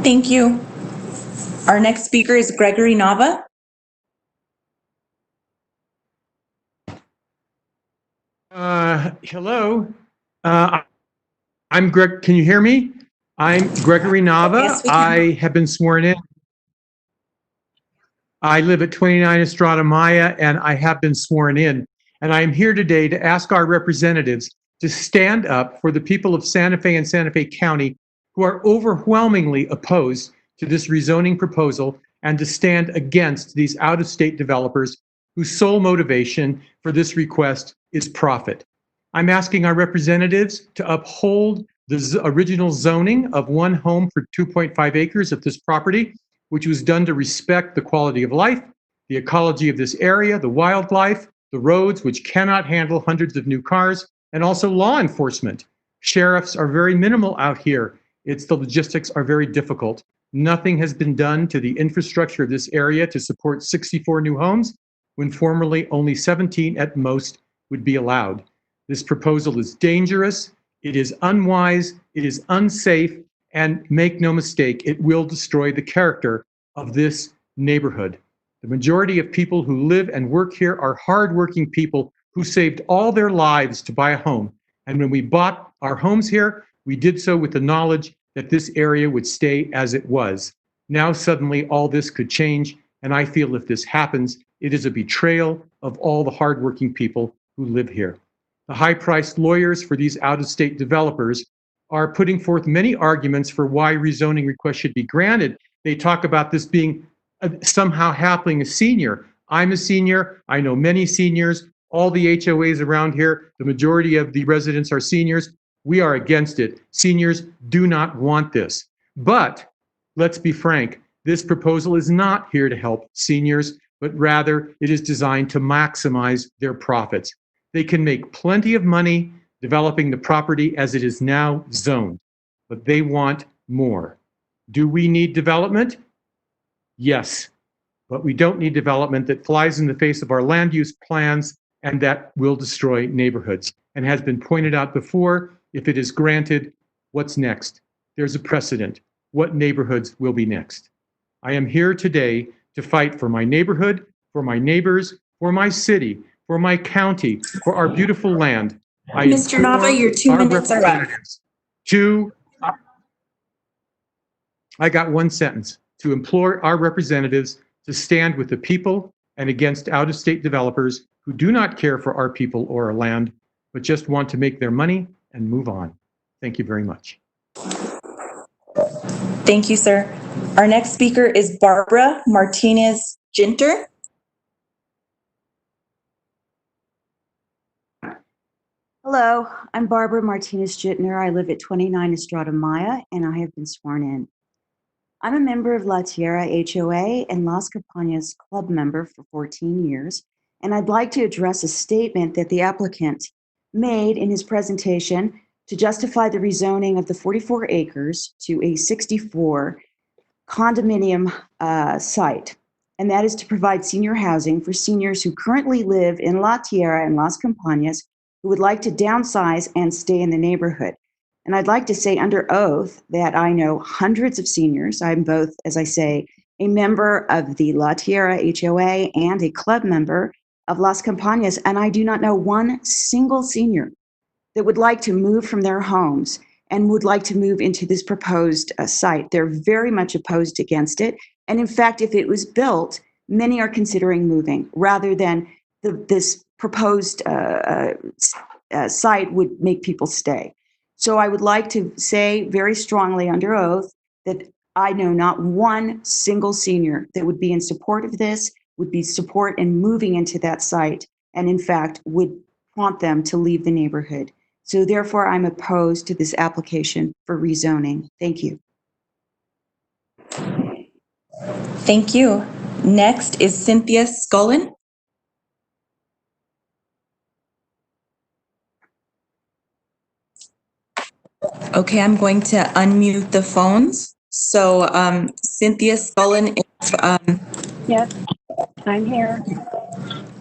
Thank you. Our next speaker is Gregory Nava. Hello. I'm Greg. Can you hear me? I'm Gregory Nava. Yes, we can. I have been sworn in. I live at 29 Estrada Maya, and I have been sworn in. And I am here today to ask our representatives to stand up for the people of Santa Fe and Santa Fe County who are overwhelmingly opposed to this rezoning proposal and to stand against these out-of-state developers whose sole motivation for this request is profit. I'm asking our representatives to uphold the original zoning of one home for 2.5 acres of this property, which was done to respect the quality of life, the ecology of this area, the wildlife, the roads, which cannot handle hundreds of new cars, and also law enforcement. Sheriffs are very minimal out here. The logistics are very difficult. Nothing has been done to the infrastructure of this area to support 64 new homes, when formerly only 17 at most would be allowed. This proposal is dangerous, it is unwise, it is unsafe, and make no mistake, it will destroy the character of this neighborhood. The majority of people who live and work here are hardworking people who saved all their lives to buy a home. And when we bought our homes here, we did so with the knowledge that this area would stay as it was. Now suddenly all this could change, and I feel if this happens, it is a betrayal of all the hardworking people who live here. The high-priced lawyers for these out-of-state developers are putting forth many arguments for why rezoning requests should be granted. They talk about this being somehow happening a senior. I'm a senior. I know many seniors. All the HOAs around here, the majority of the residents are seniors. We are against it. Seniors do not want this. But let's be frank, this proposal is not here to help seniors, but rather it is designed to maximize their profits. They can make plenty of money developing the property as it is now zoned, but they want more. Do we need development? Yes, but we don't need development that flies in the face of our land use plans and that will destroy neighborhoods. And has been pointed out before, if it is granted, what's next? There's a precedent. What neighborhoods will be next? I am here today to fight for my neighborhood, for my neighbors, for my city, for my county, for our beautiful land. Mr. Nava, your 2 minutes are up. I got one sentence. To implore our representatives to stand with the people and against out-of-state developers who do not care for our people or our land, but just want to make their money and move on. Thank you very much. Thank you, sir. Our next speaker is Barbara Martinez-Ginter. Hello, I'm Barbara Martinez-Jitner. I live at 29 Estrada Maya, and I have been sworn in. I'm a member of La Tierra HOA and Las Campañas club member for 14 years, and I'd like to address a statement that the applicant made in his presentation to justify the rezoning of the 44 acres to a 64 condominium site, and that is to provide senior housing for seniors who currently live in La Tierra and Las Campañas who would like to downsize and stay in the neighborhood. And I'd like to say under oath that I know hundreds of seniors. I'm both, as I say, a member of the La Tierra HOA and a club member of Las Campañas, and I do not know one single senior that would like to move from their homes and would like to move into this proposed site. They're very much opposed against it. And in fact, if it was built, many are considering moving rather than this proposed site would make people stay. So I would like to say very strongly under oath that I know not one single senior that would be in support of this, would be support in moving into that site, and in fact would prompt them to leave the neighborhood. So therefore, I'm opposed to this application for rezoning. Thank you. Thank you. Next is Cynthia Scullin. Okay, I'm going to unmute the phones. So Cynthia Scullin, if, Yes, I'm here.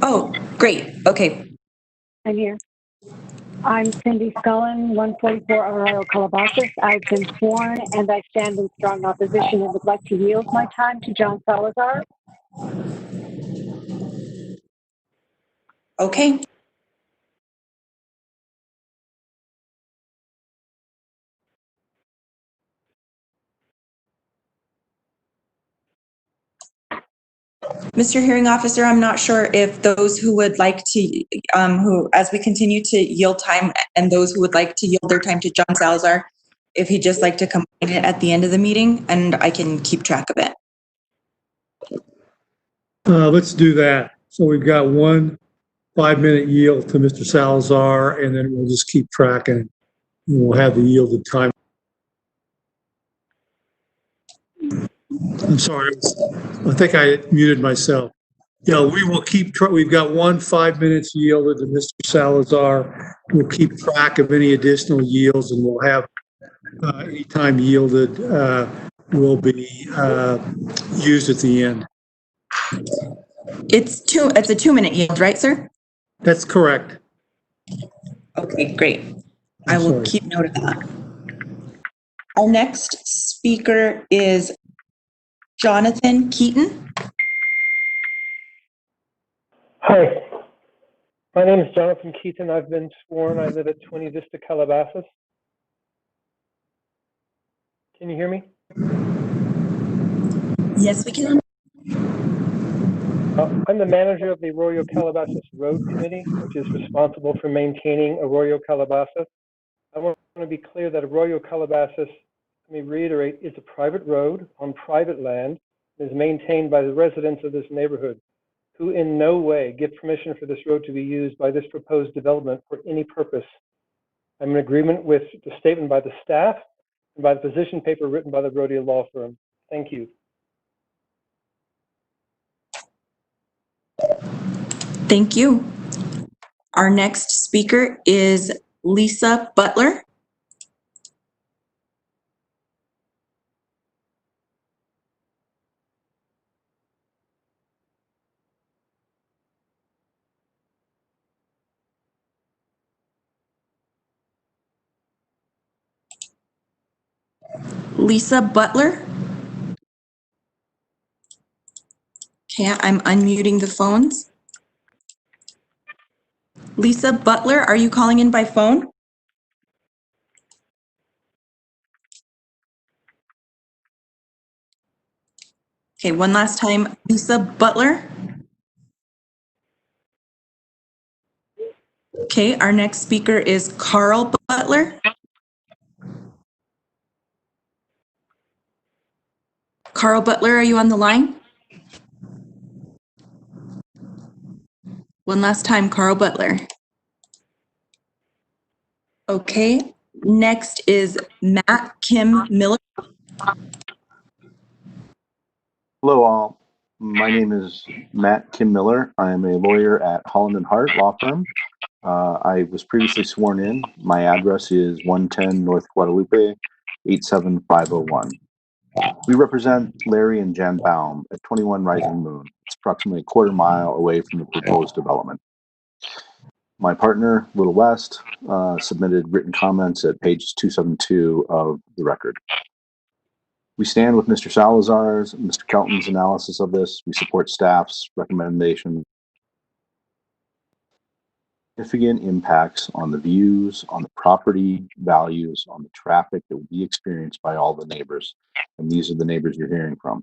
oh, great. Okay. I'm here. I'm Cindy Scullin, 144 Arroyo, Calabasas. I've been sworn and I stand in strong opposition and would like to yield my time to John Salazar. Okay. Mr. Hearing Officer, I'm not sure if those who would like to, as we continue to yield time, and those who would like to yield their time to John Salazar, if he'd just like to combine it at the end of the meeting, and I can keep track of it. Let's do that. So we've got 1 5-minute yield to Mr. Salazar, and then we'll just keep tracking. And we'll have the yielded time. I'm sorry, I think I muted myself. Yeah, we will keep, we've got 1 5 minutes yielded to Mr. Salazar. We'll keep track of any additional yields, and we'll have any time yielded will be used at the end. It's a 2-minute yield, right, sir? That's correct. Okay, great. I will keep note of that. Our next speaker is Jonathan Keaton. Hi, my name is Jonathan Keaton. I've been sworn. I live at 20 Vista, Calabasas. Can you hear me? Yes, we can. I'm the manager of the Arroyo Calabasas Road Committee, which is responsible for maintaining Arroyo Calabasas. I want to be clear that Arroyo Calabasas, let me reiterate, is a private road on private land and is maintained by the residents of this neighborhood, who in no way give permission for this road to be used by this proposed development for any purpose. I'm in agreement with the statement by the staff and by the position paper written by the Rodeo Law Firm. Thank you. Thank you. Our next speaker is Lisa Butler. Lisa Butler. Okay, I'm unmuting the phones. Lisa Butler, are you calling in by phone? Okay, one last time. Lisa Butler. Okay, our next speaker is Carl Butler. Carl Butler, are you on the line? One last time, Carl Butler. Okay, next is Matt Kim Miller. Hello, all. My name is Matt Kim Miller. I am a lawyer at Holland and Hart Law Firm. I was previously sworn in. My address is 110 North Guadalupe, 87501. We represent Larry and Jen Baum at 21 Rising Moon. It's approximately a quarter mile away from the proposed development. My partner, Little West, submitted written comments at pages 272 of the record. We stand with Mr. Salazar's, Mr. Kelton's analysis of this. We support staff's recommendation. Significant impacts on the views, on the property values, on the traffic that will be experienced by all the neighbors. And these are the neighbors you're hearing from.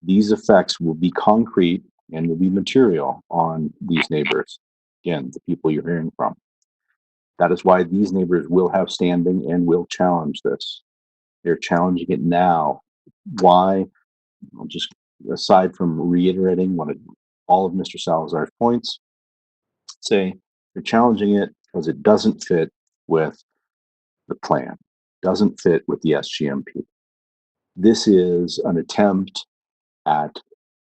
These effects will be concrete and will be material on these neighbors. Again, the people you're hearing from. That is why these neighbors will have standing and will challenge this. They're challenging it now. Why? I'll just, aside from reiterating all of Mr. Salazar's points, say they're challenging it because it doesn't fit with the plan, doesn't fit with the SGMP. This is an attempt at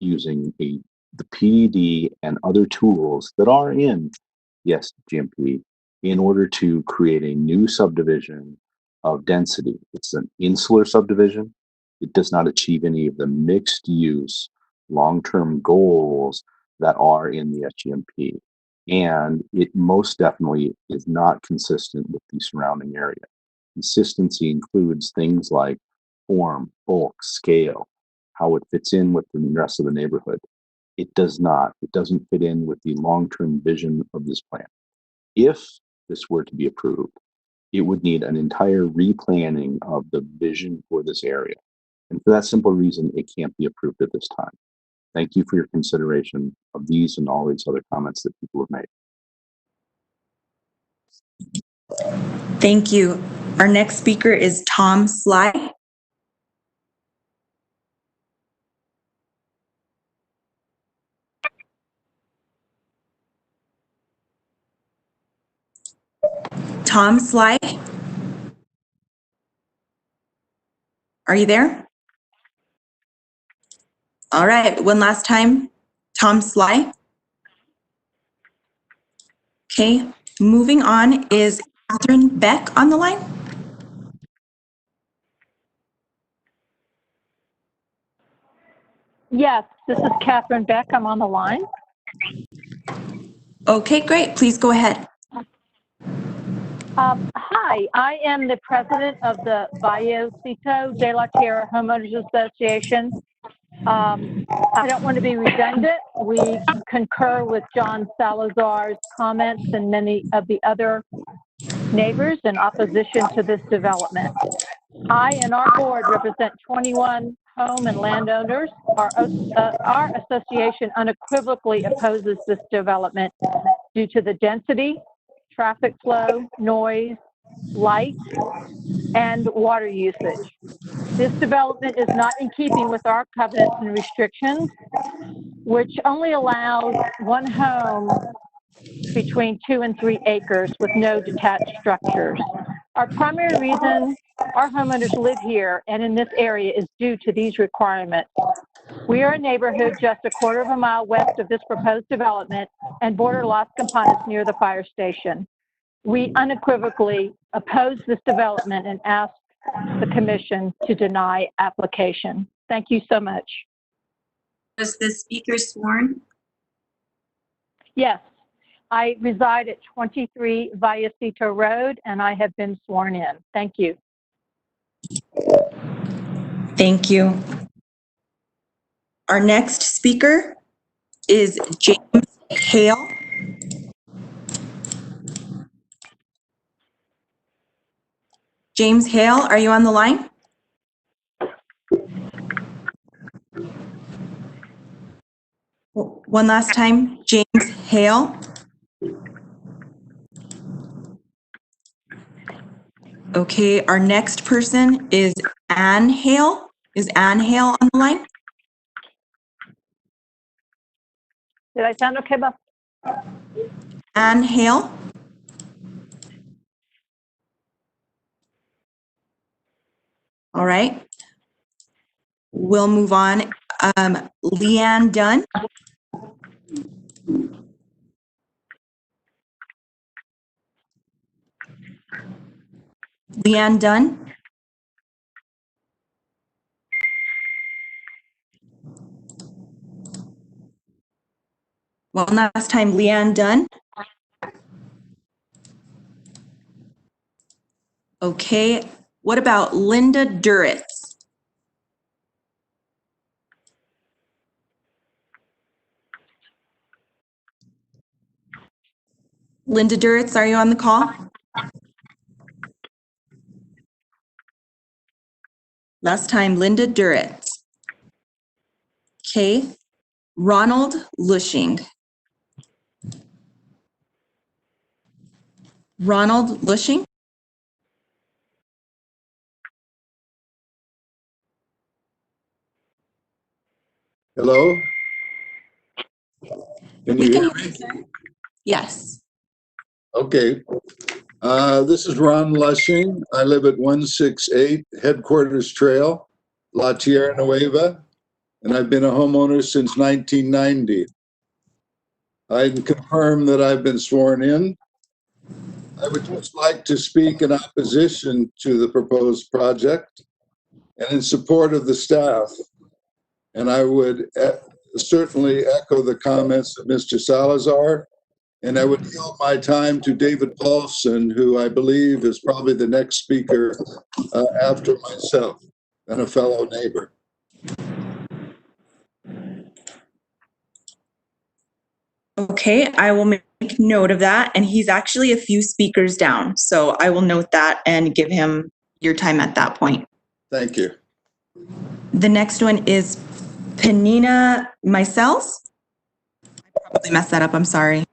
using the PDD and other tools that are in the SGMP in order to create a new subdivision of density. It's an insular subdivision. It does not achieve any of the mixed use long-term goals that are in the SGMP. And it most definitely is not consistent with the surrounding area. Consistency includes things like form, bulk, scale, how it fits in with the rest of the neighborhood. It does not. It doesn't fit in with the long-term vision of this plan. If this were to be approved, it would need an entire replanning of the vision for this area. And for that simple reason, it can't be approved at this time. Thank you for your consideration of these and all these other comments that people have made. Thank you. Our next speaker is Tom Sly. Tom Sly, are you there? All right, one last time. Tom Sly. Okay, moving on, is Catherine Beck on the line? Yes, this is Catherine Beck. I'm on the line. Okay, great. Please go ahead. Hi, I am the president of the Vallecito de la Tierra Homeowners Association. I don't want to be redundant. We concur with John Salazar's comments and many of the other neighbors in opposition to this development. I and our board represent 21 home and landowners. Our association unequivocally opposes this development due to the density, traffic flow, noise, light, and water usage. This development is not in keeping with our covenants and restrictions, which only allows one home between 2 and 3 acres with no detached structures. Our primary reason our homeowners live here and in this area is due to these requirements. We are a neighborhood just a quarter of a mile west of this proposed development and border Las Campanas near the fire station. We unequivocally oppose this development and ask the commission to deny application. Thank you so much. Was the speaker sworn? Yes, I reside at 23 Vallecito Road and I have been sworn in. Thank you. Thank you. Our next speaker is James Hale. James Hale, are you on the line? One last time, James Hale. Okay, our next person is Ann Hale. Is Ann Hale on the line? Did I sound okay, Bob? Ann Hale. All right. We'll move on. Leanne Dunn. Leanne Dunn. One last time, Leanne Dunn. Okay, what about Linda Duritz? Linda Duritz, are you on the call? Last time, Linda Duritz. Okay, Ronald Lushing. Ronald Lushing? Hello? Can you hear me? Yes. Okay. This is Ron Lushing. I live at 168 Headquarters Trail, La Tierra Nueva, and I've been a homeowner since 1990. I can confirm that I've been sworn in. I would just like to speak in opposition to the proposed project and in support of the staff. And I would certainly echo the comments of Mr. Salazar. And I would yield my time to David Paulson, who I believe is probably the next speaker after myself and a fellow neighbor. Okay, I will make note of that. And he's actually a few speakers down. So I will note that and give him your time at that point. Thank you. The next one is Penina Mycels. I probably messed that up. I'm sorry.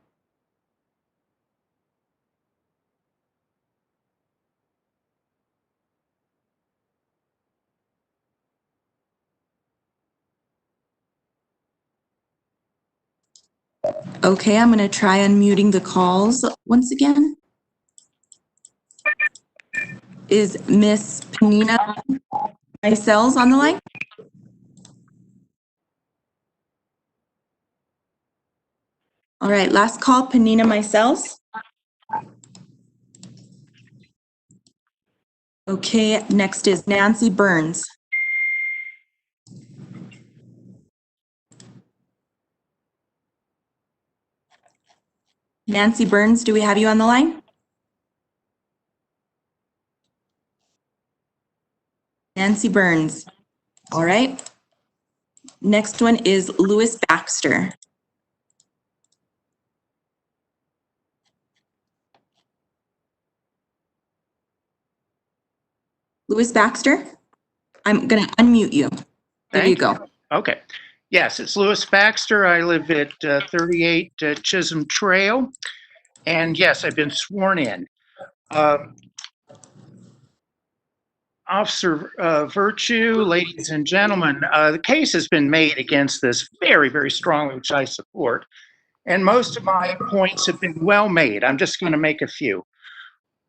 Okay, I'm going to try unmuting the calls once again. Is Miss Penina Mycels on the line? All right, last call, Penina Mycels. Okay, next is Nancy Burns. Nancy Burns, do we have you on the line? Nancy Burns. All right. Next one is Louis Baxter. Louis Baxter, I'm going to unmute you. There you go. Okay. Yes, it's Louis Baxter. I live at 38 Chisholm Trail. And yes, I've been sworn in. Officer Virtue, ladies and gentlemen, the case has been made against this very, very strongly, which I support. And most of my points have been well made. I'm just going to make a few.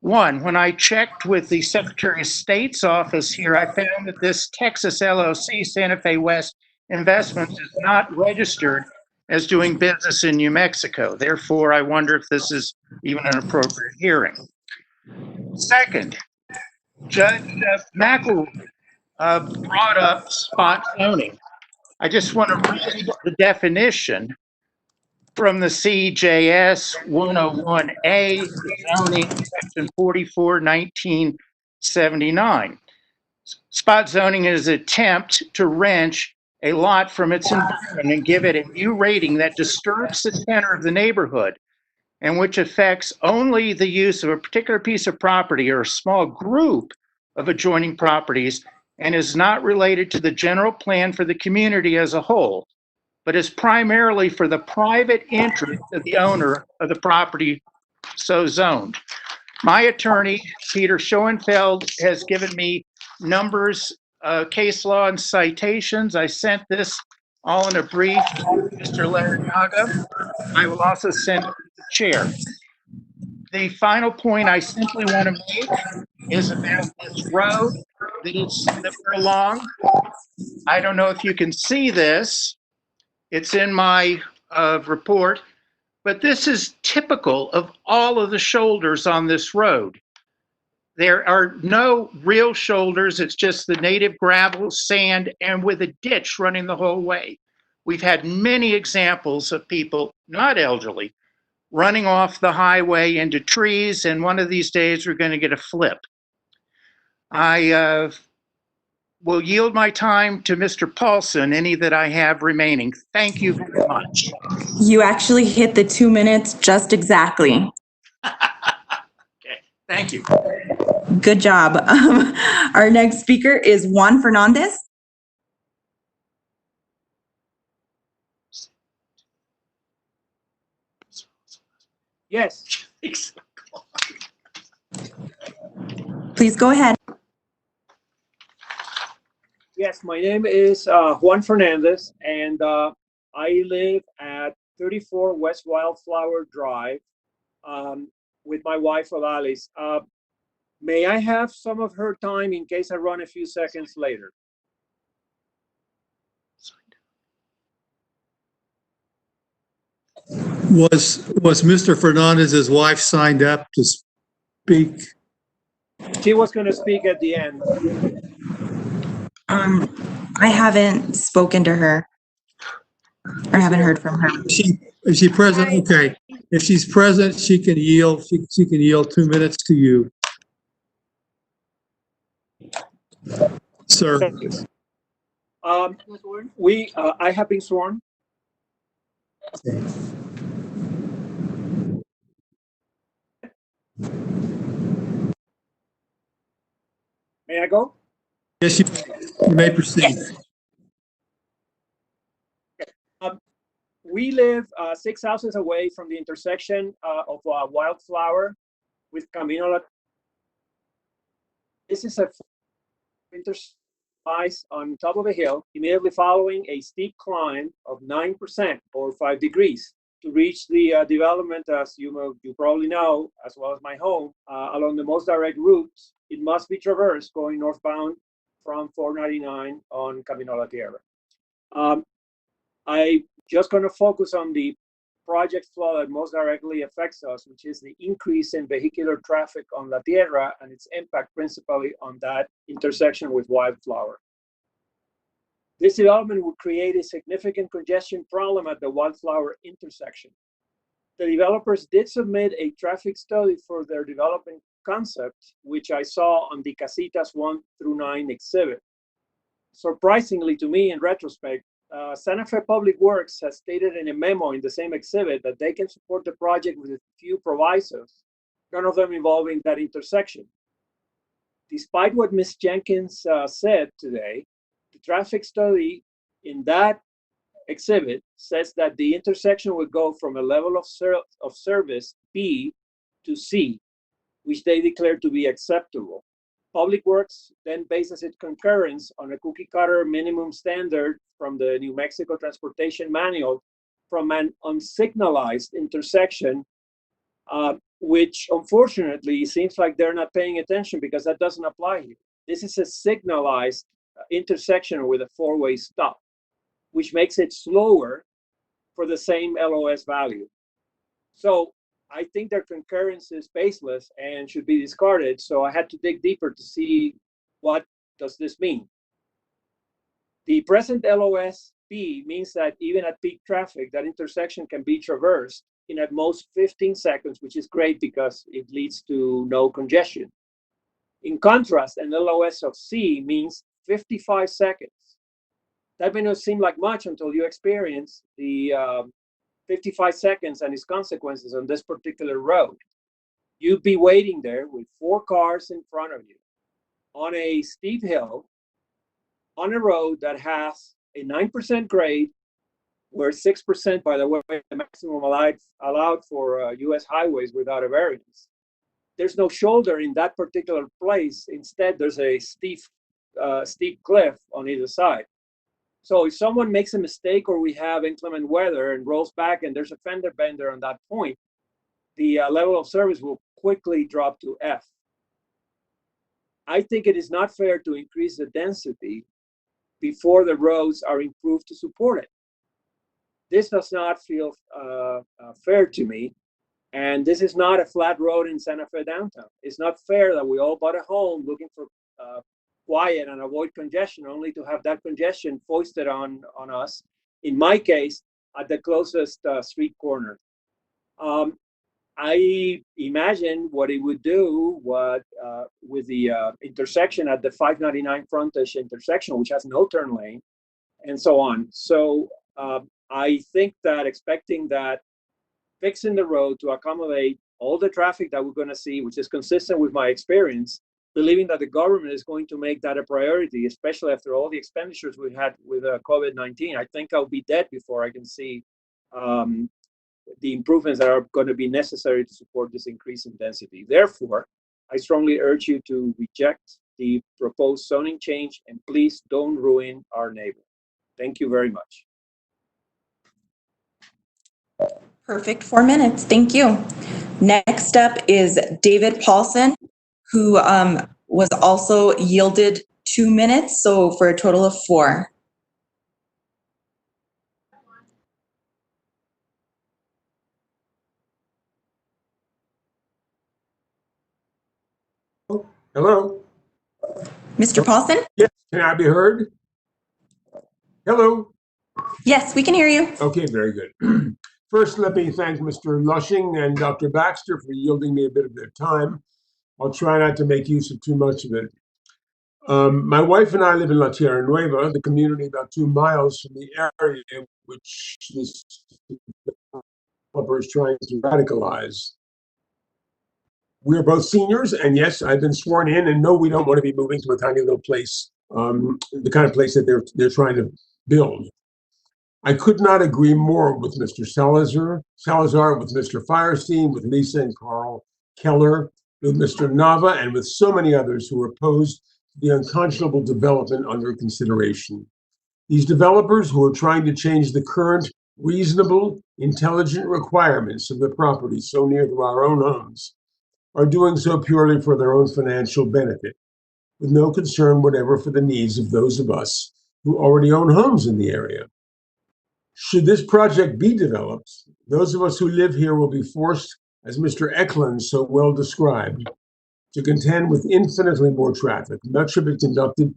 One, when I checked with the Secretary of State's office here, I found that this Texas LLC, Santa Fe West Investments, is not registered as doing business in New Mexico. Therefore, I wonder if this is even an appropriate hearing. Second, Judge McElroy brought up spot zoning. I just want to read the definition from the CJS 101A zoning section 44, 1979. Spot zoning is an attempt to wrench a lot from its environment and give it a new rating that disturbs the tenor of the neighborhood and which affects only the use of a particular piece of property or a small group of adjoining properties and is not related to the general plan for the community as a whole, but is primarily for the private interest of the owner of the property so zoned. My attorney, Peter Schoenfeld, has given me numbers, case law, and citations. I sent this all in a brief to Mr. Larranaga. I will also send it to the chair. The final point I simply want to make is about this road that we're along. I don't know if you can see this. It's in my report, but this is typical of all of the shoulders on this road. There are no real shoulders. It's just the native gravel, sand, and with a ditch running the whole way. We've had many examples of people, not elderly, running off the highway into trees, and one of these days we're going to get a flip. I will yield my time to Mr. Paulson, any that I have remaining. Thank you very much. You actually hit the 2 minutes just exactly. Okay, thank you. Good job. Our next speaker is Juan Fernandez. Yes. Please go ahead. Yes, my name is Juan Fernandez, and I live at 34 West Wildflower Drive with my wife, Alice. May I have some of her time in case I run a few seconds later? Was Mr. Fernandez's wife signed up to speak? She was going to speak at the end. I haven't spoken to her. I haven't heard from her. Is she present? Okay. If she's present, she can yield. She can yield 2 minutes to you. Sir. I have been sworn. May I go? Yes, you may proceed. We live 6 houses away from the intersection of Wildflower with Camino. This is a lies on top of a hill, immediately following a steep climb of 9% or 5 degrees to reach the development, as you probably know, as well as my home, along the most direct routes. It must be traversed going northbound from 499 on Camino La Tierra. I'm just going to focus on the project flow that most directly affects us, which is the increase in vehicular traffic on La Tierra and its impact principally on that intersection with Wildflower. This development will create a significant congestion problem at the Wildflower intersection. The developers did submit a traffic study for their development concept, which I saw on the Casitas 1 through 9 exhibit. Surprisingly to me, in retrospect, Santa Fe Public Works has stated in a memo in the same exhibit that they can support the project with a few provisos, none of them involving that intersection. Despite what Ms. Jenkins said today, the traffic study in that exhibit says that the intersection would go from a level of service B to C, which they declare to be acceptable. Public Works then bases its concurrence on a cookie cutter minimum standard from the New Mexico Transportation Manual from an unsignalized intersection, which unfortunately seems like they're not paying attention because that doesn't apply here. This is a signalized intersection with a four-way stop, which makes it slower for the same LOS value. So I think their concurrence is baseless and should be discarded. So I had to dig deeper to see what does this mean. The present LOS B means that even at peak traffic, that intersection can be traversed in at most 15 seconds, which is great because it leads to no congestion. In contrast, an LOS of C means 55 seconds. That may not seem like much until you experience the 55 seconds and its consequences on this particular road. You'd be waiting there with 4 cars in front of you on a steep hill on a road that has a 9% grade, where 6%, by the way, the maximum allowed for US highways without a variance. There's no shoulder in that particular place. Instead, there's a steep cliff on either side. So if someone makes a mistake or we have inclement weather and rolls back and there's a fender bender on that point, the level of service will quickly drop to F. I think it is not fair to increase the density before the roads are improved to support it. This does not feel fair to me. And this is not a flat road in Santa Fe downtown. It's not fair that we all bought a home looking for quiet and avoid congestion, only to have that congestion foisted on us, in my case, at the closest street corner. I imagine what it would do with the intersection at the 599 frontage intersection, which has no turn lane, and so on. So I think that expecting that fixing the road to accommodate all the traffic that we're going to see, which is consistent with my experience, believing that the government is going to make that a priority, especially after all the expenditures we had with COVID-19, I think I'll be dead before I can see the improvements that are going to be necessary to support this increase in density. Therefore, I strongly urge you to reject the proposed zoning change and please don't ruin our neighborhood. Thank you very much. Perfect 4 minutes. Thank you. Next up is David Paulson, who was also yielded 2 minutes, so for a total of 4. Hello? Mr. Paulson? Yes, can I be heard? Hello? Yes, we can hear you. Okay, very good. First, let me thank Mr. Lushing and Dr. Baxter for yielding me a bit of their time. I'll try not to make use of too much of it. My wife and I live in La Tierra Nueva, the community about 2 miles from the area which this developer is trying to radicalize. We're both seniors, and yes, I've been sworn in, and no, we don't want to be moving to a tiny little place, the kind of place that they're trying to build. I could not agree more with Mr. Salazar, with Mr. Firestein, with Lisa and Carl Keller, with Mr. Nava, and with so many others who are opposed to the unconscionable development under consideration. These developers who are trying to change the current reasonable, intelligent requirements of the property so near to our own homes are doing so purely for their own financial benefit, with no concern whatever for the needs of those of us who already own homes in the area. Should this project be developed, those of us who live here will be forced, as Mr. Eklund so well described, to contend with infinitely more traffic, much of it conducted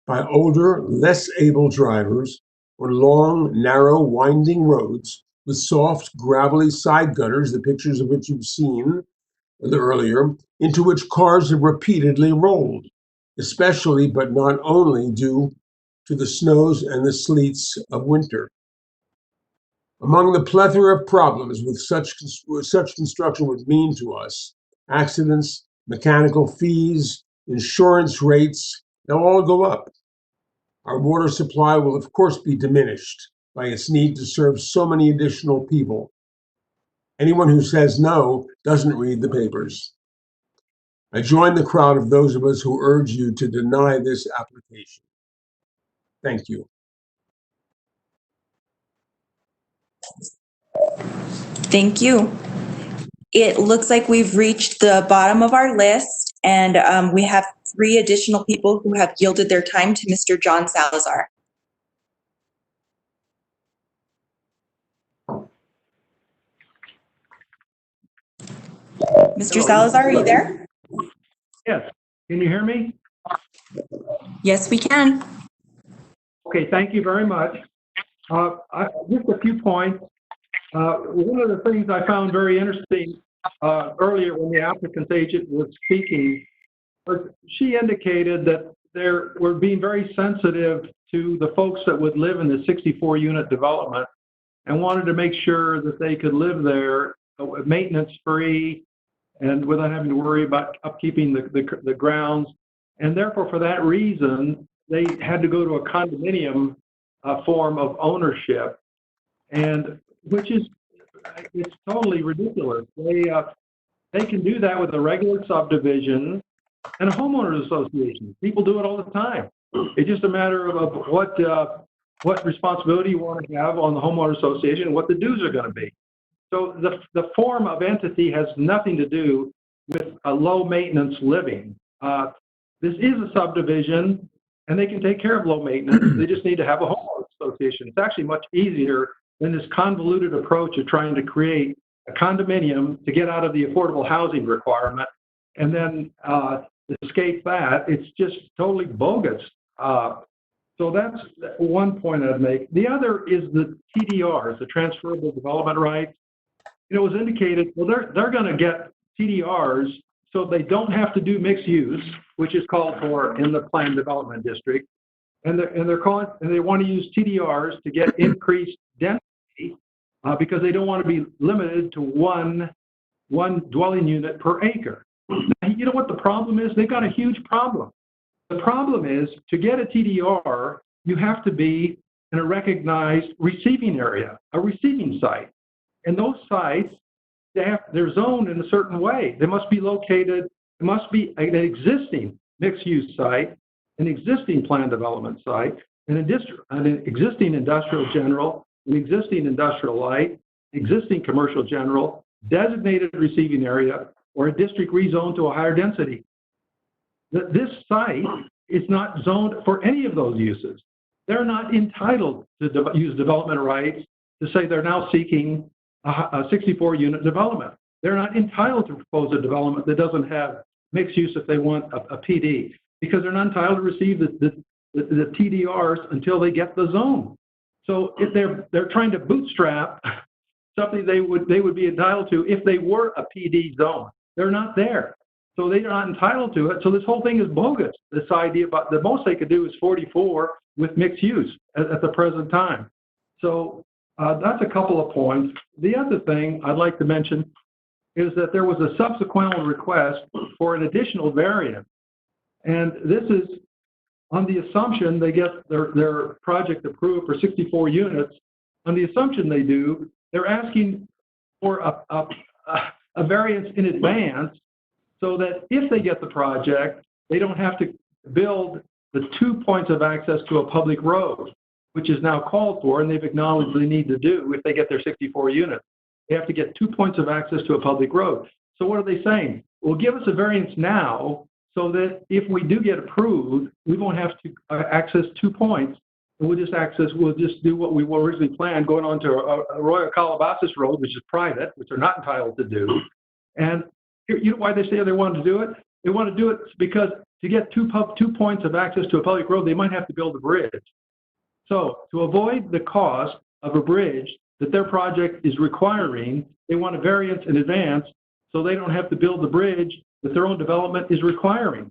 by older, less able drivers on long, narrow, winding roads with soft, gravelly side gutters, the pictures of which you've seen earlier, into which cars have repeatedly rolled, especially but not only due to the snows and the sleets of winter. Among the plethora of problems with such construction would mean to us, accidents, mechanical fees, insurance rates, they'll all go up. Our water supply will of course be diminished by its need to serve so many additional people. Anyone who says no doesn't read the papers. I join the crowd of those of us who urge you to deny this application. Thank you. Thank you. It looks like we've reached the bottom of our list, and we have 3 additional people who have yielded their time to Mr. John Salazar. Mr. Salazar, are you there? Yes. Can you hear me? Yes, we can. Okay, thank you very much. Just a few points. One of the things I found very interesting earlier when the applicant's agent was speaking, was she indicated that we're being very sensitive to the folks that would live in the 64-unit development and wanted to make sure that they could live there maintenance-free and without having to worry about upkeeping the grounds. And therefore, for that reason, they had to go to a condominium form of ownership, and it's totally ridiculous. They can do that with a regular subdivision and a homeowners association. People do it all the time. It's just a matter of what responsibility you want to have on the homeowner association and what the dues are going to be. So the form of entity has nothing to do with a low maintenance living. This is a subdivision, and they can take care of low maintenance. They just need to have a homeowners association. It's actually much easier than this convoluted approach of trying to create a condominium to get out of the affordable housing requirement and then escape that. It's just totally bogus. So that's one point I'd make. The other is the TDRs, the transferable development rights. it was indicated, well, they're going to get TDRs so they don't have to do mixed use, which is called for in the planned development district. And they're calling, and they want to use TDRs to get increased density because they don't want to be limited to one dwelling unit per acre. You know what the problem is? They've got a huge problem. The problem is, to get a TDR, you have to be in a recognized receiving area, a receiving site. And those sites, they're zoned in a certain way. They must be located, it must be an existing mixed-use site, an existing planned development site, an existing industrial general, an existing industrial light, existing commercial general, designated receiving area, or a district rezoned to a higher density. This site is not zoned for any of those uses. They're not entitled to use development rights to say they're now seeking a 64-unit development. They're not entitled to propose a development that doesn't have mixed use if they want a PD, because they're not entitled to receive the TDRs until they get the zone. So if they're trying to bootstrap something they would be entitled to if they were a PD zone. They're not there. So they're not entitled to it. So this whole thing is bogus. This idea about the most they could do is 44 with mixed use at the present time. So that's a couple of points. The other thing I'd like to mention is that there was a subsequent request for an additional variance. And this is on the assumption they get their project approved for 64 units. On the assumption they do, they're asking for a variance in advance so that if they get the project, they don't have to build the 2 points of access to a public road, which is now called for, and they've acknowledged they need to do if they get their 64 units. They have to get 2 points of access to a public road. So what are they saying? Well, give us a variance now so that if we do get approved, we won't have to access 2 points. And we'll just do what we originally planned, going on to a Arroyo Calabasas Road, which is private, which they're not entitled to do. And you know why they say they want to do it? They want to do it because to get 2 points of access to a public road, they might have to build a bridge. So to avoid the cost of a bridge that their project is requiring, they want a variance in advance so they don't have to build the bridge that their own development is requiring.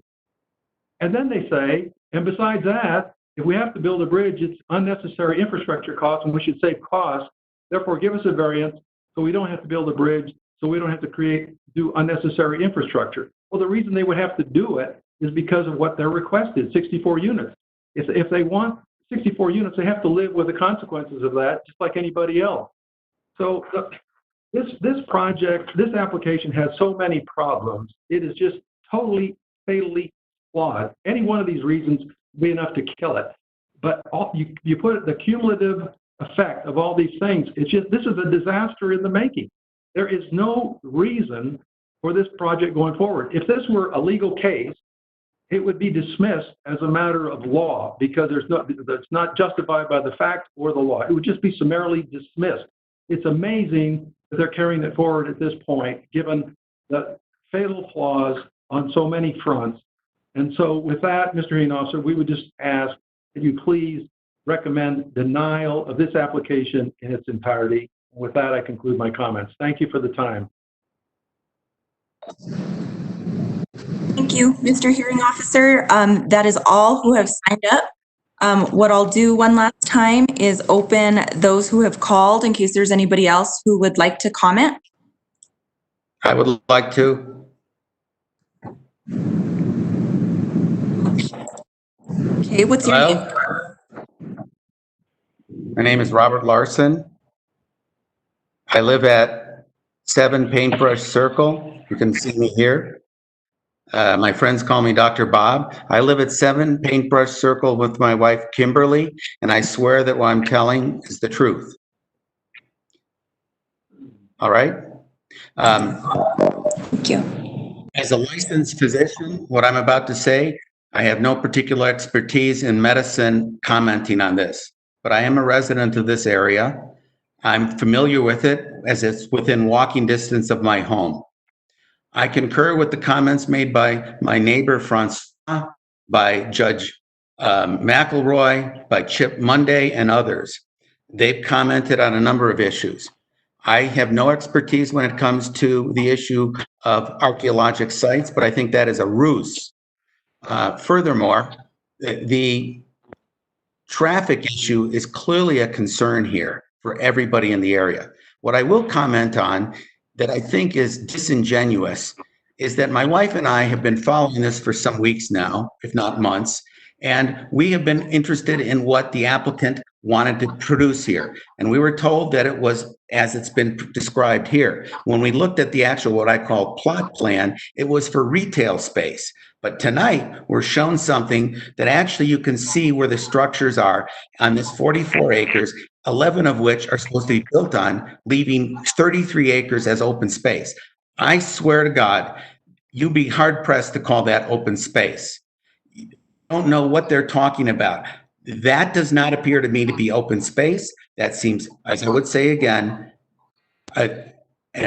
And then they say, and besides that, if we have to build a bridge, it's unnecessary infrastructure costs and we should save costs. Therefore, give us a variance so we don't have to build a bridge, so we don't have to do unnecessary infrastructure. Well, the reason they would have to do it is because of what they're requested, 64 units. If they want 64 units, they have to live with the consequences of that, just like anybody else. So this project, this application has so many problems. It is just totally, fatally flawed. Any one of these reasons would be enough to kill it. But you put the cumulative effect of all these things, this is a disaster in the making. There is no reason for this project going forward. If this were a legal case, it would be dismissed as a matter of law because that's not justified by the fact or the law. It would just be summarily dismissed. It's amazing that they're carrying it forward at this point, given the fatal flaws on so many fronts. And so with that, Mr. Hearing Officer, we would just ask that you please recommend denial of this application in its entirety. With that, I conclude my comments. Thank you for the time. Thank you, Mr. Hearing Officer. That is all who have signed up. What I'll do one last time is open those who have called in case there's anybody else who would like to comment. I would like to. Okay, what's your name? My name is Robert Larson. I live at 7 Paintbrush Circle. You can see me here. My friends call me Dr. Bob. I live at 7 Paintbrush Circle with my wife, Kimberly, and I swear that what I'm telling is the truth. All right? Thank you. As a licensed physician, what I'm about to say, I have no particular expertise in medicine commenting on this, but I am a resident of this area. I'm familiar with it as it's within walking distance of my home. I concur with the comments made by my neighbor, Francois, by Judge McElroy, by Chip Monday, and others. They've commented on a number of issues. I have no expertise when it comes to the issue of archaeologic sites, but I think that is a ruse. Furthermore, the traffic issue is clearly a concern here for everybody in the area. What I will comment on that I think is disingenuous is that my wife and I have been following this for some weeks now, if not months, and we have been interested in what the applicant wanted to produce here. And we were told that it was as it's been described here. When we looked at the actual, what I call plot plan, it was for retail space. But tonight, we're shown something that actually you can see where the structures are on this 44 acres, 11 of which are supposed to be built on, leaving 33 acres as open space. I swear to God, you'd be hard pressed to call that open space. You don't know what they're talking about. That does not appear to me to be open space. That seems, as I would say again, a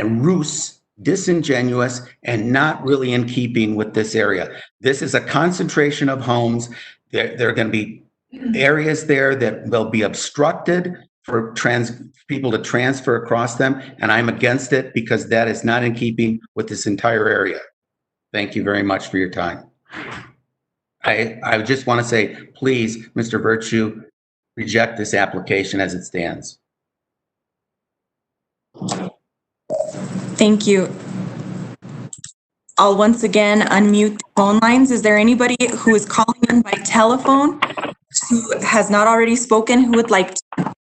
ruse, disingenuous, and not really in keeping with this area. This is a concentration of homes. There are going to be areas there that will be obstructed for people to transfer across them, and I'm against it because that is not in keeping with this entire area. Thank you very much for your time. I just want to say, please, Mr. Virtue, reject this application as it stands. Thank you. I'll once again unmute the phone lines. Is there anybody who is calling in by telephone who has not already spoken who would like to?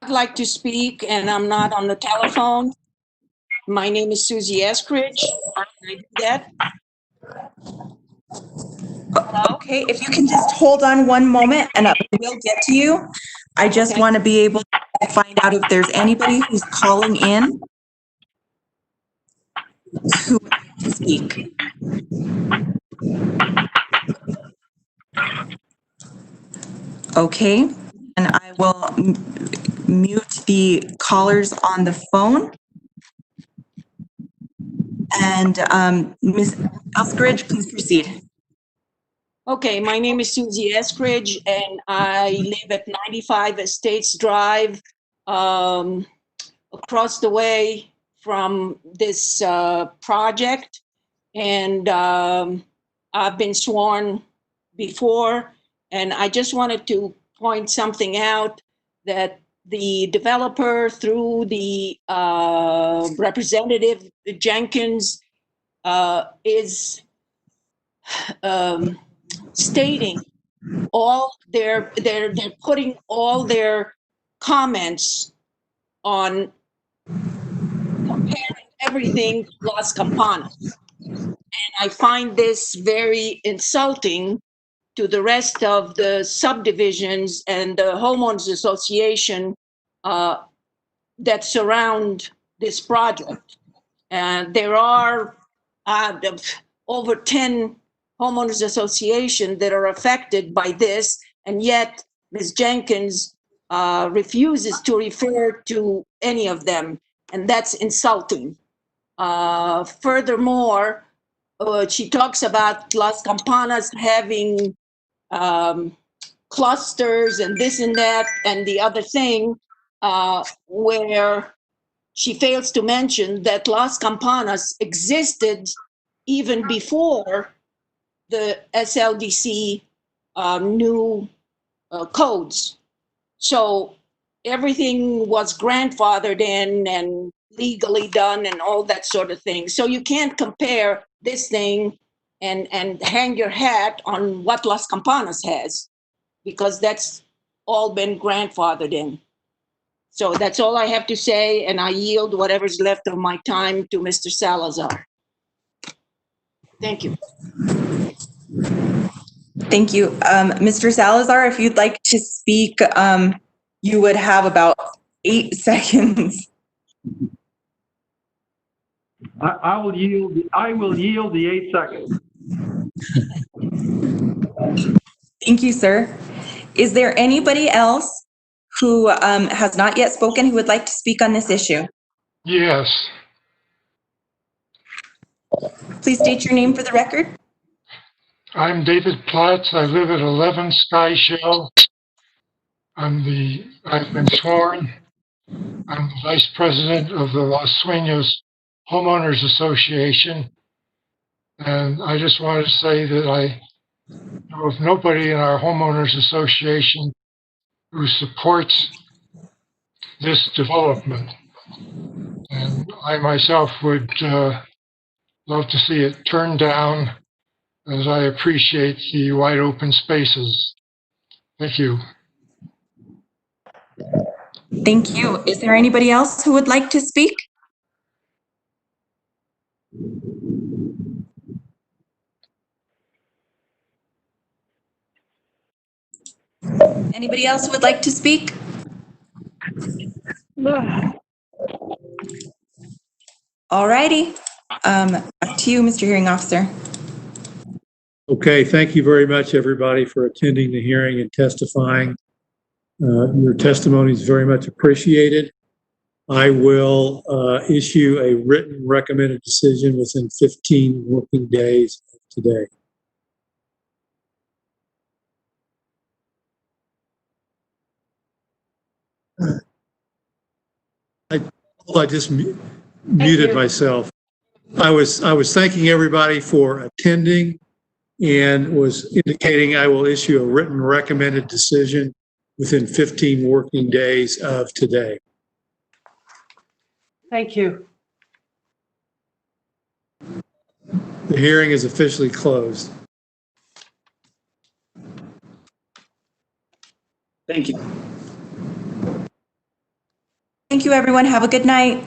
I'd like to speak, and I'm not on the telephone. My name is Susie Eskridge. Can I do that? Okay, if you can just hold on one moment and we'll get to you. I just want to be able to find out if there's anybody who's calling in who would like to speak. Okay, and I will mute the callers on the phone. And Ms. Eskridge, please proceed. Okay, my name is Susie Eskridge, and I live at 95 Estates Drive, across the way from this project. And I've been sworn before, and I just wanted to point something out, that the developer, through the representative Jenkins, is stating all they're putting all their comments on comparing everything to Las Campanas. And I find this very insulting to the rest of the subdivisions and the homeowners association that surround this project. And there are over 10 homeowners associations that are affected by this, and yet Ms. Jenkins refuses to refer to any of them, and that's insulting. Furthermore, she talks about Las Campanas having clusters and this and that and the other thing, where she fails to mention that Las Campanas existed even before the SLDC new codes. So everything was grandfathered in and legally done and all that sort of thing. So you can't compare this thing and hang your hat on what Las Campanas has, because that's all been grandfathered in. So that's all I have to say, and I yield whatever's left of my time to Mr. Salazar. Thank you. Thank you. Mr. Salazar, if you'd like to speak, you would have about 8 seconds. I will yield the 8 seconds. Thank you, sir. Is there anybody else who has not yet spoken who would like to speak on this issue? Yes. Please state your name for the record. I'm David Platts. I live at 11 Sky Shell. I've been sworn. I'm the vice president of the Los Sueños Homeowners Association. And I just wanted to say that I know of nobody in our homeowners association who supports this development. And I myself would love to see it turned down, as I appreciate the wide open spaces. Thank you. Thank you. Is there anybody else who would like to speak? Anybody else who would like to speak? All righty. Back to you, Mr. Hearing Officer. Okay, thank you very much, everybody, for attending the hearing and testifying. Your testimony is very much appreciated. I will issue a written recommended decision within 15 working days of today. I just muted myself. I was thanking everybody for attending and was indicating I will issue a written recommended decision within 15 working days of today. Thank you. The hearing is officially closed. Thank you. Thank you, everyone. Have a good night.